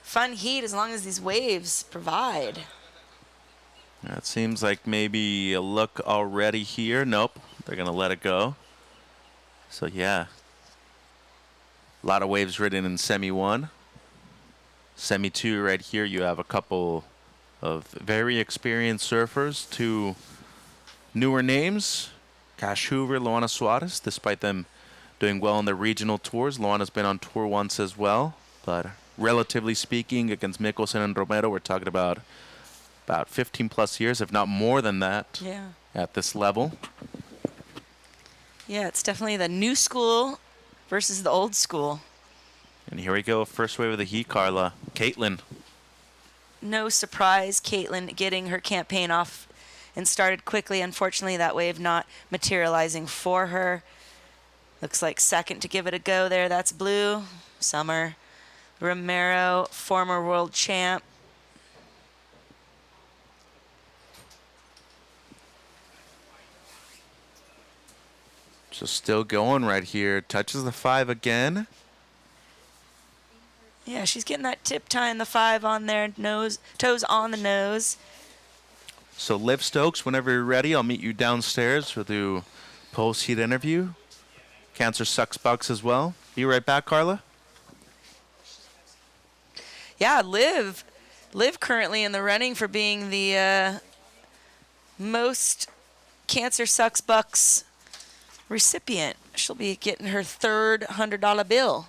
fun heat as long as these waves provide. It seems like maybe a look already here. Nope, they're going to let it go. So, yeah, a lot of waves ridden in Semi 1. Semi 2 right here, you have a couple of very experienced surfers, two newer names, Cash Hoover, Luana Suarez, despite them doing well in the regional tours. Luana's been on tour once as well, but relatively speaking, against Mickelson and Romero, we're talking about 15 plus years, if not more than that, at this level. Yeah, it's definitely the new school versus the old school. And here we go, first wave of the heat, Carla. Caitlin. No surprise, Caitlin getting her campaign off and started quickly. Unfortunately, that wave not materializing for her. Looks like second to give it a go there. That's blue. Summer. Romero, former world champ. So still going right here. Touches the 5 again. Yeah, she's getting that tip tying the 5 on there. Toes on the nose. So Liv Stokes, whenever you're ready, I'll meet you downstairs. We'll do post-heat interview. Cancer sucks bucks as well. Be right back, Carla. Yeah, Liv currently in the running for being the most Cancer Sucks Bucks recipient. She'll be getting her third $100 bill.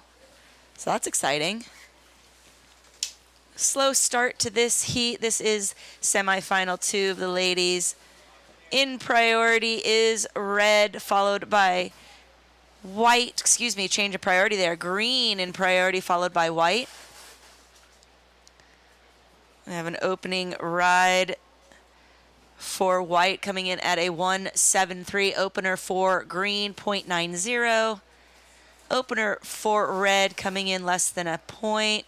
So that's exciting. Slow start to this heat. This is semifinal 2 of the ladies. In priority is red, followed by white. Excuse me, change of priority there. Green in priority, followed by white. We have an opening ride for white coming in at a 173. Opener for green, 0.90. Opener for red coming in less than a point.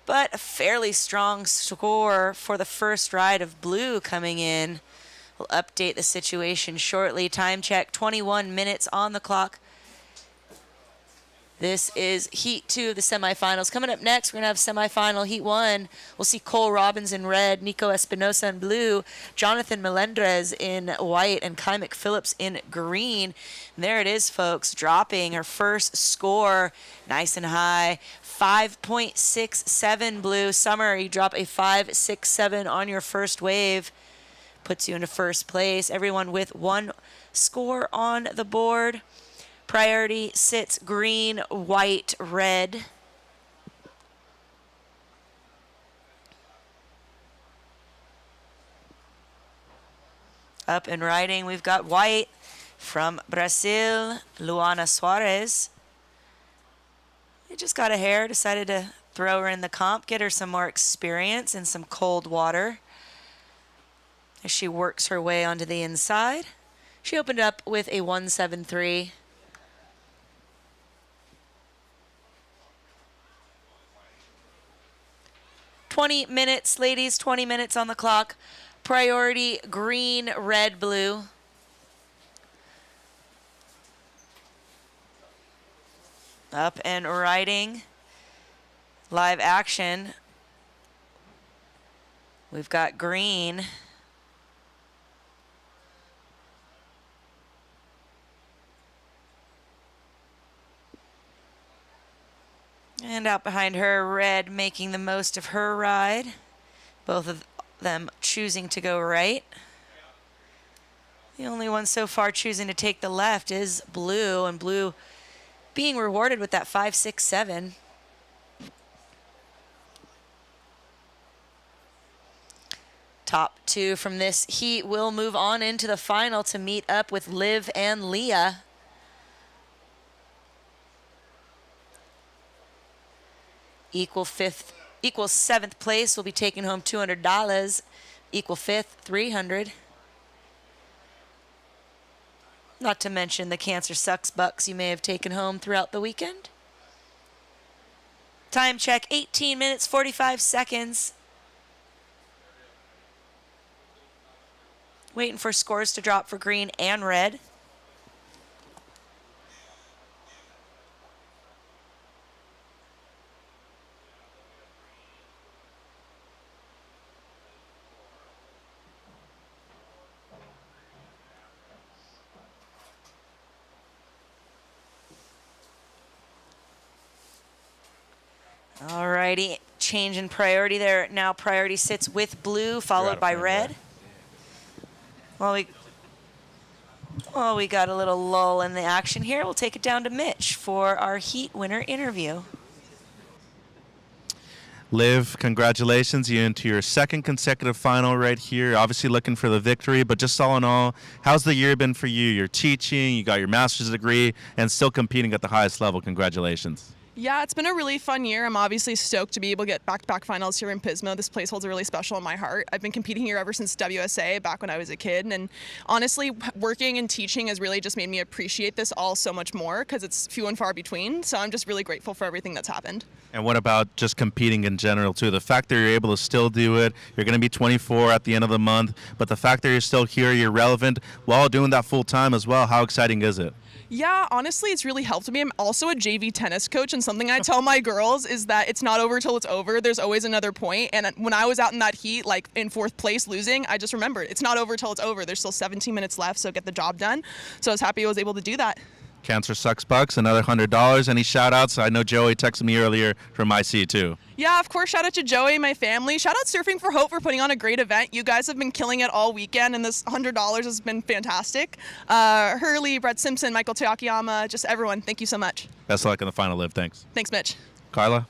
But a fairly strong score for the first ride of blue coming in. We'll update the situation shortly. Time check, 21 minutes on the clock. This is Heat 2 of the semifinals. Coming up next, we're going to have semifinal Heat 1. We'll see Cole Robbins in red, Nico Espinosa in blue, Jonathan Melendrez in white, and Kai McPhillips in green. And there it is, folks, dropping her first score nice and high. 5.67 blue. Summer, you drop a 5.67 on your first wave. Puts you into first place. Everyone with one score on the board. Priority sits green, white, red. Up and riding, we've got white from Brazil, Luana Suarez. We just got a hair, decided to throw her in the comp, get her some more experience in some cold water. As she works her way onto the inside. She opened up with a 173. Minutes, ladies, 20 minutes on the clock. Priority green, red, blue. Up and riding. Live action. We've got green. And out behind her, red making the most of her ride. Both of them choosing to go right. The only one so far choosing to take the left is blue, and blue being rewarded with that 5.67. Top 2 from this heat will move on into the final to meet up with Liv and Leah. Equal fifth equals 7th place will be taking home $200. Equal 5th, $300. Not to mention the Cancer Sucks bucks you may have taken home throughout the weekend. Time check, 18 minutes, 45 seconds. Waiting for scores to drop for green and red. Alrighty, change in priority there. Now priority sits with blue, followed by red. Well, we got a little lull in the action here. We'll take it down to Mitch for our heat winner interview. Liv, congratulations. You're into your 2nd consecutive final right here. Obviously looking for the victory, but just all in all, how's the year been for you? You're teaching, you got your master's degree, and still competing at the highest level. Congratulations. Yeah, it's been a really fun year. I'm obviously stoked to be able to get back-to-back finals here in Pismo. This place holds a really special in my heart. I've been competing here ever since WSA, back when I was a kid. And honestly, working and teaching has really just made me appreciate this all so much more because it's few and far between. So I'm just really grateful for everything that's happened. And what about just competing in general, too? The fact that you're able to still do it, you're going to be 24 at the end of the month, but the fact that you're still here, you're relevant while doing that full time as well, how exciting is it? Yeah, honestly, it's really helped me. I'm also a JV tennis coach, and something I tell my girls is that it's not over till it's over. There's always another point. And when I was out in that heat, like in 4th place losing, I just remembered it's not over till it's over. There's still 17 minutes left, so get the job done. So I was happy I was able to do that. Cancer Sucks bucks, another $100. Any shout outs? I know Joey texted me earlier from IC too. Yeah, of course, shout out to Joey, my family. Shout out Surfing for Hope for putting on a great event. You guys have been killing it all weekend, and this $100 has been fantastic. Hurley, Brett Simpson, Michael Toyakiyama, just everyone, thank you so much. Best of luck in the final, Liv. Thanks. Thanks, Mitch. Carla?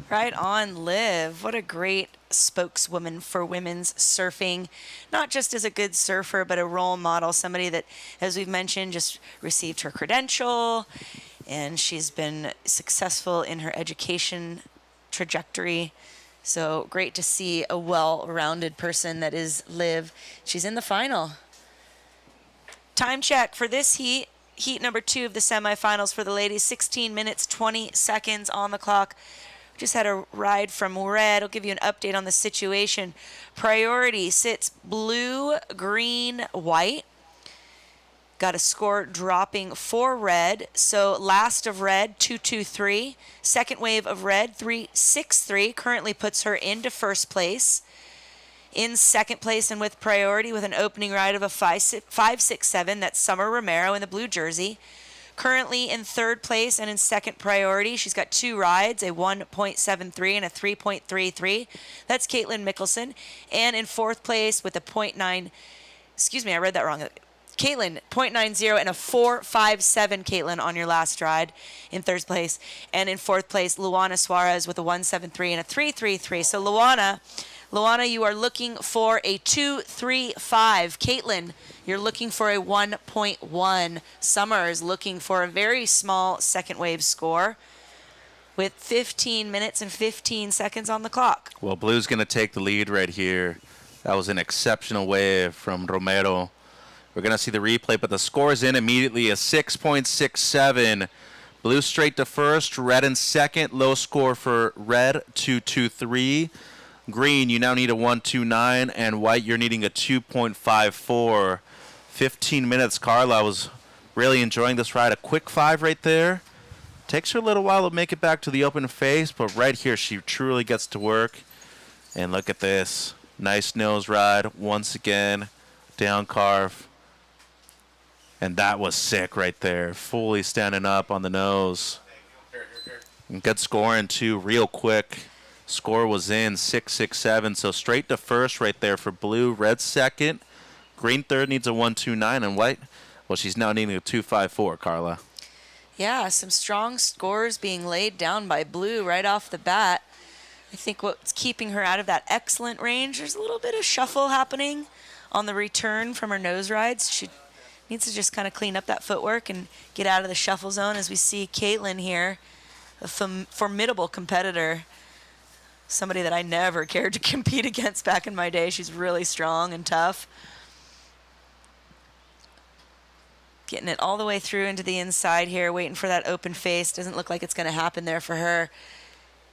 Right on, Liv. What a great spokeswoman for women's surfing. Not just as a good surfer, but a role model. Somebody that, as we've mentioned, just received her credential, and she's been successful in her education trajectory. So great to see a well-rounded person that is Liv. She's in the final. Time check for this heat. Heat number 2 of the semifinals for the ladies. 16 minutes, 20 seconds on the clock. Just had a ride from red. I'll give you an update on the situation. Priority sits blue, green, white. Got a score dropping for red. So last of red, 2-2-3. Second wave of red, 3-6-3. Currently puts her into 1st place. In 2nd place and with priority with an opening ride of a 5-6-7. That's Summer Romero in the blue jersey. Currently in 3rd place and in 2nd priority. She's got 2 rides, a 1.73 and a 3.33. That's Caitlin Mickelson. And in 4th place with a 0.9, excuse me, I read that wrong. Caitlin, 0.90 and a 4.57, Caitlin, on your last ride in 3rd place. And in 4th place, Luana Suarez with a 1.73 and a 3.33. So Luana, you are looking for a 2.35. Caitlin, you're looking for a 1.1. Summer is looking for a very small second wave score with 15 minutes and 15 seconds on the clock. Well, Blue's going to take the lead right here. That was an exceptional wave from Romero. We're going to see the replay, but the score is in immediately, a 6.67. Blue straight to 1st, red in 2nd. Low score for red, 2.23. Green, you now need a 1.29, and white, you're needing a 2.54. 15 minutes, Carla. I was really enjoying this ride. A quick 5 right there. Takes her a little while to make it back to the open face, but right here she truly gets to work. And look at this. Nice nose ride once again. Down carve. And that was sick right there. Fully standing up on the nose. And good scoring too, real quick. Score was in 6.67, so straight to 1st right there for blue. Red 2nd. Green 3rd needs a 1.29, and white, well, she's now needing a 2.54, Carla. Yeah, some strong scores being laid down by blue right off the bat. I think what's keeping her out of that excellent range, there's a little bit of shuffle happening on the return from her nose rides. She needs to just kind of clean up that footwork and get out of the shuffle zone as we see Caitlin here, a formidable competitor. somebody that I never cared to compete against back in my day. She's really strong and tough. Getting it all the way through into the inside here, waiting for that open face. Doesn't look like it's going to happen there for her.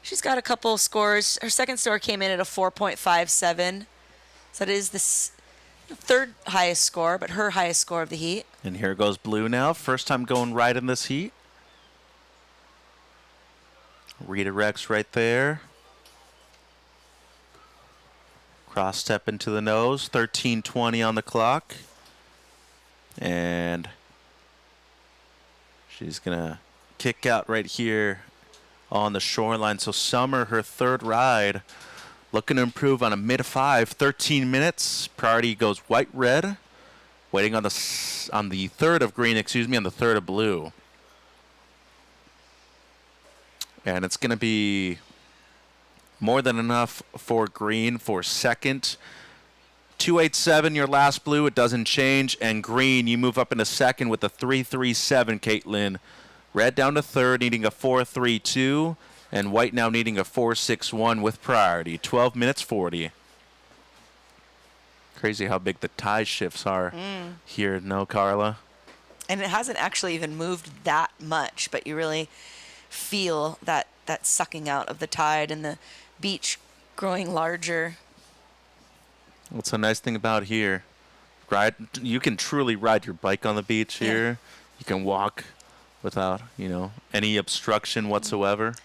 She's got a couple scores. Her second score came in at a 4.57. So that is the third highest score, but her highest score of the heat. And here goes blue now. First time going right in this heat. Redirects right there. Cross step into the nose. 13:20 on the clock. And she's going to kick out right here on the shoreline. So Summer, her third ride, looking to improve on a mid-5, 13 minutes. Priority goes white-red. Waiting on the third of green, on the third of blue. And it's going to be more than enough for green for second. 287, your last blue, it doesn't change. And green, you move up into second with a 337, Caitlin. Red down to third, needing a 432. And white now needing a 461 with priority. 12 minutes 40. Crazy how big the tide shifts are here, no, Carla? And it hasn't actually even moved that much, but you really feel that sucking out of the tide and the beach growing larger. What's the nice thing about here? You can truly ride your bike on the beach here. You can walk without, any obstruction whatsoever.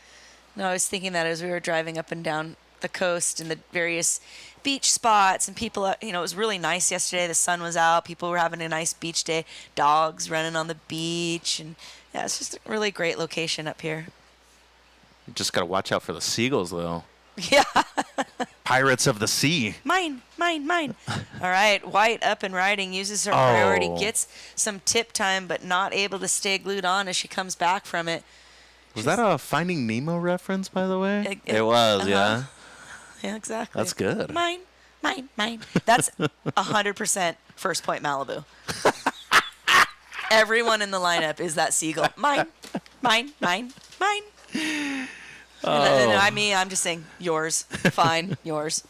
No, I was thinking that as we were driving up and down the coast and the various beach spots and people, it was really nice yesterday. The sun was out. People were having a nice beach day. Dogs running on the beach. And yeah, it's just a really great location up here. You just got to watch out for the seagulls, though. Yeah. Pirates of the sea. Mine. All right, white up and riding, uses her priority, gets some tip time, but not able to stay glued on as she comes back from it. Was that a Finding Nemo reference, by the way? It was, yeah. Yeah, exactly. That's good. Mine. That's 100% First Point Malibu. Everyone in the lineup is that seagull. Mine. I'm just saying yours. Fine, yours.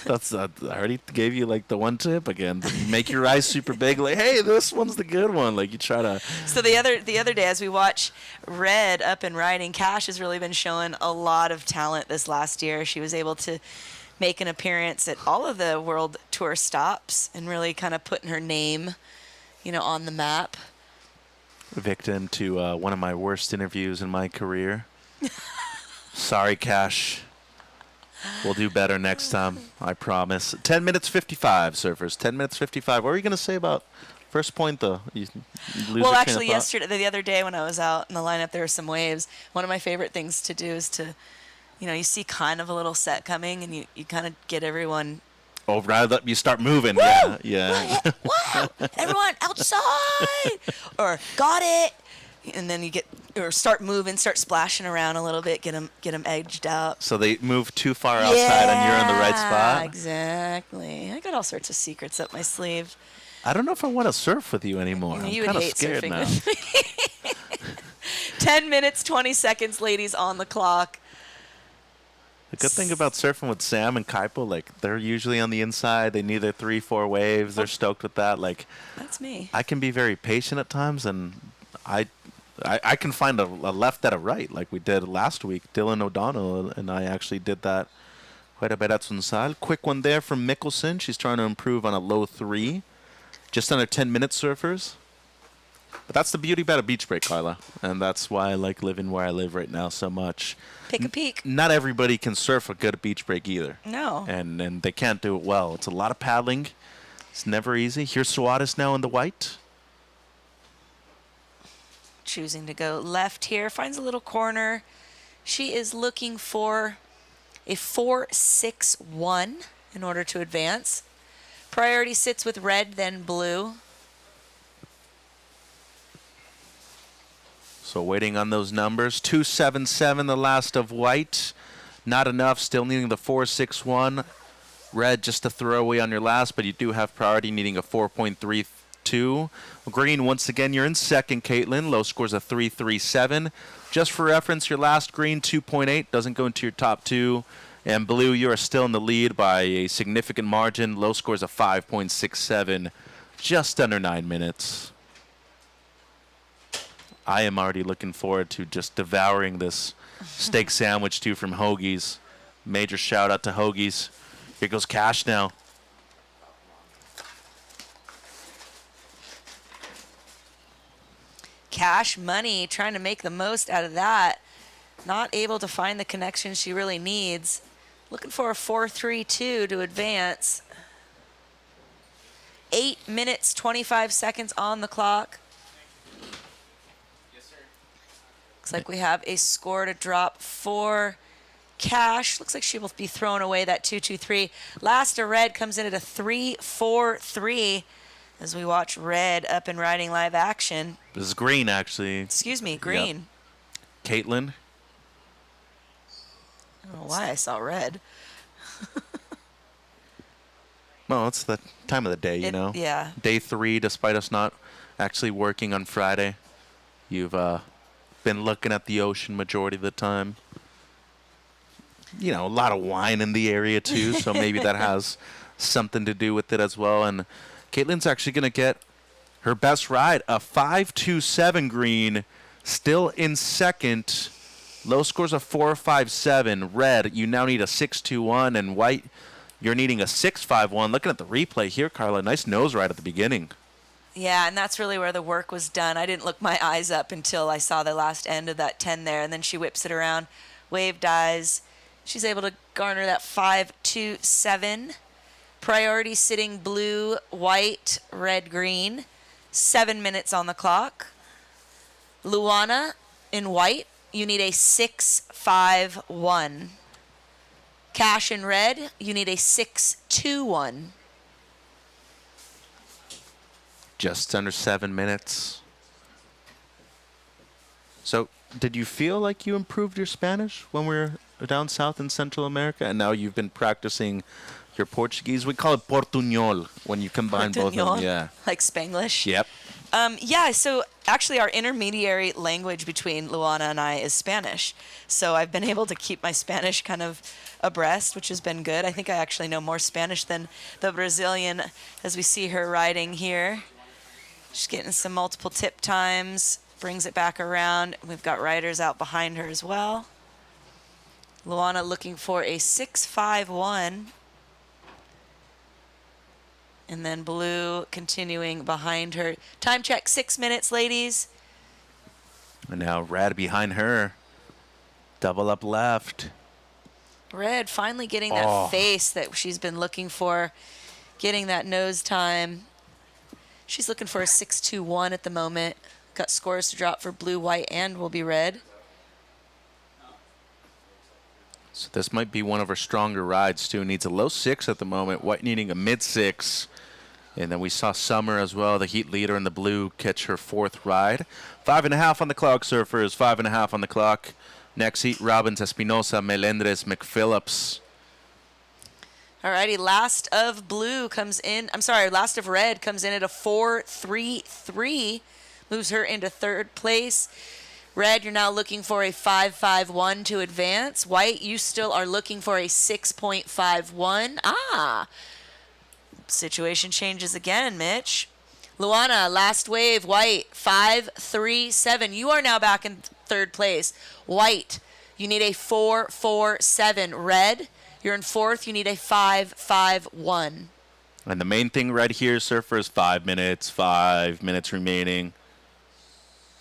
That's I already gave you like the one tip again. Make your eyes super big. Like, hey, this one's the good one. Like you try to. So the other day, as we watch Red up and riding, Cash has really been showing a lot of talent this last year. She was able to make an appearance at all of the World Tour stops and really kind of putting her name, on the map. Victim to one of my worst interviews in my career. Sorry, Cash. We'll do better next time, I promise. 10 minutes 55, surfers. 10 minutes 55. What were you going to say about First Point, though? Well, actually, the other day when I was out in the lineup, there were some waves. One of my favorite things to do is to, you see kind of a little set coming, and you kind of get everyone. Oh, rather you start moving. Woo! Yeah. Wow! Everyone outside! Or got it! And then start moving, start splashing around a little bit, get them edged out. So they move too far outside and you're in the right spot? Exactly. I got all sorts of secrets up my sleeve. I don't know if I want to surf with you anymore. I'm kind of scared now. 10 minutes, 20 seconds, ladies, on the clock. The good thing about surfing with Sam and Kaipo, like, they're usually on the inside. They need their 3-4 waves. They're stoked with that. Like, that's me. I can be very patient at times, and I can find a left at a right, like we did last week. Dylan O'Donnell and I actually did that quite a bit at Sunsal. Quick one there from Mickelson. She's trying to improve on a low 3. Just under 10 minutes, surfers. But that's the beauty about a beach break, Carla. And that's why I like living where I live right now so much. Pick a peak. Not everybody can surf a good beach break either. No. And they can't do it well. It's a lot of paddling. It's never easy. Here's Suarez now in the white. Choosing to go left here, finds a little corner. She is looking for a 4.61 in order to advance. Priority sits with red, then blue. So waiting on those numbers. 2.77, the last of white. Not enough, still needing the 4.61. Red just a throwaway on your last, but you do have priority needing a 4.3 2. Green, once again, you're in second, Caitlin. Low score's a 3.37. Just for reference, your last green, 2.8, doesn't go into your top 2. And blue, you are still in the lead by a significant margin. Low score's a 5.67, just under 9 minutes. I am already looking forward to just devouring this steak sandwich, too, from Hoagie's. Major shout out to Hoagie's. Here goes Cash now. Cash Money trying to make the most out of that. Not able to find the connection she really needs. Looking for a 4.32 to advance. 8 minutes, 25 seconds on the clock. Looks like we have a score to drop for Cash. Looks like she will be throwing away that 2.23. Last of Red comes in at a 3.43 as we watch Red up and riding live action. This is Green, actually. Excuse me, Green. Yep. Caitlin. I don't know why I saw Red. Well, it's the time of the day, you know. Yeah. Day 3, despite us not actually working on Friday. You've been looking at the ocean majority of the time. You know, a lot of wine in the area, too, so maybe that has something to do with it as well. And Caitlin's actually going to get her best ride, a 5.27 Green, still in second. Low scores a 4.57. Red, you now need a 6.21, and White, you're needing a 6.51. Looking at the replay here, Carla, nice nose ride at the beginning. Yeah, and that's really where the work was done. I didn't look my eyes up until I saw the last end of that 10 there, and then she whips it around. Wave dies. She's able to garner that 5.27. Priority sitting blue, white, red, green. 7 minutes on the clock. Luana in white, you need a 6.51. Cash in red, you need a 6.21. Just under 7 minutes. So, did you feel like you improved your Spanish when we were down south in Central America? And now you've been practicing your Portuguese. We call it portuñol when you combine both of them. Yeah. Like Spanglish? Yep. Yeah, so actually our intermediary language between Luana and I is Spanish. So I've been able to keep my Spanish kind of abreast, which has been good. I think I actually know more Spanish than the Brazilian as we see her riding here. She's getting some multiple tip times, brings it back around. We've got riders out behind her as well. Luana looking for a 6.51. And then blue continuing behind her. Time check, 6 minutes, ladies. And now Red behind her. Double up left. Red finally getting that face that she's been looking for. Getting that nose time. She's looking for a 6.21 at the moment. Got scores to drop for blue, white, and will be red. So this might be one of her stronger rides, too. Needs a low 6 at the moment. White needing a mid 6. And then we saw Summer as well, the heat leader in the blue, catch her 4th ride. 5.5 on the clock, surfers. 5.5 on the clock. Next heat, Robbins, Espinosa, Melendres, McPhillips. Alrighty, last of blue comes in. I'm sorry, last of red comes in at a 4.33. Moves her into 3rd place. Red, you're now looking for a 5.51 to advance. White, you still are looking for a 6.51. Situation changes again, Mitch. Luana, last wave, White, 5.37. You are now back in 3rd place. White, you need a 4.47. Red, you're in 4th. You need a 5.51. And the main thing right here, surfers, 5 minutes. 5 minutes remaining.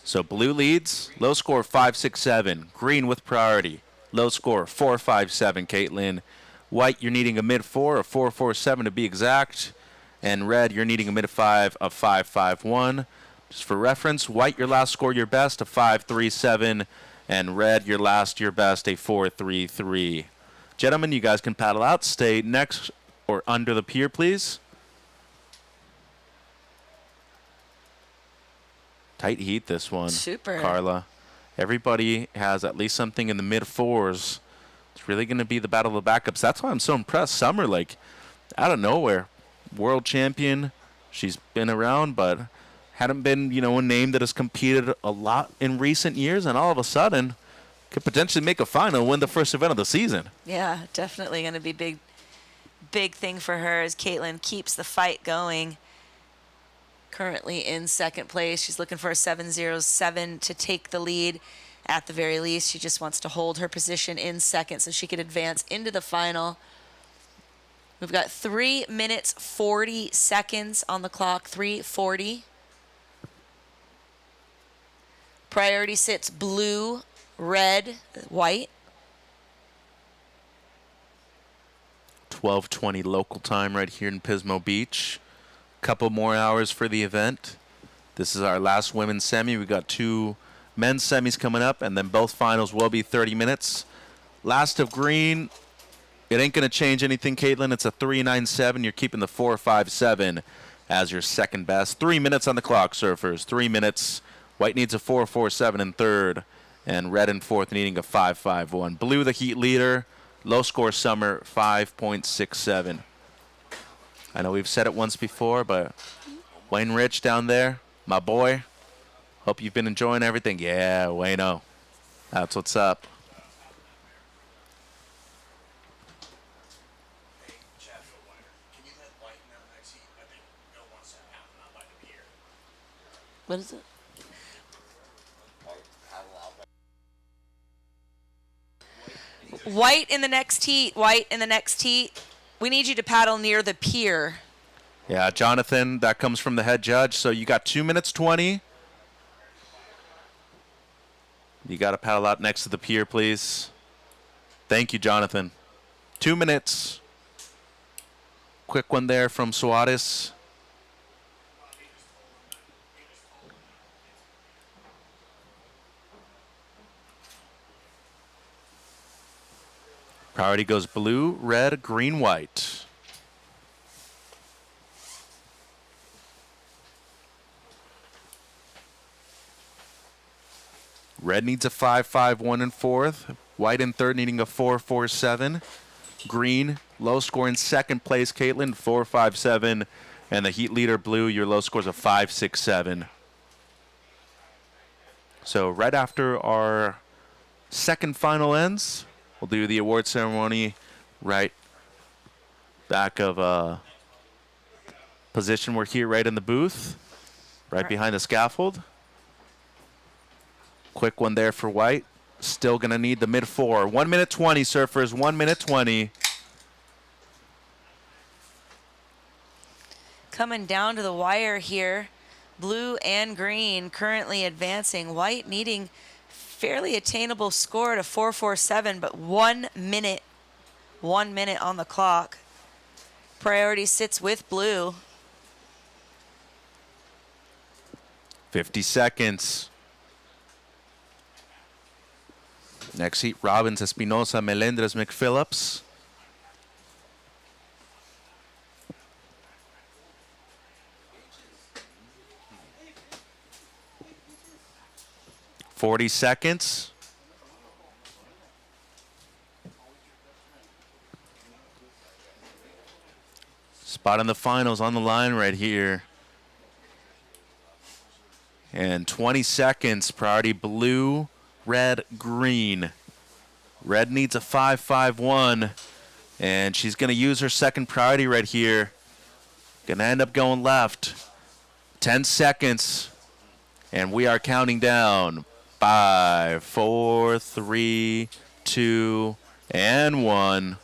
So blue leads, low score 5.67. Green with priority, low score 4.57. Caitlin. White, you're needing a mid 4, a 4.47 to be exact. And red, you're needing a mid 5 of 5.51. Just for reference, white, your last score, your best, a 5.37. And red, your last, your best, a 4.33. Gentlemen, you guys can paddle out. Stay next or under the pier, please. Tight heat, this one. Super. Carla. Everybody has at least something in the mid 4s. It's really going to be the battle of the backups. That's why I'm so impressed. Summer, like, out of nowhere, world champion, She's been around, but hadn't been, a name that has competed a lot in recent years, and all of a sudden could potentially make a final, win the first event of the season. Yeah, definitely going to be big thing for her as Caitlin keeps the fight going. Currently in second place. She's looking for a 7.07 to take the lead. At the very least, she just wants to hold her position in second so she can advance into the final. We've got 3 minutes 40 seconds on the clock. 3:40. Priority sits blue, red, white. 12:20 local time right here in Pismo Beach. Couple more hours for the event. This is our last women's semi. We got 2 men's semis coming up, and then both finals will be 30 minutes. Last of green. It ain't going to change anything, Caitlin. It's a 3.97. You're keeping the 4.57 as your second best. 3 minutes on the clock, surfers. 3 minutes. White needs a 4.47 in third, and red in fourth needing a 5.51. Blue, the heat leader. Low score summer, 5.67. I know we've said it once before, but Wayne Rich down there, my boy. Hope you've been enjoying everything. Yeah, Wayno. That's what's up. What is it? White in the next heat. White in the next heat. We need you to paddle near the pier. Yeah, Jonathan, that comes from the head judge. So you got 2 minutes 20. You got to paddle out next to the pier, please. Thank you, Jonathan. 2 minutes. Quick one there from Suarez. Priority goes blue, red, green, white. Red needs a 5.51 in fourth. White in third needing a 4.47. Green, low score in second place, Caitlin, 4.57. And the heat leader, blue, your low score is a 5.67. So right after our second final ends, we'll do the award ceremony right back of position. We're here right in the booth, right behind the scaffold. Quick one there for White. Still going to need the mid-4. 1 minute 20, surfers. 1 minute 20. Coming down to the wire here. Blue and green currently advancing. White needing fairly attainable score at a 4.47, but 1 minute. 1 minute on the clock. Priority sits with blue. 50 seconds. Next heat, Robbins, Espinosa, Melendres, McPhillips. $40 seconds. Spot in the finals on the line right here. And 20 seconds, priority blue, red, green. Red needs a 5.51, and she's going to use her second priority right here. Going to end up going left. 10 seconds, and we are counting down. 5, 4, 3, 2, and 1.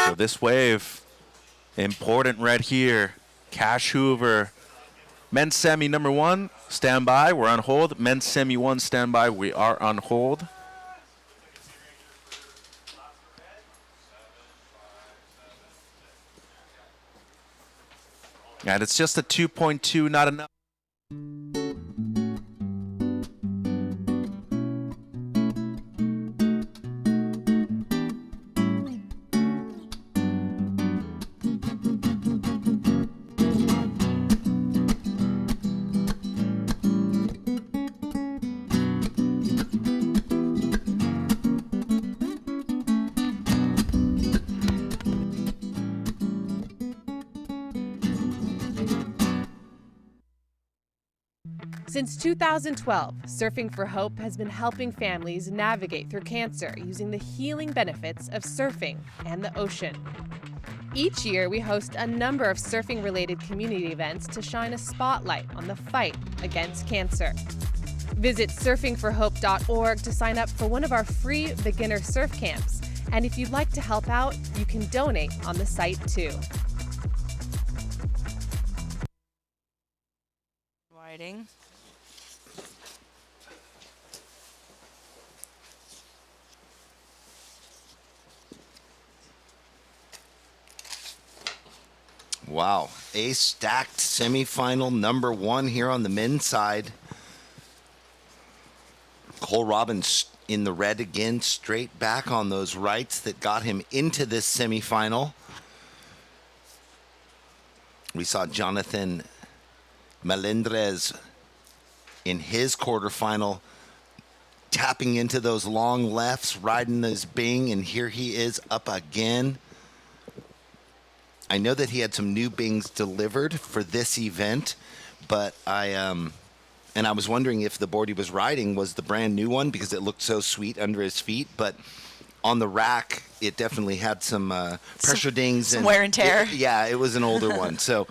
So this wave, important right here. Cash Hoover. Men's semi number 1, stand by. We're on hold. Men's semi 1, stand by. We are on hold. And it's just a 2.2, not enough. Since 2012, Surfing for Hope has been helping families navigate through cancer using the healing benefits of surfing and the ocean. Each year, we host a number of surfing-related community events to shine a spotlight on the fight against cancer. Visit surfingforhope.org to sign up for one of our free beginner surf camps. And if you'd like to help out, you can donate on the site too. Whiting. Wow, a stacked semifinal number one here on the men's side. Cole Robbins in the red again, straight back on those rights that got him into this semifinal. We saw Jonathan Melendrez in his quarterfinal tapping into those long lefts, riding his bing, and here he is up again. I know that he had some new bings delivered for this event, but I was wondering if the board he was riding was the brand new one because it looked so sweet under his feet, but on the rack, it definitely had some pressure dings. Some wear and tear. It was an older one. So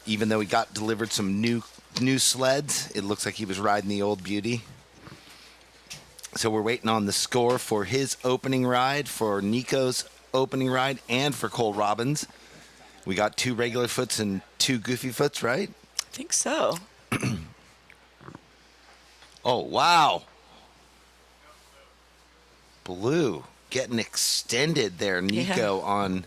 even though he got delivered some new sleds, it looks like he was riding the old beauty. So we're waiting on the score for his opening ride, for Nico's opening ride, and for Cole Robbins. We got 2 regular foots and 2 goofy foots, right? I think so. Oh, wow. Blue getting extended there, Nico, on,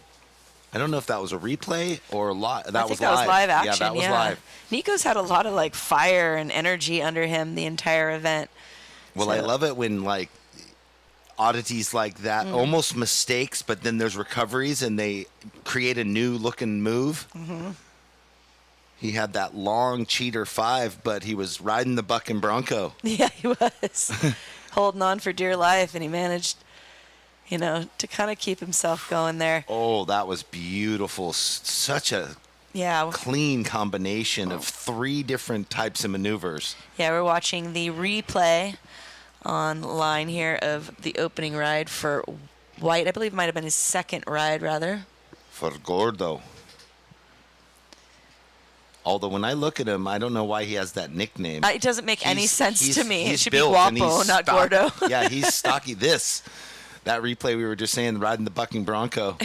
I don't know if that was a replay or I think that was live action. Yeah, that was live. Nico's had a lot of like fire and energy under him the entire event. Well, I love it when like oddities like that, almost mistakes, but then there's recoveries and they create a new looking move. Mm-hmm. He had that long cheater 5, but he was riding the buck and bronco. Yeah, he was holding on for dear life, and he managed, to kind of keep himself going there. Oh, that was beautiful. Such a clean combination of 3 different types of maneuvers. Yeah, we're watching the replay online here of the opening ride for White. I believe it might have been his second ride, rather. For Gordo. Although when I look at him, I don't know why he has that nickname. It doesn't make any sense to me. It should be built and Guapo, not Gordo. Yeah, he's stocky. That replay we were just saying, riding the bucking bronco.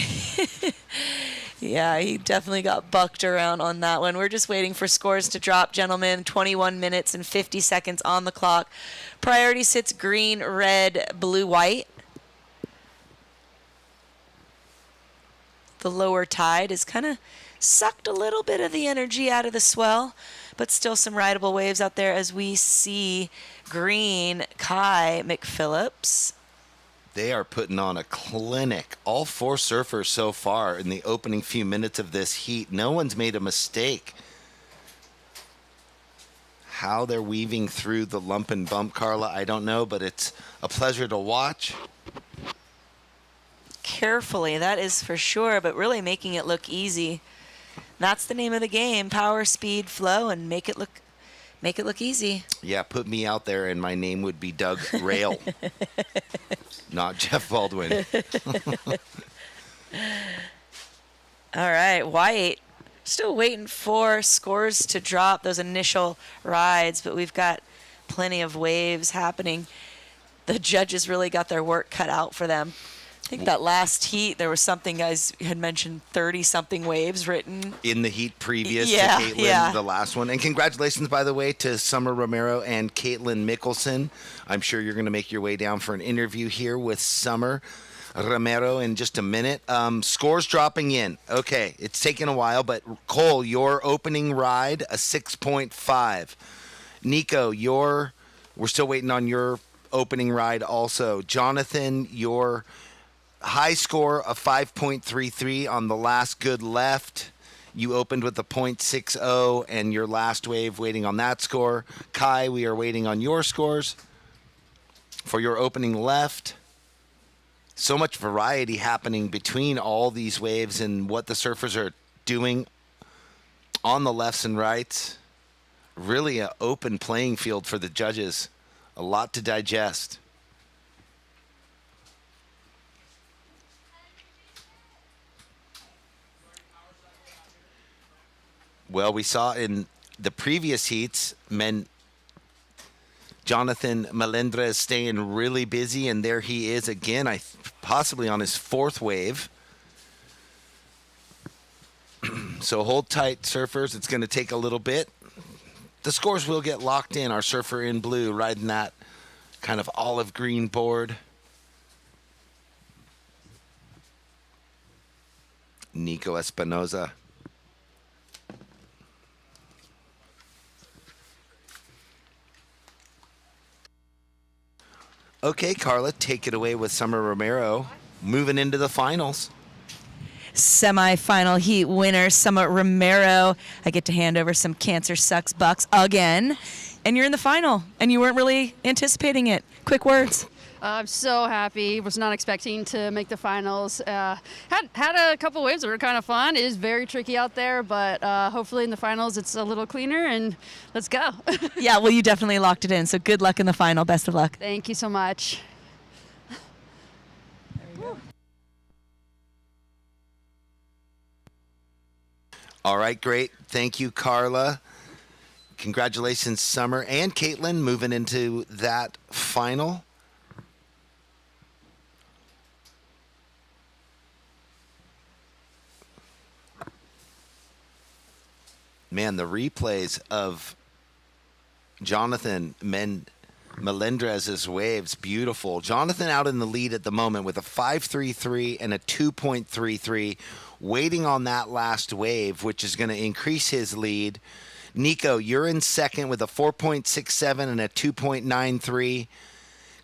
Yeah, he definitely got bucked around on that one. We're just waiting for scores to drop, gentlemen. 21 minutes and 50 seconds on the clock. Priority sits green, red, blue, white. The lower tide has kind of sucked a little bit of the energy out of the swell, but still some rideable waves out there as we see green, Kai McPhillips. They are putting on a clinic. All 4 surfers so far in the opening few minutes of this heat. No one's made a mistake. How they're weaving through the lump and bump, Carla, I don't know, but it's a pleasure to watch. Carefully, that is for sure, but really making it look easy. That's the name of the game: power, speed, flow, and make it look easy. Yeah, put me out there and my name would be Doug Rail, not Jeff Baldwin. All right, White. Still waiting for scores to drop, those initial rides, but we've got plenty of waves happening. The judges really got their work cut out for them. I think that last heat, there was something, guys had mentioned 30-something waves written. In the heat previous to Caitlin, the last one. And congratulations, by the way, to Summer Romero and Caitlin Mickelson. I'm sure you're going to make your way down for an interview here with Summer Romero in just a minute. Scores dropping in. Okay, it's taken a while, but Cole, your opening ride, a 6.5. Nico, we're still waiting on your opening ride also. Jonathan, your high score of 5.33 on the last good left. You opened with a .60 and your last wave waiting on that score. Kai, we are waiting on your scores for your opening left. So much variety happening between all these waves and what the surfers are doing on the lefts and rights. really an open playing field for the judges. A lot to digest. Well, we saw in the previous heats, Jonathan Melendrez staying really busy, and there he is again, possibly on his fourth wave. So hold tight, surfers. It's going to take a little bit. The scores will get locked in. Our surfer in blue riding that kind of olive green board. Nico Espinoza. Okay, Carla, take it away with Summer Romero. Moving into the finals. Semifinal heat winner, Summer Romero. I get to hand over some Cancer Sucks bucks again. And you're in the final, and you weren't really anticipating it. Quick words. I'm so happy. Was not expecting to make the finals. Had a couple waves that were kind of fun. It is very tricky out there, but hopefully in the finals it's a little cleaner, and let's go. Yeah, well, you definitely locked it in, so good luck in the final. Best of luck. Thank you so much. All right, great. Thank you, Carla. Congratulations, Summer and Caitlin, moving into that final. Man, the replays of Jonathan Melendrez's waves, beautiful. Jonathan out in the lead at the moment with a 5.33 and a 2.33, waiting on that last wave, which is going to increase his lead. Nico, you're in second with a 4.67 and a 2.93.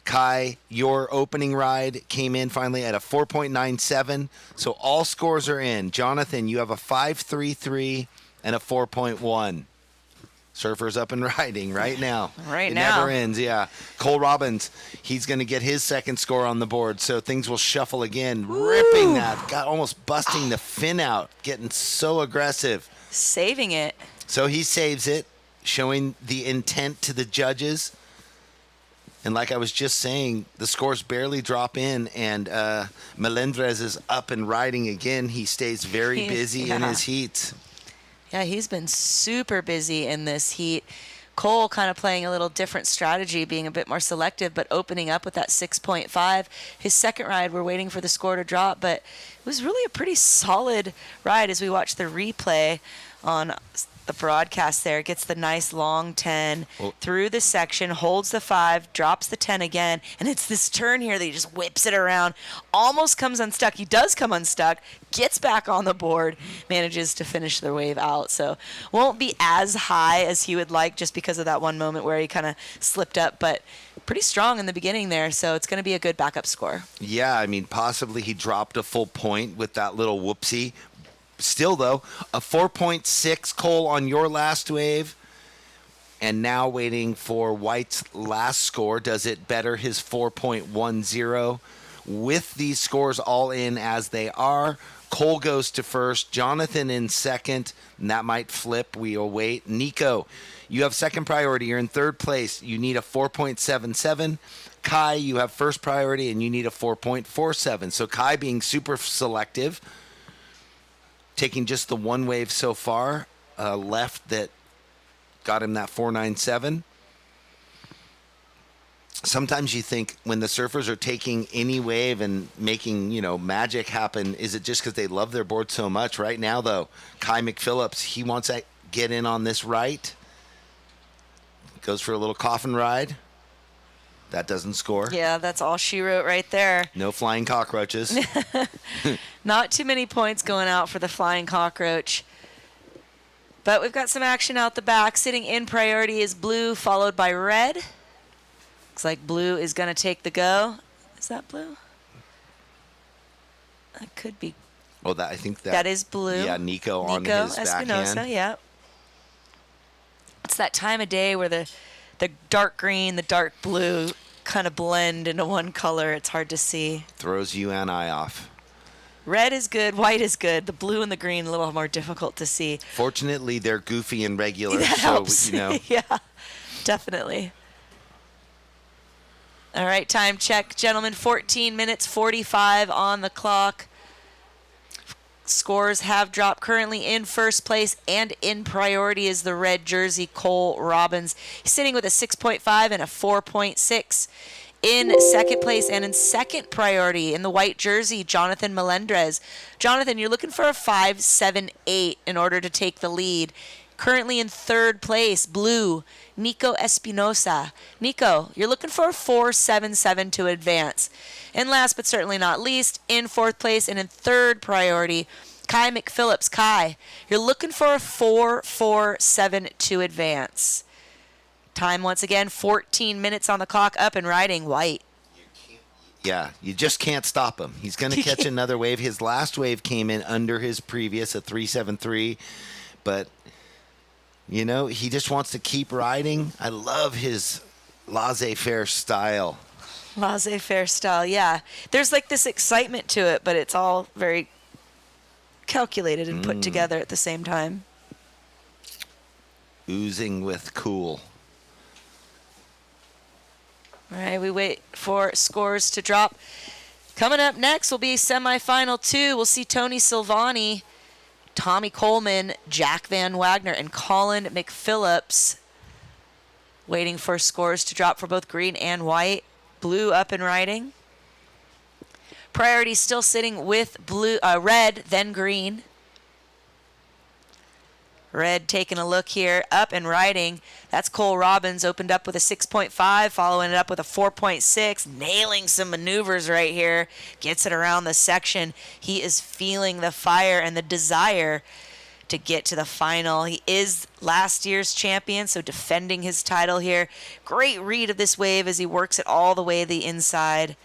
Kai, your opening ride came in finally at a 4.97. So all scores are in. Jonathan, you have a 5.33 and a 4.1. Surfers up and riding right now. Right it now. Never ends, yeah. Cole Robbins, he's going to get his second score on the board, so things will shuffle again. Woo! Ripping that, got almost busting the fin out, getting so aggressive. Saving it. So he saves it, showing the intent to the judges. And like I was just saying, the scores barely drop in, and Melendrez is up and riding again. He stays very busy in his heats. Yeah, he's been super busy in this heat. Cole kind of playing a little different strategy, being a bit more selective, but opening up with that 6.5. His second ride, we're waiting for the score to drop, but it was really a pretty solid ride as we watch the replay on the broadcast there. Gets the nice long 10 through the section, holds the 5, drops the 10 again, and it's this turn here that he just whips it around, almost comes unstuck. He does come unstuck, gets back on the board, manages to finish the wave out. So won't be as high as he would like just because of that one moment where he kind of slipped up, but pretty strong in the beginning there, so it's going to be a good backup score. Yeah, I mean, possibly he dropped a full point with that little whoopsie. Still, though, a 4.6 Cole on your last wave. And now waiting for White's last score. Does it better his 4.10? With these scores all in as they are, Cole goes to first, Jonathan in second, and that might flip. We will wait. Nico, you have second priority. You're in third place. You need a 4.77. Kai, you have first priority, and you need a 4.47. So Kai being super selective, taking just the one wave so far left that got him that 4.97. Sometimes you think when the surfers are taking any wave and making, magic happen, is it just because they love their board so much? Right now, though, Kai McPhillips, he wants to get in on this right. Goes for a little coffin ride. That doesn't score. Yeah, that's all she wrote right there. No flying cockroaches. Not too many points going out for the flying cockroach. But we've got some action out the back. Sitting in priority is blue, followed by red. Looks like blue is going to take the go. Is that blue? That could be. Oh, I think that is blue. Yeah, Nico on his Espinosa, backhand. yeah. It's that time of day where the dark green, the dark blue kind of blend into one color. It's hard to see. Throws you and I off. Red is good, white is good. The blue and the green a little more difficult to see. Fortunately, they're goofy and regular, That so helps. you know. Yeah, definitely. All right, time check, gentlemen. 14 minutes 45 on the clock. Scores have dropped. Currently in first place and in priority is the red jersey, Cole Robbins. He's sitting with a 6.5 and a 4.6. In second place and in second priority in the white jersey, Jonathan Melendrez. Jonathan, you're looking for a 5.78 in order to take the lead. Currently in third place, blue, Nico Espinosa. Nico, you're looking for a 4.77 to advance. And last but certainly not least, in fourth place and in third priority, Kai McPhillips. Kai, you're looking for a 4.47 to advance. Time once again, 14 minutes on the clock, up and riding, white. Yeah, you just can't stop him. He's going to catch another wave. His last wave came in under his previous, a 3.73. But, you know, he just wants to keep riding. I love his laissez-faire style. Laissez-faire style, yeah. There's like this excitement to it, but it's all very calculated and put together at the same time. Oozing with cool. All right, we wait for scores to drop. Coming up next will be semifinal 2. We'll see Tony Silvani, Tommy Coleman, Jack Van Wagner, and Colin McPhillips. Waiting for scores to drop for both green and white. Blue up and riding. Priority still sitting with red, then green. Red taking a look here, up and riding. That's Cole Robbins, opened up with a 6.5, following it up with a 4.6, nailing some maneuvers right here. Gets it around the section. He is feeling the fire and the desire to get to the final. He is last year's champion, so defending his title here. Great read of this wave as he works it all the way to the inside.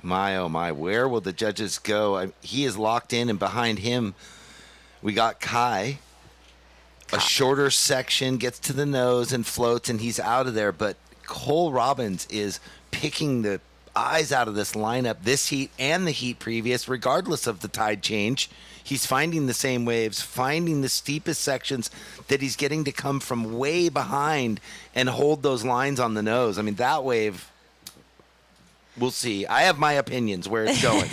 My, oh my, where will the judges go? He is locked in, and behind him, we got Kai. A shorter section, gets to the nose and floats, and he's out of there. But Cole Robbins is picking the eyes out of this lineup, this heat and the heat previous, regardless of the tide change. He's finding the same waves, finding the steepest sections that he's getting to come from way behind and hold those lines on the nose. I mean, that wave, we'll see. I have my opinions where it's going.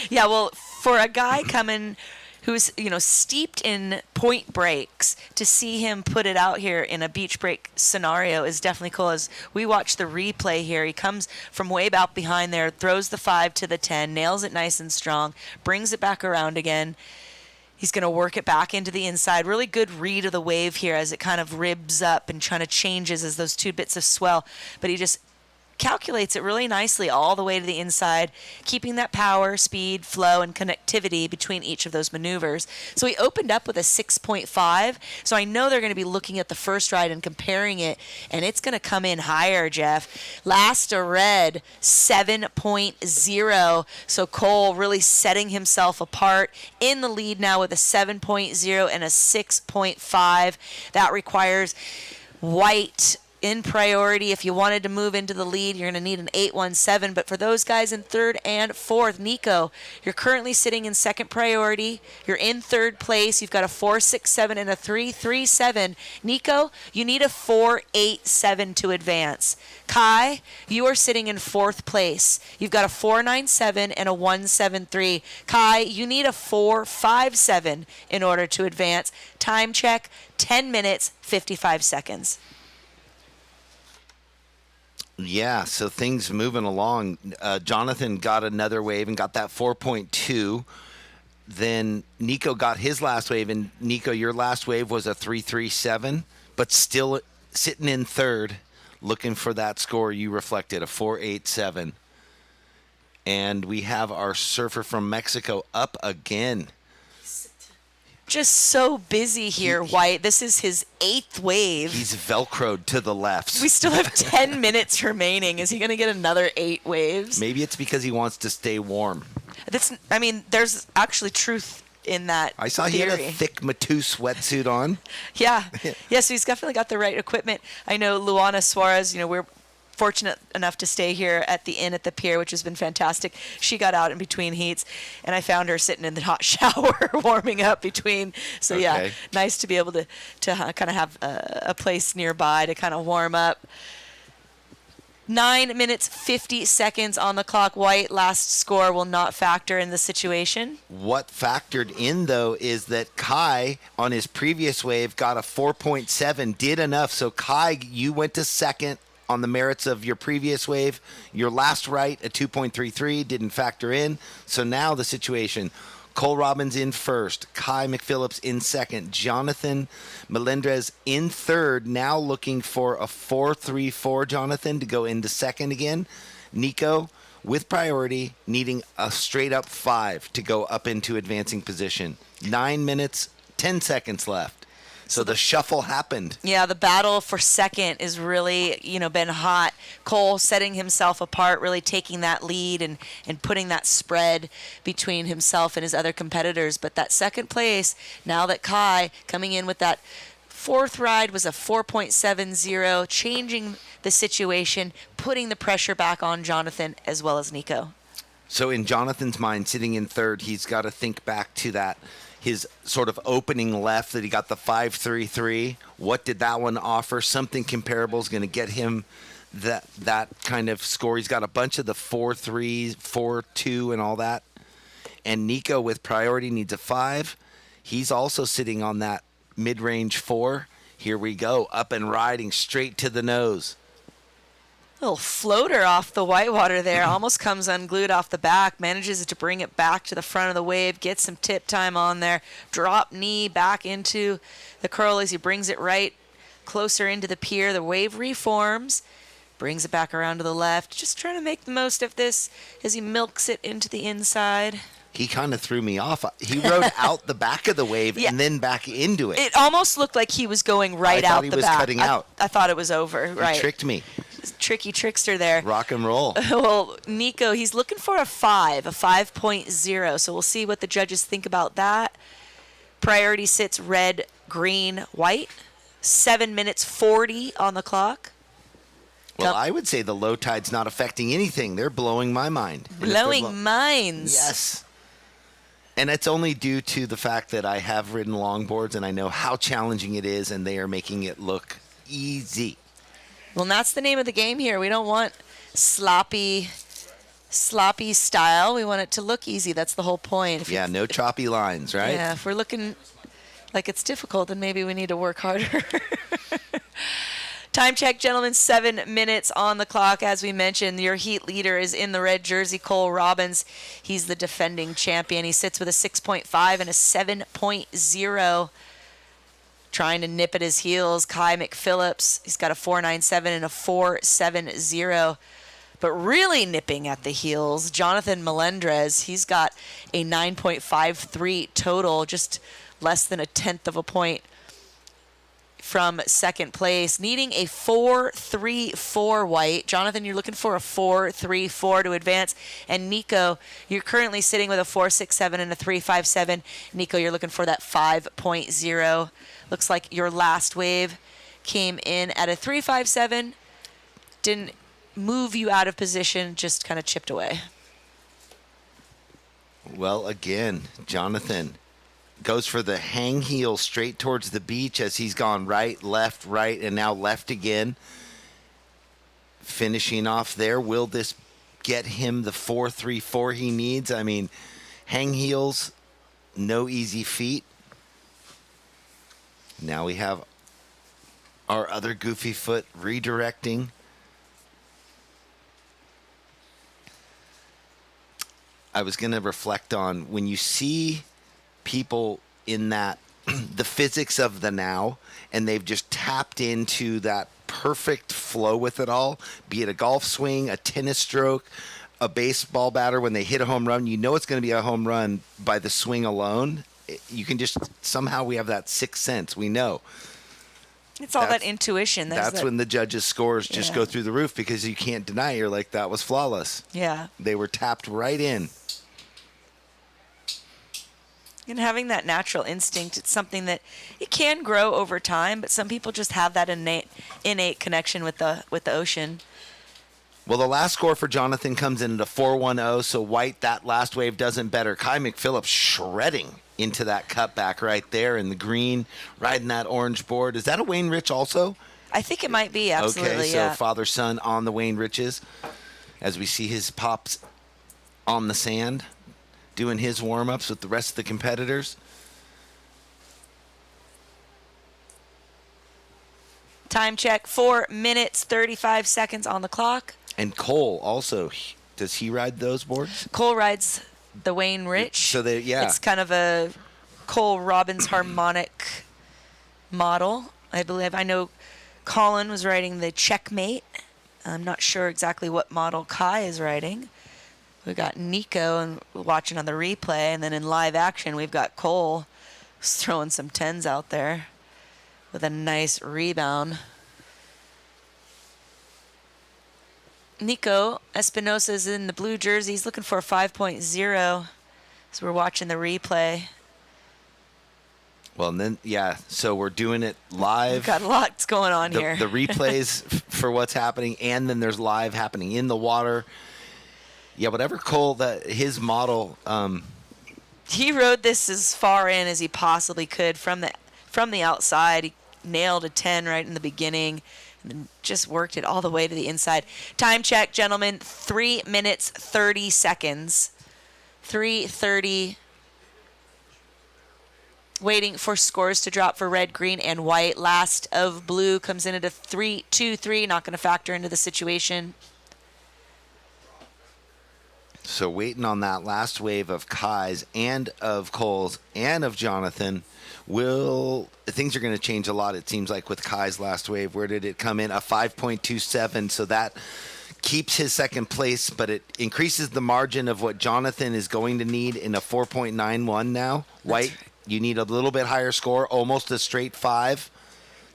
Yeah, well, for a guy coming who's, you know, steeped in point breaks, to see him put it out here in a beach break scenario is definitely cool. As we watch the replay here, he comes from way out behind there, throws the 5 to the 10, nails it nice and strong, brings it back around again. He's going to work it back into the inside. Really good read of the wave here as it kind of ribs up and kind of changes as those two bits of swell. But he just calculates it really nicely all the way to the inside, keeping that power, speed, flow, and connectivity between each of those maneuvers. So he opened up with a 6.5. So I know they're going to be looking at the first ride and comparing it, and it's going to come in higher, Jeff. Last a red, 7.0. So Cole really setting himself apart in the lead now with a 7.0 and a 6.5. That requires white in priority. If you wanted to move into the lead, you're going to need an 8.17. But for those guys in third and fourth, Nico, you're currently sitting in second priority. You're in third place. You've got a 4.67 and a 3.37. Nico, you need a 4.87 to advance. Kai, you are sitting in fourth place. You've got a 4.97 and a 1.73. Kai, you need a 4.57 in order to advance. Time check, 10 minutes, 55 seconds. Yeah, so things moving along. Jonathan got another wave and got that 4.2. Then Nico got his last wave, and Nico, your last wave was a 3.37, but still sitting in third, looking for that score you reflected, a 4.87. And we have our surfer from Mexico up again. Just so busy here, White. This is his 8th wave. He's Velcroed to the left. We still have 10 minutes remaining. Is he going to get another 8 waves? Maybe it's because he wants to stay warm. I mean, there's actually truth in that I saw theory. He had a thick Matu sweatsuit on. Yeah. Yeah, so he's definitely got the right equipment. I know Luana Suarez, we're fortunate enough to stay here at the inn at the pier, which has been fantastic. She got out in between heats, and I found her sitting in the hot shower warming up between. So yeah, Okay. nice to be able to kind of have a place nearby to kind of warm up. 9 minutes 50 seconds on the clock. White, last score will not factor in the situation. What factored in, though, is that Kai, on his previous wave, got a 4.7, did enough. So, Kai, you went to second on the merits of your previous wave. Your last right, a 2.33, didn't factor in. So now the situation, Cole Robbins in first, Kai McPhillips in second, Jonathan Melendrez in third, now looking for a 4.34, Jonathan, to go into second again. Nico, with priority, needing a straight up 5 to go up into advancing position. 9 minutes, 10 seconds left. So the shuffle happened. Yeah, the battle for second is really, been hot. Cole setting himself apart, really taking that lead and putting that spread between himself and his other competitors. But that second place, now that Kai coming in with that fourth ride was a 4.70, changing the situation, putting the pressure back on Jonathan as well as Nico. So in Jonathan's mind, sitting in third, he's got to think back to that, his sort of opening left that he got the 5.33. What did that one offer? Something comparable is going to get him that kind of score. He's got a bunch of the 4.3s, 4.2 and all that. And Nico with priority needs a 5. He's also sitting on that mid-range 4. Here we go, up and riding straight to the nose. Little floater off the whitewater there, almost comes unglued off the back, manages to bring it back to the front of the wave, gets some tip time on there, drop knee back into the curl as he brings it right closer into the pier. The wave reforms, brings it back around to the left, just trying to make the most of this as he milks it into the inside. He kind of threw me off. He rode out the back of the wave and then back into it. It almost looked like he was going right out the back. I thought he was cutting out. I thought it was over. Right. He tricked me. Tricky trickster there. Rock and roll. Well, Nico, he's looking for a 5, a 5.0. So we'll see what the judges think about that. Priority sits red, green, white. 7 minutes 40 on the clock. Well, I would say the low tide's not affecting anything. They're blowing my mind. Blowing minds. Yes. And it's only due to the fact that I have ridden longboards and I know how challenging it is, and they are making it look easy. Well, and that's the name of the game here. We don't want sloppy style. We want it to look easy. That's the whole point. Yeah, no choppy lines, right? Yeah, if we're looking like it's difficult, then maybe we need to work harder. Time check, gentlemen, 7 minutes on the clock. As we mentioned, your heat leader is in the red jersey, Cole Robbins. He's the defending champion. He sits with a 6.5 and a 7.0. Trying to nip at his heels, Kai McPhillips. He's got a 4.97 and a 4.70. But really nipping at the heels, Jonathan Melendrez. He's got a 9.53 total, just less than a tenth of a point from second place, needing a 4.34 white. Jonathan, you're looking for a 4.34 to advance. And Nico, you're currently sitting with a 4.67 and a 3.57. Nico, you're looking for that 5.0. Looks like your last wave came in at a 3.57. Didn't move you out of position, just kind of chipped away. Well, again, Jonathan goes for the hang heel straight towards the beach as he's gone right, and now left again. Finishing off there. Will this get him the 4.34 he needs? I mean, hang heels, no easy feat. Now we have our other goofy foot redirecting. I was going to reflect on when you see people in that, the physics of the now, and they've just tapped into that perfect flow with it all, be it a golf swing, a tennis stroke, a baseball batter, when they hit a home run, you know it's going to be a home run by the swing alone. You can just, somehow we have that sixth sense. We know. It's all that intuition. That's when the judges' scores just go through the roof, because you can't deny it. You're like, that was flawless. Yeah. They were tapped right in. And having that natural instinct, it's something that it can grow over time, but some people just have that innate connection with the ocean. Well, the last score for Jonathan comes in at a 4-1-0, so White, that last wave doesn't better. Kai McPhillips shredding into that cutback right there in the green, riding that orange board. Is that a Wayne Rich also? I think it might be, absolutely, okay, so yeah. father-son on the Wayne Riches as we see his pops on the sand doing his warm-ups with the rest of the competitors. Time check, 4 minutes, 35 seconds on the clock. And Cole also, does he ride those boards? Cole rides the Wayne Rich. So they, yeah. It's kind of a Cole Robbins harmonic model, I believe. I know Colin was riding the Checkmate. I'm not sure exactly what model Kai is riding. We've got Nico and watching on the replay, and then in live action we've got Cole throwing some 10s out there with a nice rebound. Nico Espinosa is in the blue jersey. He's looking for a 5.0 as we're watching the replay. Well, and then, yeah, so we're doing it live. We've got lots going on here. The replays for what's happening, and then there's live happening in the water. Yeah, whatever Cole, his model. He rode this as far in as he possibly could from the outside. He nailed a 10 right in the beginning and then just worked it all the way to the inside. Time check, gentlemen, 3 minutes, 30 seconds. 3:30. Waiting for scores to drop for red, green, and white. Last of blue comes in at a 3-2-3. Not going to factor into the situation. So waiting on that last wave of Kai's and of Cole's and of Jonathan. Things are going to change a lot, it seems like, with Kai's last wave. Where did it come in? A 5.27. So that keeps his second place, but it increases the margin of what Jonathan is going to need in a 4.91 now. White, you need a little bit higher score, almost a straight 5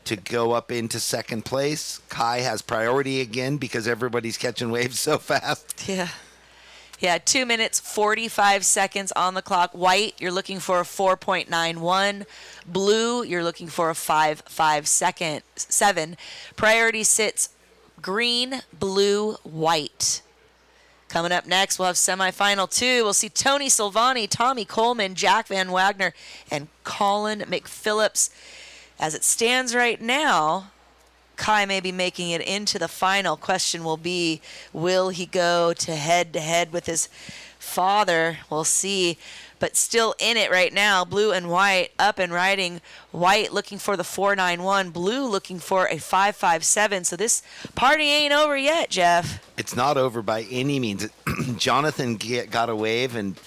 to go up into second place. Kai has priority again because everybody's catching waves so fast. Yeah, 2 minutes, 45 seconds on the clock. White, you're looking for a 4.91. Blue, you're looking for a 5.57. Priority sits green, blue, white. Coming up next, we'll have semifinal 2. We'll see Tony Silvani, Tommy Coleman, Jack Van Wagner, and Colin McPhillips. As it stands right now, Kai may be making it into the final. Question will be, will he go to head with his father? We'll see. But still in it right now, blue and white up and riding. White looking for the 4.91. Blue looking for a 5.57. So this party ain't over yet, Jeff. It's not over by any means. Jonathan got a wave and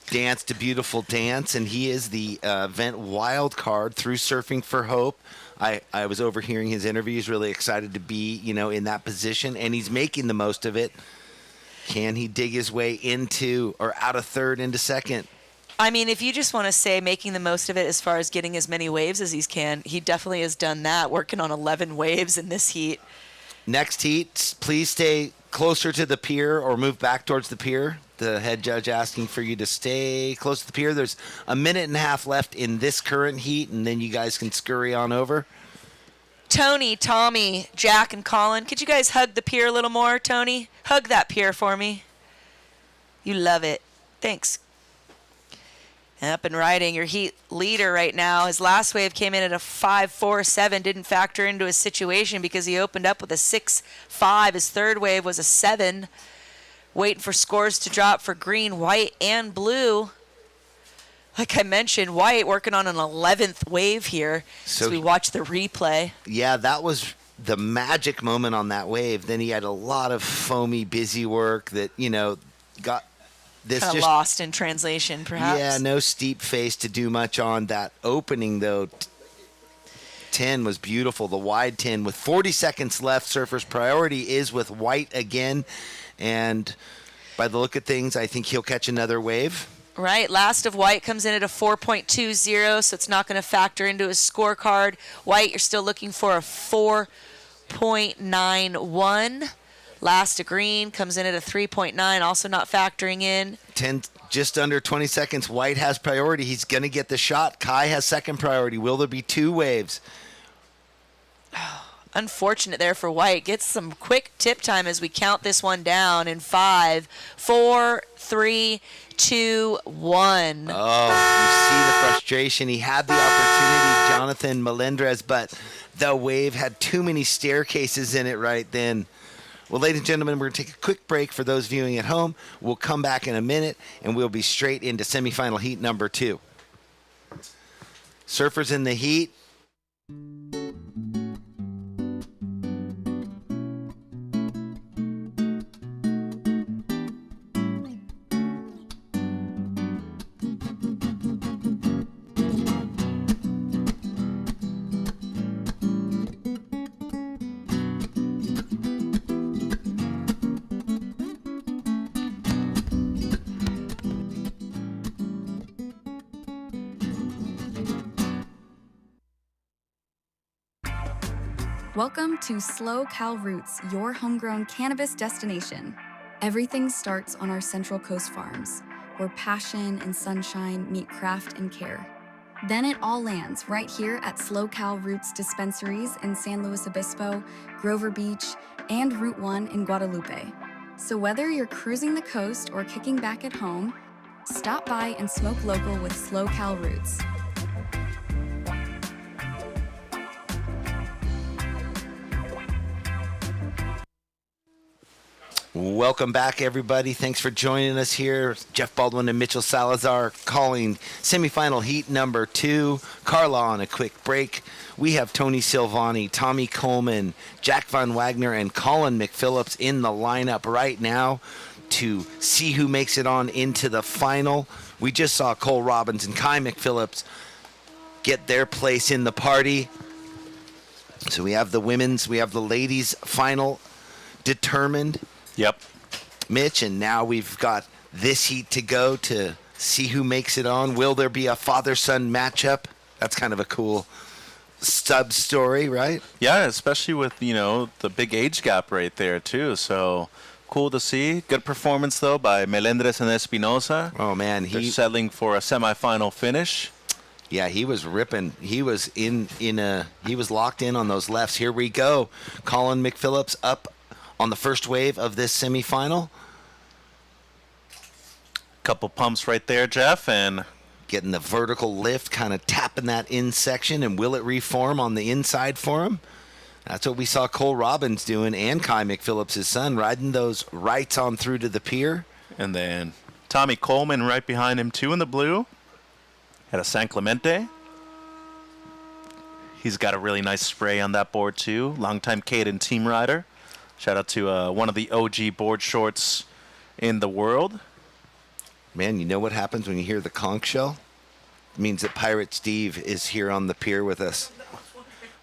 danced a beautiful dance, and he is the event wild card through Surfing for Hope. I was overhearing his interviews, really excited to be, in that position, and he's making the most of it. Can he dig his way into or out of third into second? I mean, if you just want to say making the most of it as far as getting as many waves as he can, he definitely has done that, working on 11 waves in this heat. Next heat, please stay closer to the pier or move back towards the pier. The head judge asking for you to stay close to the pier. There's a minute and a half left in this current heat, and then you guys can scurry on over. Tony, Tommy, Jack, and Colin, could you guys hug the pier a little more, Tony? Hug that pier for me. You love it. Thanks. And up and riding, your heat leader right now. His last wave came in at a 5.47, didn't factor into his situation because he opened up with a 6.5. His third wave was a 7. Waiting for scores to drop for green, white, and blue. Like I mentioned, White working on an 11th wave here as we watch the replay. Yeah, that was the magic moment on that wave. Then he had a lot of foamy, busy work that, got this Kind of just lost in translation, perhaps. Yeah, no steep face to do much on that opening, though. 10 was beautiful, the wide 10 with 40 seconds left. Surfer's priority is with White again. And by the look of things, I think he'll catch another wave. Right, last of White comes in at a 4.20, so it's not going to factor into his scorecard. White, you're still looking for a 4.91. Last of Green comes in at a 3.9, also not factoring in. 10, just under 20 seconds. White has priority. He's going to get the shot. Kai has second priority. Will there be two waves? Unfortunate there for White. Gets some quick tip time as we count this one down in 5, 4, 3, 2, 1. Oh, you see the frustration. He had the opportunity, Jonathan Melendrez, but the wave had too many staircases in it right then. Well, ladies and gentlemen, we're going to take a quick break for those viewing at home. We'll come back in a minute, and we'll be straight into semifinal heat number 2. Surfers in the heat. Welcome to Slow Cal Roots, your homegrown cannabis destination. Everything starts on our Central Coast farms, where passion and sunshine meet craft and care. Then it all lands right here at Slow Cal Roots dispensaries in San Luis Obispo, Grover Beach, and Route 1 in Guadalupe. So whether you're cruising the coast or kicking back at home, stop by and smoke local with Slow Cal Roots. Welcome back, everybody. Thanks for joining us here. Jeff Baldwin and Mitchell Salazar calling semifinal heat number 2. Carla on a quick break. We have Tony Silvani, Tommy Coleman, Jack Van Wagner, and Colin McPhillips in the lineup right now to see who makes it on into the final. We just saw Cole Robbins and Kai McPhillips get their place in the party. So we have the women's, we have the ladies' final determined. Yep. Mitch, and now we've got this heat to go to see who makes it on. Will there be a father-son matchup? That's kind of a cool sub-story, right? Yeah, especially with, the big age gap right there, too. So cool to see. Good performance, though, by Melendrez and Espinosa. Oh, man. They're settling for a semifinal finish. Yeah, he was ripping. He was he was locked in on those lefts. Here we go. Colin McPhillips up on the first wave of this semifinal. Couple pumps right there, Jeff, and getting the vertical lift, kind of tapping that in section, and will it reform on the inside for him? That's what we saw Cole Robbins doing, and Kai McPhillips, his son, riding those rights on through to the pier. And then Tommy Coleman right behind him, too, in the blue. Had a San Clemente. He's got a really nice spray on that board, too. Longtime Caden team rider. Shout out to one of the OG board shorts in the world. Man, you know what happens when you hear the conch shell? It means that Pirate Steve is here on the pier with us.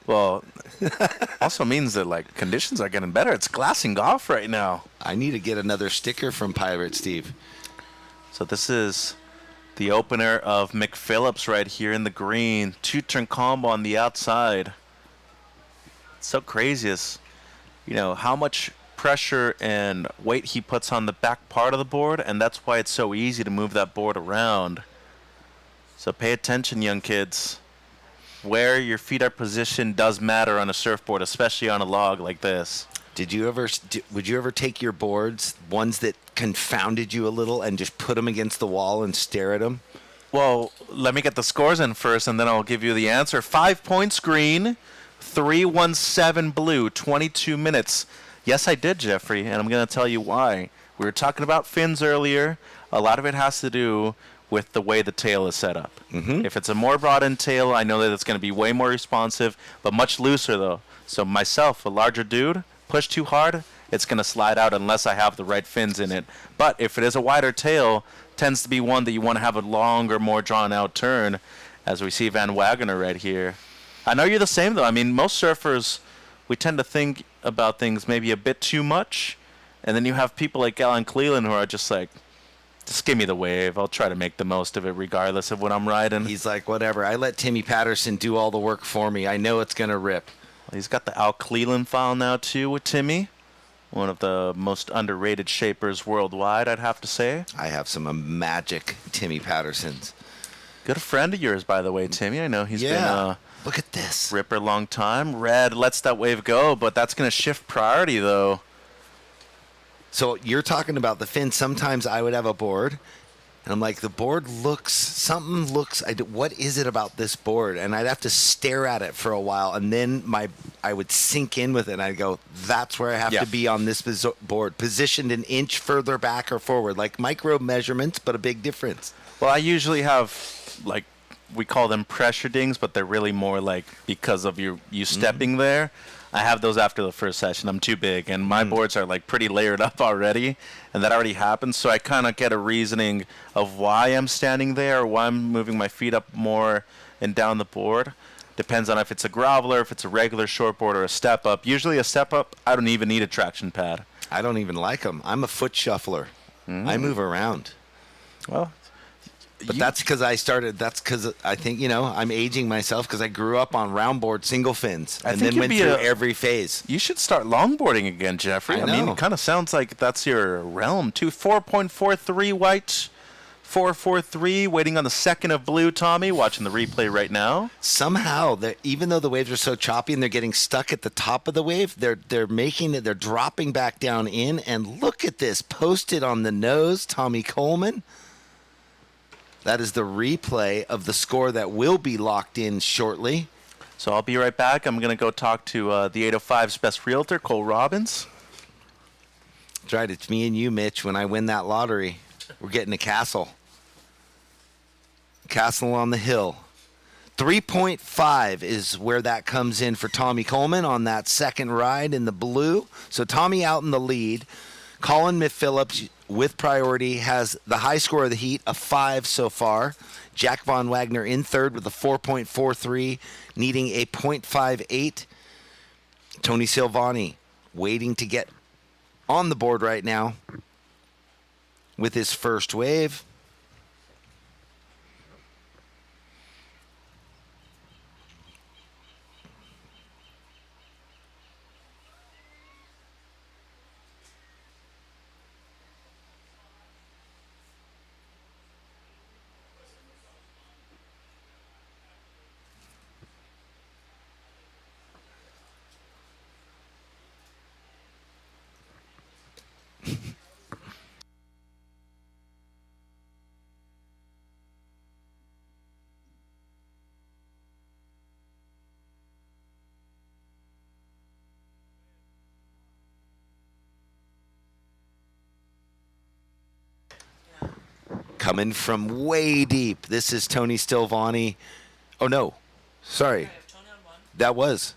Well, also means that, conditions are getting better. It's glassing off right now. I need to get another sticker from Pirate Steve. So this is the opener of McPhillips right here in the green. 2-turn combo on the outside. It's so crazy. How much pressure and weight he puts on the back part of the board, and that's why it's so easy to move that board around. So pay attention, young kids. Where your feet are positioned does matter on a surfboard, especially on a log like this. Would you ever take your boards, ones that confounded you a little, and just put them against the wall and stare at them? Well, let me get the scores in first, and then I'll give you the answer. 5 points green. 3:17 blue, 22 minutes. Yes, I did, Jeffrey, and I'm going to tell you why. We were talking about fins earlier. A lot of it has to do with the way the tail is set up. Mm-hmm. If it's a more broad-end tail, I know that it's going to be way more responsive, but much looser, though. So myself, a larger dude, push too hard, it's going to slide out unless I have the right fins in it. But if it is a wider tail, tends to be one that you want to have a longer, more drawn-out turn, as we see Van Wagner right here. I know you're the same, though. I mean, most surfers, we tend to think about things maybe a bit too much. And then you have people like Alan Cleland who are just like, just give me the wave. I'll try to make the most of it regardless of what I'm riding. He's like, whatever. I let Timmy Patterson do all the work for me. I know it's going to rip. Well, he's got the Al Cleland file now, too, with Timmy. One of the most underrated shapers worldwide, I'd have to say. I have some magic Timmy Pattersons. Good friend of yours, by the way, Timmy. I know he's been Look at this. Ripper long time. Red lets that wave go, but that's going to shift priority, though. So you're talking about the fin. Sometimes I would have a board, and I'm like, the board looks, what is it about this board? And I'd have to stare at it for a while, and then I would sink in with it, and I'd go, that's where I have to be on this board, positioned an inch further back or forward, like micro measurements, but a big difference. Well, I usually have, like, we call them pressure dings, but they're really more like because of you stepping there. I have those after the first session. I'm too big, and my boards are like pretty layered up already, and that already happens. So I kind of get a reasoning of why I'm standing there, or why I'm moving my feet up more and down the board. Depends on if it's a groveler, if it's a regular shortboard, or a step up. Usually a step up, I don't even need a traction pad. I don't even like them. I'm a foot shuffler. I move around. Well, but that's because I think, I'm aging myself because I grew up on round board single fins and then went through every phase. You should start longboarding again, Jeffrey. I mean, it kind of sounds like that's your realm, too. 4.43 white, 4.43, waiting on the second of blue, Tommy, watching the replay right now. Somehow, even though the waves are so choppy and they're getting stuck at the top of the wave, they're dropping back down in, and look at this, posted on the nose, Tommy Coleman. That is the replay of the score that will be locked in shortly. So I'll be right back. I'm going to go talk to the 805's best realtor, Cole Robbins. That's right. It's me and you, Mitch. When I win that lottery, we're getting a castle. Castle on the hill. 3.5 is where that comes in for Tommy Coleman on that second ride in the blue. So Tommy out in the lead. Colin McPhillips with priority has the high score of the heat, a 5 so far. Jack Von Wagner in third with a 4.43, needing a 0.58. Tony Silvani waiting to get on the board right now with his first wave. Coming from way deep. This is Tony Silvani. Oh, no. Sorry. That was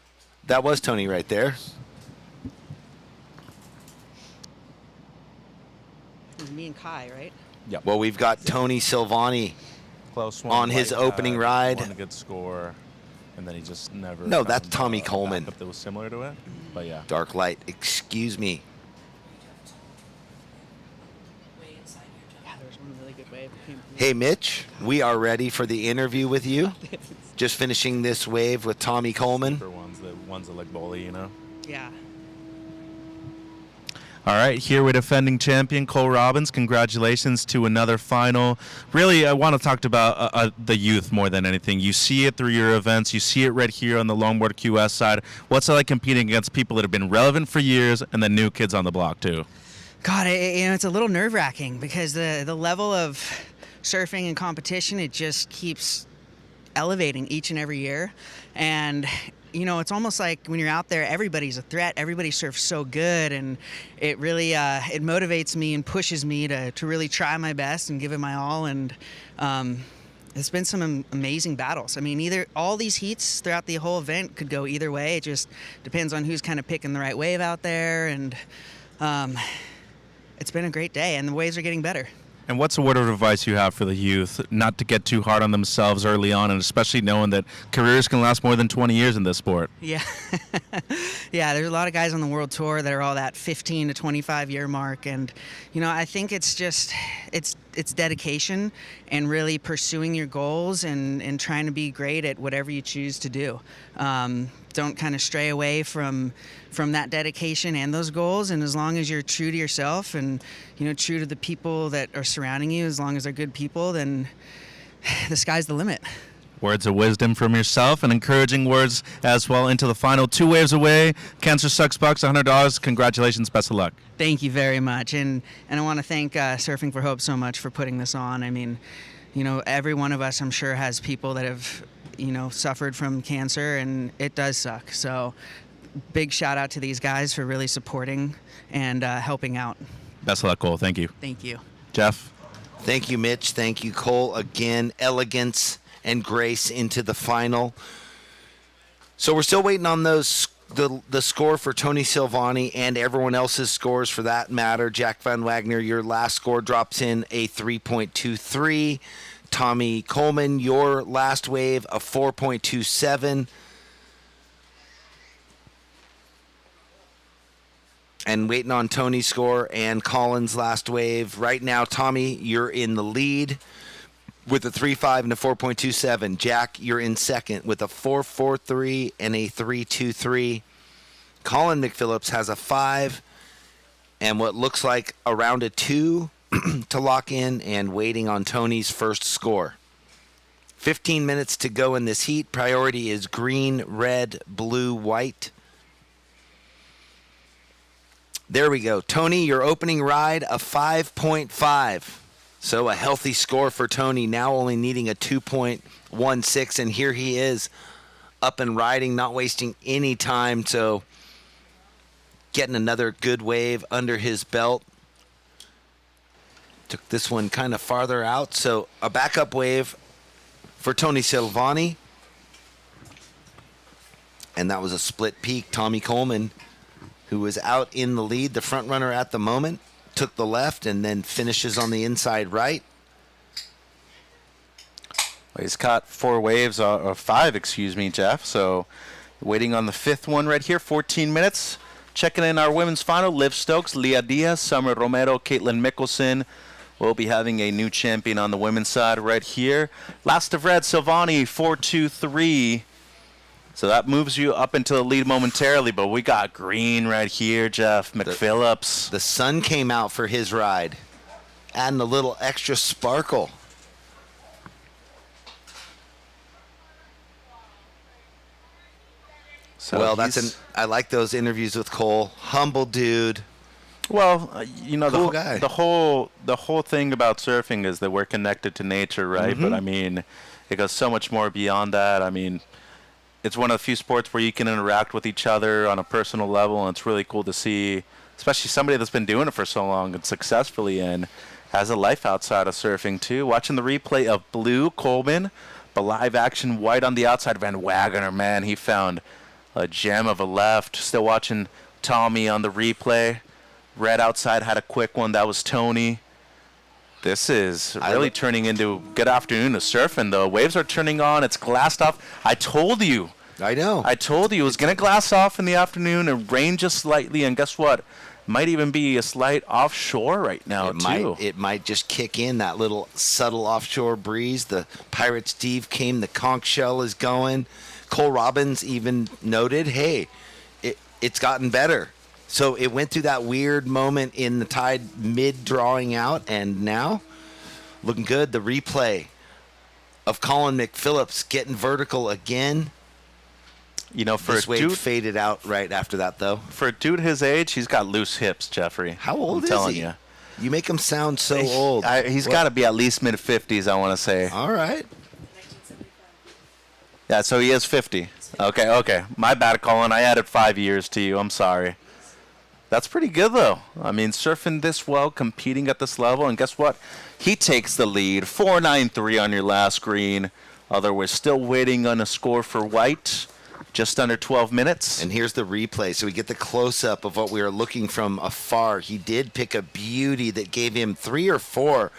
Tony right there. It was me and Kai, right? Yeah. Well, we've got Tony Silvani Close one, on his opening ride. Won a good score, and then he just never. No, that's found Tommy a Coleman. backup that was similar to it, but yeah. Dark light. Excuse me. Yeah, there was one really good wave. Hey, Mitch, we are ready for the interview with you. Just finishing this wave with Tommy Coleman. The ones that like bowling, you know? Yeah. All right, here with defending champion Cole Robbins. Congratulations to another final. Really, I want to talk about the youth more than anything. You see it through your events. You see it right here on the Longboard QS side. What's it like competing against people that have been relevant for years and then new kids on the block too? God, it's a little nerve-wracking because the level of surfing and competition, it just keeps elevating each and every year. And it's almost like when you're out there, everybody's a threat. Everybody surfs so good, and it really it motivates me and pushes me to really try my best and give it my all. And it's been some amazing battles. I mean, all these heats throughout the whole event could go either way. It just depends on who's kind of picking the right wave out there. And it's been a great day, and the waves are getting better. And what's a word of advice you have for the youth not to get too hard on themselves early on, and especially knowing that careers can last more than 20 years in this sport? Yeah. Yeah, there's a lot of guys on the World Tour that are all that 15 to 25 year mark. And, I think it's just, it's dedication and really pursuing your goals and trying to be great at whatever you choose to do. Don't kind of stray away from that dedication and those goals. And as long as you're true to yourself and, true to the people that are surrounding you, as long as they're good people, then the sky's the limit. Words of wisdom from yourself and encouraging words as well into the final. 2 waves away. Cancer Sucks Bucks, $100. Congratulations. Best of luck. Thank you very much. And I want to thank Surfing for Hope so much for putting this on. I mean, you know, every one of us, I'm sure, has people that have, you know, suffered from cancer, and it does suck. So big shout out to these guys for really supporting and helping out. Best of luck, Cole. Thank you. Thank you. Jeff? Thank you, Mitch. Thank you, Cole. Again, elegance and grace into the final. So we're still waiting on those the score for Tony Silvani and everyone else's scores for that matter. Jack Van Wagner, your last score drops in a 3.23. Tommy Coleman, your last wave, a 4.27. And waiting on Tony's score and Colin's last wave. Right now, Tommy, you're in the lead with a 3.5 and a 4.27. Jack, you're in second with a 4.43 and a 3.23. Colin McPhillips has a 5 and what looks like around a 2 to lock in, and waiting on Tony's first score. 15 minutes to go in this heat. Priority is green, red, blue, white. There we go. Tony, your opening ride, a 5.5. So a healthy score for Tony, now only needing a 2.16, and here he is up and riding, not wasting any time, so getting another good wave under his belt. Took this one kind of farther out, so a backup wave for Tony Silvani. And that was a split peak. Tommy Coleman, who was out in the lead, the front runner at the moment, took the left and then finishes on the inside right. Well, he's caught 4 waves, or 5, excuse me, Jeff. So waiting on the 5th one right here, 14 minutes. Checking in our women's final, Liv Stokes, Leah Diaz, Summer Romero, Caitlin Mickelson. We'll be having a new champion on the women's side right here. Last of red, Silvani, 4.23. So that moves you up into the lead momentarily, but we got green right here, Jeff McPhillips. The sun came out for his ride, adding a little extra sparkle. So well, I like those interviews with Cole. Humble dude. Well, you know, cool guy. the whole thing about surfing is that we're connected to nature, right? Mm-hmm. But I mean, it goes so much more beyond that. I mean, it's one of the few sports where you can interact with each other on a personal level, and it's really cool to see, especially somebody that's been doing it for so long and successfully and has a life outside of surfing too. Watching the replay of blue Coleman, but live action white on the outside. Van Wagner, man, he found a gem of a left. Still watching Tommy on the replay. Red outside had a quick one. That was Tony. This is really turning into good afternoon of surfing, though. Waves are turning on. It's glassed off. I told you. I know. I told you it was going to glass off in the afternoon and rain just slightly. And guess what? Might even be a slight offshore right now, too. It might just kick in, that little subtle offshore breeze. The Pirate Steve came. The conch shell is going. Cole Robbins even noted, hey, it's gotten better. So it went through that weird moment in the tide mid-drawing out, and now looking good. The replay of Colin McPhillips getting vertical again. You know, for this a wave dude faded out right after that, though. For a dude his age, he's got loose hips, Jeffrey. How old I'm telling you. You make him sound so old. He's got to be at least mid-50s, I want to say. All right. Yeah, so he is 50. Okay. My bad, Colin. I added 5 years to you. I'm sorry. That's pretty good, though. I mean, surfing this well, competing at this level, and guess what? He takes the lead. 4.93 on your last green. Although we're still waiting on a score for white. Just under 12 minutes. And here's the replay. So we get the close-up of what we are looking from afar. He did pick a beauty that gave him 3 or 4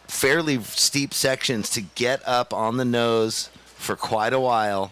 fairly steep sections to get up on the nose for quite a while.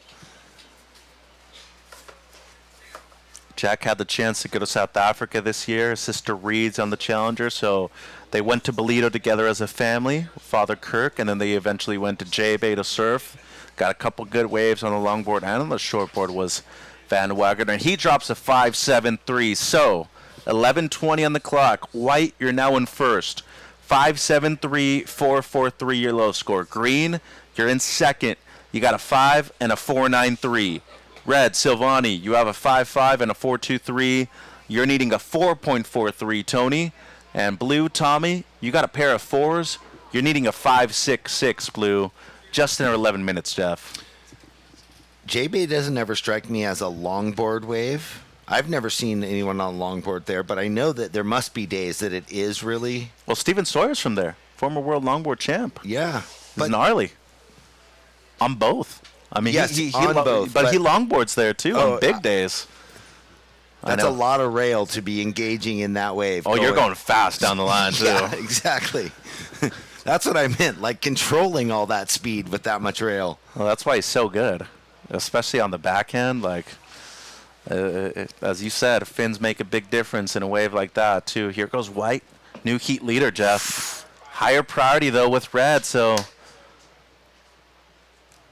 Jack had the chance to go to South Africa this year. His sister Reed's on the Challenger, so they went to Bolito together as a family, Father Kirk, and then they eventually went to J-Bay to surf. Got a couple good waves on the longboard and on the shortboard was Van Wagner, and he drops a 5.73. So 11:20 on the clock. White, you're now in first. 5.73, 4.43 your low score. Green, you're in second. you got a 5 and a 4.93. Red, Silvani, you have a 5.5 and a 4.23. You're needing a 4.43, Tony. And Blue, Tommy, you got a pair of 4s. You're needing a 5.66, Blue. Just in 11 minutes, Jeff. J-Bay doesn't ever strike me as a longboard wave. I've never seen anyone on longboard there, but I know that there must be days that it is really... Well, Steven Sawyer's from there, former world longboard champ. Yeah. He's gnarly. On both. I mean, yes, he on both. But he longboards there, too, on big days. That's a lot of rail to be engaging in that wave. Oh, you're going fast down the line, too. Yeah, exactly. That's what I meant, like controlling all that speed with that much rail. Well, that's why he's so good, especially on the backhand. Like, as you said, fins make a big difference in a wave like that, too. Here goes White, new heat leader, Jeff. Higher priority, though, with Red, so...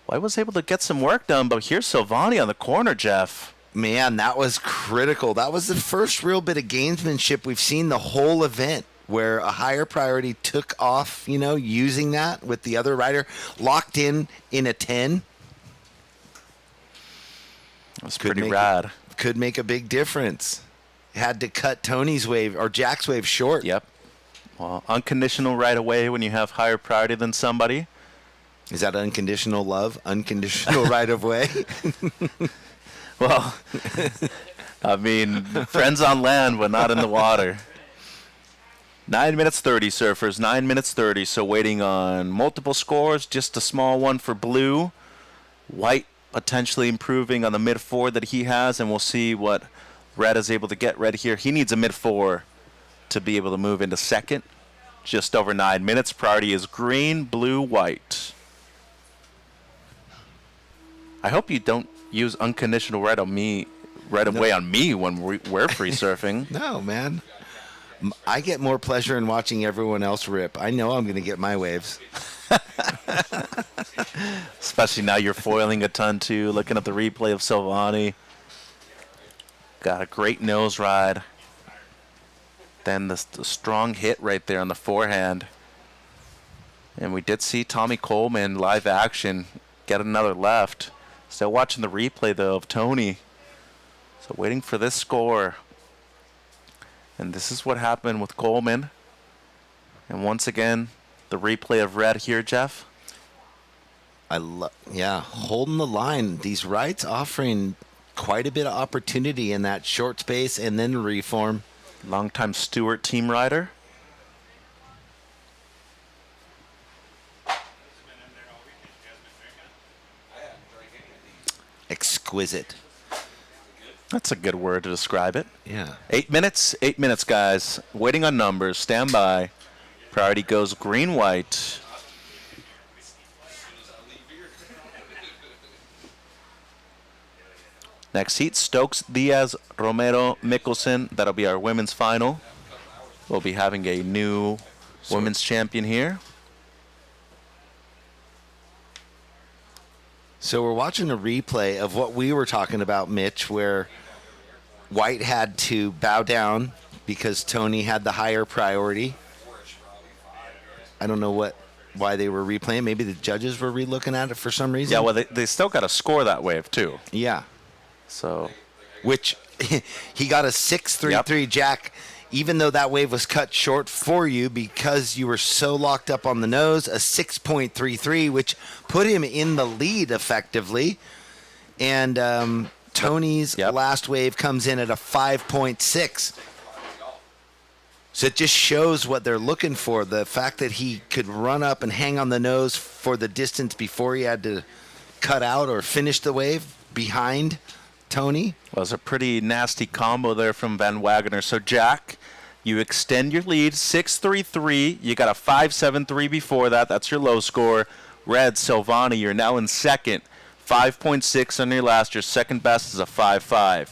White was able to get some work done, but here's Silvani on the corner, Jeff. Man, that was critical. That was the first real bit of gamesmanship we've seen the whole event, where a higher priority took off, you know, using that with the other rider, locked in a 10. That's pretty rad. Could make a big difference. Had to cut Tony's wave, or Jack's wave, short. Yep. Well, unconditional right away when you have higher priority than somebody. Is that unconditional love? Unconditional right of way? Well, I mean, friends on land, but not in the water. 9 minutes 30, surfers. 9 minutes 30. So waiting on multiple scores. Just a small one for Blue. White potentially improving on the mid-4 that he has, and we'll see what Red is able to get. Red here, he needs a mid-4 to be able to move into second. Just over 9 minutes. Priority is green, blue, white. I hope you don't use unconditional right on me, right away on me when we're free surfing. No, man. I get more pleasure in watching everyone else rip. I know I'm going to get my waves. Especially now you're foiling a ton too. Looking at the replay of Silvani. Got a great nose ride. Then the strong hit right there on the forehand. And we did see Tommy Coleman live action get another left. Still watching the replay though of Tony. So waiting for this score. And this is what happened with Coleman. And once again, the replay of Red here, Jeff. Yeah, holding the line. These rides offering quite a bit of opportunity in that short space and then reform. Longtime Stewart team rider. Exquisite. That's a good word to describe it. Yeah. 8 minutes, guys. Waiting on numbers. Stand by. Priority goes green, white. Next heat, Stokes, Diaz, Romero, Mikkelsen. That'll be our women's final. We'll be having a new women's champion here. So we're watching a replay of what we were talking about, Mitch, where White had to bow down because Tony had the higher priority. I don't know why they were replaying. Maybe the judges were re-looking at it for some reason. Yeah, well, they still got to score that wave, too. Yeah. So, which he got a 6.33 Yep. Jack, even though that wave was cut short for you because you were so locked up on the nose, a 6.33, which put him in the lead effectively. And Tony's last wave comes in at a 5.6. So it just shows what they're looking for. The fact that he could run up and hang on the nose for the distance before he had to cut out or finish the wave behind Tony. Well, it was a pretty nasty combo there from Van Wagener. So, Jack, you extend your lead, 6.33. You got a 5.73 before that. That's your low score. Red, Silvani, you're now in second. 5.6 on your last. Your second best is a 5.5.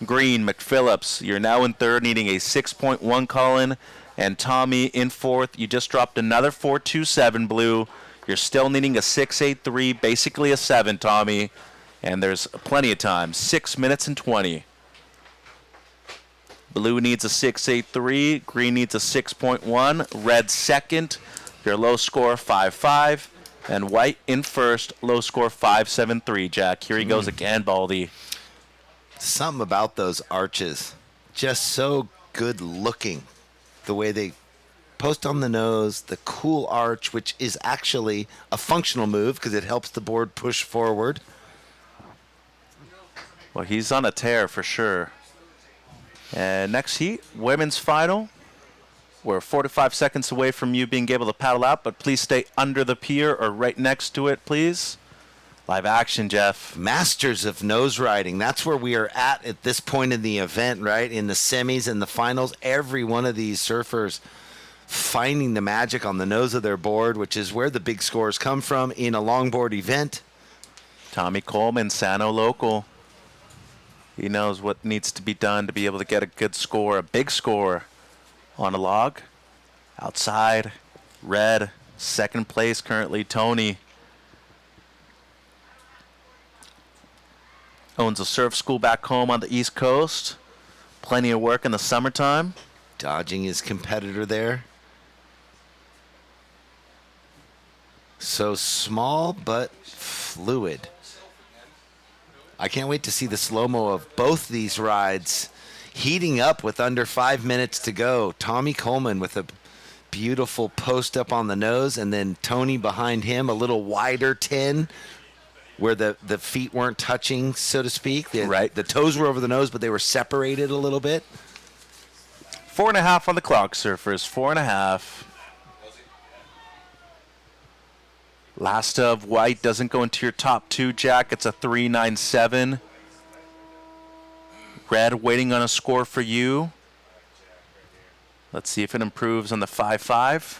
Green, McPhillips, you're now in third, needing a 6.1 Colin. And Tommy in fourth. You just dropped another 4.27, Blue. You're still needing a 6.83, basically a 7, Tommy. And there's plenty of time. 6 minutes and 20. Blue needs a 6.83. Green needs a 6.1. Red second. Your low score, 5.5. And White in first, low score 5.73, Jack. Here he goes again, Baldy. Something about those arches, just so good looking. The way they post on the nose, the cool arch, which is actually a functional move because it helps the board push forward. Well, he's on a tear for sure. And next heat, women's final. We're 45 seconds away from you being able to paddle out, but please stay under the pier or right next to it, please. Live action, Jeff. Masters of nose riding. That's where we are at this point in the event, right? In the semis and the finals, every one of these surfers finding the magic on the nose of their board, which is where the big scores come from in a longboard event. Tommy Coleman, Sano local. He knows what needs to be done to be able to get a good score, a big score on a log. Outside, red, second place currently, Tony. Owns a surf school back home on the East Coast. Plenty of work in the summertime. Dodging his competitor there. So small but fluid. I can't wait to see the slow-mo of both these rides heating up with under 5 minutes to go. Tommy Coleman with a beautiful post up on the nose, and then Tony behind him, a little wider 10 where the feet weren't touching, so to speak. The toes were over the nose, but they were separated a little bit. 4.5 on the clock, surfers. 4.5. Last of White doesn't go into your top two, Jack. It's a 3.97. Red waiting on a score for you. Let's see if it improves on the 5.5.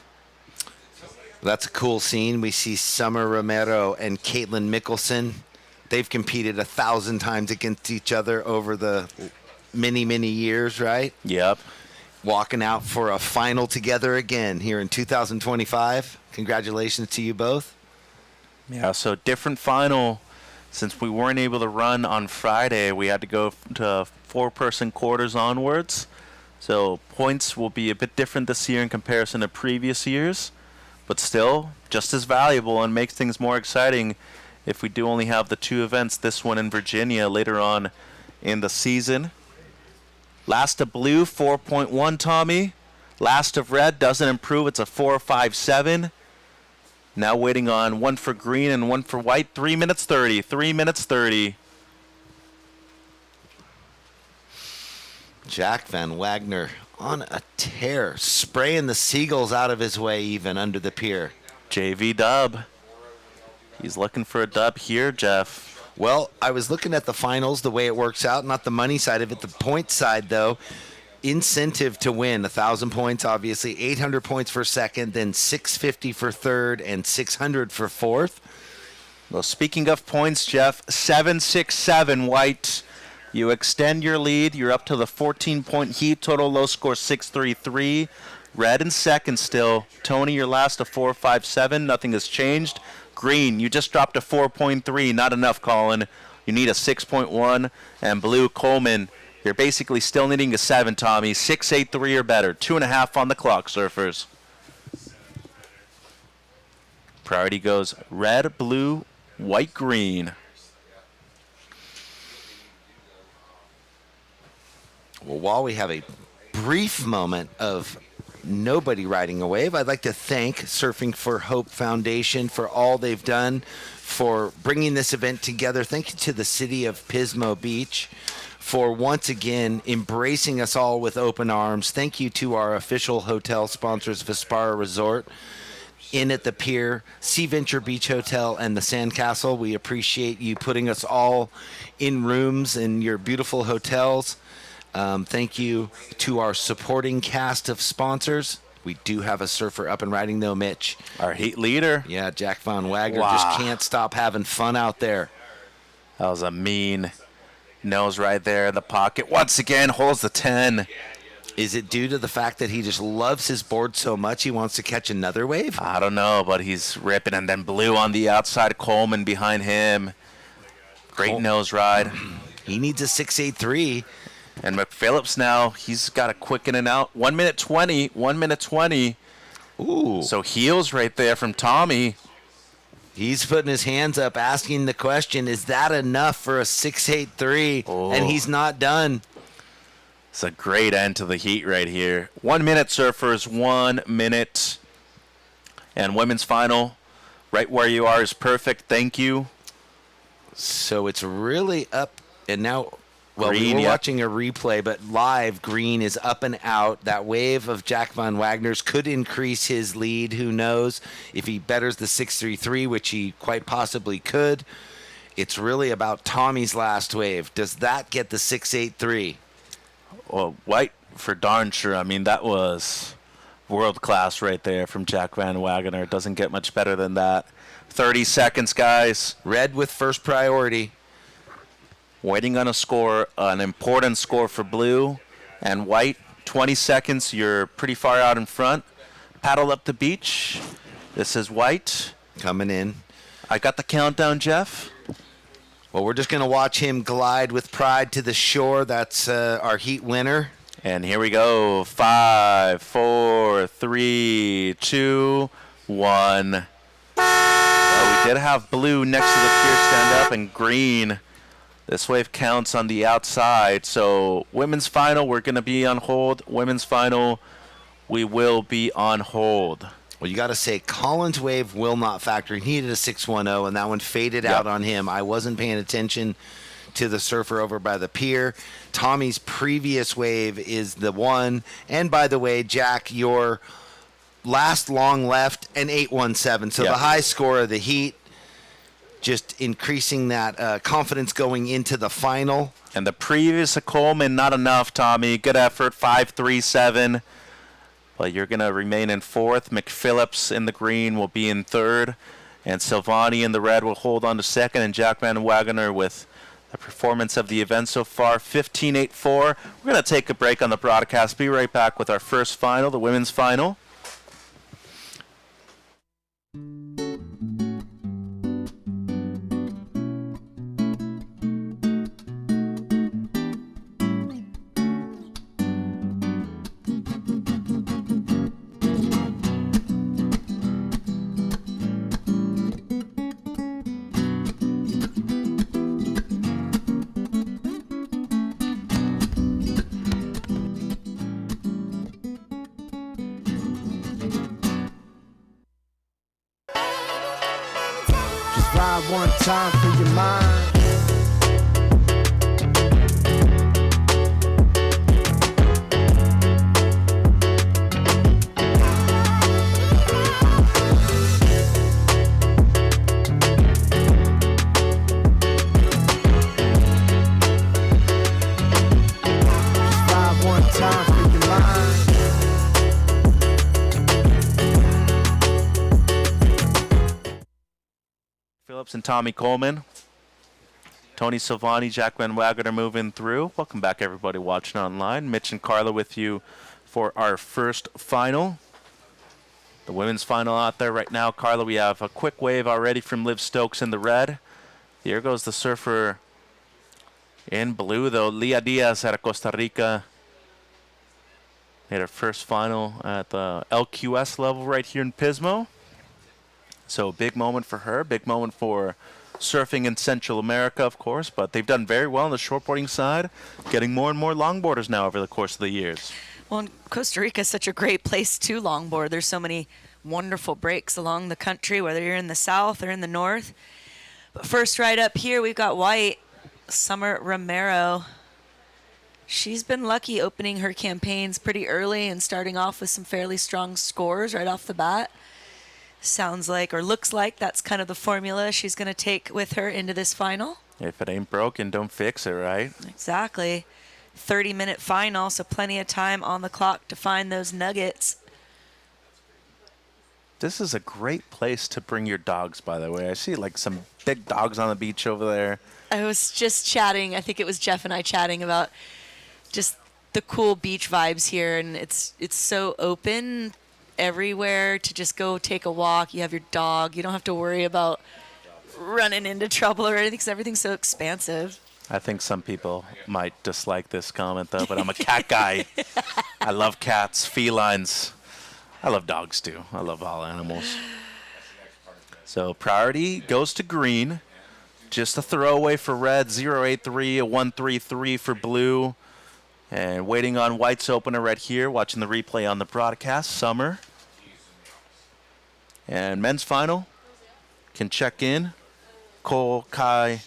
That's a cool scene. We see Summer Romero and Caitlin Mickelson. They've competed 1,000 times against each other over the many, many years, right? Yep. Walking out for a final together again here in 2025. Congratulations to you both. Yeah, so different final. Since we weren't able to run on Friday, we had to go to four-person quarters onwards. So points will be a bit different this year in comparison to previous years, but still just as valuable and makes things more exciting if we do only have the two events, this one in Virginia later on in the season. Last of blue, 4.1, Tommy. Last of red doesn't improve. It's a 4.57. Now waiting on one for green and one for white. 3 minutes 30. 3 minutes 30. Jack Van Wagner on a tear, spraying the seagulls out of his way even under the pier. JV dub. He's looking for a dub here, Jeff. Well, I was looking at the finals, the way it works out, not the money side of it, the point side, though. Incentive to win, 1,000 points, obviously, 800 points for second, then 650 for third, and 600 for fourth. Well, speaking of points, Jeff, 7-6-7, White. You extend your lead. You're up to the 14-point heat. Total low score 6.33. Red in second still. Tony, your last, a 4.57. Nothing has changed. Green, you just dropped a 4.3. Not enough, Colin. You need a 6.1. And blue, Coleman, you're basically still needing a 7, Tommy. 6.83 or better. 2.5 on the clock, surfers. Priority goes red, blue, white, green. Well, while we have a brief moment of nobody riding a wave, I'd like to thank Surfing for Hope Foundation for all they've done for bringing this event together. Thank you to the city of Pismo Beach for once again embracing us all with open arms. Thank you to our official hotel sponsors, Vespara Resort, Inn at the Pier, Sea Venture Beach Hotel, and the Sandcastle. We appreciate you putting us all in rooms in your beautiful hotels. Thank you to our supporting cast of sponsors. We do have a surfer up and riding, though, Mitch. Our heat leader. Yeah, Jack Van Wagner just can't stop having fun out there. That was a mean nose right there in the pocket. Once again, holds the 10. Is it due to the fact that he just loves his board so much he wants to catch another wave? I don't know, but he's ripping. And then blue on the outside, Coleman behind him. Great nose ride. He needs a 6.83. And McPhillips now, he's got a quick in and out. 1 minute 20. 1 minute 20. Ooh. So heels right there from Tommy. He's putting his hands up, asking the question, is that enough for a 6.83? And he's not done. It's a great end to the heat right here. 1 minute, surfers, 1 minute. And women's final, right where you are is perfect. Thank you. So it's really up, and now, well, Green, we were yep. watching a replay, but live, Green is up and out. That wave of Jack Van Wagner's could increase his lead. Who knows? If he betters the 6.33, which he quite possibly could, it's really about Tommy's last wave. Does that get the 6.83? Well, White for darn sure. I mean, that was world class right there from Jack Van Wagner. It doesn't get much better than that. 30 seconds, guys. Red with first priority. Waiting on a score, an important score for blue. And White, 20 seconds. You're pretty far out in front. Paddle up the beach. This is White. Coming in. I got the countdown, Jeff. Well, we're just going to watch him glide with pride to the shore. That's our heat winner. And here we go. 5, 4, 3, 2, 1. Well, we did have blue next to the pier stand up and green. This wave counts on the outside. So women's final, we're going to be on hold. Women's final, we will be on hold. Well, you got to say Collins' wave will not factor. He needed a 6.10, and that one faded out on him. I wasn't paying attention to the surfer over by the pier. Tommy's previous wave is the one. And by the way, Jack, your last long left, an 8.17. So the high score of the heat, just increasing that confidence going into the final. And the previous Coleman, not enough, Tommy. Good effort, 5.37. But you're going to remain in fourth. McPhillips in the green will be in third. And Silvani in the red will hold on to second. And Jack Van Wagner with the performance of the event so far, 15.84. We're going to take a break on the broadcast. Be right back with our first final, the women's final. One time for your mind. Just ride one time for your mind. Phillips and Tommy Coleman. Tony Silvani, Jack Van Wagner moving through. Welcome back, everybody watching online. Mitch and Carla with you for our first final. The women's final out there right now. Carla, we have a quick wave already from Liv Stokes in the red. Here goes the surfer in blue, though. Leah Diaz out of Costa Rica. Made her first final at the LQS level right here in Pismo. So big moment for her, big moment for surfing in Central America, of course, but they've done very well on the shortboarding side, getting more and more longboarders now over the course of the years. Well, and Costa Rica is such a great place to longboard. There's so many wonderful breaks along the country, whether you're in the south or in the north. But first, right up here, we've got White, Summer Romero. She's been lucky opening her campaigns pretty early and starting off with some fairly strong scores right off the bat. Sounds like, or looks like, that's kind of the formula she's going to take with her into this final. If it ain't broken, don't fix it, right? Exactly. 30-minute final, so plenty of time on the clock to find those nuggets. This is a great place to bring your dogs, by the way. I see like some big dogs on the beach over there. I was just chatting, I think it was Jeff and I chatting about just the cool beach vibes here, and it's so open everywhere to just go take a walk. You have your dog. You don't have to worry about running into trouble or anything because everything's so expansive. I think some people might dislike this comment, though, but I'm a cat guy. I love cats, felines. I love dogs, too. I love all animals. So priority goes to green. Just a throwaway for red, 0.83, a 1.33 for blue. And waiting on white's opener right here, watching the replay on the broadcast, Summer. And men's final can check in. Cole, Kai,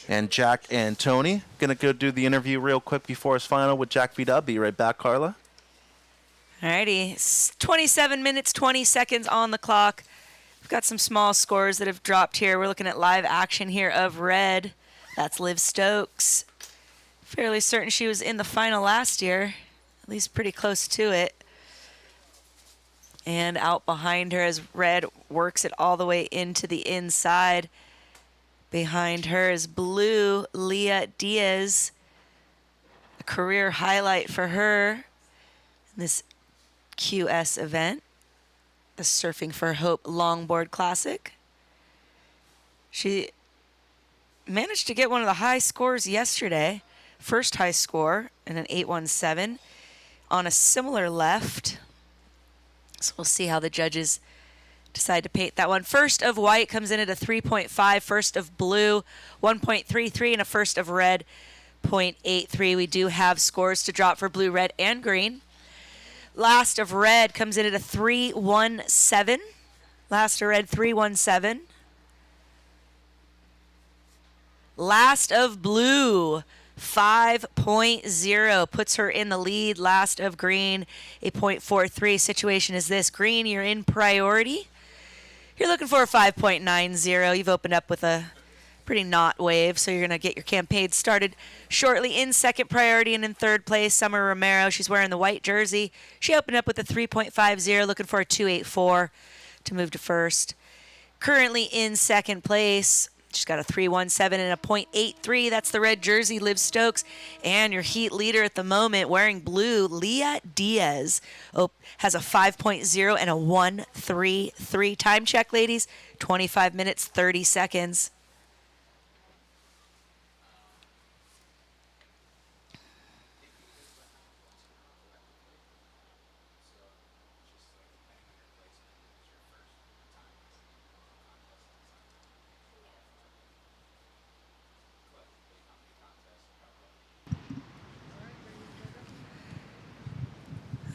and Jack and Tony. Gonna go do the interview real quick before his final with Jack V-Dub. Be right back, Carla. Alrighty, 27 minutes, 20 seconds on the clock. We've got some small scores that have dropped here. We're looking at live action here of red. That's Liv Stokes. Fairly certain she was in the final last year, at least pretty close to it. And out behind her as red works it all the way into the inside. Behind her is blue, Leah Diaz. A career highlight for her in this QS event, the Surfing for Hope Longboard Classic. She managed to get one of the high scores yesterday. First high score in an 8.17 on a similar left. So we'll see how the judges decide to paint that one. First of white comes in at a 3.5. First of blue, 1.33, and a first of red, 0.83. We do have scores to drop for blue, red, and green. Last of red comes in at a 3.17. Last of red, 3.17. Last of blue, 5.0, puts her in the lead. Last of green, a 0.43. Situation is this. Green, you're in priority. You're looking for a 5.90. You've opened up with a pretty knot wave, so you're going to get your campaign started shortly. In second priority and in third place, Summer Romero. She's wearing the white jersey. She opened up with a 3.50, looking for a 2.84 to move to first. Currently in second place, she's got a 3.17 and a 0.83. That's the red jersey, Liv Stokes. And your heat leader at the moment, wearing blue, Leah Diaz, has a 5.0 and a 1.33. Time check, ladies, 25 minutes, 30 seconds.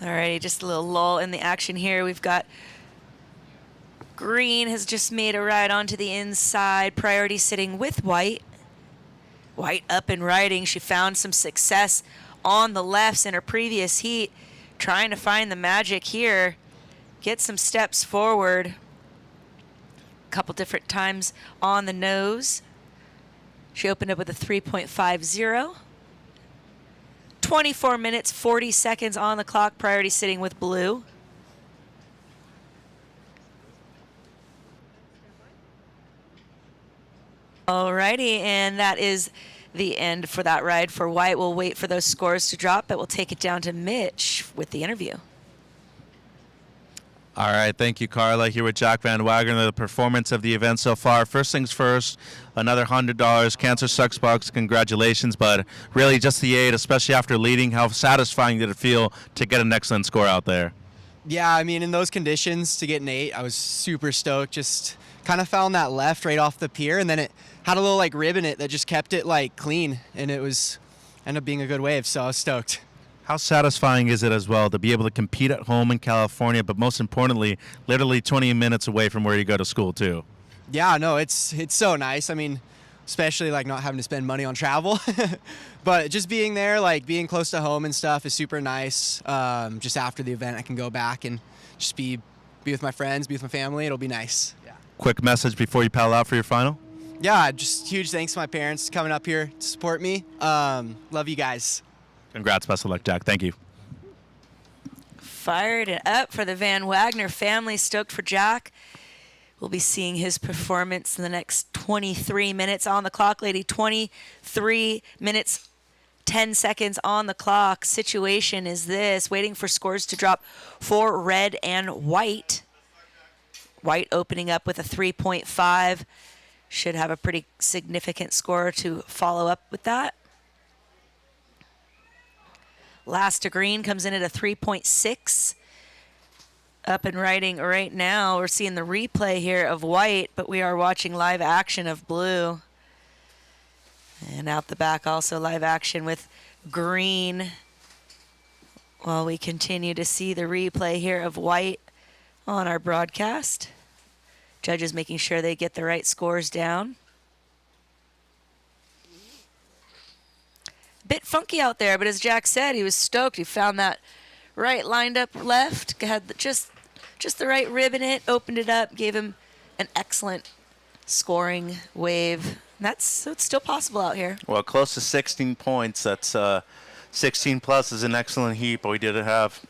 Alrighty, just a little lull in the action here. We've got green has just made a ride onto the inside. Priority sitting with white. White up and riding. She found some success on the lefts in her previous heat. Trying to find the magic here. Get some steps forward. A couple different times on the nose. She opened up with a 3.50. 24 minutes, 40 seconds on the clock. Priority sitting with blue. Alrighty, and that is the end for that ride for white. We'll wait for those scores to drop, but we'll take it down to Mitch with the interview. All right, thank you, Carla. Here with Jack Van Wagner, the performance of the event so far. First things first, another $100. Cancer Sucks Box, congratulations. But really just the 8, especially after leading. How satisfying did it feel to get an excellent score out there? Yeah, I mean, in those conditions, to get an 8, I was super stoked. Just kind of found that left right off the pier, and then it had a little like rib in it that just kept it like clean, and it was ended up being a good wave, so I was stoked. How satisfying is it as well to be able to compete at home in California, but most importantly, literally 20 minutes away from where you go to school too? Yeah, no, it's so nice. I mean, especially like not having to spend money on travel, but just being there, like being close to home and stuff is super nice. Just after the event, I can go back and just be with my friends, be with my family. It'll be nice. Yeah. Quick message before you paddle out for your final? Yeah, just huge thanks to my parents coming up here to support me. Love you guys. Congrats, best of luck, Jack. Thank you. Fired it up for the Van Wagner family. Stoked for Jack. We'll be seeing his performance in the next 23 minutes on the clock, lady. 23 minutes, 10 seconds on the clock. Situation is this. Waiting for scores to drop for red and white. White opening up with a 3.5. Should have a pretty significant score to follow up with that. Last to green comes in at a 3.6. up and riding right now. We're seeing the replay here of white, but we are watching live action of blue. And out the back also live action with green. While we continue to see the replay here of white on our broadcast. Judges making sure they get the right scores down. Bit funky out there, but as Jack said, he was stoked. He found that right lined up left, had just the right rib in it, opened it up, gave him an excellent scoring wave. So it's still possible out here. Well, close to 16 points. That's 16 plus is an excellent heat, but we did have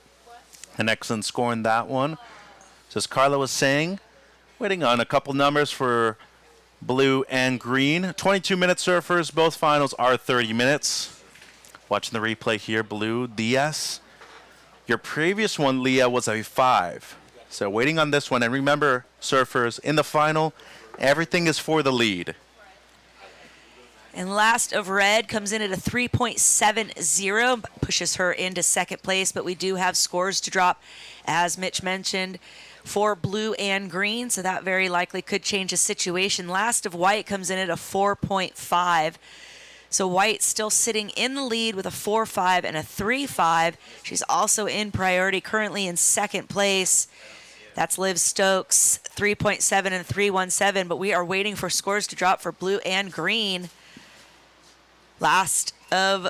an excellent score in that one. So as Carla was saying, waiting on a couple numbers for blue and green. 22-minute surfers. Both finals are 30 minutes. Watching the replay here, blue, Diaz. Your previous one, Leah, was a 5. So waiting on this one. And remember, surfers, in the final, everything is for the lead. And last of red comes in at a 3.70, pushes her into second place, but we do have scores to drop, as Mitch mentioned, for blue and green, so that very likely could change the situation. Last of white comes in at a 4.5. So white still sitting in the lead with a 4.5 and a 3.5. She's also in priority, currently in second place. That's Liv Stokes, 3.7 and 3.17, but we are waiting for scores to drop for blue and green. Last of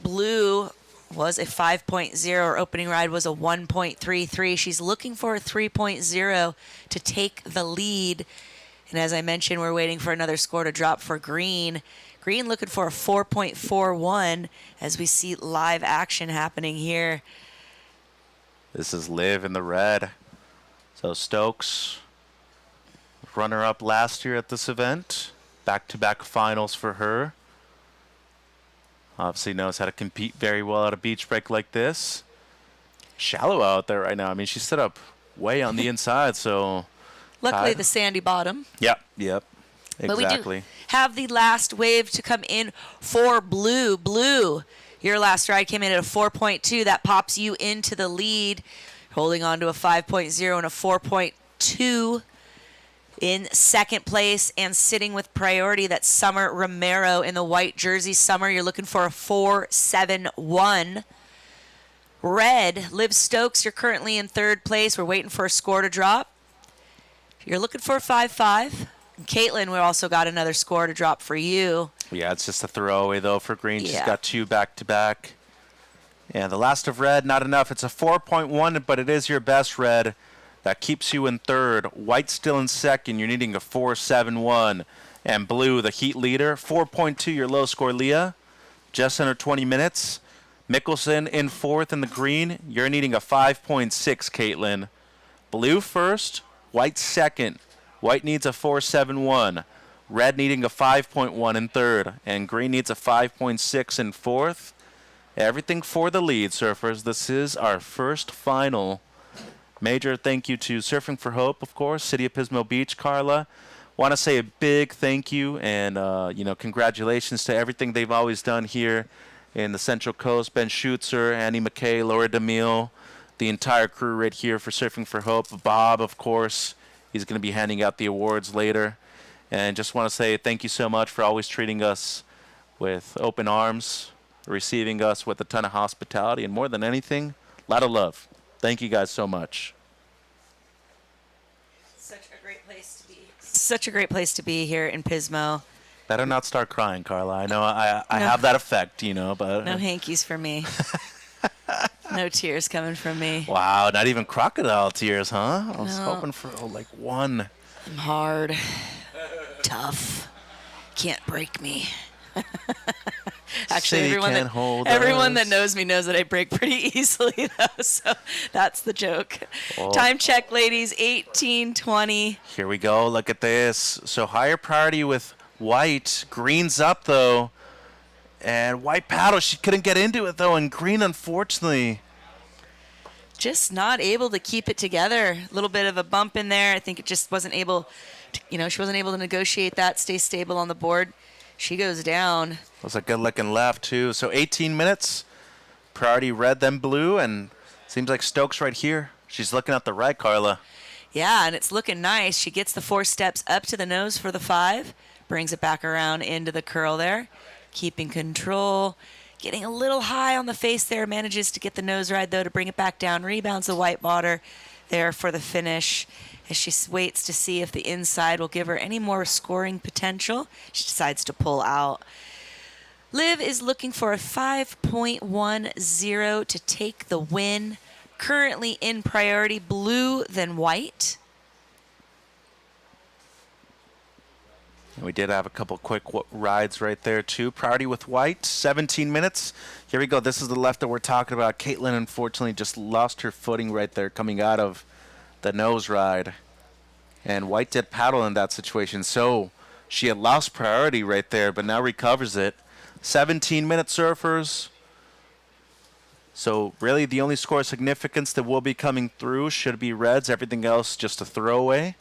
blue was a 5.0. Her opening ride was a 1.33. She's looking for a 3.0 to take the lead. And as I mentioned, we're waiting for another score to drop for green. Green looking for a 4.41 as we see live action happening here. This is Liv in the red. So Stokes, runner-up last year at this event. Back-to-back finals for her. Obviously knows how to compete very well at a beach break like this. Shallow out there right now. I mean, she's set up way on the inside, so... Luckily, the sandy bottom. Yep. Exactly. But we do have the last wave to come in for blue. Blue, your last ride came in at a 4.2. That pops you into the lead, holding on to a 5.0 and a 4.2 in second place, and sitting with priority. That's Summer Romero in the white jersey. Summer, you're looking for a 4.71. Red, Liv Stokes, you're currently in third place. We're waiting for a score to drop. You're looking for a 5.5. Caitlin, we also got another score to drop for you. Yeah, it's just a throwaway, though, for green. Yeah. She's got 2 back-to-back. And the last of red, not enough. It's a 4.1, but it is your best red. That keeps you in third. White still in second. You're needing a 4.71. And blue, the heat leader, 4.2, your low score, Leah. Just under 20 minutes. Mickelson in fourth in the green. You're needing a 5.6, Caitlin. Blue first, white second. White needs a 4.71. Red needing a 5.1 in third. And green needs a 5.6 in fourth. Everything for the lead, surfers. This is our first final. Major thank you to Surfing for Hope, of course, City of Pismo Beach, Carla. Want to say a big thank you and, congratulations to everything they've always done here in the Central Coast. Ben Schutzer, Annie McKay, Laura DeMille, the entire crew right here for Surfing for Hope. Bob, of course. He's going to be handing out the awards later. And just want to say thank you so much for always treating us with open arms, receiving us with a ton of hospitality, and more than anything, a lot of love. Thank you guys so much. Such a great place to be. Such a great place to be here in Pismo. Better not start crying, Carla. I know I have that effect, but... No hankies for me. No tears coming from me. Wow, not even crocodile tears, huh? I was No. hoping for, one. I'm hard. Tough. Can't break me. Actually, City everyone can't hold everyone us. that knows me knows that I break pretty easily, though. So that's the joke. Oh. Time check, ladies. 18:20. Here we go. Look at this. So higher priority with white. Green's up, though. And white paddle, she couldn't get into it, though. And green, unfortunately. Just not able to keep it together. A little bit of a bump in there. I think it just wasn't able to, she wasn't able to negotiate that, stay stable on the board. She goes down. Was a good-looking left, too. So 18 minutes. Priority red, then blue. And seems like Stokes right here She's looking at the right, Carla. Yeah, and it's looking nice. She gets the 4 steps up to the nose for the 5, brings it back around into the curl there, keeping control, getting a little high on the face there, manages to get the nose ride, though, to bring it back down, rebounds the white water there for the finish as she waits to see if the inside will give her any more scoring potential. She decides to pull out. Liv is looking for a 5.10 to take the win. Currently in priority, blue then white. And we did have a couple quick rides right there, too. Priority with white, 17 minutes. Here we go. This is the left that we're talking about. Caitlin, unfortunately, just lost her footing right there coming out of the nose ride. And white did paddle in that situation. So she had lost priority right there, but now recovers it. 17-minute surfers. So really the only score of significance that will be coming through should be reds. Everything else just a throwaway.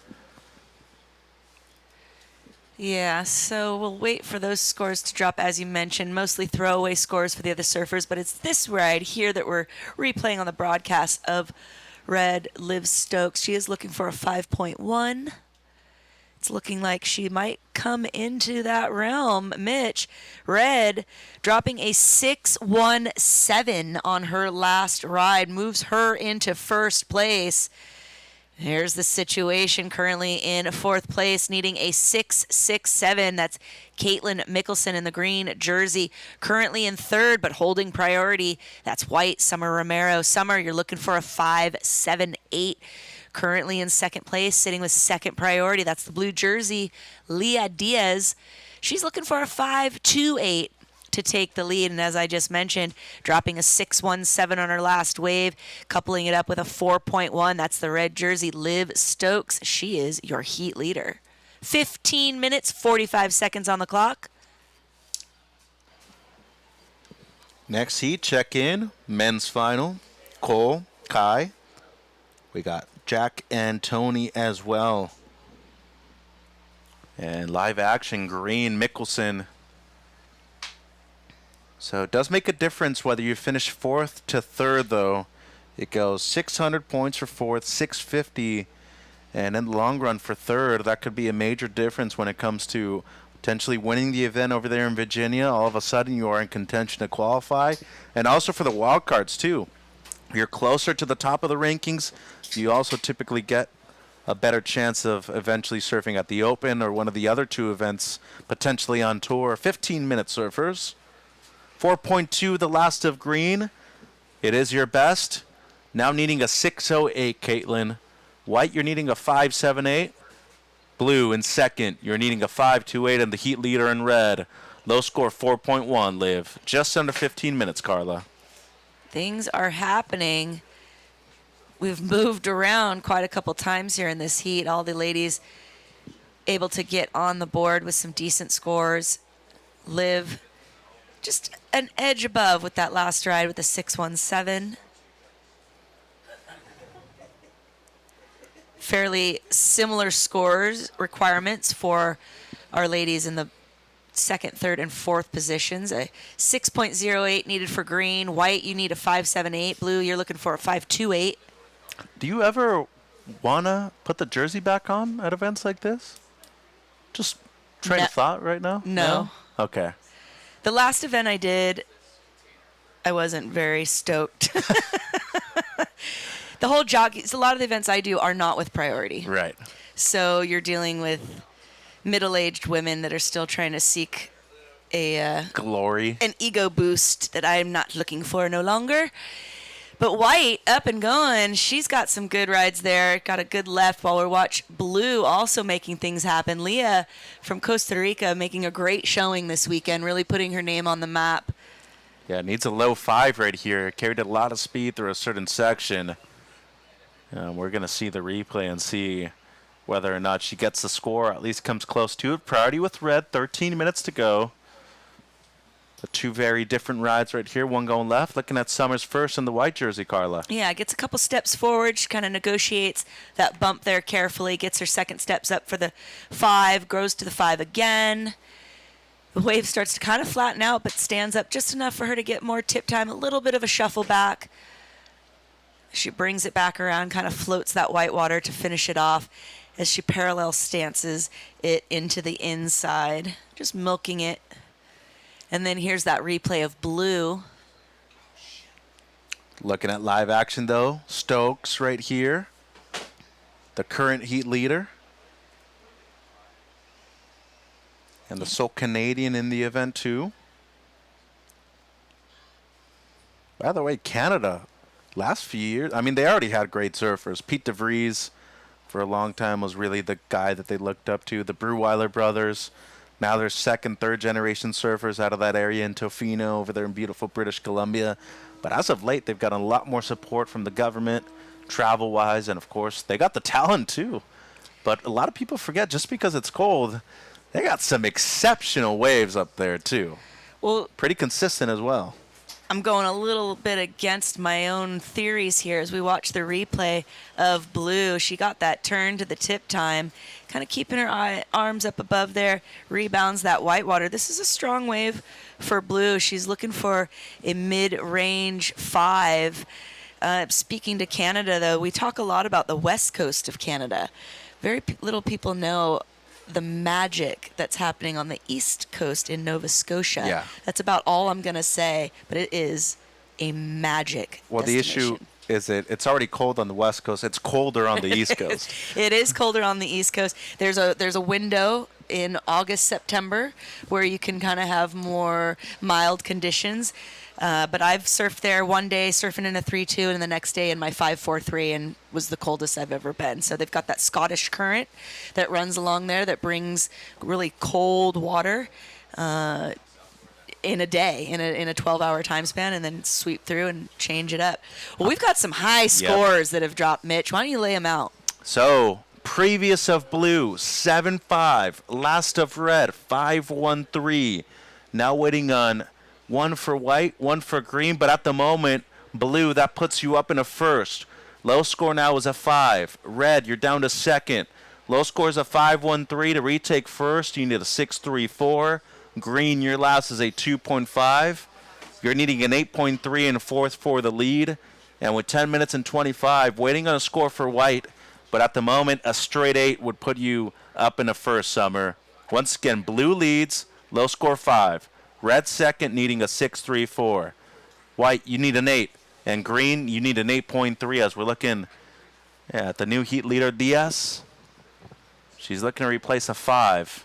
Yeah, so we'll wait for those scores to drop, as you mentioned, mostly throwaway scores for the other surfers, but it's this ride here that we're replaying on the broadcast of red Liv Stokes. She is looking for a 5.1. It's looking like she might come into that realm. Mitch, red, dropping a 6.17 on her last ride, moves her into first place. Here's the situation currently in 4th place, needing a 6.67. That's Caitlin Mickelson in the green jersey. Currently in 3rd, but holding priority. That's white, Summer Romero. Summer, you're looking for a 5.78. Currently in 2nd place, sitting with 2nd priority. That's the blue jersey, Leah Diaz. She's looking for a 5.28 to take the lead, and as I just mentioned, dropping a 6.17 on her last wave, coupling it up with a 4.1. That's the red jersey, Liv Stokes. She is your heat leader. 15 minutes, 45 seconds on the clock. Next heat, check in. Men's final. Cole, Kai. We got Jack and Tony as well. And live action, green, Mickelson. So it does make a difference whether you finish 4th to 3rd, though. It goes 600 points for 4th, 650. And in the long run for 3rd, that could be a major difference when it comes to potentially winning the event over there in Virginia. All of a sudden you are in contention to qualify. And also for the wild cards, too. You're closer to the top of the rankings. You also typically get a better chance of eventually surfing at the Open or one of the other 2 events potentially on tour. 15-minute surfers. 4.2, the last of green. It is your best. Now needing a 6.08, Caitlin. White, you're needing a 5.78. Blue in 2nd, you're needing a 5.28, and the heat leader in red. Low score 4.1, Liv. Just under 15 minutes, Carla. Things are happening. We've moved around quite a couple times here in this heat. All the ladies able to get on the board with some decent scores. Liv just an edge above with that last ride with a 6.17. Fairly similar scores requirements for our ladies in the 2nd, 3rd, and 4th positions. A 6.08 needed for green. White, you need a 5.78. Blue, you're looking for a 5.28. Do you ever want to put the jersey back on at events like this? Just train of thought right now? No. Okay. The last event I did, I wasn't very stoked. The whole a lot of the events I do are not with priority. Right. So you're dealing with middle-aged women that are still trying to seek a glory, an ego boost that I'm not looking for no longer. But White, up and going. She's got some good rides there. Got a good left while we watch Blue also making things happen. Leah from Costa Rica making a great showing this weekend, really putting her name on the map. Yeah, needs a low 5 right here. Carried a lot of speed through a certain section. We're going to see the replay and see whether or not she gets the score, at least comes close to it. Priority with red, 13 minutes to go. The 2 very different rides right here, one going left. Looking at Summers first in the white jersey, Carla. Yeah, gets a couple steps forward. She kind of negotiates that bump there carefully, gets her 2nd steps up for the 5, grows to the 5 again. The wave starts to kind of flatten out, but stands up just enough for her to get more tip time, a little bit of a shuffle back. She brings it back around, kind of floats that white water to finish it off as she parallel stances it into the inside, just milking it. And then here's that replay of Blue. Looking at live action, though, Stokes right here, the current heat leader. And the sole Canadian in the event, too. By the way, Canada, last few years, I mean, they already had great surfers. Pete DeVries, for a long time, was really the guy that they looked up to. The Breweiler brothers. Now there's second, third generation surfers out of that area in Tofino over there in beautiful British Columbia. But as of late, they've gotten a lot more support from the government, travel-wise, and of course, they got the talent too. But a lot of people forget, just because it's cold, they got some exceptional waves up there too. Well, pretty consistent as well. I'm going a little bit against my own theories here as we watch the replay of Blue. She got that turn to the tip time, kind of keeping her arms up above there, rebounds that whitewater. This is a strong wave for Blue. She's looking for a mid-range 5. Speaking to Canada, though, we talk a lot about the west coast of Canada. Very little people know the magic that's happening on the east coast in Nova Scotia. Yeah. That's about all I'm going to say, but it is a magic Well, the issue destination. is it's already cold on the west coast. It's colder on the east coast. It is colder on the east coast. There's a window in August, September where you can kind of have more mild conditions. But I've surfed there one day, surfing in a 3.2, and the next day in my 5.43, and was the coldest I've ever been. So they've got that Scottish current that runs along there that brings really cold water in a day, in a 12-hour time span, and then sweep through and change it up. Well, we've got some high scores that have dropped, Mitch. Why don't you lay them out? So, previous of Blue, 7.5. Last of Red, 5.13. Now waiting on 1 for White, 1 for Green, but at the moment, Blue, that puts you up in a first. Low score now is a 5. Red, you're down to second. Low score is a 5.13 to retake first. You need a 6.34. Green, your last is a 2.5. You're needing an 8.3 in fourth for the lead. And with 10 minutes and 25, waiting on a score for White, but at the moment, a straight 8 would put you up in a first, Summer. Once again, Blue leads, low score 5. Red second, needing a 6.34. White, you need an 8. And Green, you need an 8.3 as we're looking at the new heat leader, Diaz. She's looking to replace a 5.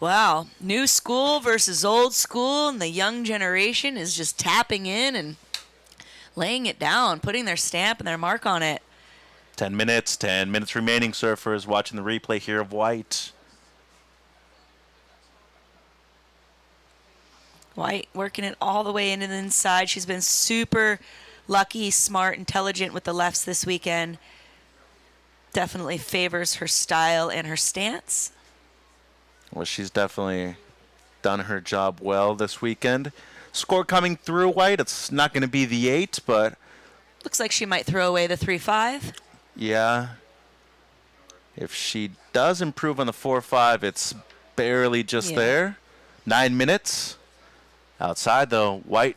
Wow, new school versus old school, and the young generation is just tapping in and laying it down, putting their stamp and their mark on it. 10 minutes remaining, surfers watching the replay here of White. White working it all the way into the inside. She's been super lucky, smart, intelligent with the lefts this weekend. Definitely favors her style and her stance. Well, she's definitely done her job well this weekend. Score coming through, White. It's not going to be the 8, but looks like she might throw away the 3.5. Yeah. If she does improve on the 4.5, it's barely just there. 9 minutes. Outside, though, White.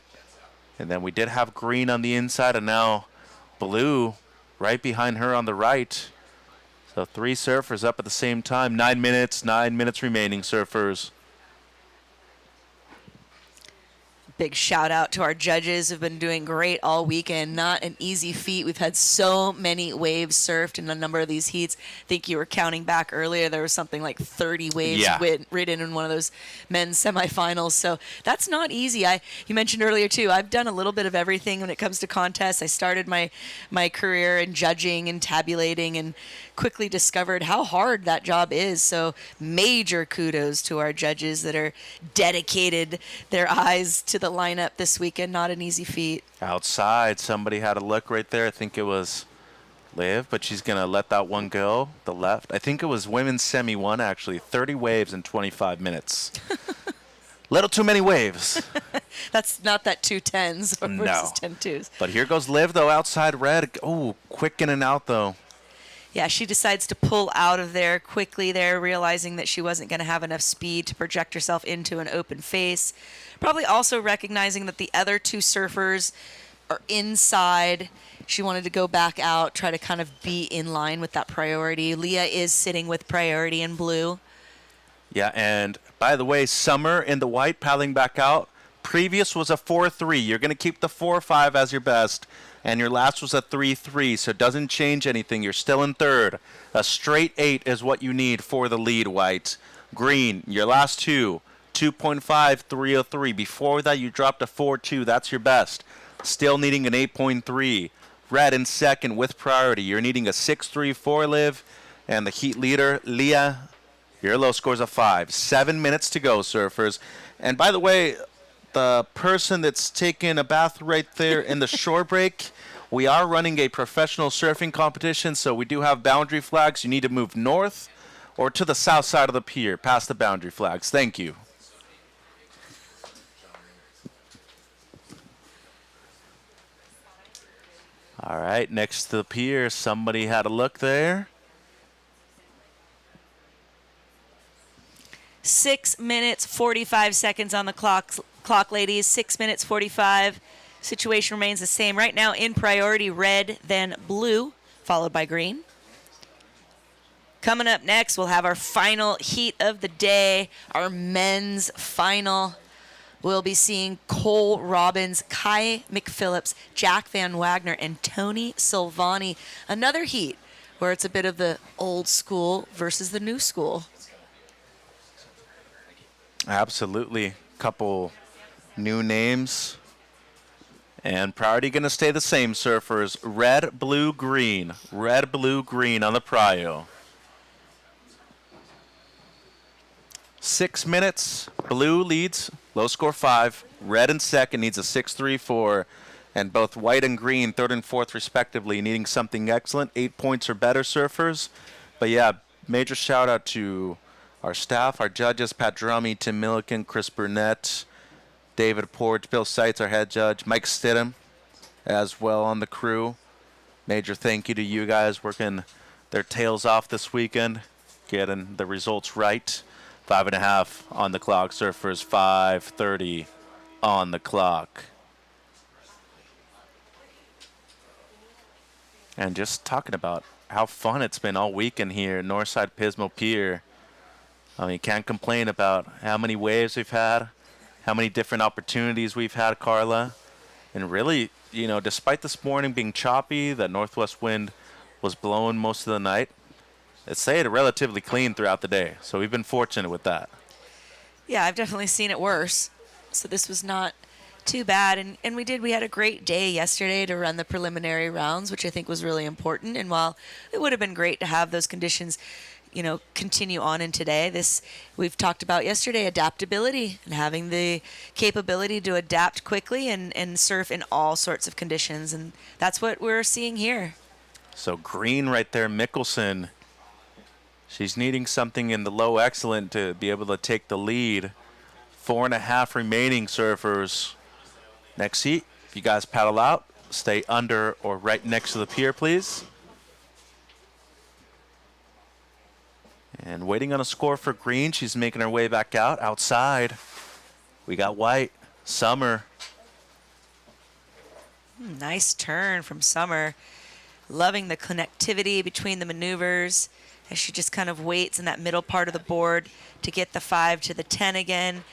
And then we did have Green on the inside, and now Blue right behind her on the right. So 3 surfers up at the same time. 9 minutes remaining, surfers. Big shout out to our judges who've been doing great all weekend. Not an easy feat. We've had so many waves surfed in a number of these heats. I think you were counting back earlier. There was something like 30 waves ridden in one of those men's semifinals. So that's not easy. You mentioned earlier too, I've done a little bit of everything when it comes to contests. I started my career in judging and tabulating and quickly discovered how hard that job is. So major kudos to our judges that are dedicated their eyes to the lineup this weekend. Not an easy feat. Outside, somebody had a look right there. I think it was Liv, but she's going to let that one go, the left. I think it was women's semi 1, actually. 30 waves in 25 minutes. Little too many waves. That's not that 2.10s versus 10.2s. But here goes Liv, though, outside Red. Oh, quick in and out, though. Yeah, she decides to pull out of there quickly there, realizing that she wasn't going to have enough speed to project herself into an open face. Probably also recognizing that the other 2 surfers or inside. She wanted to go back out, try to kind of be in line with that priority. Leah is sitting with priority in blue. Yeah, and by the way, Summer in the white paddling back out. Previous was a 4-3. You're going to keep the 4-5 as your best. And your last was a 3-3, so it doesn't change anything. You're still in third. A straight 8 is what you need for the lead, White. Green, your last two, 2.5, 3.03. Before that, you dropped a 4.2. That's your best. Still needing an 8.3. Red in second with priority. You're needing a 6.34 live. And the heat leader, Leah, your low score's a 5. 7 minutes to go, surfers. And by the way, the person that's taking a bath right there in the shore break, we are running a professional surfing competition, so we do have boundary flags. You need to move north or to the south side of the pier, past the boundary flags. Thank you. All right, next to the pier, somebody had a look there. 6 minutes, 45 seconds on the clock, ladies. 6 minutes, 45. Situation remains the same. Right now in priority, red, then blue, followed by green. Coming up next, we'll have our final heat of the day, our men's final. We'll be seeing Cole Robbins, Kai McPhillips, Jack Van Wagner, and Tony Silvani. Another heat where it's a bit of the old school versus the new school. Absolutely. Couple new names. And priority going to stay the same, surfers. Red, blue, green. Red, blue, green on the prio. 6 minutes. Blue leads. Low score 5. Red in second needs a 6.34. And both white and green, third and fourth respectively, needing something excellent. 8 points or better, surfers. But yeah, major shout out to our staff, our judges, Pat Drummy, Tim Milliken, Chris Burnett, David Porge, Bill Seitz, our head judge, Mike Stidham as well on the crew. Major thank you to you guys working their tails off this weekend, getting the results right. 5.5 on the clock, surfers, 5:30 on the clock. And just talking about how fun it's been all weekend here, Northside Pismo Pier. I mean, can't complain about how many waves we've had, how many different opportunities we've had, Carla. And really, you know, despite this morning being choppy, the northwest wind was blowing most of the night, it stayed relatively clean throughout the day. So we've been fortunate with that. Yeah, I've definitely seen it worse. So this was not too bad. And we had a great day yesterday to run the preliminary rounds, which I think was really important. And while it would have been great to have those conditions, you know, continue on in today, we've talked about yesterday, adaptability and having the capability to adapt quickly and surf in all sorts of conditions. And that's what we're seeing here. So green right there, Mickelson. She's needing something in the low excellent to be able to take the lead. 4.5 remaining, surfers. Next heat, if you guys paddle out, stay under or right next to the pier, please. And waiting on a score for green. She's making her way back out. Outside, we got white. Summer. Nice turn from Summer. Loving the connectivity between the maneuvers as she just kind of waits in that middle part of the board to get the 5 to the 10 again.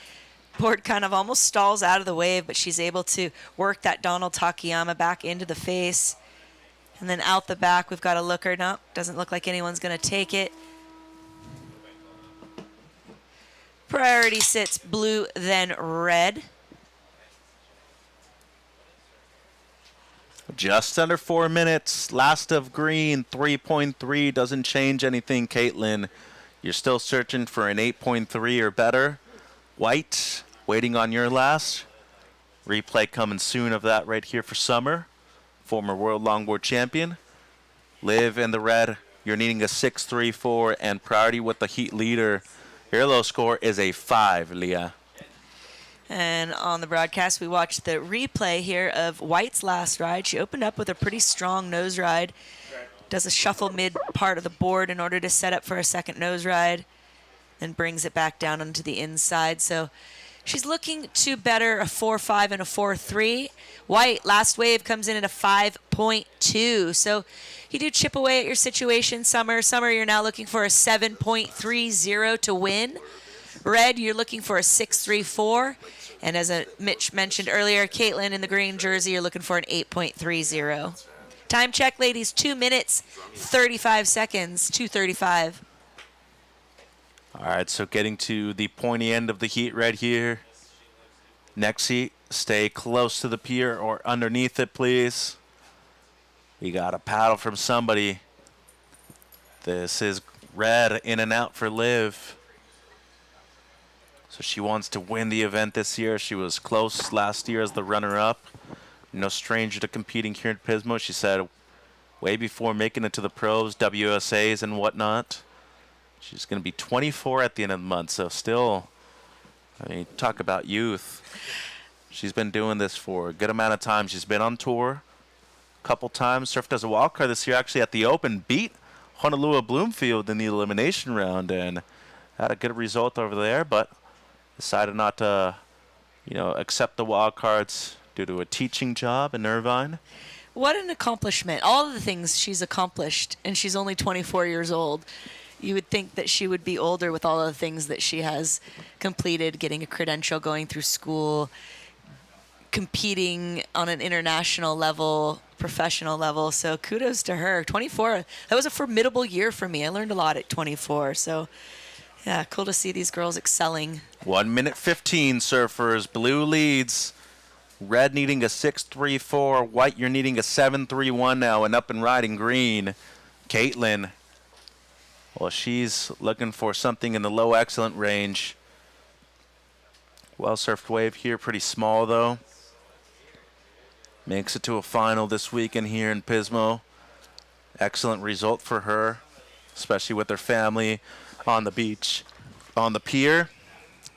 Board kind of almost stalls out of the wave, but she's able to work that Donald Takayama back into the face. And then out the back, we've got a looker. Nope, doesn't look like anyone's going to take it. Priority sits blue, then red. Just under 4 minutes. Last of green, 3.3. Doesn't change anything, Caitlin. You're still searching for an 8.3 or better. White, waiting on your last. Replay coming soon of that right here for Summer. Former World Longboard Champion. Liv in the red. You're needing a 6.34 and priority with the heat leader. Your low score is a 5, Leah. And on the broadcast, we watched the replay here of White's last ride. She opened up with a pretty strong nose ride. Does a shuffle mid part of the board in order to set up for a second nose ride. Then brings it back down onto the inside. So She's looking to better a 4.5 and a 4.3. White, last wave comes in at a 5.2. So you do chip away at your situation, Summer. Summer, you're now looking for a 7.30 to win. Red, you're looking for a 6.34. And as Mitch mentioned earlier, Caitlin in the green jersey, you're looking for an 8.30. Time check, ladies, 2 minutes, 35 seconds, 2:35. All right, so getting to the pointy end of the heat right here. Next heat, stay close to the pier or underneath it, please. We got a paddle from somebody. This is Red, in and out for Liv. So she wants to win the event this year. She was close last year as the runner-up. No stranger to competing here in Pismo. She said way before making it to the pros, WSAs and whatnot. She's going to be 24 at the end of the month, so still, I mean, talk about youth. She's been doing this for a good amount of time. She's been on tour a couple times. Surfed as a wild card this year, actually at the Open, beat Honolulu Bloomfield in the elimination round and had a good result over there, but decided not to, accept the wild cards due to a teaching job in Irvine. What an accomplishment. All of the things she's accomplished, and she's only 24 years old. You would think that she would be older with all of the things that she has completed, getting a credential, going through school, competing on an international level, professional level. So kudos to her. 24, that was a formidable year for me. I learned a lot at 24. So, yeah, cool to see these girls excelling. 1 minute 15, surfers. Blue leads. Red needing a 6.34. White, you're needing a 7.31 now, and up and riding green. Caitlin. Well, she's looking for something in the low excellent range. Well-surfed wave here, pretty small though. Makes it to a final this weekend here in Pismo. Excellent result for her, especially with her family on the beach. On the pier,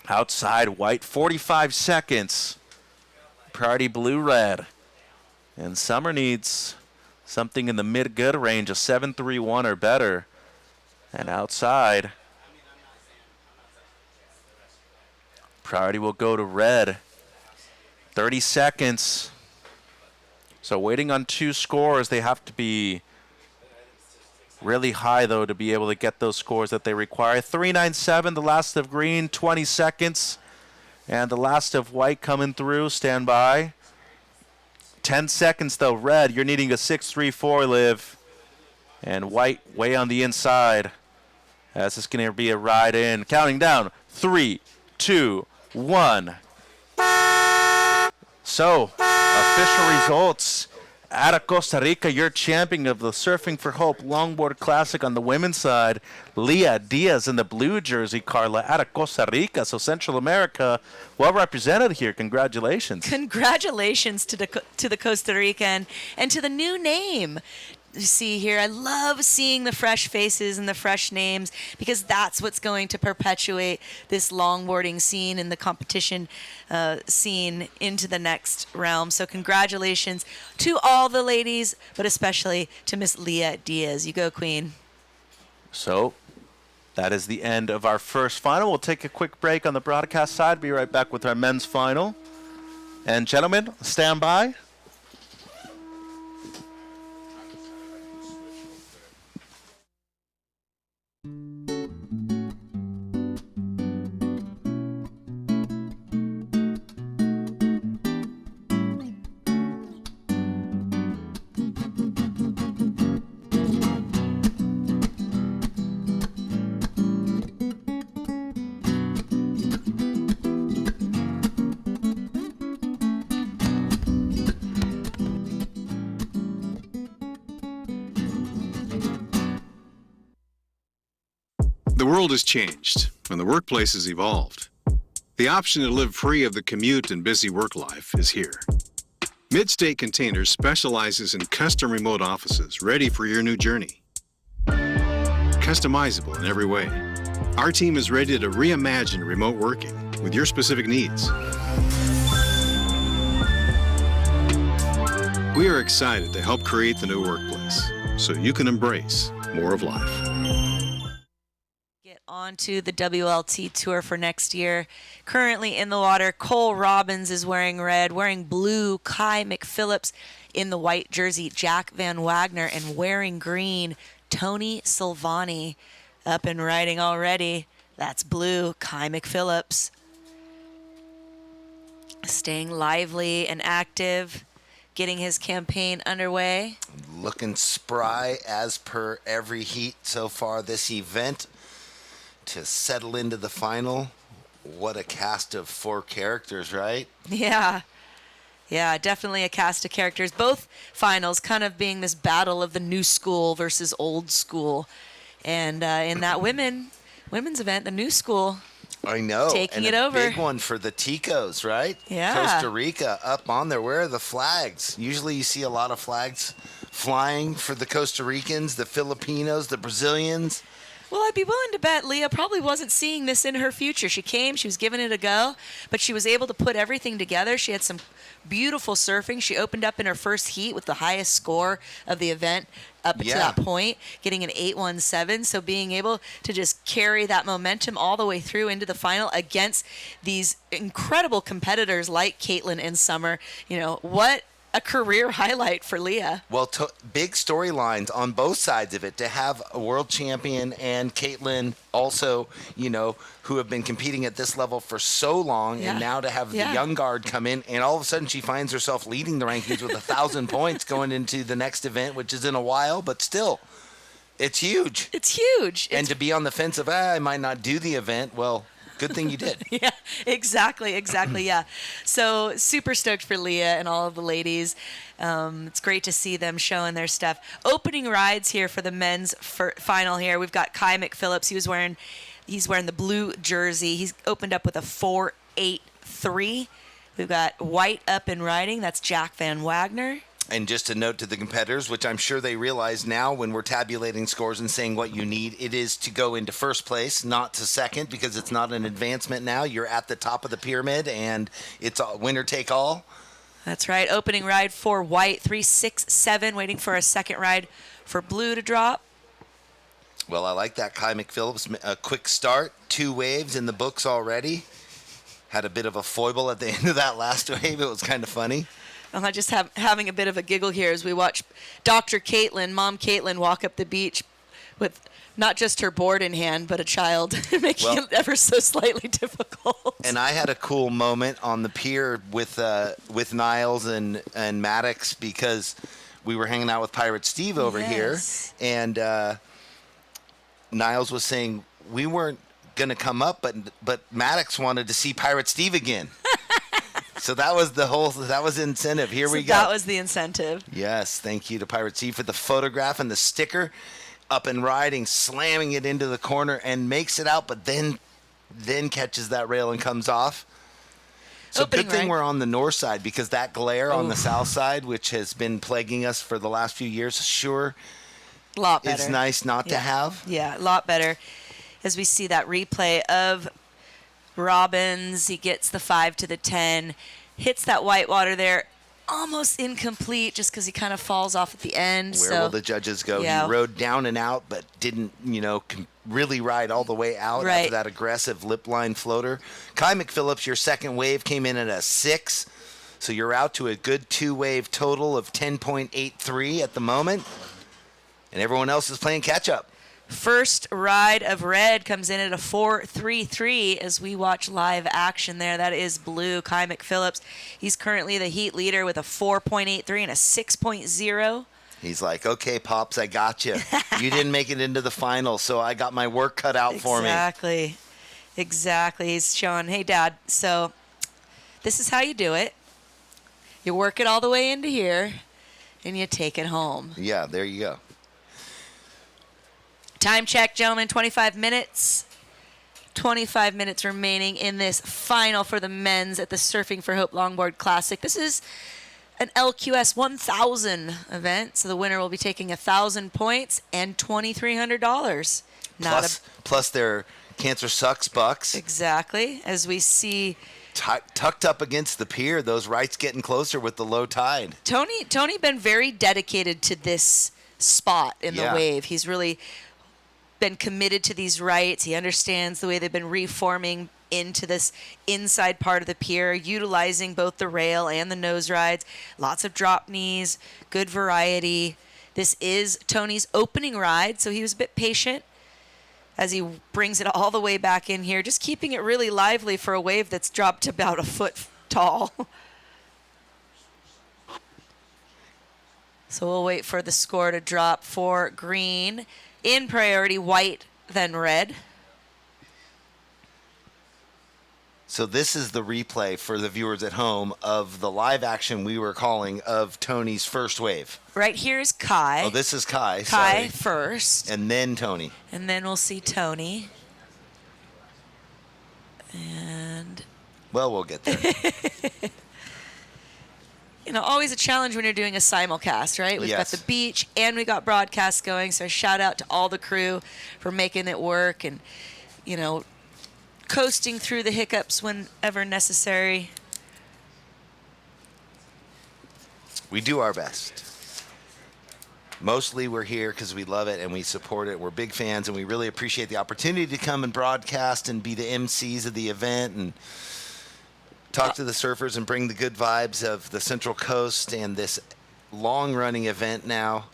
outside White, 45 seconds. Priority blue, red. And Summer needs something in the mid-good range, a 7.31 or better. And outside, priority will go to red. 30 seconds. So waiting on 2 scores. They have to be really high, though, to be able to get those scores that they require. 3.97, the last of green, 20 seconds. And the last of white coming through. Stand by. 10 seconds, though. Red, you're needing a 6.34, Liv. And white way on the inside. As it's going to be a ride in. Counting down. 3, 2, 1. So, official results. Out of Costa Rica, your champion of the Surfing for Hope Longboard Classic on the women's side, Leah Diaz in the blue jersey, Carla, out of Costa Rica. So Central America, well represented here. Congratulations. Congratulations to the Costa Rican and to the new name. You see here, I love seeing the fresh faces and the fresh names because that's what's going to perpetuate this longboarding scene and the competition scene into the next realm. So congratulations to all the ladies, but especially to Miss Leah Diaz. You go, Queen. So that is the end of our first final. We'll take a quick break on the broadcast side. Be right back with our men's final. And gentlemen, stand by. The world has changed, and the workplace has evolved. The option to live free of the commute and busy work life is here. Midstate Containers specializes in custom remote offices ready for your new journey. Customizable in every way. Our team is ready to reimagine remote working with your specific needs. We are excited to help create the new workplace so you can embrace more of life. Get on to the WLT Tour for next year. Currently in the water, Cole Robbins is wearing red, wearing blue, Kai McPhillips in the white jersey, Jack Van Wagner, and wearing green, Tony Silvani. Up and riding already. That's blue, Kai McPhillips. Staying lively and active, getting his campaign underway. Looking spry as per every heat so far this event. To settle into the final, what a cast of 4 characters, right? Yeah. Yeah, definitely a cast of characters. Both finals kind of being this battle of the new school versus old school. And in that women's event, the new school I know. taking and it a over. Big one for the Ticos, right? Yeah. Costa Rica up on there. Where are the flags? Usually you see a lot of flags flying for the Costa Ricans, the Filipinos, the Brazilians. Well, I'd be willing to bet Leah probably wasn't seeing this in her future. She came, she was giving it a go, but she was able to put everything together. She had some beautiful surfing. She opened up in her first heat with the highest score of the event up to that point, getting an 8.17. So being able to just carry that momentum all the way through into the final against these incredible competitors like Caitlin and Summer, you know, what a career highlight for Leah. Well, big storylines on both sides of it. To have a world champion and Caitlin also, you know, who have been competing at this level for so long, and now to have the young guard come in, and all of a sudden she finds herself leading the rankings with 1,000 points going into the next event, which is in a while, but still, it's huge. It's huge. And to be on the fence of, I might not do the event, well, good thing you did. Yeah, exactly, yeah. So super stoked for Leah and all of the ladies. It's great to see them showing their stuff. Opening rides here for the men's final here. We've got Kai McPhillips. He's wearing the blue jersey. He's opened up with a 4.83. We've got white up and riding. That's Jack Van Wagner. And just a note to the competitors, which I'm sure they realize now when we're tabulating scores and saying what you need, it is to go into first place, not to second, because it's not an advancement now. You're at the top of the pyramid, and it's a winner take all. That's right. Opening ride for white, 3.67, waiting for a second ride for blue to drop. Well, I like that. Kai McPhillips, a quick start, 2 waves in the books already. Had a bit of a foible at the end of that last wave. It was kind of funny. I'm just having a bit of a giggle here as we watch Dr. Caitlin, Mom Caitlin, walk up the beach with not just her board in hand, but a child, making it ever so slightly difficult. And I had a cool moment on the pier with Niles and Maddox, because we were hanging out with Pirate Steve over here, and Niles was saying we weren't going to come up, but Maddox wanted to see Pirate Steve again. So that was the incentive. Here we go. That was the incentive. Yes, thank you to Pirate Steve for the photograph and the sticker. Up and riding, slamming it into the corner, and makes it out, but then catches that rail and comes off. So Opening good thing ride. we're on the north side, because that glare on the south side, which has been plaguing us for the last few years, sure, Lot better. it's nice not to have. Yeah, a lot better. As we see that replay of Robbins, he gets the 5 to the 10, hits that white water there, almost incomplete just because he kind of falls off at the end. Where will the judges go? Yeah. He rode down and out, but didn't, really ride all the way out after that aggressive lip line floater. Kai McPhillips, your second wave came in at a 6, so you're out to a good 2-wave total of 10.83 at the moment, and everyone else is playing catch up. First ride of red comes in at a 4.33 as we watch live action there. That is blue, Kai McPhillips. He's currently the heat leader with a 4.83 and a 6.0. He's like, okay, Pops, I got you. You didn't make it into the final, so I got my work cut out for me. Exactly. He's showing, hey, Dad, so this is how you do it. You work it all the way into here, and you take it home. Yeah, there you go. Time check, gentlemen, 25 minutes. 25 minutes remaining in this final for the men's at the Surfing for Hope Longboard Classic. This is an LQS 1000 event, so the winner will be taking 1,000 points and $2,300. Plus their Cancer Sucks bucks. Exactly. As we see tucked up against the pier, those rights getting closer with the low tide. Tony been very dedicated to this spot in the wave. He's really been committed to these rights. He understands the way they've been reforming into this inside part of the pier, utilizing both the rail and the nose rides. Lots of drop knees, good variety. This is Tony's opening ride, so he was a bit patient as he brings it all the way back in here, just keeping it really lively for a wave that's dropped about a foot tall. So we'll wait for the score to drop for green. In priority, white, then red. So this is the replay for the viewers at home of the live action we were calling of Tony's first wave. Right here is Kai. Oh, this is Kai. Kai sorry. first. And then Tony. And then we'll see Tony. And well, we'll get there. You know, always a challenge when you're doing a simulcast, right? We've got the beach and we got broadcasts going. So shout out to all the crew for making it work and, you know, coasting through the hiccups whenever necessary. We do our best. Mostly we're here because we love it and we support it. We're big fans and we really appreciate the opportunity to come and broadcast and be the MCs of the event and talk to the surfers and bring the good vibes of the Central Coast and this long-running event now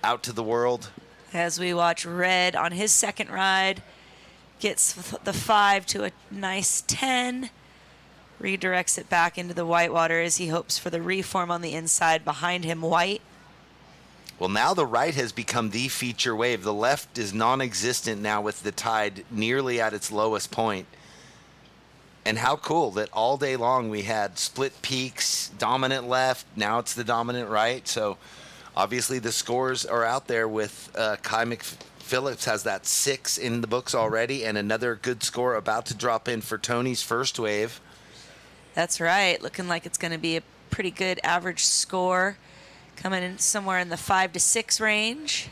out to the world. As we watch Red on his second ride, gets the 5 to a nice 10, redirects it back into the whitewater as he hopes for the reform on the inside. Behind him, white. Well, now the right has become the feature wave. The left is non-existent now with the tide nearly at its lowest point. And how cool that all day long we had split peaks, dominant left, now it's the dominant right. So obviously the scores are out there with Kai McPhillips has that 6 in the books already and another good score about to drop in for Tony's first wave. That's right. Looking like it's going to be a pretty good average score, coming in somewhere in the 5 to 6 range.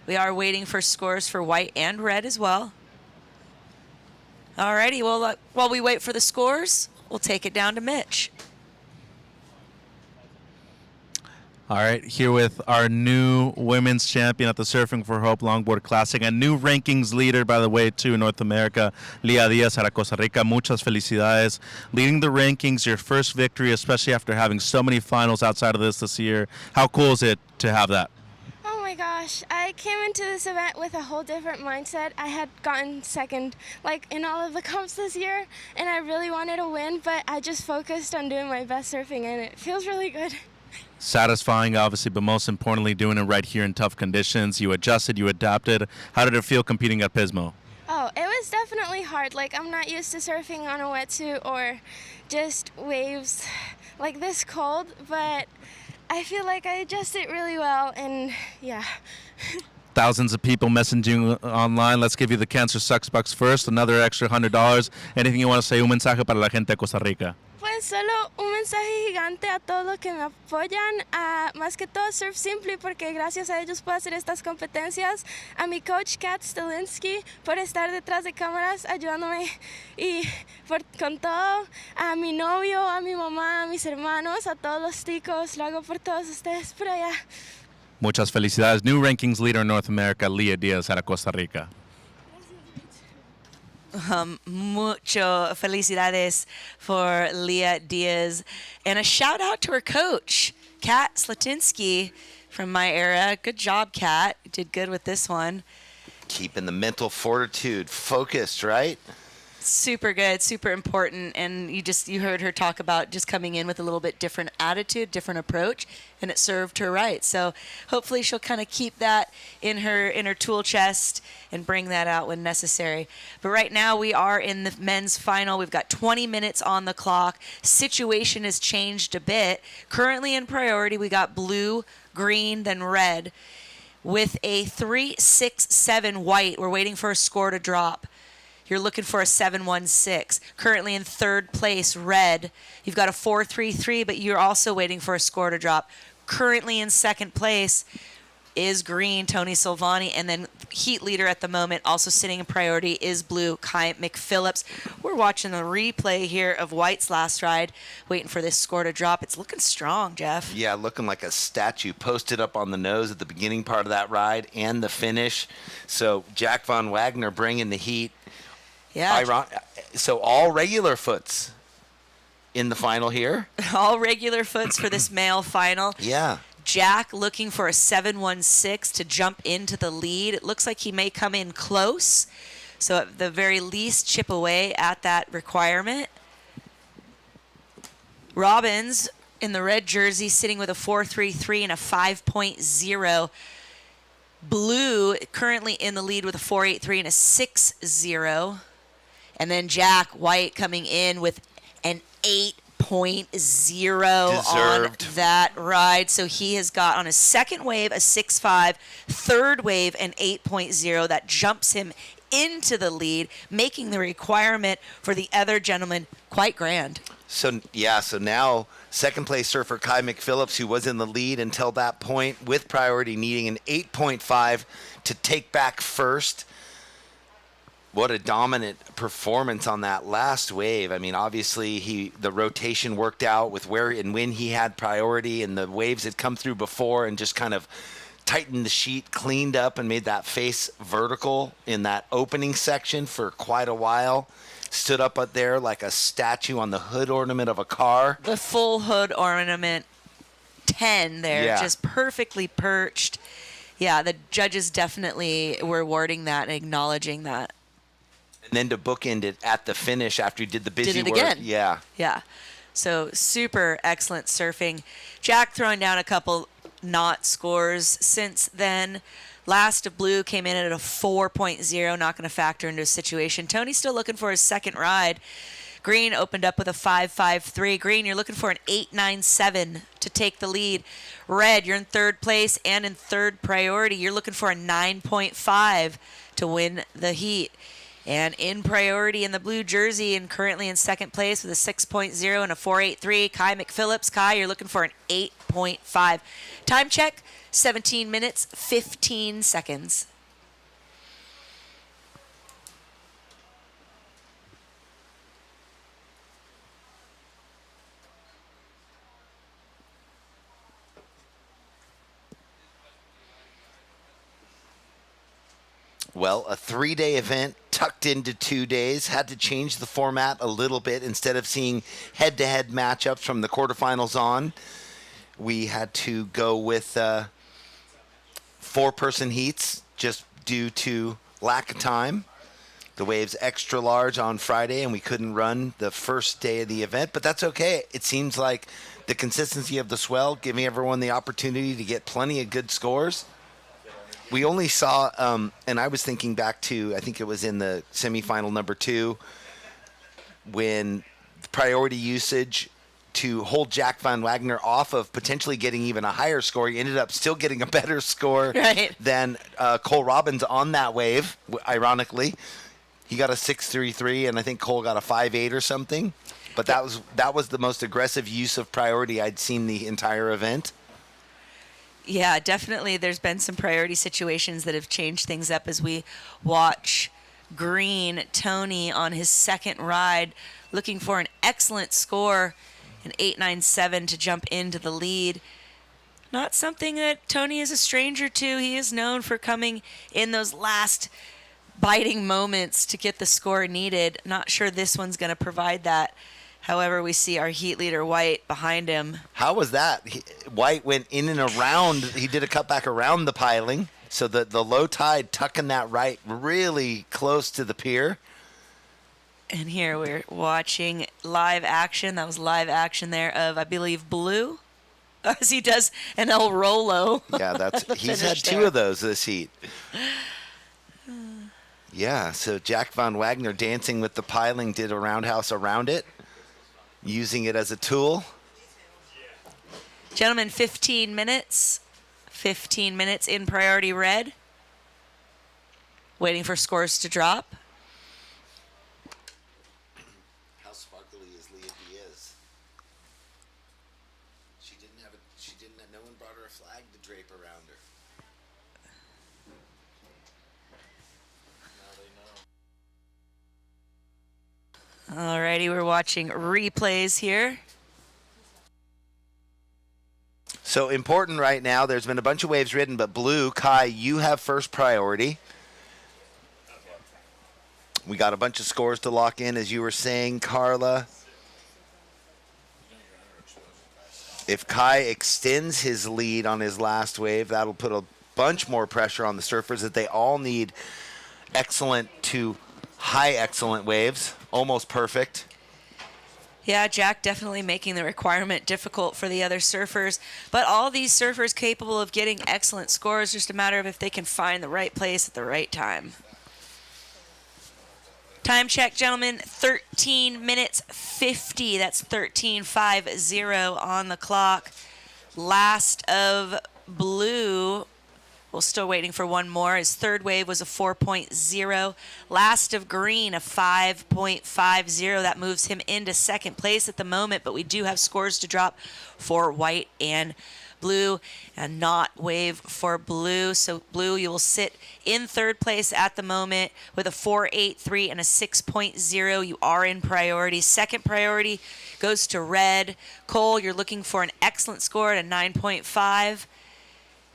We are waiting for scores for white and red as well. Alrighty, well, while we wait for the scores, we'll take it down to Mitch. All right, here with our new women's champion at the Surfing for Hope Longboard Classic, a new rankings leader, by the way, too, in North America, Lia Diaz out of Costa Rica. Muchas felicidades. Leading the rankings, your first victory, especially after having so many finals outside of this year. How cool is it to have that? Oh my gosh, I came into this event with a whole different mindset. I had gotten second like in all of the comps this year and I really wanted to win, but I just focused on doing my best surfing and it feels really good. Satisfying, obviously, but most importantly, doing it right here in tough conditions. You adjusted, you adapted. How did it feel competing at Pismo? Oh, it was definitely hard. Like, I'm not used to surfing on a wetsuit or just waves like this cold, but I feel like I adjusted really well, and yeah. Thousands of people messaging online. Let's give you the Cancer Sucks Bucks first. Another extra $100. Anything you want to say? Un mensaje para la gente de Costa Rica. Pues solo un mensaje gigante a todos los que me apoyan, más que todo Surf Simply, porque gracias a ellos puedo hacer estas competencias, a mi coach Kat Stalinsky por estar detrás de cámaras ayudándome y con todo, a mi novio, a mi mamá, a mis hermanos, a todos los ticos, lo hago por todos ustedes por allá. Muchas felicidades. New rankings leader in North America, Lia Diaz out of Costa Rica. Mucho felicidades for Lia Diaz. And a shout out to her coach, Kat Slatinsky from my era. Good job, Kat. You did good with this one. Keeping the mental fortitude focused, right? Super good, super important, and you heard her talk about just coming in with a little bit different attitude, different approach, and it served her right. So hopefully she'll kind of keep that in her tool chest and bring that out when necessary. But right now we are in the men's final. We've got 20 minutes on the clock. Situation has changed a bit. Currently in priority, we got blue, green, then red. With a 3-6-7 white, we're waiting for a score to drop. You're looking for a 7-1-6. Currently in third place, red. You've got a 4-3-3, but you're also waiting for a score to drop. Currently in second place is green, Tony Silvani, and then heat leader at the moment, also sitting in priority, is blue, Kai McPhillips. We're watching a replay here of White's last ride, waiting for this score to drop. It's looking strong, Jeff. Yeah, looking like a statue, posted up on the nose at the beginning part of that ride and the finish. So Jack Van Wagner bringing the heat. Yeah. So all regular foots in the final here. All regular foots for this male final. Yeah. Jack looking for a 7.16 to jump into the lead. It looks like he may come in close. So at the very least, chip away at that requirement. Robbins in the red jersey sitting with a 4.33 and a 5.0. Blue currently in the lead with a 4.83 and a 6.0. And then Jack White coming in with an 8.0 on that ride. So he has got on his second wave a 6.5, third wave an 8.0. That jumps him into the lead, making the requirement for the other gentleman quite grand. So now second place surfer Kai McPhillips, who was in the lead until that point with priority, needing an 8.5 to take back first. What a dominant performance on that last wave. I mean, obviously the rotation worked out with where and when he had priority, and the waves had come through before and just kind of tightened the sheet, cleaned up, and made that face vertical in that opening section for quite a while. Stood up there like a statue on the hood ornament of a car. The full hood ornament 10 there, just perfectly perched. Yeah, the judges definitely were awarding that and acknowledging that. And then to bookend it at the finish after he did the busy Did it work. again. Yeah. Yeah. So super excellent surfing. Jack throwing down a couple knot scores since then. Last of blue came in at a 4.0, not going to factor into a situation. Tony's still looking for his second ride. Green opened up with a 5.53. Green, you're looking for an 8.97 to take the lead. Red, you're in third place and in third priority. You're looking for a 9.5 to win the heat. And in priority in the blue jersey and currently in second place with a 6.0 and a 4.83, Kai McPhillips. Kai, you're looking for an 8.5. Time check, 17 minutes, 15 seconds. Well, a 3-day event tucked into 2 days. Had to change the format a little bit. Instead of seeing head-to-head matchups from the quarterfinals on, we had to go with 4-person heats just due to lack of time. The wave's extra large on Friday, and we couldn't run the first day of the event, but that's okay. It seems like the consistency of the swell, giving everyone the opportunity to get plenty of good scores. We only saw, and I was thinking back to, I think it was in the semifinal number 2, when priority usage to hold Jack Van Wagner off of potentially getting even a higher score. He ended up still getting a better score than Cole Robbins on that wave, ironically. He got a 6.33, and I think Cole got a 5.8 or something. But that was the most aggressive use of priority I'd seen the entire event. Yeah, definitely there's been some priority situations that have changed things up as we watch Green, Tony on his second ride, looking for an excellent score, an 8.97 to jump into the lead. Not something that Tony is a stranger to. He is known for coming in those last biting moments to get the score needed. Not sure this one's going to provide that. However, we see our heat leader, White, behind him. How was that? White went in and around. He did a cutback around the piling. So the low tide tucking that right really close to the pier. And here we're watching live action. That was live action there of, I believe, Blue, as he does an El Rolo. Yeah, he's had 2 of those this heat. Yeah, so Jack Van Wagner dancing with the piling, did a roundhouse around it, using it as a tool. Gentlemen, 15 minutes. 15 minutes in priority red. Waiting for scores to drop. How sparkly is Leah Diaz? No one brought her a flag to drape around her. Alrighty, we're watching replays here. So important right now. There's been a bunch of waves ridden, but Blue, Kai, you have first priority. We got a bunch of scores to lock in, as you were saying, Carla. If Kai extends his lead on his last wave, that'll put a bunch more pressure on the surfers that they all need excellent to high excellent waves, almost perfect. Yeah, Jack definitely making the requirement difficult for the other surfers, but all these surfers capable of getting excellent scores, just a matter of if they can find the right place at the right time. Time check, gentlemen, 13 minutes 50. That's 13:50 on the clock. Last of Blue. We're still waiting for one more. His third wave was a 4.0. Last of Green, a 5.50. That moves him into second place at the moment, but we do have scores to drop for White and Blue, and not wave for Blue. So Blue, you will sit in third place at the moment with a 4.83 and a 6.0. You are in priority. Second priority goes to Red. Cole, you're looking for an excellent score at a 9.5.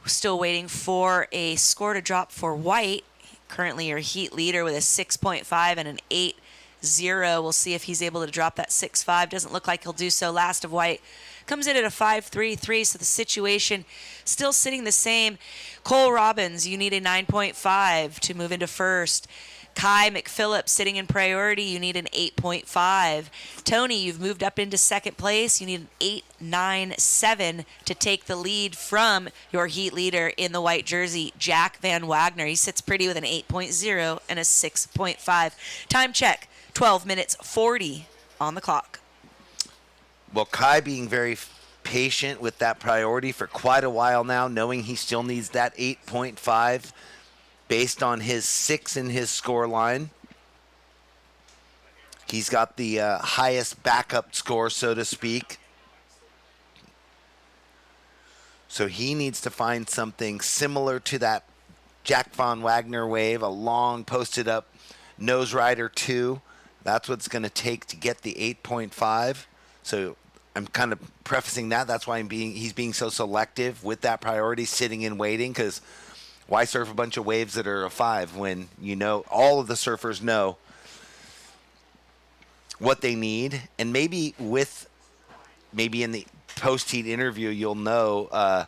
We're still waiting for a score to drop for White. Currently your heat leader with a 6.5 and an 8.0. We'll see if he's able to drop that 6.5. Doesn't look like he'll do so. Last of White comes in at a 5.33, so the situation still sitting the same. Cole Robbins, you need a 9.5 to move into first. Kai McPhillips sitting in priority, you need an 8.5. Tony, you've moved up into second place. You need an 8.97 to take the lead from your heat leader in the white jersey, Jack Van Wagner. He sits pretty with an 8.0 and a 6.5. Time check, 12 minutes 40 on the clock. Well, Kai being very patient with that priority for quite a while now, knowing he still needs that 8.5 based on his 6 in his score line. He's got the highest backup score, so to speak. So he needs to find something similar to that Jack Van Wagner wave, a long posted up nose rider 2. That's what it's going to take to get the 8.5. So I'm kind of prefacing that. That's why he's being so selective with that priority, sitting and waiting, because why surf a bunch of waves that are a 5 when you know all of the surfers know what they need? And maybe in the post-heat interview, you'll know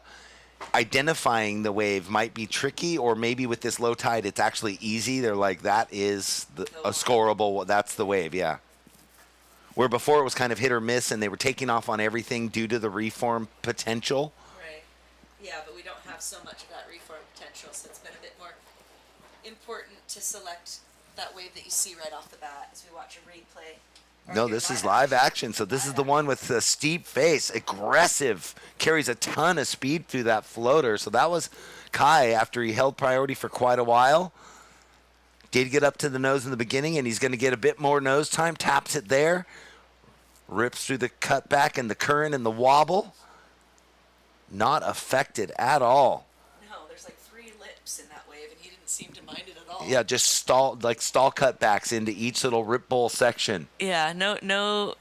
identifying the wave might be tricky, or maybe with this low tide, it's actually easy. They're like, that is a scoreable, that's the wave, yeah. Where before it was kind of hit or miss, and they were taking off on everything due to the reform potential. Right. Yeah, but we don't have so much of that reform potential, so it's been a bit more important to select that wave that you see right off the bat as we watch a replay. No, this is live action. So this is the one with the steep face, aggressive, carries a ton of speed through that floater. So that was Kai after he held priority for quite a while. Did get up to the nose in the beginning, and he's going to get a bit more nose time. Taps it there. Rips through the cutback and the current and the wobble. Not affected at all. No, there's like 3 lips in that wave, and he didn't seem to mind it at all. Yeah, just stall cutbacks into each little rip bowl section. Yeah, no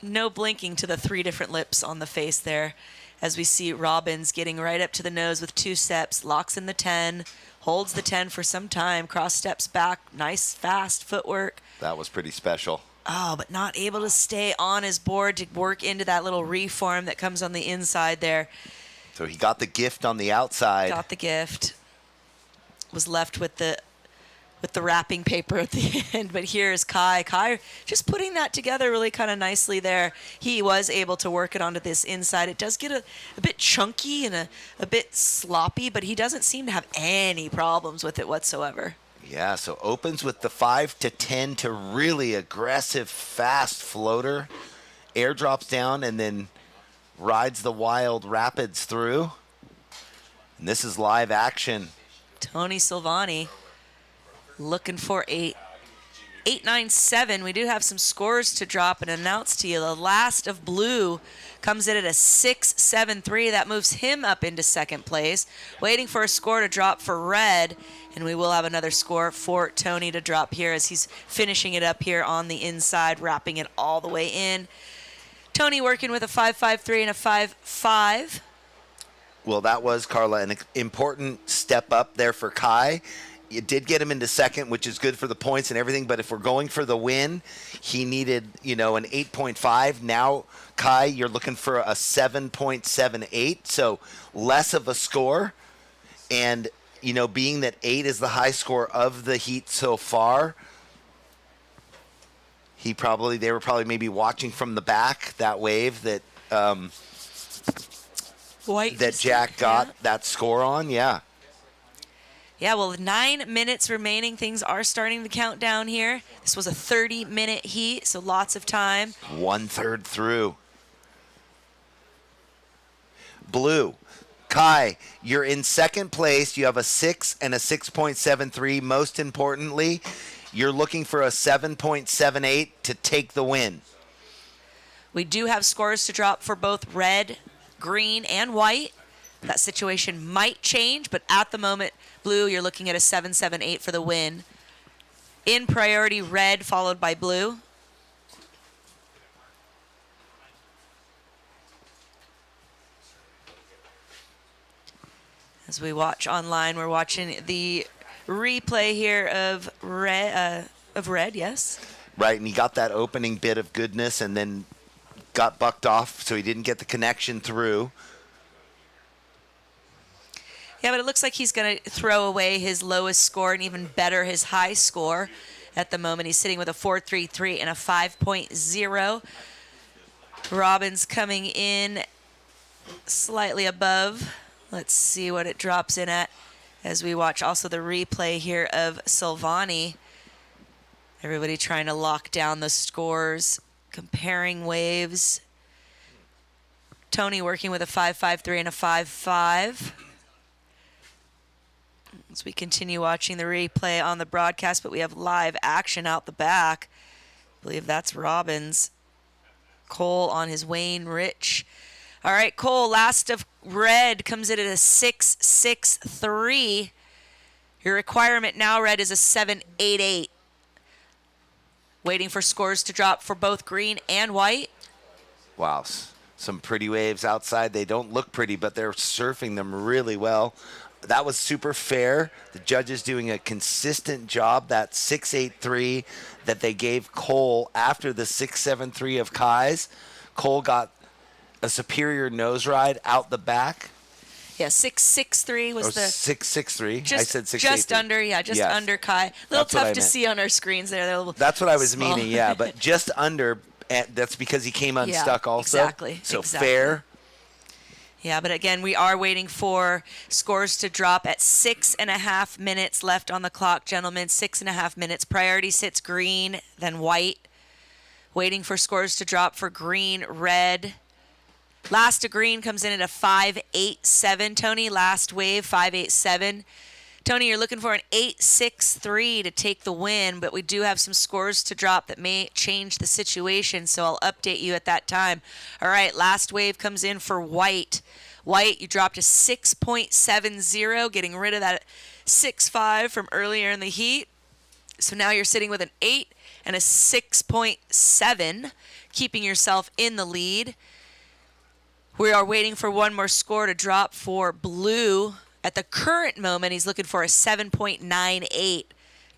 blinking to the 3 different lips on the face there, as we see Robbins getting right up to the nose with 2 steps, locks in the 10, holds the 10 for some time, cross steps back, nice fast footwork. That was pretty special. Oh, but not able to stay on his board to work into that little reform that comes on the inside there. So he got the gift on the outside. Got the gift. Was left with the wrapping paper at the end, but here's Kai. Kai just putting that together really kind of nicely there. He was able to work it onto this inside. It does get a bit chunky and a bit sloppy, but he doesn't seem to have any problems with it whatsoever. Yeah, so opens with the 5 to 10 to really aggressive, fast floater. Air drops down and then rides the wild rapids through. And this is live action. Tony Silvani looking for a 897. We do have some scores to drop and announce to you. The last of blue comes in at a 673. That moves him up into second place. Waiting for a score to drop for red, and we will have another score for Tony to drop here as he's finishing it up here on the inside, wrapping it all the way in. Tony working with a 5.53 and a 5.5. Well, that was, Carla, an important step up there for Kai. It did get him into second, which is good for the points and everything, but if we're going for the win, he needed, an 8.5. Now, Kai, you're looking for a 7.78, so less of a score. And, being that 8 is the high score of the heat so far, they were probably maybe watching from the back that wave that Jack got that score on. Yeah, well, 9 minutes remaining. Things are starting to count down here. This was a 30-minute heat, so lots of time. 1/3 through. Blue. Kai, you're in second place. You have a 6 and a 6.73. Most importantly, you're looking for a 7.78 to take the win. We do have scores to drop for both red, green, and white. That situation might change, but at the moment, blue, you're looking at a 7.78 for the win. In priority, red, followed by blue. As we watch online, we're watching the replay here of red, yes. Right, and he got that opening bit of goodness and then got bucked off, so he didn't get the connection through. Yeah, but it looks like he's going to throw away his lowest score and even better his high score at the moment. He's sitting with a 4.33 and a 5.0. Robbins coming in slightly above. Let's see what it drops in at as we watch also the replay here of Silvani. Everybody trying to lock down the scores, comparing waves. Tony working with a 5.53 and a 5.5. As we continue watching the replay on the broadcast, but we have live action out the back. I believe that's Robbins. Cole on his Wayne Rich. All right, Cole, last of red, comes in at a 6.63. Your requirement now, red, is a 7.88. Waiting for scores to drop for both green and white. Wow, some pretty waves outside. They don't look pretty, but they're surfing them really well. That was super fair. The judges doing a consistent job. That 6.83 that they gave Cole after the 6.73 of Kai's. Cole got a superior nose ride out the back. Yeah, 6.63 was the 6.63. I said 6.83. Just under, just under Kai. A little tough to see on our screens there. That's what I was meaning, yeah, but just under. That's because he came unstuck also. Exactly. So fair. Yeah, but again, we are waiting for scores to drop at 6.5 minutes left on the clock, gentlemen. 6.5 minutes. Priority sits green, then white. Waiting for scores to drop for green, red. Last to green comes in at a 5.87. Tony, last wave, 5.87. Tony, you're looking for an 8.63 to take the win, but we do have some scores to drop that may change the situation, so I'll update you at that time. All right, last wave comes in for white. White, you dropped a 6.70, getting rid of that 6.5 from earlier in the heat. So now you're sitting with an 8 and a 6.7, keeping yourself in the lead. We are waiting for one more score to drop for blue. At the current moment, he's looking for a 7.98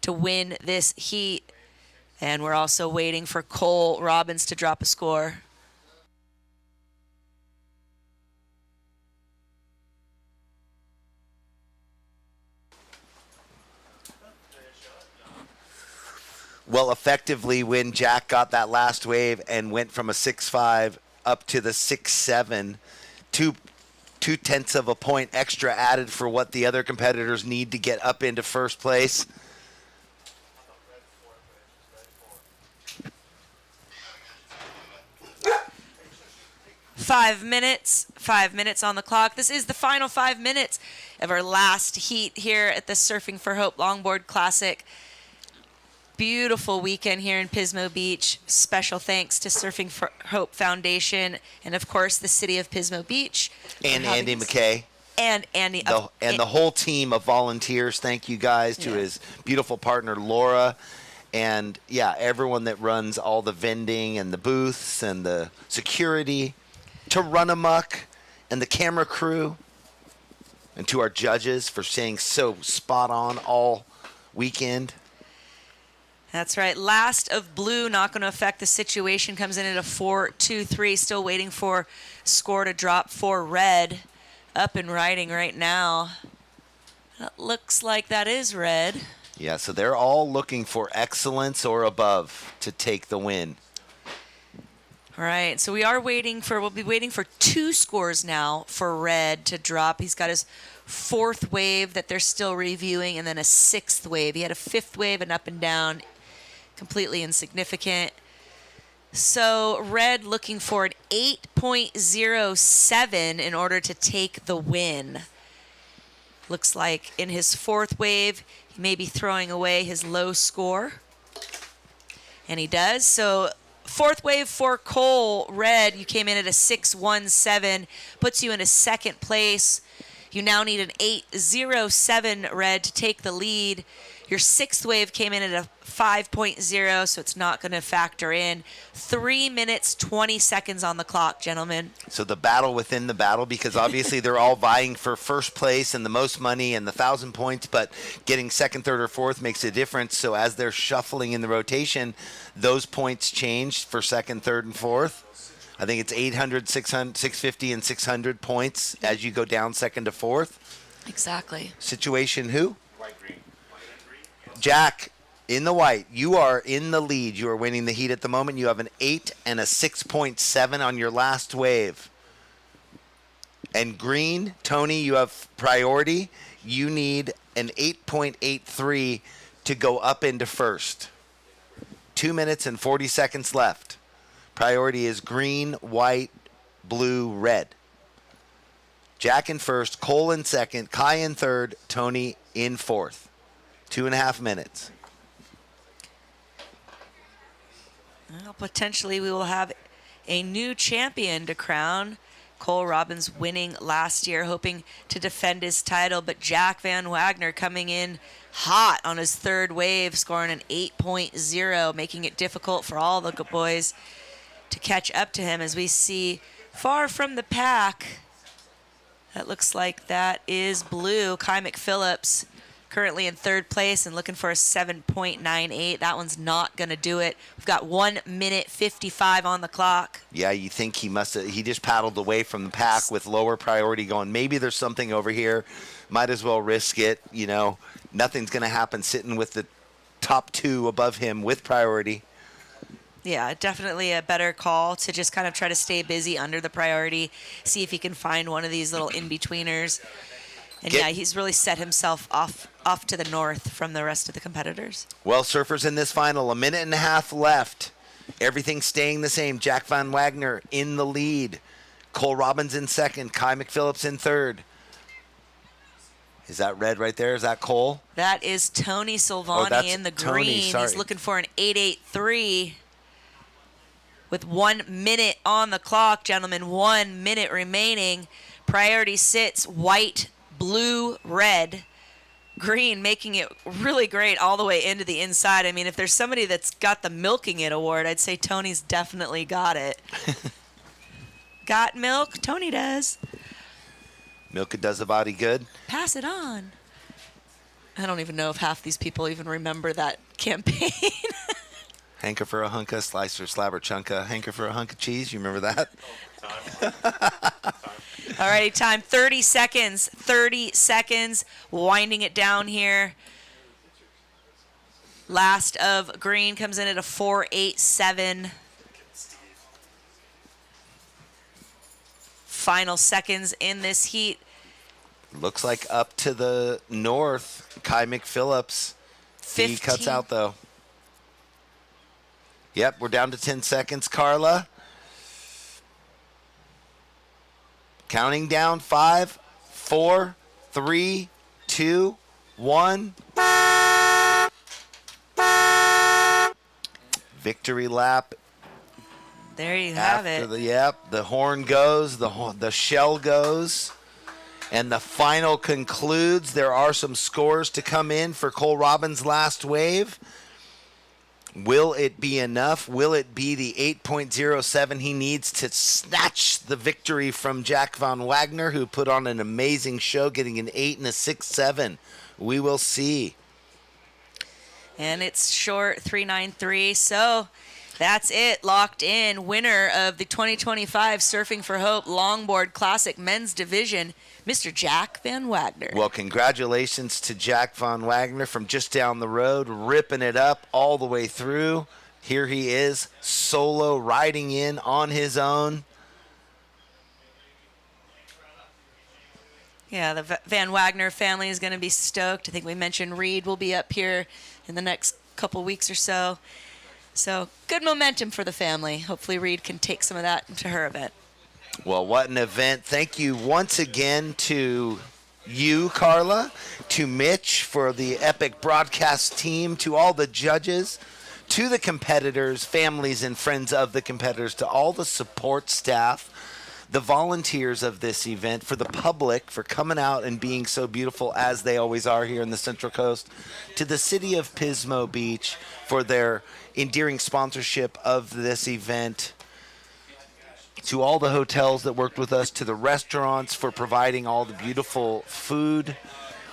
to win this heat. And we're also waiting for Cole Robbins to drop a score. Well, effectively, when Jack got that last wave and went from a 6.5 up to the 6.7, 2/10 of a point extra added for what the other competitors need to get up into first place. Five minutes on the clock. This is the final 5 minutes of our last heat here at the Surfing for Hope Longboard Classic. beautiful weekend here in Pismo Beach. Special thanks to Surfing for Hope Foundation and, of course, the city of Pismo Beach. And Andy McKay. And Andy. The whole team of volunteers. Thank you guys to his beautiful partner, Laura. And, yeah, everyone that runs all the vending and the booths and the security, to Run Amok and the camera crew, and to our judges for staying so spot on all weekend. That's right. Last of blue, not going to affect the situation. Comes in at a 4-2-3. Still waiting for score to drop for red. Up and riding right now. That looks like that is red. Yeah, so they're all looking for excellence or above to take the win. All right, so we'll be waiting for 2 scores now for red to drop. He's got his 4th wave that they're still reviewing, and then a 6th wave. He had a 5th wave, and up and down, completely insignificant. So red looking for an 8.07 in order to take the win. Looks like in his 4th wave, he may be throwing away his low score. And he does. So 4th wave for Cole, red, you came in at a 6.17, puts you in a 2nd place. You now need an 8.07 red to take the lead. Your 6th wave came in at a 5.0, so it's not going to factor in. 3 minutes, 20 seconds on the clock, gentlemen. So the battle within the battle, because obviously they're all vying for first place and the most money and the 1,000 points, but getting 2nd, 3rd, or 4th makes a difference. So as they're shuffling in the rotation, those points change for 2nd, 3rd, and 4th. I think it's 800, 600, 650, and 600 points as you go down 2nd to 4th. Exactly. Situation who? Jack, in the white, you are in the lead. You are winning the heat at the moment. You have an 8 and a 6.7 on your last wave. And green, Tony, you have priority. You need an 8.83 to go up into first. 2 minutes and 40 seconds left. Priority is green, white, blue, red. Jack in first, Cole in second, Kai in third, Tony in fourth. 2.5 minutes. Well, potentially we will have a new champion to crown. Cole Robbins winning last year, hoping to defend his title, but Jack Van Wagner coming in hot on his 3rd wave, scoring an 8.0, making it difficult for all the boys to catch up to him as we see far from the pack. That looks like that is blue. Kai McPhillips currently in 3rd place and looking for a 7.98. That one's not going to do it. We've got 1 minute 55 on the clock. Yeah, you think he just paddled away from the pack with lower priority going, maybe there's something over here. Might as well risk it. You know, nothing's going to happen sitting with the top 2 above him with priority. Yeah, definitely a better call to just kind of try to stay busy under the priority, see if he can find one of these little in-betweeners. And yeah, he's really set himself off to the north from the rest of the competitors. Well, surfers in this final, 1.5 minutes left. Everything staying the same. Jack Van Wagner in the lead. Cole Robbins in second. Kai McPhillips in third. Is that red right there? Is that Cole? That is Tony Silvani in the green. He's looking for an 8.83 with 1 minute on the clock, gentlemen. 1 minute remaining. Priority sits white, blue, red, green, making it really great all the way into the inside. I mean, if there's somebody that's got the milking it award, I'd say Tony's definitely got it. Got milk? Tony does. Milk it does the body good. Pass it on. I don't even know if half these people even remember that campaign. Hanker for a hunka, slice or slab or chunka. Hanker for a hunk of cheese. You remember that? All righty, time 30 seconds. 30 seconds. Winding it down here. Last of green comes in at a 4.87. Final seconds in this heat. Looks like up to the north, Kai McPhillips. He cuts out, though. Yep, we're down to 10 seconds, Carla. Counting down, 5, 4, 3, 2, 1. Victory lap. There you have After it. the horn goes, the shell goes, and the final concludes. There are some scores to come in for Cole Robbins' last wave. Will it be enough? Will it be the 8.07 he needs to snatch the victory from Jack Van Wagner, who put on an amazing show, getting an 8 and a 6.7? We will see. And it's short 393. So that's it, locked in. Winner of the 2025 Surfing for Hope Longboard Classic Men's Division, Mr. Jack Van Wagner. Well, congratulations to Jack Van Wagner from just down the road, ripping it up all the way through. Here he is, solo, riding in on his own. Yeah, the Van Wagner family is going to be stoked. I think we mentioned Reed will be up here in the next couple weeks or so. So good momentum for the family. Hopefully Reed can take some of that into her event. Well, what an event. Thank you once again to you, Carla, to Mitch for the epic broadcast team, to all the judges, to the competitors, families and friends of the competitors, to all the support staff, the volunteers of this event, for the public for coming out and being so beautiful as they always are here in the Central Coast, to the city of Pismo Beach for their endearing sponsorship of this event, to all the hotels that worked with us, to the restaurants for providing all the beautiful food,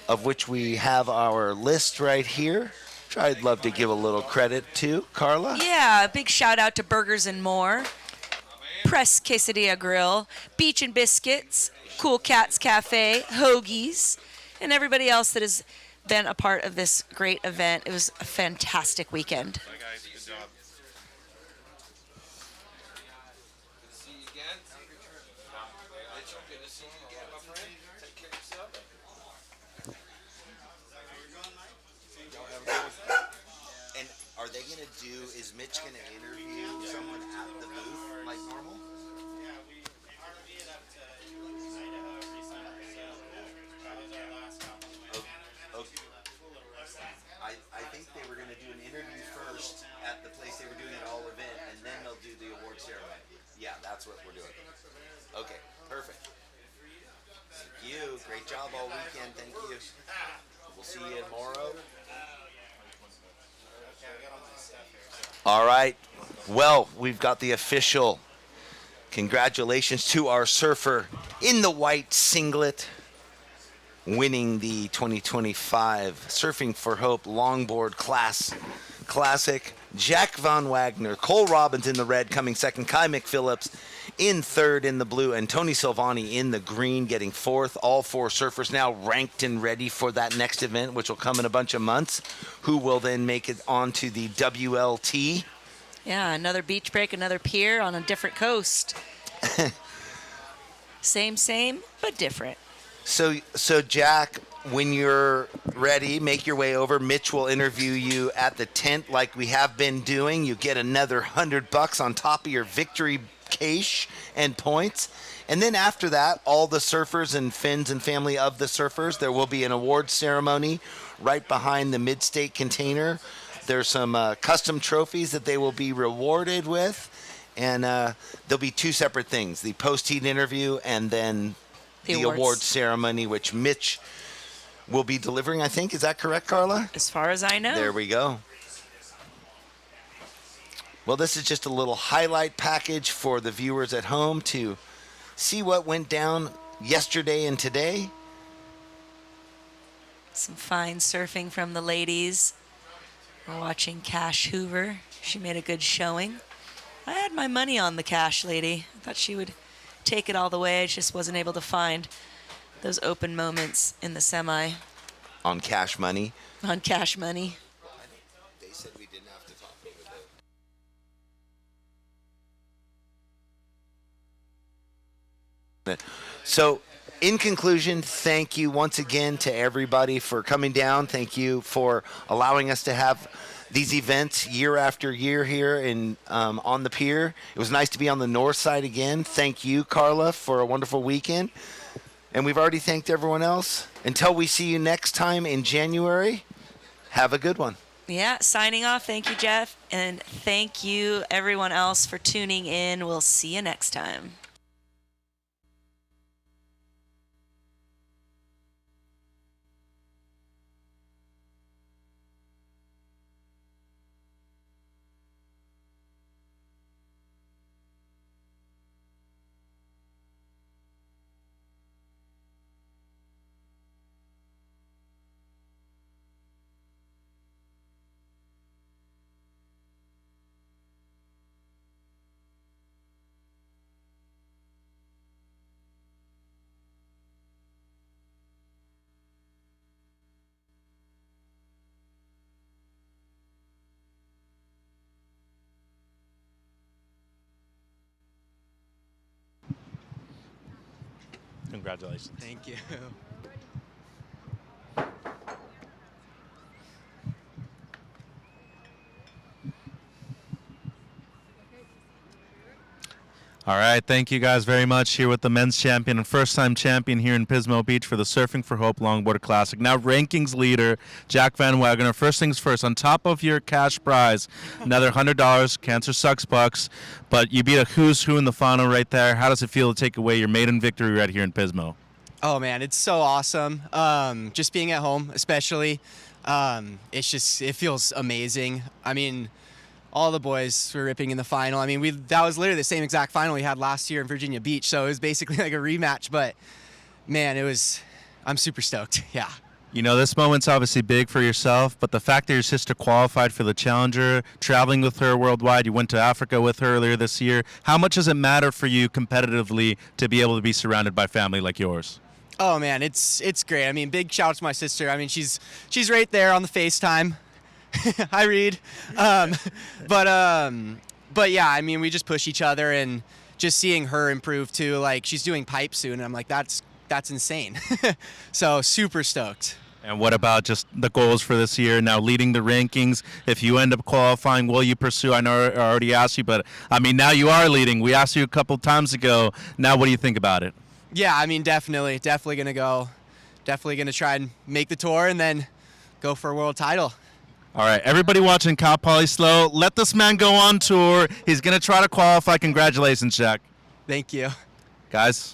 of which we have our list right here, which I'd love to give a little credit to. Carla? Yeah, a big shout out to Burgers and More, Press Quesadilla Grill, Beach and Biscuits, Cool Cats Cafe, Hoagies, and everybody else that has been a part of this great event. It was a fantastic weekend. And are they going to do, is Mitch going to interview someone at the booth like normal? Yeah, we RV'd it up to Idaho recently, so that was our last stop on the way down. I think they were going to do an interview first at the place they were doing it all event, and then they'll do the award ceremony. Yeah, that's what we're doing. Okay, perfect. Thank you. Great job all weekend. Thank you. We'll see you tomorrow. All right. Well, we've got the official congratulations to our surfer in the white singlet, winning the 2025 Surfing for Hope Longboard Classic. Jack Van Wagner, Cole Robbins in the red coming second, Kai McPhillips in third in the blue, and Tony Silvani in the green getting fourth. All four surfers now ranked and ready for that next event, which will come in a bunch of months, who will then make it onto the WLT. Yeah, another beach break, another pier on a different coast. Same, but different. So Jack, when you're ready, make your way over. Mitch will interview you at the tent like we have been doing. You get another $100 on top of your victory cash and points. And then after that, all the surfers and Finns and family of the surfers, there will be an award ceremony right behind the mid-state container. There's some custom trophies that they will be rewarded with. And there'll be two separate things, the post-heat interview and then the award ceremony, which Mitch will be delivering, I think. Is that correct, Carla? As far as I know. There we go. Well, this is just a little highlight package for the viewers at home to see what went down yesterday and today. Some fine surfing from the ladies. We're watching Cash Hoover. She made a good showing. I had my money on the Cash lady. I thought she would take it all the way. I just wasn't able to find those open moments in the semi. On Cash Money? On Cash Money. They said we didn't have to talk over that. So, in conclusion, thank you once again to everybody for coming down. Thank you for allowing us to have these events year after year here on the pier. It was nice to be on the north side again. Thank you, Carla, for a wonderful weekend. And we've already thanked everyone else. Until we see you next time in January, have a good one. Yeah, signing off. Thank you, Jeff. And thank you, everyone else, for tuning in. We'll see you next time. Congratulations. Thank you. All right, thank you guys very much. Here with the men's champion and first-time champion here in Pismo Beach for the Surfing for Hope Longboard Classic. Now rankings leader, Jack Van Wagoner. First things first, on top of your cash prize, another $100, Cancer Sucks bucks, but you beat a who's who in the final right there. How does it feel to take away your maiden victory right here in Pismo? Oh man, it's so awesome. Just being at home, especially, it feels amazing. I mean, all the boys were ripping in the final. I mean, that was literally the same exact final we had last year in Virginia Beach, so it was basically like a rematch. But man, I'm super stoked. Yeah. You know, this moment's obviously big for yourself, but the fact that your sister qualified for the Challenger, traveling with her worldwide, you went to Africa with her earlier this year. How much does it matter for you competitively to be able to be surrounded by family like yours? Oh man, it's great. I mean, big shout out to my sister. I mean, she's right there on the FaceTime. Hi, Reed. But yeah, I mean, we just push each other, and just seeing her improve too. Like, she's doing pipe soon, and I'm like, that's insane. So super stoked. And what about just the goals for this year? Now leading the rankings, if you end up qualifying, will you pursue? I know I already asked you, but I mean, now you are leading. We asked you a couple times ago. Now what do you think about it? Yeah, I mean, definitely gonna go. Definitely gonna try and make the tour and then go for a world title. All right, everybody watching Cal Poly Slow, let this man go on tour. He's going to try to qualify. Congratulations, Jack. Thank you. Guys.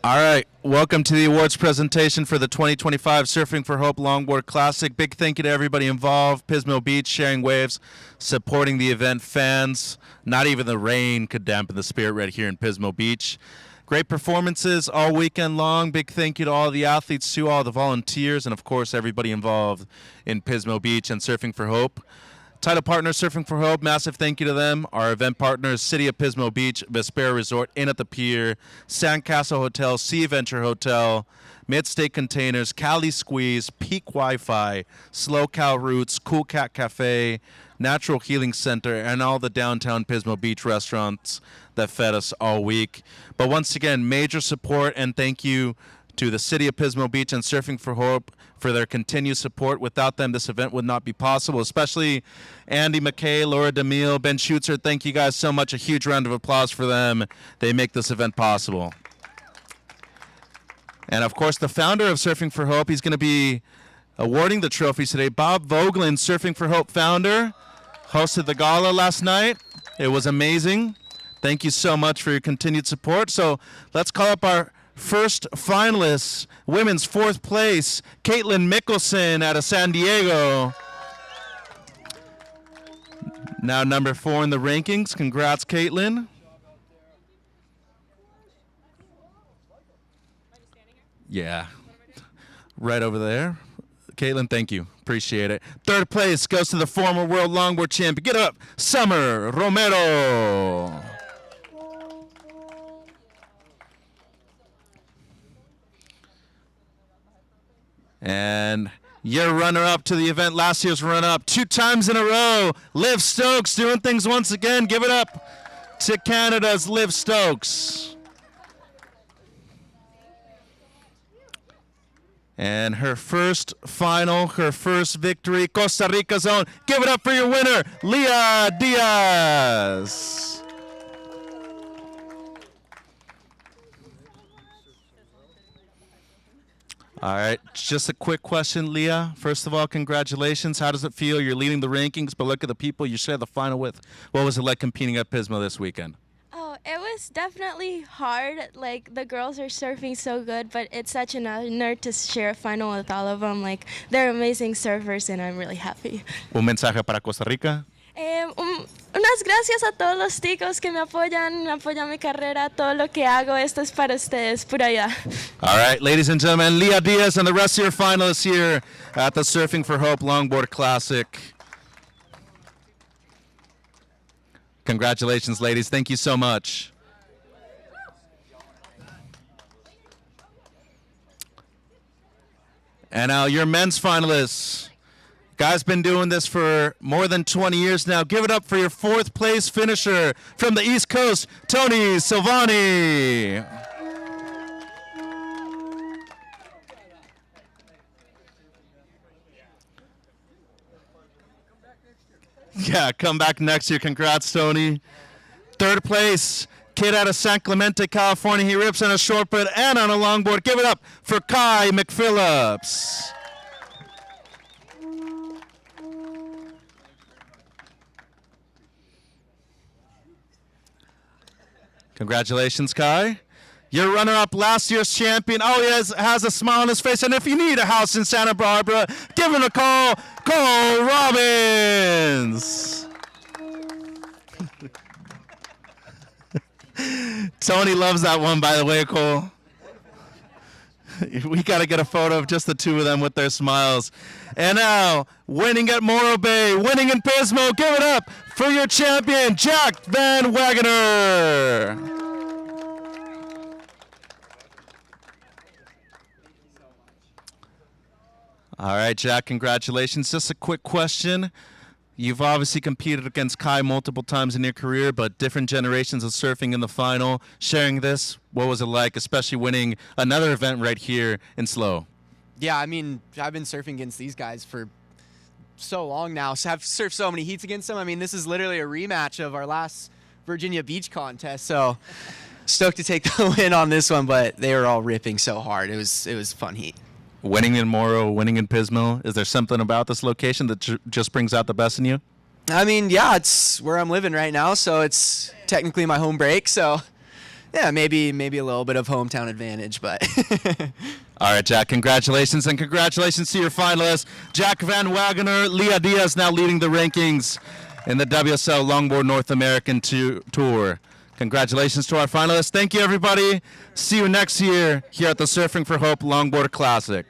All right, welcome to the awards presentation for the 2025 Surfing for Hope Longboard Classic. Big thank you to everybody involved. Pismo Beach, sharing waves, supporting the event, fans. Not even the rain could dampen the spirit right here in Pismo Beach. Great performances all weekend long. Big thank you to all the athletes, to all the volunteers, and of course everybody involved in Pismo Beach and Surfing for Hope. Title partner, Surfing for Hope, massive thank you to them. Our event partners, City of Pismo Beach, Vespera Resort, Inn at the Pier, Sandcastle Hotel, Sea Venture Hotel, Mid-State Containers, Cali Squeeze, Peak Wi-Fi, Slow Cow Roots, Cool Cat Cafe, Natural Healing Center, and all the downtown Pismo Beach restaurants that fed us all week. But once again, major support and thank you to the City of Pismo Beach and Surfing for Hope for their continued support. Without them, this event would not be possible, especially Andy McKay, Laura DeMille, Ben Schutzer. Thank you guys so much. A huge round of applause for them. They make this event possible. And, of course, the founder of Surfing for Hope, he's going to be awarding the trophies today. Bob Vogelin, Surfing for Hope founder, hosted the gala last night. It was amazing. Thank you so much for your continued support. So let's call up our first finalists. Women's fourth place, Caitlin Mickelson out of San Diego. Now number 4 in the rankings. Congrats, Caitlin. Yeah, right over there. Caitlin, thank you. Appreciate it. Third place goes to the former World Longboard Champion. Get up, Summer Romero. And your runner-up to the event, last year's runner-up, 2 times in a row, Liv Stokes doing things once again. Give it up to Canada's Liv Stokes. And her first final, her first victory, Costa Rica's own. Give it up for your winner, Leah Diaz. All right, just a quick question, Leah. First of all, congratulations. How does it feel? You're leading the rankings, but look at the people you shared the final with. What was it like competing at Pismo this weekend? Oh, it was definitely hard. Like, the girls are surfing so good, but it's such an honor to share a final with all of them. Like, they're amazing surfers, and I'm really happy. Un mensaje para Costa Rica. Unas gracias a todos los ticos que me apoyan mi carrera, todo lo que hago, esto es para ustedes, por allá. All right, ladies and gentlemen, Leah Diaz and the rest of your finalists here at the Surfing for Hope Longboard Classic. Congratulations, ladies. Thank you so much. And now your men's finalists. Guy's been doing this for more than 20 years now. Give it up for your 4th place finisher from the East Coast, Tony Silvani. Yeah, come back next year. Congrats, Tony. 3rd place, kid out of San Clemente, California. He rips on a shortboard and on a longboard. Give it up for Kai McPhillips. Congratulations, Kai. Your runner-up, last year's champion. Oh, he has a smile on his face. And if you need a house in Santa Barbara, give him a call. Cole Robbins. Tony loves that one, by the way, Cole. We got to get a photo of just the 2 of them with their smiles. And now, winning at Morro Bay, winning in Pismo, give it up for your champion, Jack Van Wagener. All right, Jack, congratulations. Just a quick question. You've obviously competed against Kai multiple times in your career, but different generations of surfing in the final. Sharing this, what was it like, especially winning another event right here in SLO? Yeah, I mean, I've been surfing against these guys for so long now. So I've surfed so many heats against them. I mean, this is literally a rematch of our last Virginia Beach contest. So stoked to take the win on this one, but they were all ripping so hard. It was a fun heat. Winning in Morro, winning in Pismo, is there something about this location that just brings out the best in you? I mean, yeah, it's where I'm living right now, so it's technically my home break. So yeah, maybe a little bit of hometown advantage, but. All right, Jack, congratulations, and congratulations to your finalists. Jack Van Wagener, Leah Diaz now leading the rankings in the WSL Longboard North American Tour. Congratulations to our finalists. Thank you, everybody. See you next year here at the Surfing for Hope Longboard Classic.